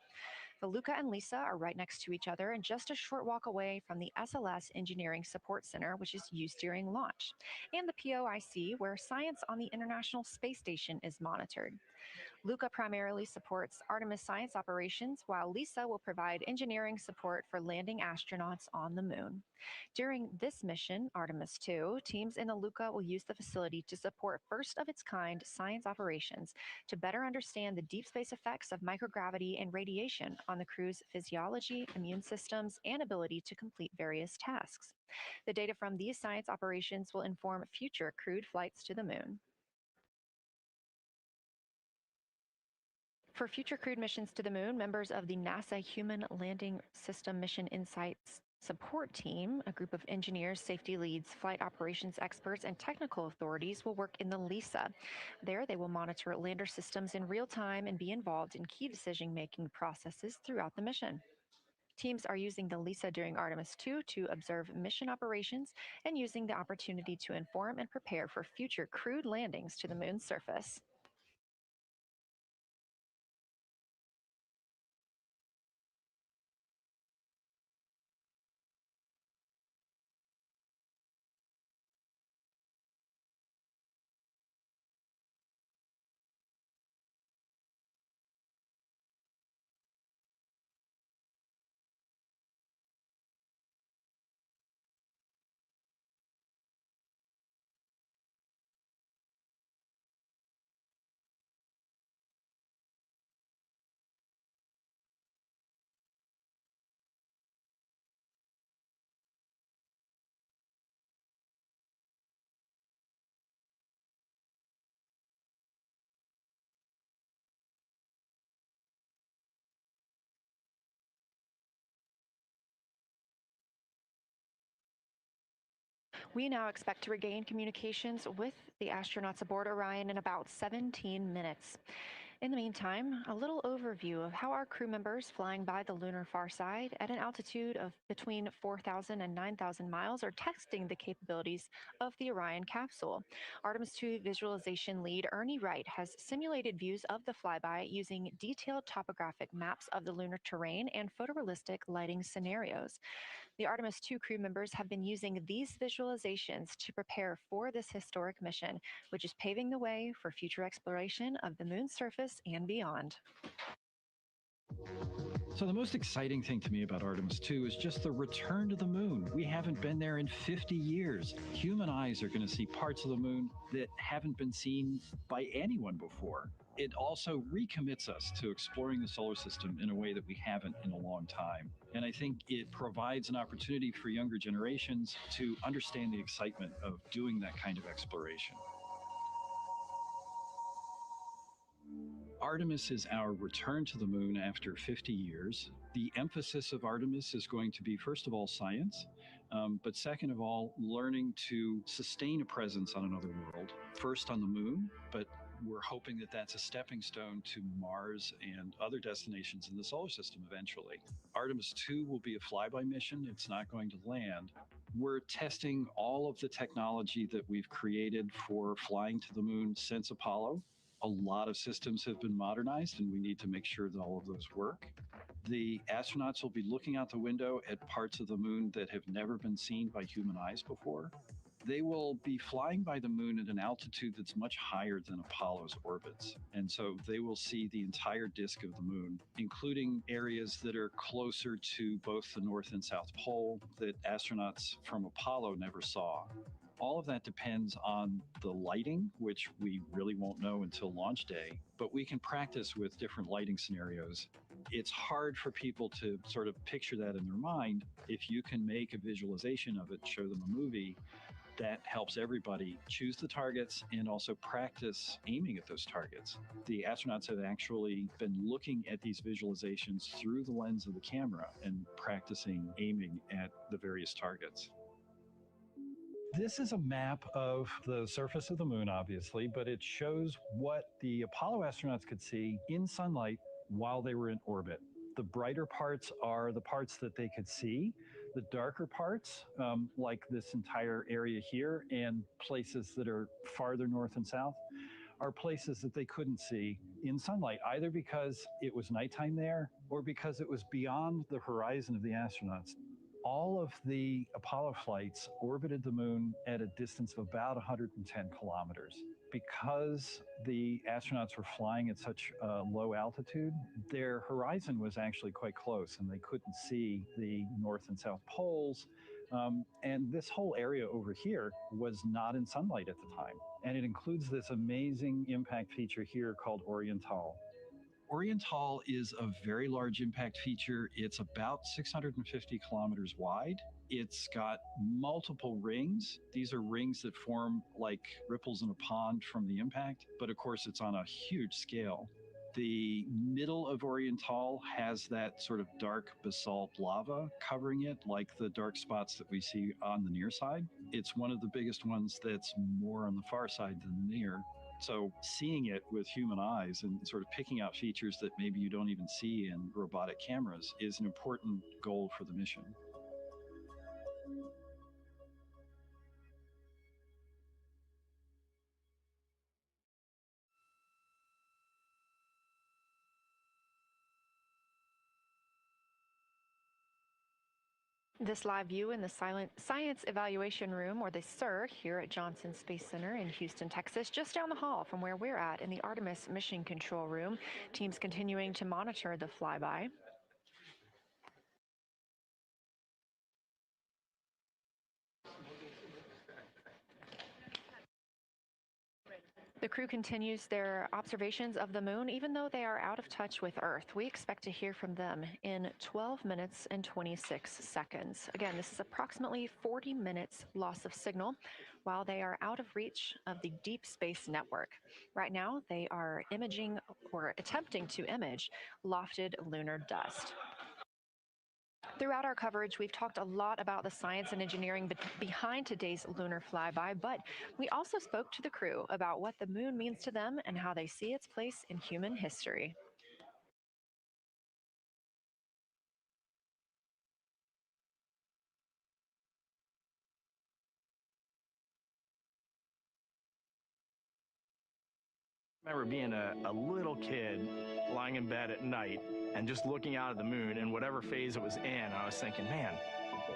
The Luca and Lisa are right next to each other and just a short walk away from the SLS Engineering Support Center, which is used during launch, and the POIC, where science on the International Space Station is monitored. Luca primarily supports Artemis science operations, while Lisa will provide engineering support for landing astronauts on the moon. During this mission, Artemis II, teams in the Luca will use the facility to support first-of-its-kind science operations to better understand the deep space effects of microgravity and radiation on the crew's physiology, immune systems, and ability to complete various tasks. The data from these science operations will inform future crewed flights to the moon. For future crewed missions to the moon, members of the NASA Human Landing System Mission Insights Support Team, a group of engineers, safety leads, flight operations experts, and technical authorities, will work in the LISA. There, they will monitor lander systems in real time and be involved in key decision-making processes throughout the mission. Teams are using the LISA during Artemis II to observe mission operations and using the opportunity to inform and prepare for future crewed landings to the moon's surface. We now expect to regain communications with the astronauts aboard Orion in about 17 minutes. In the meantime, a little overview of how our crew members flying by the lunar far side at an altitude of between 4,000 and 9,000 miles are testing the capabilities of the Orion capsule. Artemis II visualization lead Ernie Wright has simulated views of the flyby using detailed topographic maps of the lunar terrain and photorealistic lighting scenarios. The Artemis II crew members have been using these visualizations to prepare for this historic mission, which is paving the way for future exploration of the moon's surface and beyond. So the most exciting thing to me about Artemis II is just the return to the moon. We haven't been there in 50 years. Human eyes are going to see parts of the moon that haven't been seen by anyone before. It also recommits us to exploring the solar system in a way that we haven't in a long time. And I think it provides an opportunity for younger generations to understand the excitement of doing that kind of exploration. Artemis is our return to the moon after 50 years. The emphasis of Artemis is going to be, first of all, science, but second of all, learning to sustain a presence on another world, first on the moon, but we're hoping that that's a stepping stone to Mars and other destinations in the solar system eventually. Artemis II will be a flyby mission. It's not going to land. We're testing all of the technology that we've created for flying to the moon since Apollo. A lot of systems have been modernized, and we need to make sure that all of those work. The astronauts will be looking out the window at parts of the moon that have never been seen by human eyes before. They will be flying by the moon at an altitude that's much higher than Apollo's orbits. And so they will see the entire disk of the moon, including areas that are closer to both the North and South Pole that astronauts from Apollo never saw. All of that depends on the lighting, which we really won't know until launch day, but we can practice with different lighting scenarios. It's hard for people to sort of picture that in their mind. If you can make a visualization of it, show them a movie, that helps everybody choose the targets and also practice aiming at those targets. The astronauts have actually been looking at these visualizations through the lens of the camera and practicing aiming at the various targets. This is a map of the surface of the moon, obviously, but it shows what the Apollo astronauts could see in sunlight while they were in orbit. The brighter parts are the parts that they could see. The darker parts, like this entire area here and places that are farther north and south, are places that they couldn't see in sunlight, either because it was nighttime there or because it was beyond the horizon of the astronauts. All of the Apollo flights orbited the moon at a distance of about 110 kilometers. Because the astronauts were flying at such a low altitude, their horizon was actually quite close and they couldn't see the North and South poles. And this whole area over here was not in sunlight at the time. And it includes this amazing impact feature here called Orion. Orion is a very large impact feature. It's about 650 kilometers wide. It's got multiple rings. These are rings that form like ripples in a pond from the impact, but of course it's on a huge scale. The middle of Orion has that sort of dark basalt lava covering it, like the dark spots that we see on the near side. It's one of the biggest ones that's more on the far side than the near. So seeing it with human eyes and sort of picking out features that maybe you don't even see in robotic cameras is an important goal for the mission. This live view in the Science Evaluation Room, or the SIR, here at Johnson Space Center in Houston, Texas, just down the hall from where we're at in the Artemis Mission Control Room. Teams continuing to monitor the flyby. The crew continues their observations of the moon, even though they are out of touch with Earth. We expect to hear from them in 12 minutes and 26 seconds. Again, this is approximately 40 minutes loss of signal while they are out of reach of the deep space network. Right now, they are imaging or attempting to image lofted lunar dust. Throughout our coverage, we've talked a lot about the science and engineering behind today's lunar flyby, but we also spoke to the crew about what the moon means to them and how they see its place in human history. I remember being a little kid lying in bed at night and just looking out at the moon and whatever phase it was in, I was thinking, man,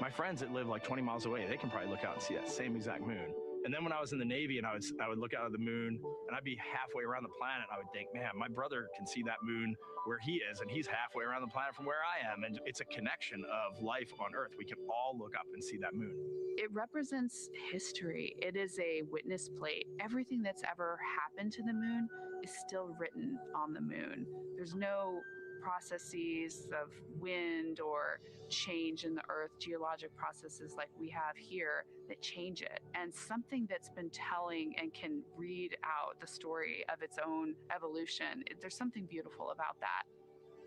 my friends that live like 20 miles away, they can probably look out and see that same exact moon. And then when I was in the Navy and I would look out at the moon and I'd be halfway around the planet, I would think, man, my brother can see that moon where he is and he's halfway around the planet from where I am. And it's a connection of life on Earth. We can all look up and see that moon. It represents history. It is a witness plate. Everything that's ever happened to the moon is still written on the moon. There's no processes of wind or change in the earth, geologic processes like we have here that change it. And something that's been telling and can read out the story of its own evolution, there's something beautiful about that.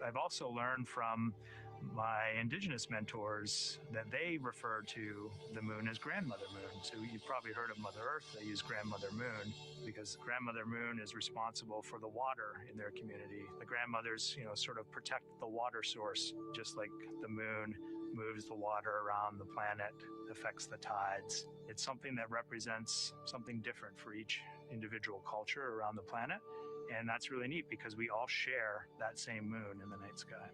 I've also learned from my indigenous mentors that they refer to the moon as grandmother moon. So you've probably heard of Mother Earth. They use grandmother moon because grandmother moon is responsible for the water in their community. The grandmothers, sort of protect the water source, just like the moon moves the water around the planet, affects the tides. It's something that represents something different for each individual culture around the planet. And that's really neat because we all share that same moon in the night sky.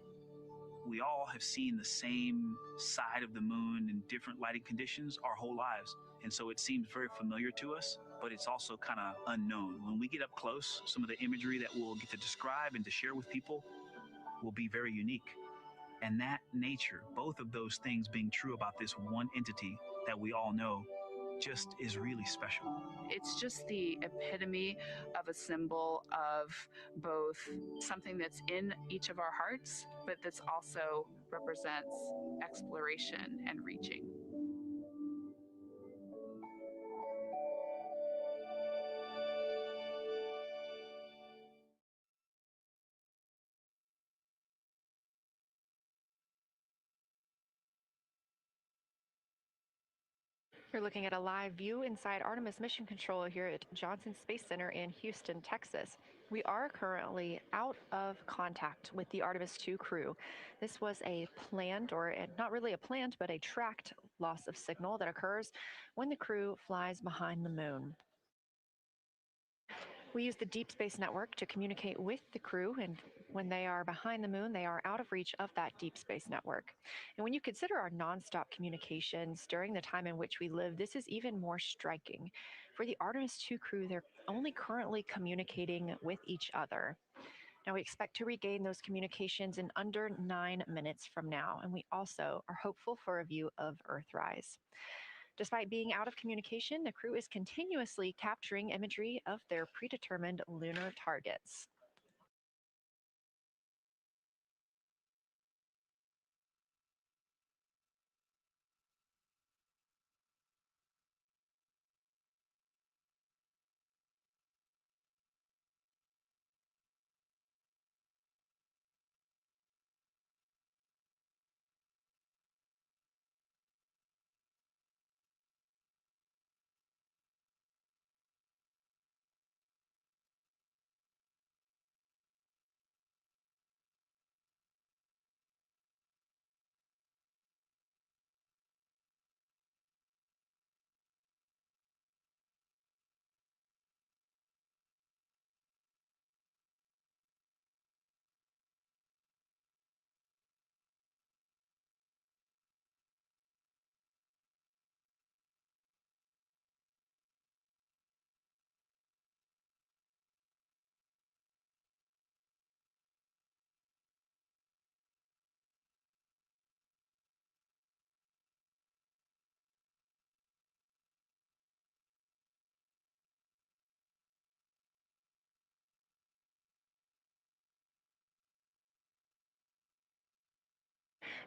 We all have seen the same side of the moon in different lighting conditions our whole lives. And so it seems very familiar to us, but it's also kind of unknown. When we get up close, some of the imagery that we'll get to describe and to share with people will be very unique. And that nature, both of those things being true about this one entity that we all know, just is really special. It's just the epitome of a symbol of both something that's in each of our hearts, but that's also represents exploration and reaching. You're looking at a live view inside Artemis Mission Control here at Johnson Space Center in Houston, Texas. We are currently out of contact with the Artemis II crew. This was a planned, or not really a planned, but a tracked loss of signal that occurs when the crew flies behind the moon. We use the Deep Space Network to communicate with the crew, and when they are behind the moon, they are out of reach of that Deep Space Network. And when you consider our nonstop communications during the time in which we live, this is even more striking. For the Artemis II crew, they're only currently communicating with each other. Now, we expect to regain those communications in under 9 minutes from now, and we also are hopeful for a view of Earthrise. Despite being out of communication, the crew is continuously capturing imagery of their predetermined lunar targets.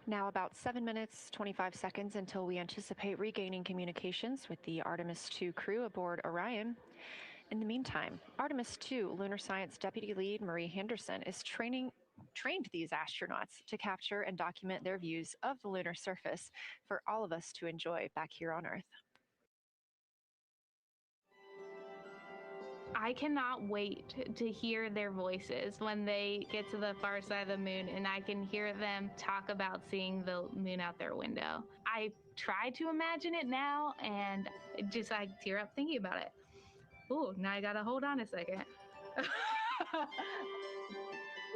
Now about 7 minutes, 25 seconds until we anticipate regaining communications with the Artemis II crew aboard Orion. In the meantime, Artemis II Lunar Science Deputy Lead Marie Henderson is training trained these astronauts to capture and document their views of the lunar surface for all of us to enjoy back here on Earth. I cannot wait to hear their voices when they get to the far side of the moon and I can hear them talk about seeing the moon out their window. I try to imagine it now and I tear up thinking about it. Ooh, now I gotta hold on a second.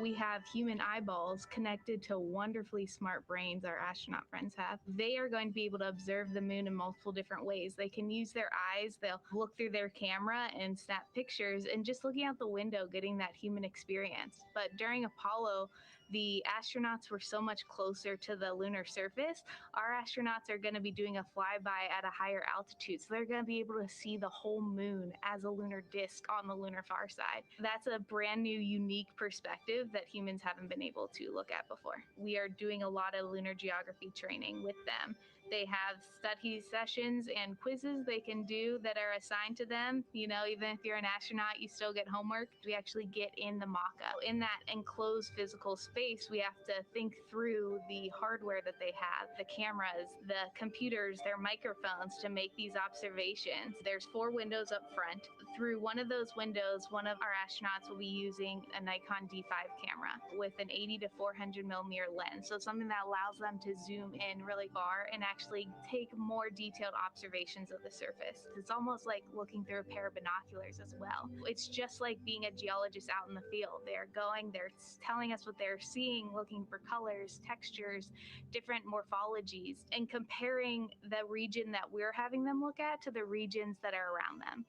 We have human eyeballs connected to wonderfully smart brains our astronaut friends have. They are going to be able to observe the moon in multiple different ways. They can use their eyes, they'll look through their camera and snap pictures, and just looking out the window, getting that human experience. But during Apollo, the astronauts were so much closer to the lunar surface. Our astronauts are going to be doing a flyby at a higher altitude, so they're going to be able to see the whole moon as a lunar disk on the lunar far side. That's a brand new, unique perspective that humans haven't been able to look at before. We are doing a lot of lunar geography training with them. They have study sessions and quizzes they can do that are assigned to them. You know, even if you're an astronaut, you still get homework. We actually get in the mock-up. In that enclosed physical space, we have to think through the hardware that they have, the cameras, the computers, their microphones to make these observations. There's 4 windows up front. Through one of those windows, one of our astronauts will be using a Nikon D5 camera with an 80 to 400 millimeter lens. So something that allows them to zoom in really far and actually take more detailed observations of the surface. It's almost like looking through a pair of binoculars as well. It's just like being a geologist out in the field. They're telling us what they're seeing, looking for colors, textures, different morphologies, and comparing the region that we're having them look at to the regions that are around them.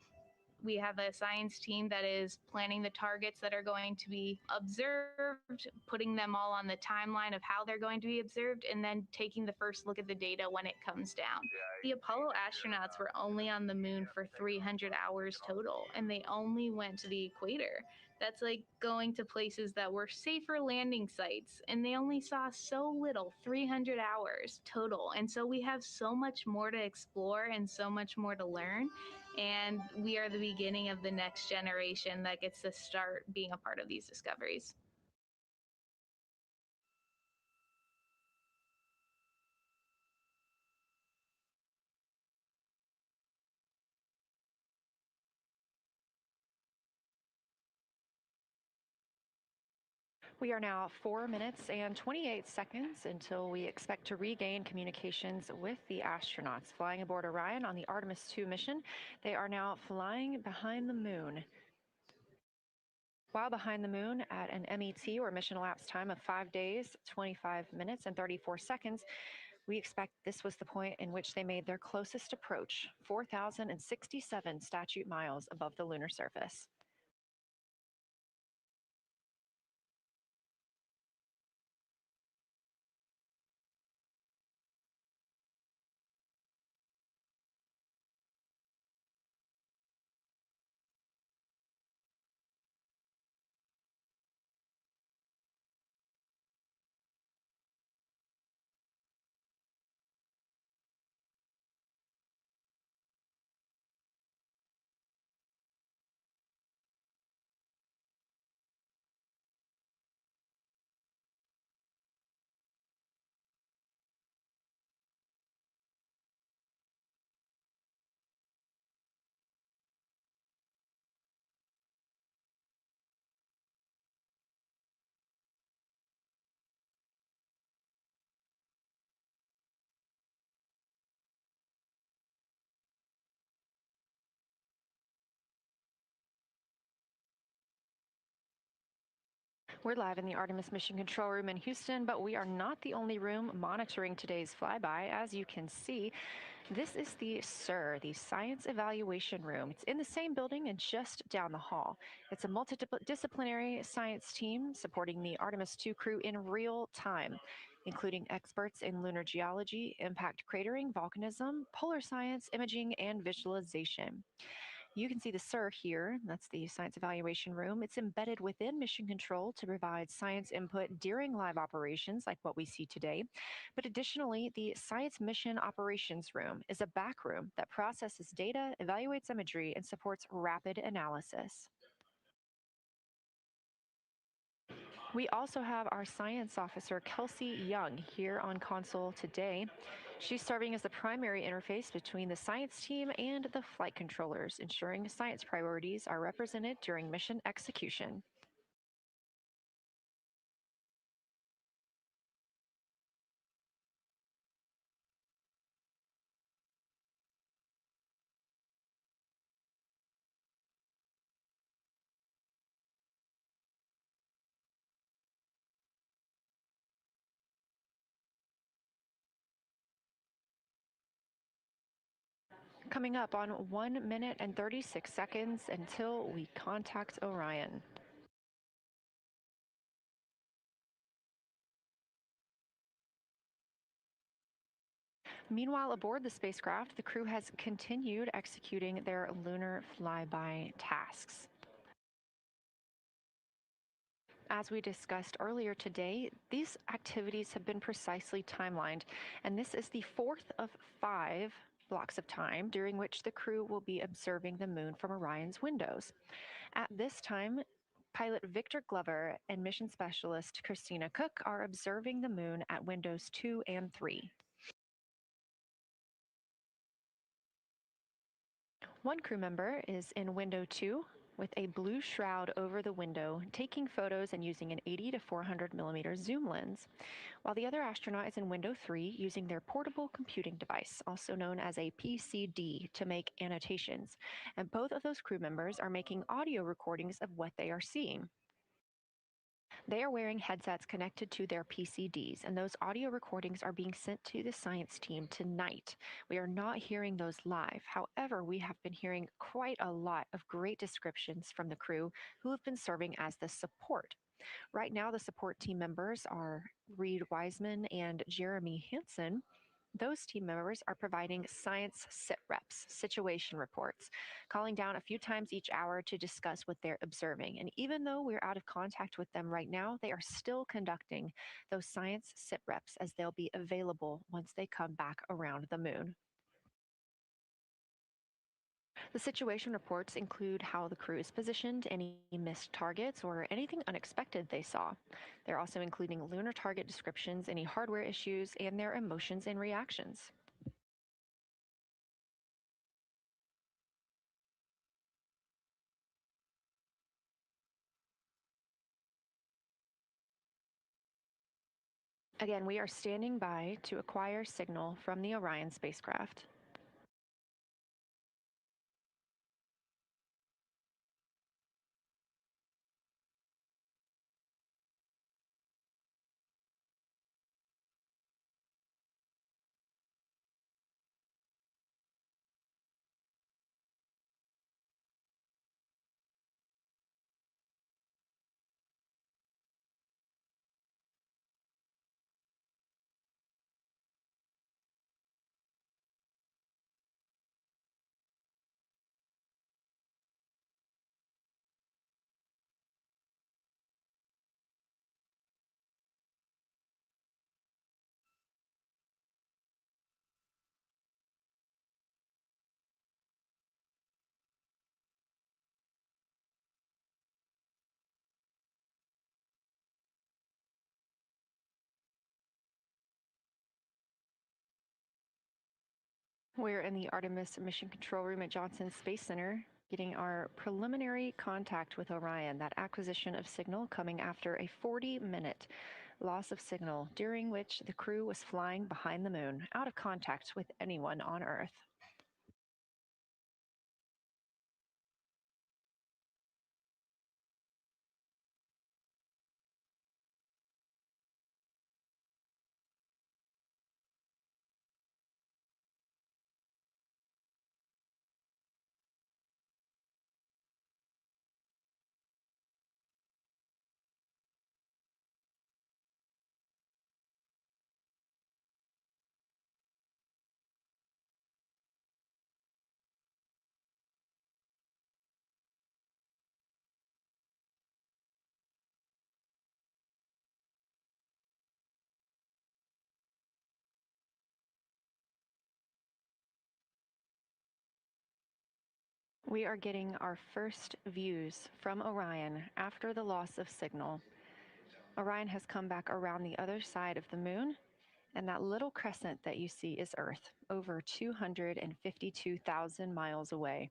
We have a science team that is planning the targets that are going to be observed, putting them all on the timeline of how they're going to be observed, and then taking the first look at the data when it comes down. The Apollo astronauts were only on the moon for 300 hours total, and they only went to the equator. That's like going to places that were safer landing sites, and they only saw so little, 300 hours total. And so we have so much more to explore and so much more to learn. And we are the beginning of the next generation that gets to start being a part of these discoveries. We are now 4 minutes and 28 seconds until we expect to regain communications with the astronauts flying aboard Orion on the Artemis II mission. They are now flying behind the moon. While behind the moon at an MET, or mission elapsed time, of 5 days, 25 minutes, and 34 seconds, we expect this was the point in which they made their closest approach, 4,067 statute miles above the lunar surface. We're live in the Artemis Mission Control Room in Houston, but we are not the only room monitoring today's flyby. As you can see, this is the SIR, the Science Evaluation Room. It's in the same building and just down the hall. It's a multidisciplinary science team supporting the Artemis II crew in real time, including experts in lunar geology, impact cratering, volcanism, polar science, imaging, and visualization. You can see the SIR here. That's the Science Evaluation Room. It's embedded within Mission Control to provide science input during live operations like what we see today. But additionally, the Science Mission Operations Room is a back room that processes data, evaluates imagery, and supports rapid analysis. We also have our science officer, Kelsey Young, here on console today. She's serving as the primary interface between the science team and the flight controllers, ensuring science priorities are represented during mission execution. Coming up on 1 minute and 36 seconds until we contact Orion. Meanwhile, aboard the spacecraft, the crew has continued executing their lunar flyby tasks. As we discussed earlier today, these activities have been precisely timelined, and this is the fourth of 5 blocks of time during which the crew will be observing the moon from Orion's windows. At this time, pilot Victor Glover and mission specialist Christina Cook are observing the moon at windows 2 and 3. One crew member is in window 2 with a blue shroud over the window, taking photos and using an 80 to 400 millimeter zoom lens, while the other astronaut is in window 3 using their portable computing device, also known as a PCD, to make annotations. And both of those crew members are making audio recordings of what they are seeing. They are wearing headsets connected to their PCDs, and those audio recordings are being sent to the science team tonight. We are not hearing those live. However, we have been hearing quite a lot of great descriptions from the crew who have been serving as the support. Right now, the support team members are Reed Wiseman and Jeremy Hansen. Those team members are providing science sit reps, situation reports, calling down a few times each hour to discuss what they're observing. And even though we're out of contact with them right now, they are still conducting those science sit reps as they'll be available once they come back around the moon. The situation reports include how the crew is positioned, any missed targets, or anything unexpected they saw. They're also including lunar target descriptions, any hardware issues, and their emotions and reactions. Again, we are standing by to acquire signal from the Orion spacecraft. We're in the Artemis Mission Control Room at Johnson Space Center, getting our preliminary contact with Orion, that acquisition of signal coming after a 40-minute loss of signal, during which the crew was flying behind the moon, out of contact with anyone on Earth. We are getting our first views from Orion after the loss of signal. Orion has come back around the other side of the moon, and that little crescent that you see is Earth, over 252,000 miles away.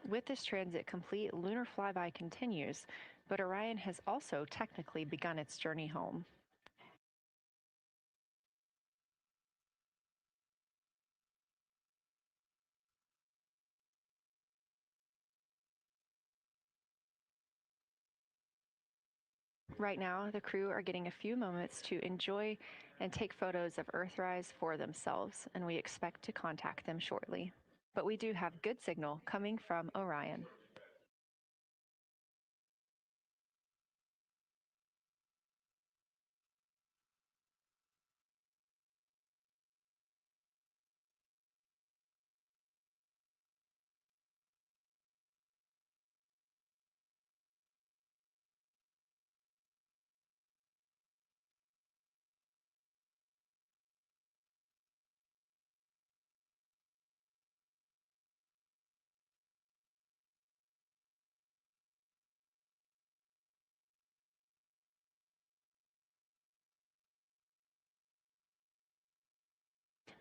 With this transit complete, lunar flyby continues, but Orion has also technically begun its journey home. Right now, the crew are getting a few moments to enjoy and take photos of Earthrise for themselves, and we expect to contact them shortly. But we do have good signal coming from Orion.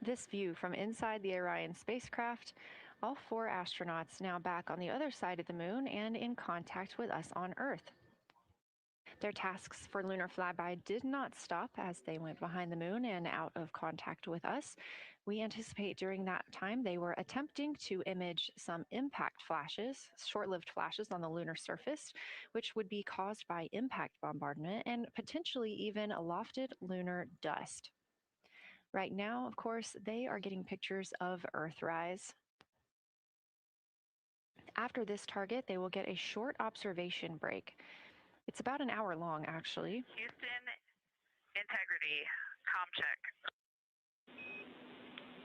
This view from inside the Orion spacecraft, all 4 astronauts now back on the other side of the moon and in contact with us on Earth. Their tasks for lunar flyby did not stop as they went behind the moon and out of contact with us. We anticipate during that time they were attempting to image some impact flashes, short-lived flashes on the lunar surface, which would be caused by impact bombardment and potentially even lofted lunar dust. Right now, of course, they are getting pictures of Earthrise. After this target, they will get a short observation break. It's about an hour long, actually. Houston, integrity, comm check.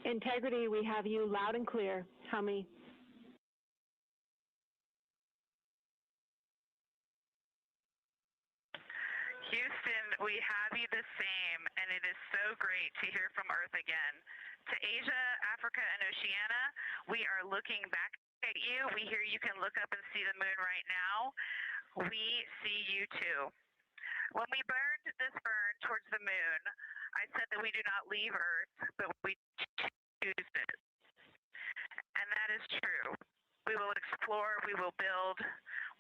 Integrity, we have you loud and clear. How many? Houston, we have you the same, and it is so great to hear from Earth again. To Asia, Africa, and Oceania, we are looking back at you. We hear you can look up and see the moon right now. We see you too. When we burned this burn towards the moon, I said that we do not leave Earth, but we choose it. And that is true. We will explore, we will build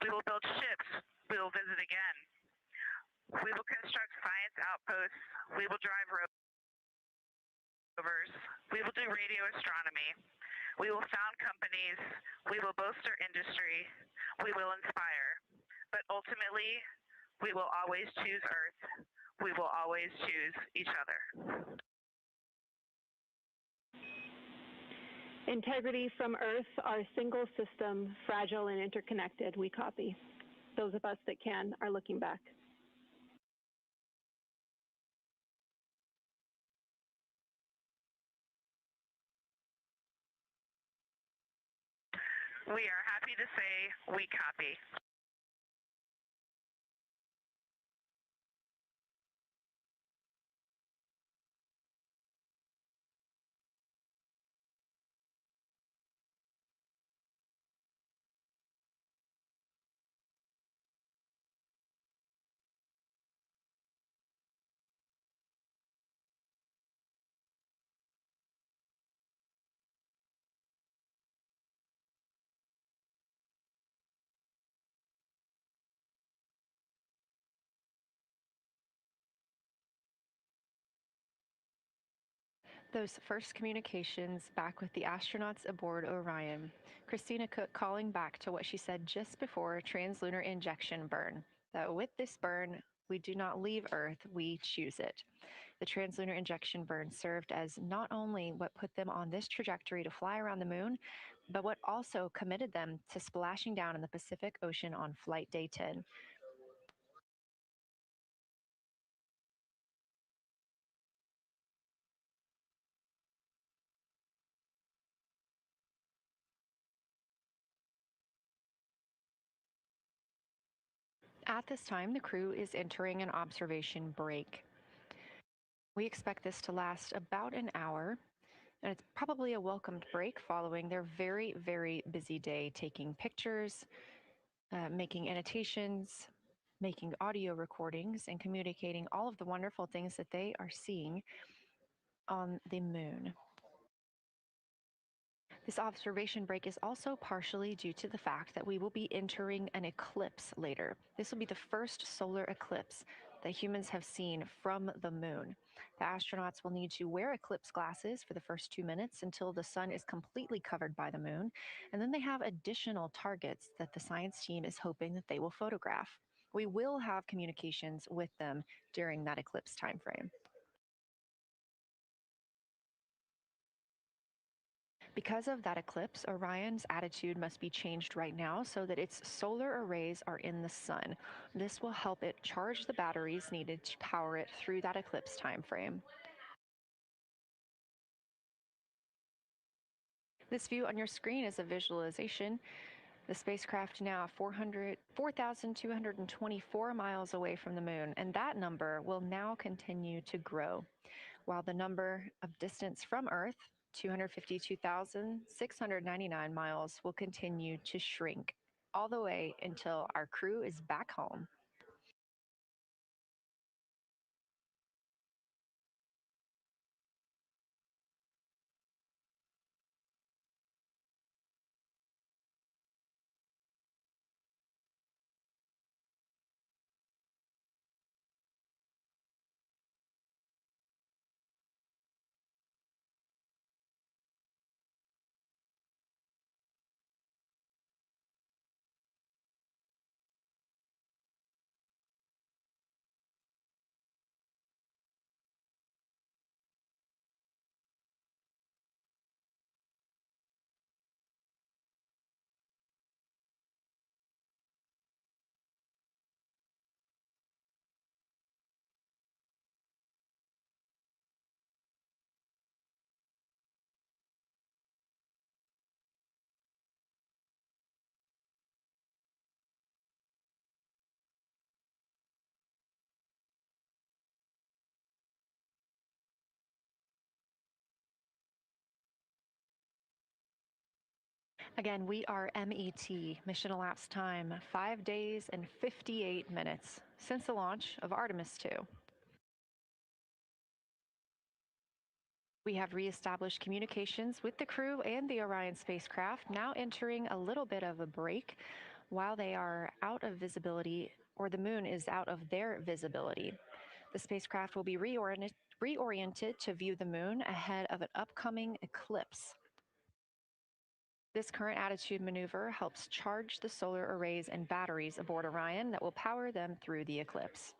ships, we will visit again. We will construct science outposts, we will drive rovers, we will do radio astronomy, we will found companies, we will bolster industry, we will inspire. But ultimately, we will always choose Earth. We will always choose each other. Integrity from Earth, our single system, fragile and interconnected, we copy. Those of us that can are looking back. We are happy to say we copy. Those first communications back with the astronauts aboard Orion. Christina Cook calling back to what she said just before translunar injection burn, that with this burn, we do not leave Earth, we choose it. The translunar injection burn served as not only what put them on this trajectory to fly around the moon, but what also committed them to splashing down in the Pacific Ocean on flight day 10. At this time, the crew is entering an observation break. We expect this to last about an hour, And it's probably a welcomed break following their very, very busy day taking pictures, making annotations, making audio recordings, and communicating all of the wonderful things that they are seeing on the moon. This observation break is also partially due to the fact that we will be entering an eclipse later. This will be the first solar eclipse that humans have seen from the moon. The astronauts will need to wear eclipse glasses for the first 2 minutes until the sun is completely covered by the moon, and then they have additional targets that the science team is hoping that they will photograph. We will have communications with them during that eclipse timeframe. Because of that eclipse, Orion's attitude must be changed right now so that its solar arrays are in the sun. This will help it charge the batteries needed to power it through that eclipse timeframe. This view on your screen is a visualization. The spacecraft now 4,224 miles away from the moon, and that number will now continue to grow, while the number of distance from Earth, 252,699 miles, will continue to shrink all the way until our crew is back home. Again, we are MET, mission elapsed time, 5 days and 58 minutes since the launch of Artemis II. We have reestablished communications with the crew and the Orion spacecraft, now entering a little bit of a break while they are out of visibility, or the moon is out of their visibility. The spacecraft will be reoriented to view the moon ahead of an upcoming eclipse. This current attitude maneuver helps charge the solar arrays and batteries aboard Orion that will power them through the eclipse.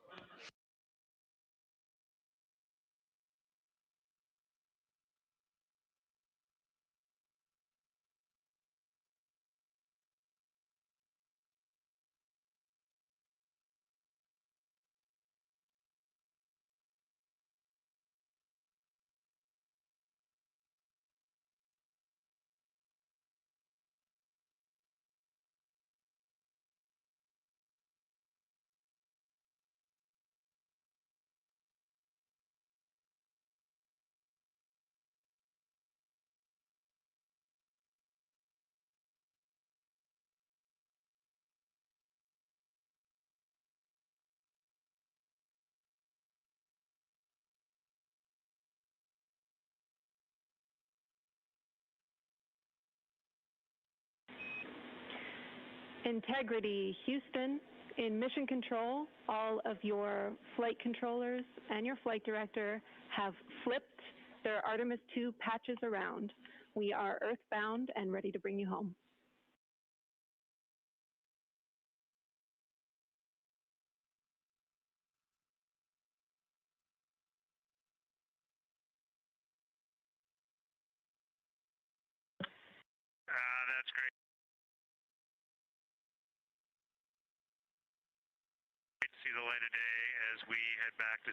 Integrity, Houston. In mission control, all of your flight controllers and your flight director have flipped their Artemis II patches around. We are earthbound and ready to bring you home. That's great. Great to see the light of day as we head back to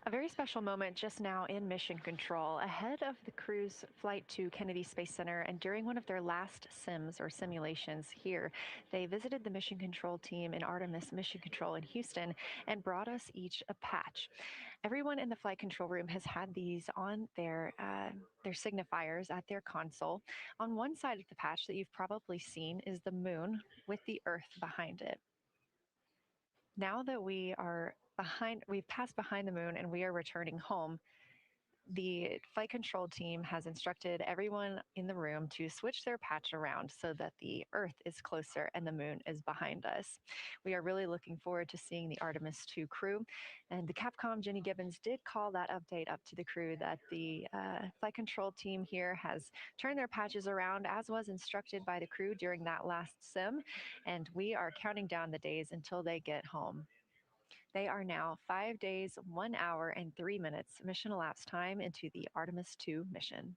A very special moment just now in mission control. Ahead of the crew's flight to Kennedy Space Center and during one of their last sims or simulations here, they visited the mission control team in Artemis Mission Control in Houston and brought us each a patch. Everyone in the flight control room has had these on their signifiers at their console. On one side of the patch that you've probably seen is the moon with the Earth behind it. Now that we've passed behind the moon and we are returning home, the flight control team has instructed everyone in the room to switch their patch around so that the Earth is closer and the moon is behind us. We are really looking forward to seeing the Artemis II crew. And the Capcom, Jenny Gibbons, did call that update up to the crew that the flight control team here has turned their patches around as was instructed by the crew during that last sim. And we are counting down the days until they get home. They are now 5 days, 1 hour, and 3 minutes mission elapsed time into the Artemis II mission.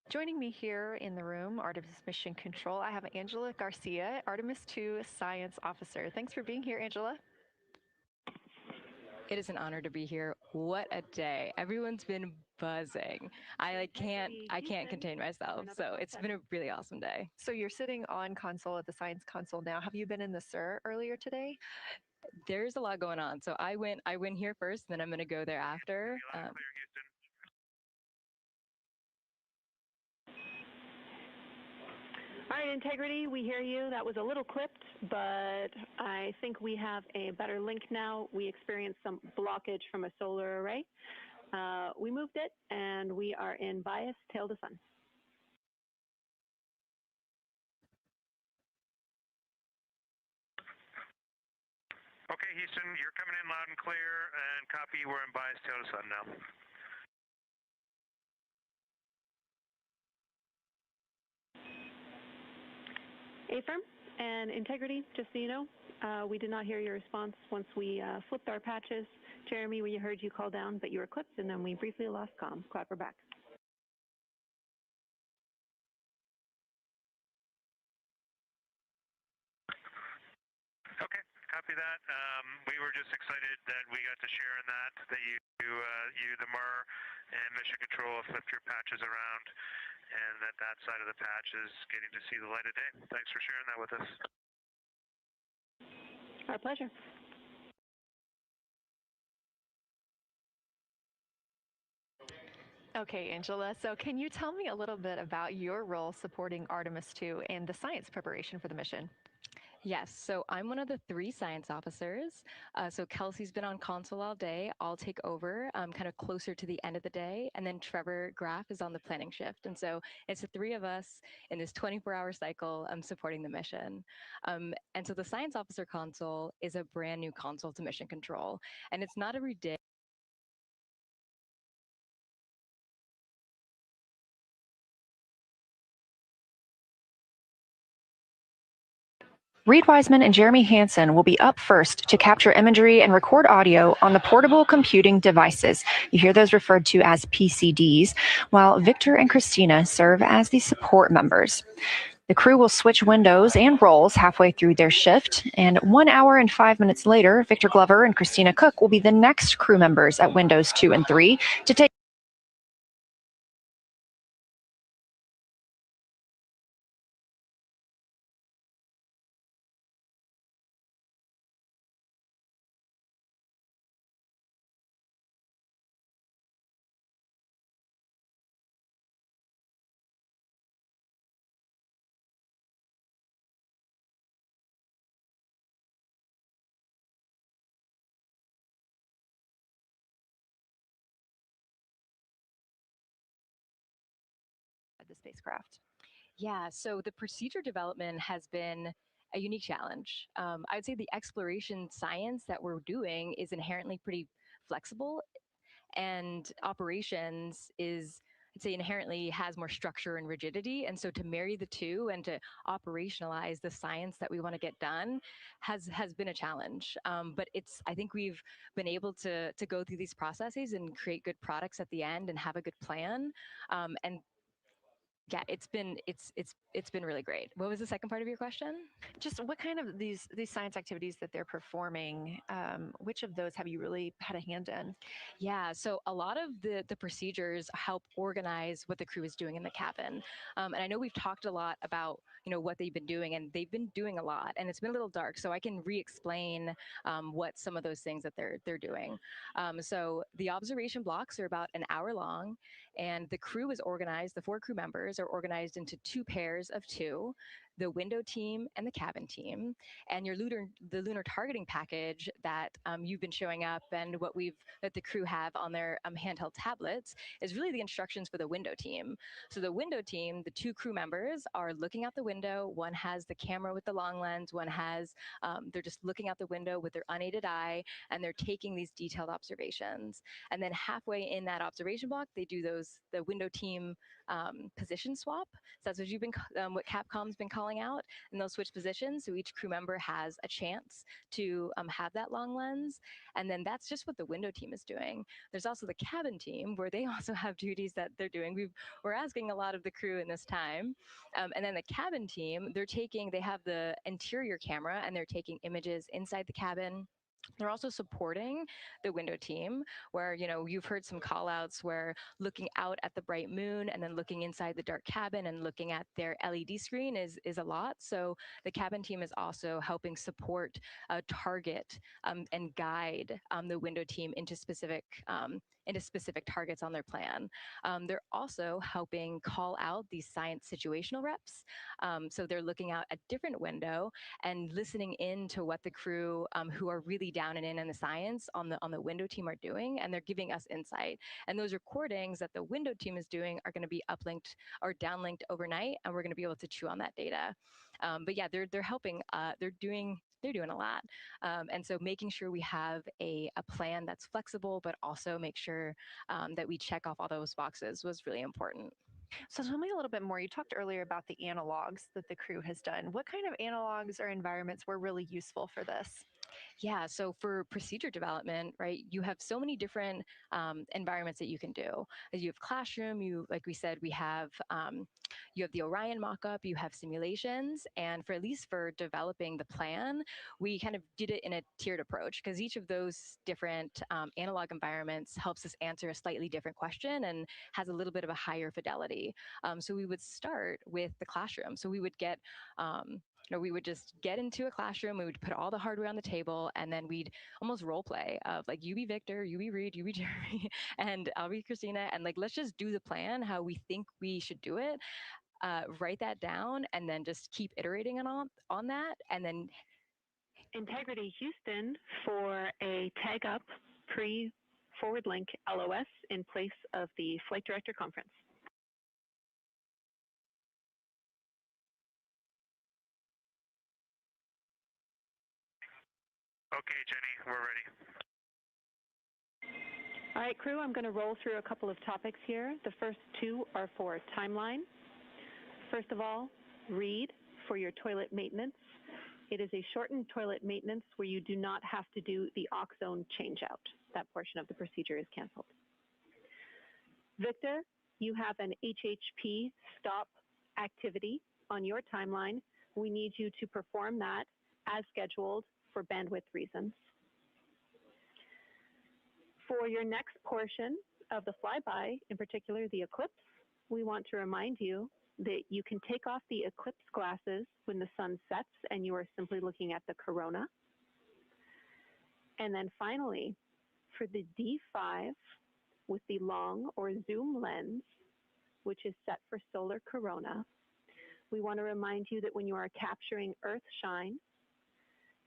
Joining me here in the room, Artemis Mission Control, I have Angela Garcia, Artemis II Science Officer. Thanks for being here, Angela. It is an honor to be here. What a day. Everyone's been buzzing. I can't contain myself. So it's been a really awesome day. So you're sitting on console at the science console now. Have you been in the SIR earlier today? There's a lot going on. So I went here first, then I'm going to go there after. All right, Integrity, we hear you. That was a little clipped, but I think we have a better link now. We experienced some blockage from a solar array. We moved it, and we are in bias tail to sun. Okay, Houston, you're coming in loud and clear, and copy, we're in bias tail to sun now. Affirm and Integrity, just so you know, we did not hear your response once we flipped our patches. Jeremy, we heard you call down, but you were clipped, and then we briefly lost comm. Glad we're back. Okay, copy that. We were just excited that we got to share in that you, the MER, and Mission Control have flipped your patches around, and that side of the patch is getting to see the light of day. Thanks for sharing that with us. Our pleasure. Okay, Angela, so can you tell me a little bit about your role supporting Artemis II and the science preparation for the mission? Yes, so I'm one of the 3 science officers. So Kelsey's been on console all day. I'll take over kind of closer to the end of the day. And then Trevor Graff is on the planning shift. And so it's the 3 of us in this 24-hour cycle supporting the mission. And so the science officer console is a brand new console to mission control. And it's not every day Reed Wiseman and Jeremy Hansen will be up first to capture imagery and record audio on the portable computing devices. You hear those referred to as PCDs, while Victor and Christina serve as the support members. The crew will switch windows and roles halfway through their shift, and 1 hour and 5 minutes later, Victor Glover and Christina Cook will be the next crew members at windows 2 and 3 to take the spacecraft. Yeah, so the procedure development has been a unique challenge. I would say the exploration science that we're doing is inherently pretty flexible, and operations is, I'd say, inherently has more structure and rigidity. And so to marry the two and to operationalize the science that we want to get done has been a challenge. But I think we've been able to go through these processes and create good products at the end and have a good plan. And yeah, it's been really great. What was the second part of your question? Just what kind of these science activities that they're performing, which of those have you really had a hand in? Yeah, so a lot of the procedures help organize what the crew is doing in the cabin. And I know we've talked a lot about, what they've been doing, and they've been doing a lot, and it's been a little dark, so I can re-explain what some of those things that they're doing. So the observation blocks are about an hour long, and the crew is organized, the 4 crew members are organized into 2 pairs of 2, the window team and the cabin team. And the lunar targeting package that you've been showing up and that the crew have on their handheld tablets is really the instructions for the window team. So the window team, the 2 crew members are looking out the window. One has the camera with the long lens, one has, they're just looking out the window with their unaided eye, and they're taking these detailed observations. And then halfway in that observation block, they do the window team position swap. So that's what Capcom's been calling out, and they'll switch positions. So each crew member has a chance to have that long lens. And then that's just what the window team is doing. There's also the cabin team, where they also have duties that they're doing. We're asking a lot of the crew in this time. And then the cabin team, they have the interior camera, and they're taking images inside the cabin. They're also supporting the window team, where, you've heard some call outs where looking out at the bright moon and then looking inside the dark cabin and looking at their LED screen is a lot. So the cabin team is also helping support, target, and guide the window team into specific targets on their plan. They're also helping call out these science situational reps. So they're looking out a different window and listening in to what the crew who are really down and in the science on the window team are doing, and they're giving us insight. And those recordings that the window team is doing are going to be uplinked or downlinked overnight, and we're going to be able to chew on that data. But yeah, they're helping. They're doing a lot. And so making sure we have a plan that's flexible, but also make sure that we check off all those boxes was really important. So tell me a little bit more. You talked earlier about the analogs that the crew has done. What kind of analogs or environments were really useful for this? Yeah, so for procedure development, right, you have so many different environments that you can do. You have classroom, like we said, you have the Orion mock-up, you have simulations, and at least for developing the plan, we kind of did it in a tiered approach, because each of those different analog environments helps us answer a slightly different question and has a little bit of a higher fidelity. So we would start with the classroom. So we would we would just get into a classroom, we would put all the hardware on the table, and then we'd almost role play of like, you be Victor, you be Reed, you be Jeremy, and I'll be Christina, and like, let's just do the plan how we think we should do it. Write that down, and then just keep iterating on that, and then Integrity Houston for a tag up pre-forward link LOS in place of the Flight Director Conference. Okay, Jenny, we're ready. All right, crew, I'm going to roll through a couple of topics here. The first 2 are for timeline. First of all, Reed for your toilet maintenance. It is a shortened toilet maintenance where you do not have to do the oxone changeout. That portion of the procedure is canceled. Victor, you have an HHP stop activity on your timeline. We need you to perform that as scheduled for bandwidth reasons. For your next portion of the flyby, in particular the eclipse, we want to remind you that you can take off the eclipse glasses when the sun sets and you are simply looking at the corona. And then finally, for the D5 with the long or zoom lens, which is set for solar corona, we want to remind you that when you are capturing Earth shine,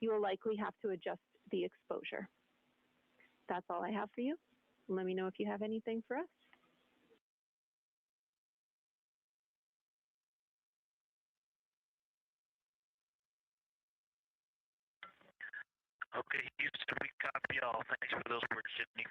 you will likely have to adjust the exposure. That's all I have for you. Let me know if you have anything for us. Okay, Houston, we copy all. Thanks for those words, Sydney.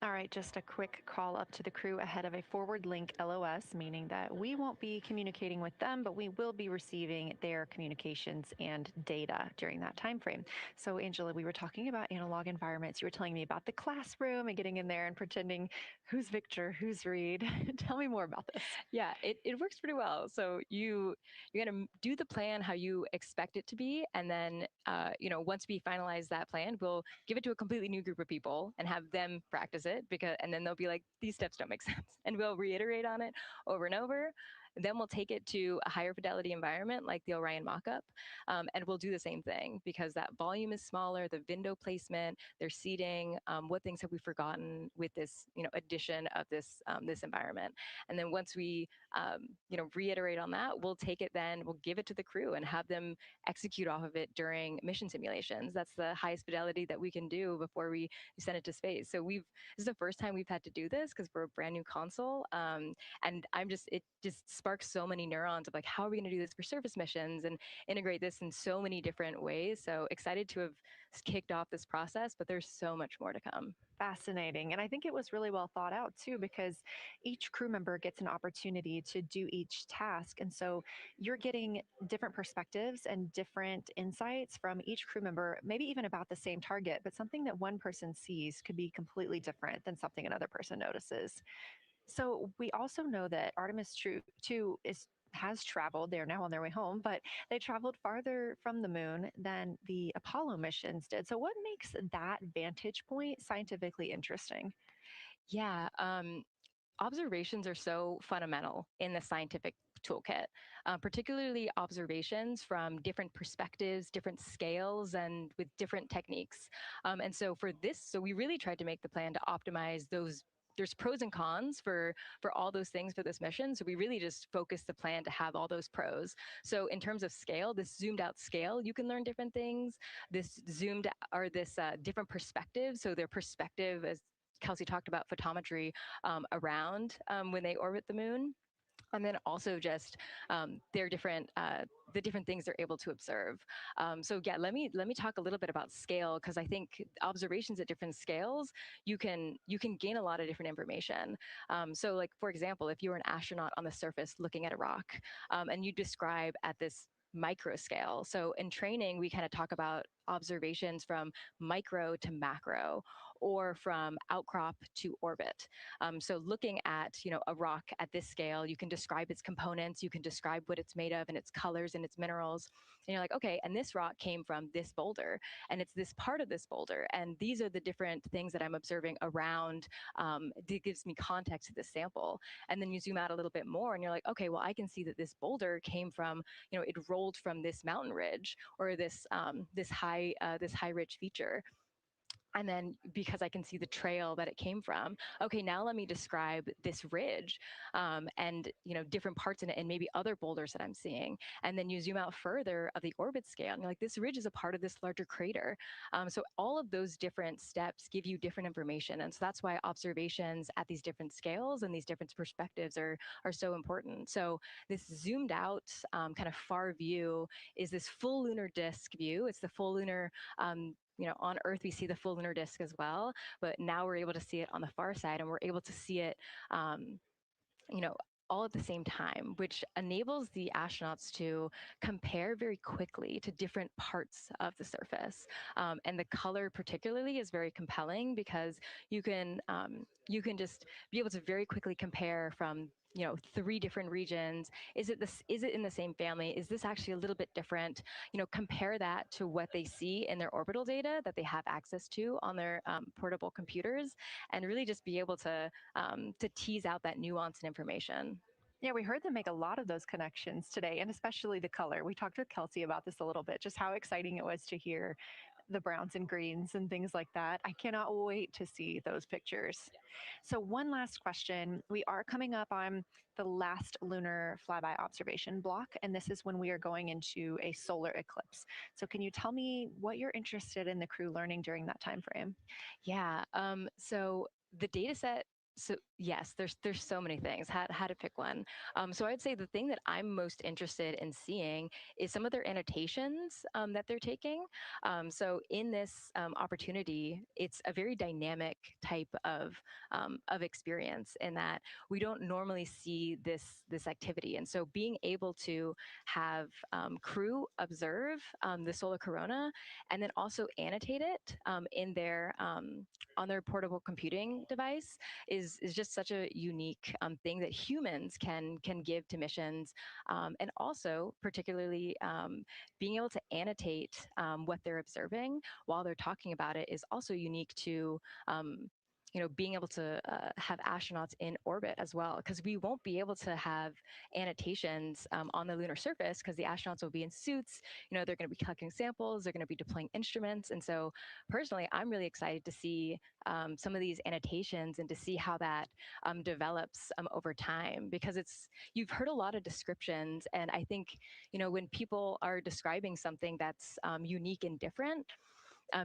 All right, just a quick call up to the crew ahead of a forward link LOS, meaning that we won't be communicating with them, but we will be receiving their communications and data during that time frame. So Angela, we were talking about analog environments. You were telling me about the classroom and getting in there and pretending who's Victor, who's Reed. Tell me more about this. Yeah, it works pretty well. So you're gonna do the plan how you expect it to be, and then once we finalize that plan, we'll give it to a completely new group of people and have them practice it, and then they'll be like, these steps don't make sense, and we'll reiterate on it over and over. Then we'll take it to a higher fidelity environment like the Orion mockup, and we'll do the same thing because that volume is smaller, the window placement, their seating, what things have we forgotten with this addition of this this environment. And then once we reiterate on that, we'll take it, then we'll give it to the crew and have them execute off of it during mission simulations. That's the highest fidelity that we can do before we send it to space. So this is the first time we've had to do this because we're a brand new console, and it just sparks so many neurons of like, how are we going to do this for surface missions and integrate this in so many different ways. So excited to have kicked off this process, but there's so much more to come. Fascinating. And I think it was really well thought out too, because each crew member gets an opportunity to do each task. And so you're getting different perspectives and different insights from each crew member, maybe even about the same target, but something that one person sees could be completely different than something another person notices. So we also know that Artemis 2 has traveled. They're now on their way home, but they traveled farther from the moon than the Apollo missions did. So what makes that vantage point scientifically interesting? Yeah, observations are so fundamental in the scientific toolkit, particularly observations from different perspectives, different scales, and with different techniques. And so we really tried to make the plan to optimize those. There's pros and cons for all those things for this mission. So we really just focused the plan to have all those pros. So in terms of scale, this zoomed out scale, you can learn different things. This different perspective. So their perspective, as Kelsey talked about, photometry around when they orbit the moon. And then also just their different the different things they're able to observe. So yeah, let me talk a little bit about scale, because I think observations at different scales, you can gain a lot of different information. So like, for example, if you're an astronaut on the surface looking at a rock, and you describe at this micro scale. So in training, we kind of talk about observations from micro to macro, or from outcrop to orbit. So looking at a rock at this scale, you can describe its components, you can describe what it's made of and its colors and its minerals. And you're like, okay, and this rock came from this boulder, and it's this part of this boulder, and these are the different things that I'm observing around. It gives me context to this sample. And then you zoom out a little bit more, and you're like, okay, well, I can see that this boulder came from, it rolled from this mountain ridge, or this high ridge feature. And then because I can see the trail that it came from, okay, now let me describe this ridge and different parts in it and maybe other boulders that I'm seeing. And then you zoom out further of the orbit scale and you're like, this ridge is a part of this larger crater. So all of those different steps give you different information. And so that's why observations at these different scales and these different perspectives are so important. So this zoomed out kind of far view is this full lunar disk view. It's the full lunar on Earth, we see the full lunar disk as well, but now we're able to see it on the far side and we're able to see it, all at the same time, which enables the astronauts to compare very quickly to different parts of the surface. And the color particularly is very compelling because you can just be able to very quickly compare from 3 different regions. Is it in the same family? Is this actually a little bit different? Compare that to what they see in their orbital data that they have access to on their portable computers, and really just be able to tease out that nuance and information. Yeah, we heard them make a lot of those connections today, and especially the color. We talked with Kelsey about this a little bit, just how exciting it was to hear the browns and greens and things like that. I cannot wait to see those pictures. So one last question. We are coming up on the last lunar flyby observation block, and this is when we are going into a solar eclipse. So can you tell me what you're interested in the crew learning during that time frame? Yeah, so the data set, so yes, there's so many things. How to pick one. So I'd say the thing that I'm most interested in seeing is some of their annotations that they're taking. So in this opportunity, it's a very dynamic type of experience in that we don't normally see this activity. And so being able to have crew observe the solar corona and then also annotate it in their on their portable computing device is just such a unique thing that humans can give to missions, and also particularly being able to annotate what they're observing while they're talking about it is also unique to being able to have astronauts in orbit as well, because we won't be able to have annotations on the lunar surface because the astronauts will be in suits. They're going to be collecting samples, they're going to be deploying instruments. And so personally, I'm really excited to see some of these annotations and to see how that develops over time, because you've heard a lot of descriptions. And I think, when people are describing something that's unique and different,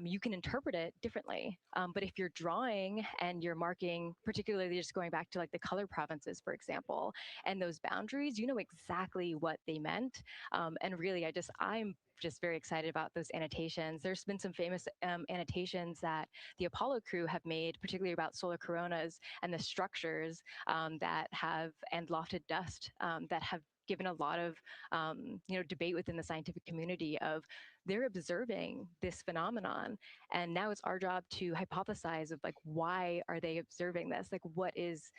you can interpret it differently. But if you're drawing and you're marking, particularly just going back to like the color provinces, for example, and those boundaries, you know exactly what they meant. And really, I'm just very excited about those annotations. There's been some famous annotations that the Apollo crew have made, particularly about solar coronas and the structures that have, and lofted dust that have given a lot of debate within the scientific community of they're observing this phenomenon, and now it's our job to hypothesize of like, why are they observing this, like what is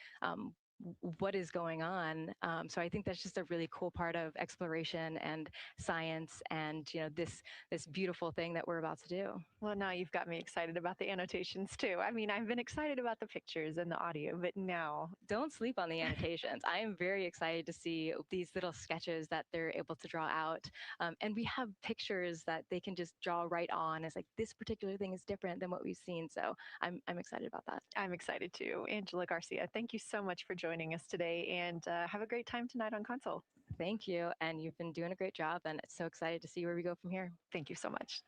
going on. So I think that's just a really cool part of exploration and science, and this beautiful thing that we're about to do. Well, now you've got me excited about the annotations too. I mean, I've been excited about the pictures and the audio, but now don't sleep on the annotations. I am very excited to see these little sketches that they're able to draw out, and we have pictures that they can just draw right on as like, this particular thing is different than what we've seen. So I'm excited about that. I'm excited too. Angela Garcia, thank you so much for joining us today, and have a great time tonight on Console. Thank you. And you've been doing a great job, and it's so excited to see where we go from here. Thank you so much.